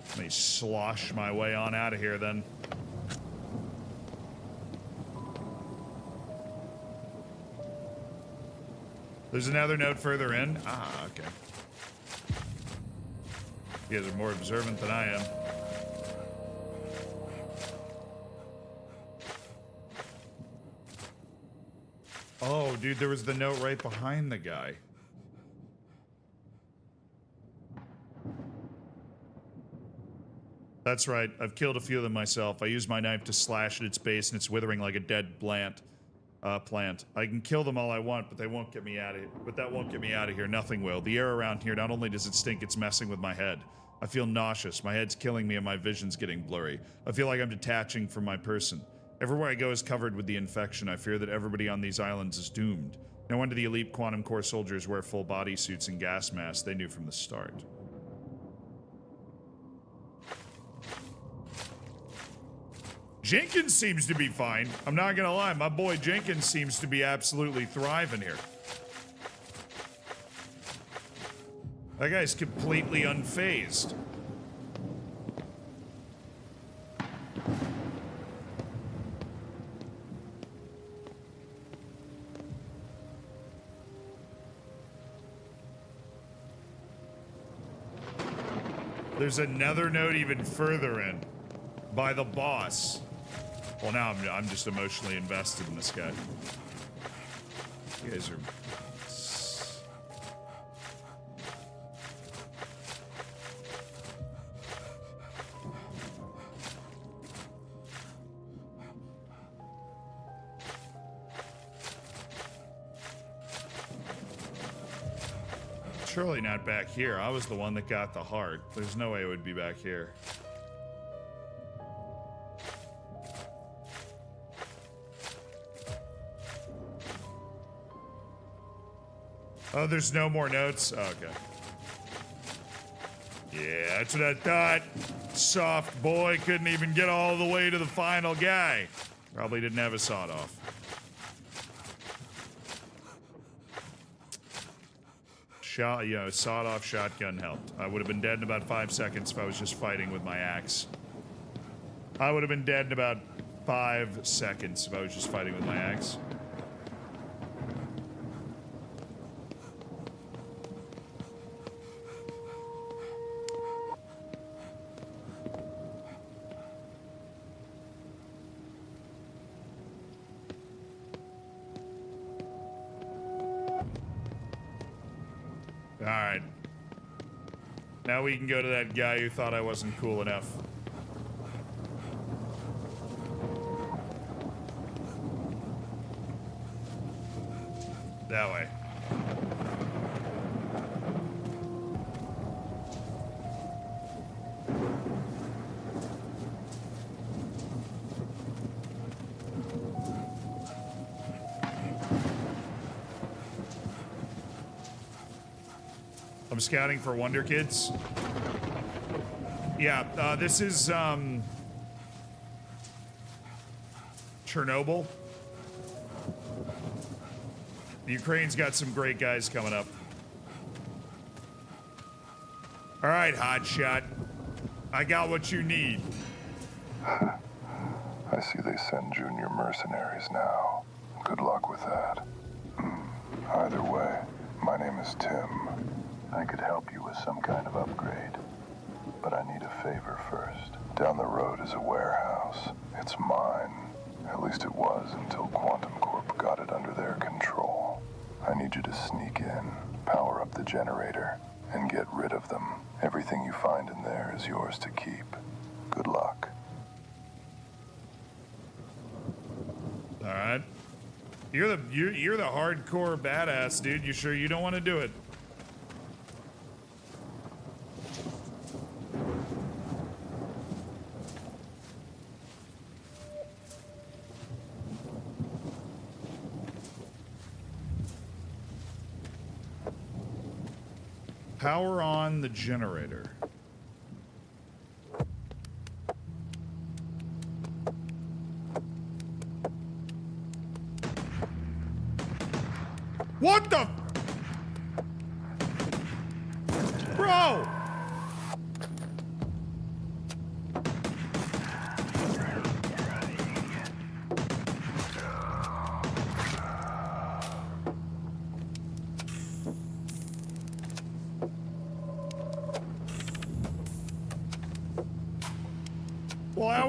Let me slosh my way on out of here then. There's another note further in. Ah, okay. You guys are more observant than I am. Oh, dude, there was the note right behind the guy. That's right. I've killed a few of them myself. I used my knife to slash at its base, and it's withering like a dead plant. I can kill them all I want, but they won't get me out of here. But that won't get me out of here. Nothing will. The air around here, not only does it stink, it's messing with my head. I feel nauseous. My head's killing me, and my vision's getting blurry. I feel like I'm detaching from my person. Everywhere I go is covered with the infection. I fear that everybody on these islands is doomed. No wonder the elite quantum core soldiers wear full body suits and gas masks. They knew from the start. Jenkins seems to be fine. I'm not gonna lie, my boy Jenkins seems to be absolutely thriving here. That guy's completely unfazed. There's another note even further in, by the boss. Well, now I'm just emotionally invested in this guy. You guys are... Surely not back here. I was the one that got the heart. There's no way it would be back here. Oh, there's no more notes? Oh, okay. Yeah, that's what I thought. Soft boy couldn't even get all the way to the final guy. Probably didn't have a sawed-off. Sawed-off shotgun helped. I would have been dead in about 5 seconds if I was just fighting with my axe. I would have been dead in about 5 seconds if I was just fighting with my axe. Alright. Now we can go to that guy who thought I wasn't cool enough. That way. I'm scouting for Wonder Kids. Yeah, this is, Chernobyl. The Ukraine's got some great guys coming up. All right, hotshot. I got what you need. I see they send junior mercenaries now. Good luck with that. Either way, my name is Tim. I could help you with some kind of upgrade. But I need a favor first. Down the road is a warehouse. It's mine. At least it was until Quantum Corp got it under their control. I need you to sneak in, power up the generator, and get rid of them. Everything you find in there is yours to keep. Good luck. All right. You're the hardcore badass, dude. You sure you don't want to do it? Power on the generator. What the? Bro!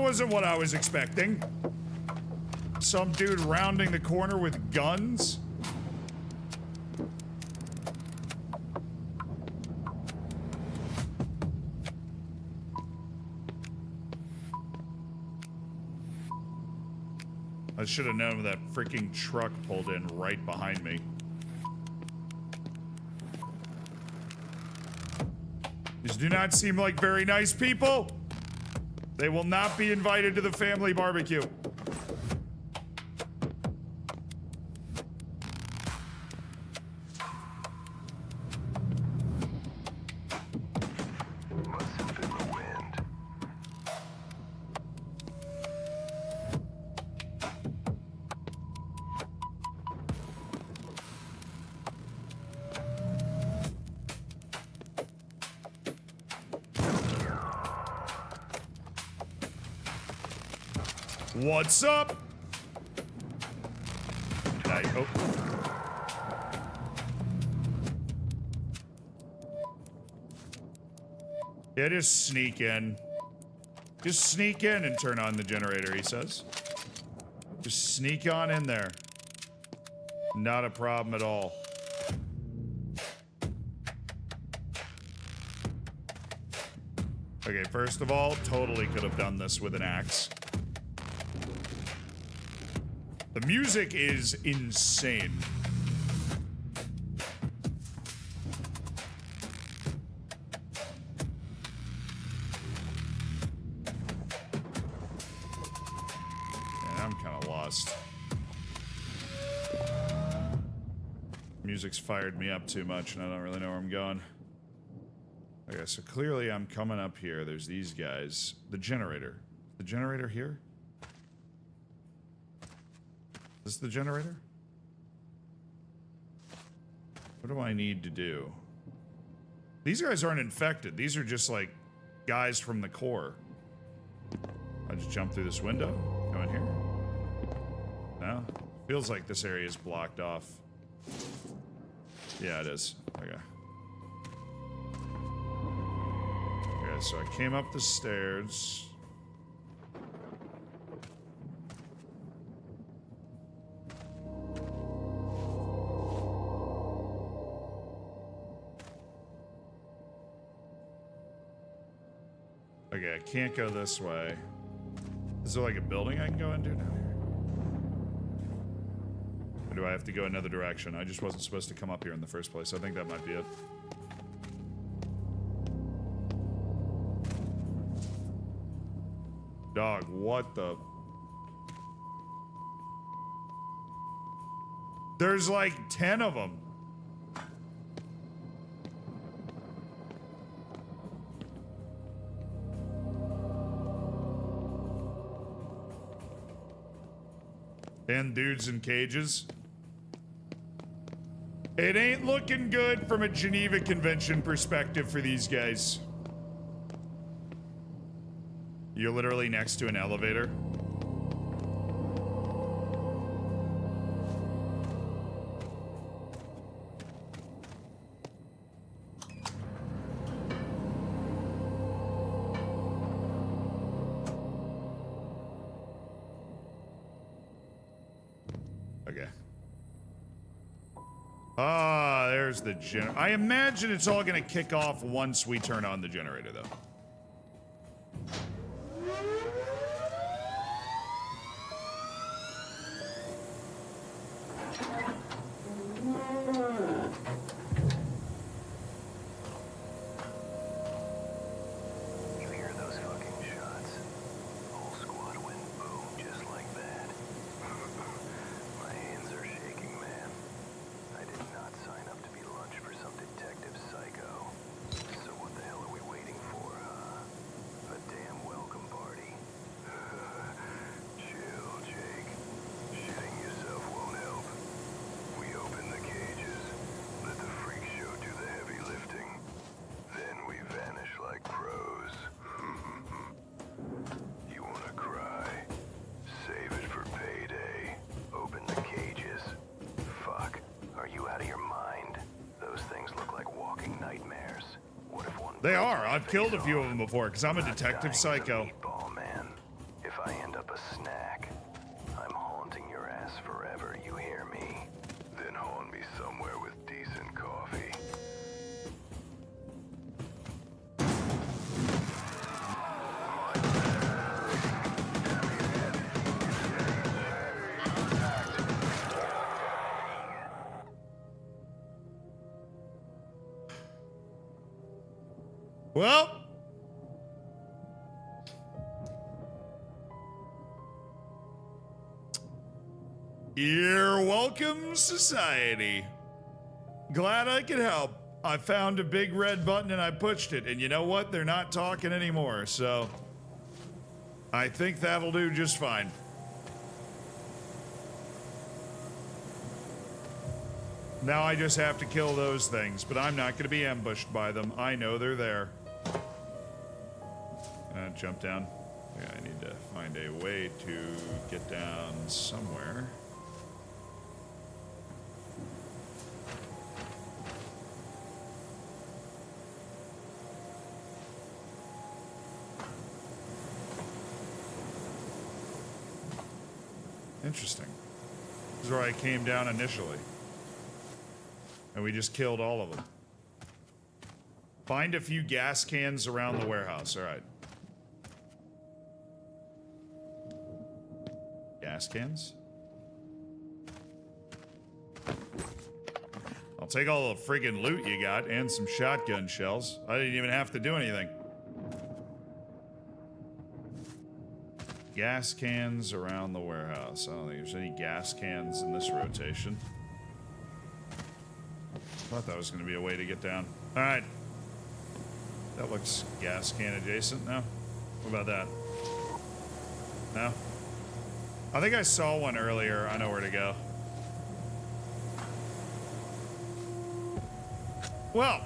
wasn't what I was expecting. Some dude rounding the corner with guns. I should have known that freaking truck pulled in right behind me. These do not seem like very nice people. They will not be invited to the family barbecue. What's up? Oh. Yeah, just sneak in. Just sneak in and turn on the generator, he says. Just sneak on in there. Not a problem at all. Okay, first of all, totally could have done this with an axe. The music is insane. And I'm kind of lost. Music's fired me up too much and I don't really know where I'm going. Okay, so clearly I'm coming up here. There's these guys. The generator. The generator here? Is this the generator? What do I need to do? These guys aren't infected. These are just like guys from the core. I just jump through this window. Go in here. No? Feels like this area is blocked off. Yeah, it is. Okay. Okay, so I came up the stairs. Okay, I can't go this way. Is there like a building I can go into down here? Or do I have to go another direction? I just wasn't supposed to come up here in the first place. I think that might be it. Dog, what the... There's like 10 of them. And dudes in cages. It ain't looking good from a Geneva Convention perspective for these guys. You're literally next to an elevator. Okay. Ah, there's the generator. I imagine it's all gonna kick off once we turn on the generator, though. They are. I've killed a few of them before because I'm a detective psycho. Meatball, man. Well. You're welcome, society. Glad I could help. I found a big red button and I pushed it. And you know what? They're not talking anymore, so I think that'll do just fine. Now I just have to kill those things, but I'm not going to be ambushed by them. I know they're there. Jump down. Yeah, I need to find a way to get down somewhere. Interesting. This is where I came down initially. And we just killed all of them. Find a few gas cans around the warehouse. All right. Gas cans? I'll take all the friggin' loot you got and some shotgun shells. I didn't even have to do anything. Gas cans around the warehouse. I don't think there's any gas cans in this rotation. Thought that was going to be a way to get down. All right. That looks gas can adjacent now. What about that? No? I think I saw one earlier. I know where to go. Well.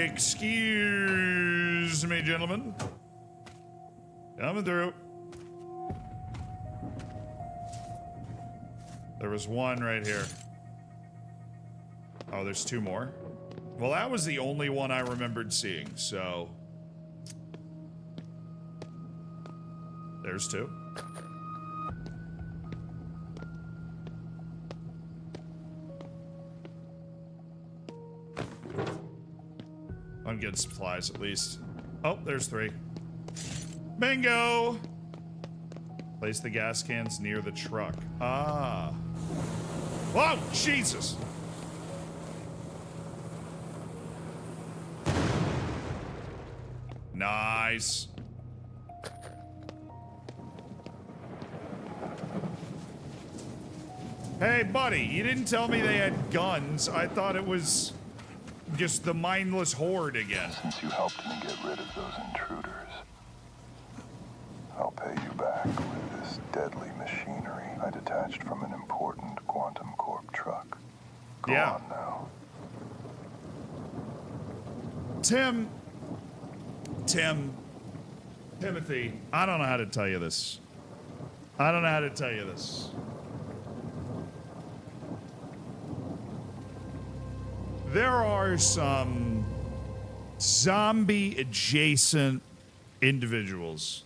Excuse me, gentlemen. Coming through. There was one right here. Oh, there's two more. Well, that was the only one I remembered seeing, so... There's two. I'm getting supplies at least. Oh, there's three. Bingo! Place the gas cans near the truck. Ah. Whoa, Jesus! Nice. Hey, buddy, you didn't tell me they had guns. I thought it was just the mindless horde again. Since you helped me get rid of those intruders, I'll pay you back with this deadly machinery I detached from an important Quantum Corp truck. Go on now. Timothy, I don't know how to tell you this. I don't know how to tell you this. There are some zombie-adjacent individuals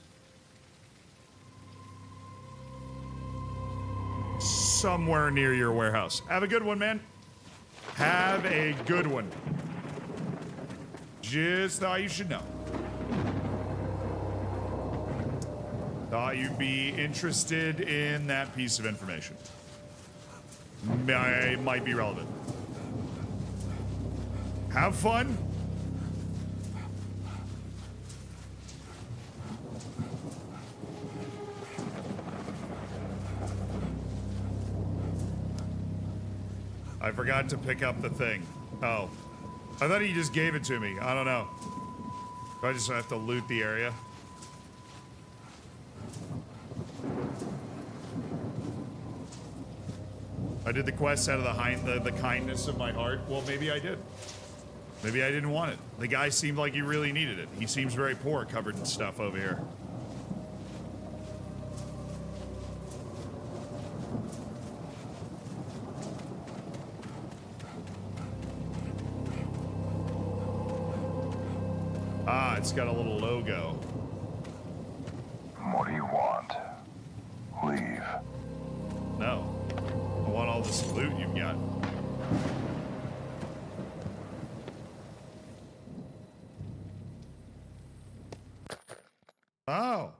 somewhere near your warehouse. Have a good one, man. Have a good one. Just thought you should know. Thought you'd be interested in that piece of information. Might be relevant. Have fun. I forgot to pick up the thing. Oh. I thought he just gave it to me. I don't know. Do I just have to loot the area? I did the quest out of the kindness of my heart. Well, maybe I did. Maybe I didn't want it. The guy seemed like he really needed it. He seems very poor, covered in stuff over here. Ah, it's got a little logo. What do you want? Leave. No. I want all this loot you've got. Oh.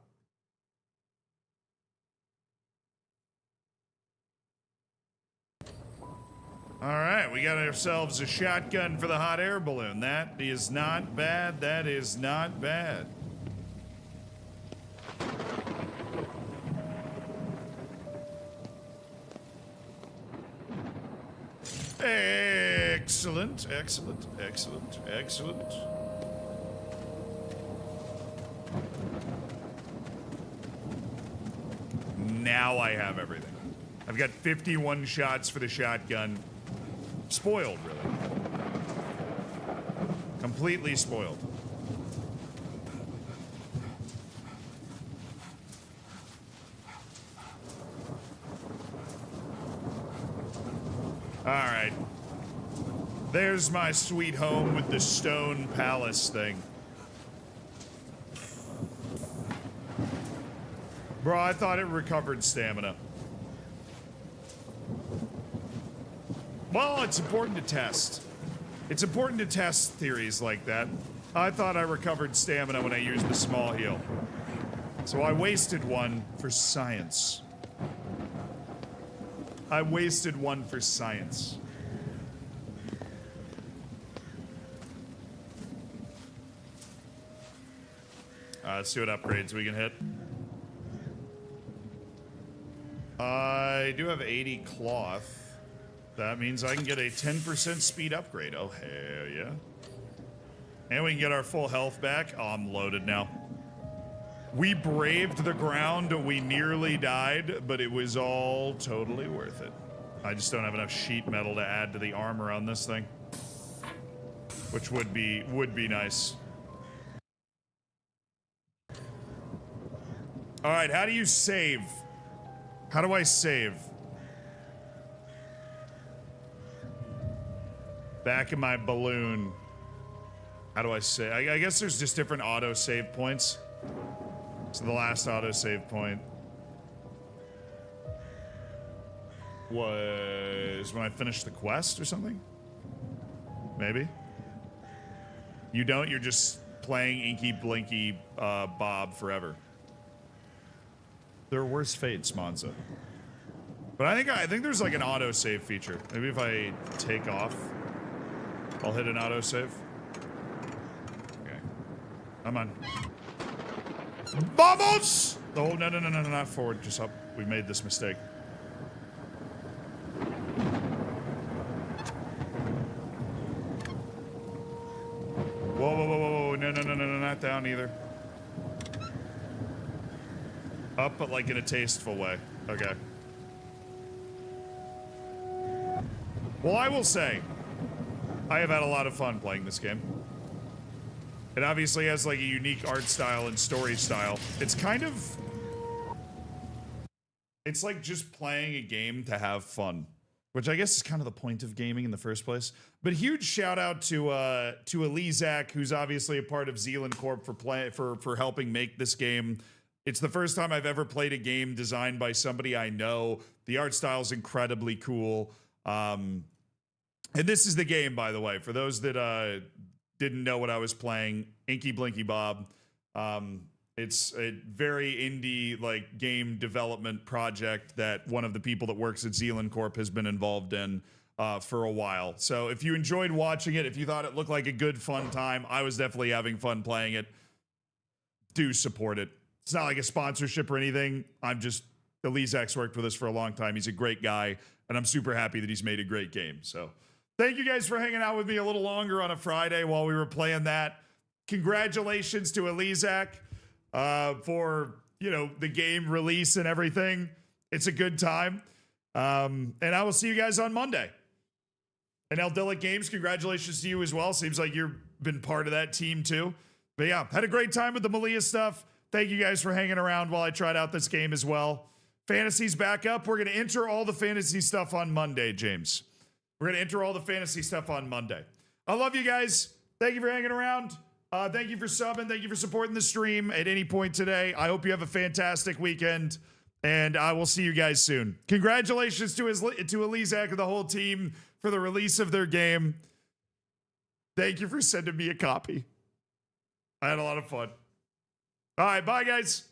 All right, we got ourselves a shotgun for the hot air balloon. That is not bad. That is not bad. Excellent, excellent, excellent, excellent. Now I have everything. I've got 51 shots for the shotgun. Spoiled, really. Completely spoiled. All right. There's my sweet home with the stone palace thing. Bro, I thought it recovered stamina. Well, it's important to test. It's important to test theories like that. I thought I recovered stamina when I used the small heal. So I wasted one for science. I wasted one for science. Let's see what upgrades we can hit. I do have 80 cloth. That means I can get a 10% speed upgrade. Oh, hell yeah. And we can get our full health back. Oh, I'm loaded now. We braved the ground. We nearly died, but it was all totally worth it. I just don't have enough sheet metal to add to the armor on this thing, which would be nice. All right, how do you save? How do I save? Back in my balloon. How do I save? I guess there's just different auto save points. So the last auto save point was when I finished the quest or something? Maybe? You don't? You're just playing Inky Blinky Bob forever. There are worse fates, Monza. But I think there's like an auto save feature. Maybe if I take off, I'll hit an auto save. Okay. Come on. Vamos! Oh, no, not forward, just up. We made this mistake. Whoa. No, not down either. Up, but like in a tasteful way. Okay. Well, I will say, I have had a lot of fun playing this game. It obviously has like a unique art style and story style. It's kind of... It's like just playing a game to have fun, which I guess is kind of the point of gaming in the first place. But huge shout out to Elizak, who's obviously a part of Zealand Corp for helping make this game. It's the first time I've ever played a game designed by somebody I know. The art style is incredibly cool. And this is the game, by the way, for those that didn't know what I was playing, Inky Blinky Bob. It's a very indie like game development project that one of the people that works at Zealand Corp has been involved in for a while. So if you enjoyed watching it, if you thought it looked like a good fun time, I was definitely having fun playing it. Do support it. It's not like a sponsorship or anything. Elizak's worked with us for a long time. He's a great guy, and I'm super happy that he's made a great game. So thank you guys for hanging out with me a little longer on a Friday while we were playing that. Congratulations to Elizak for, the game release and everything. It's a good time. And I will see you guys on Monday. And Eldilic Games, congratulations to you as well. Seems like you've been part of that team too. But yeah, had a great time with the Malia stuff. Thank you guys for hanging around while I tried out this game as well. Fantasy's back up. We're going to enter all the fantasy stuff on Monday, James. We're going to enter all the fantasy stuff on Monday. I love you guys. Thank you for hanging around. Thank you for subbing. Thank you for supporting the stream at any point today. I hope you have a fantastic weekend, and I will see you guys soon. Congratulations to Elizak and the whole team for the release of their game. Thank you for sending me a copy. I had a lot of fun. All right, bye, guys.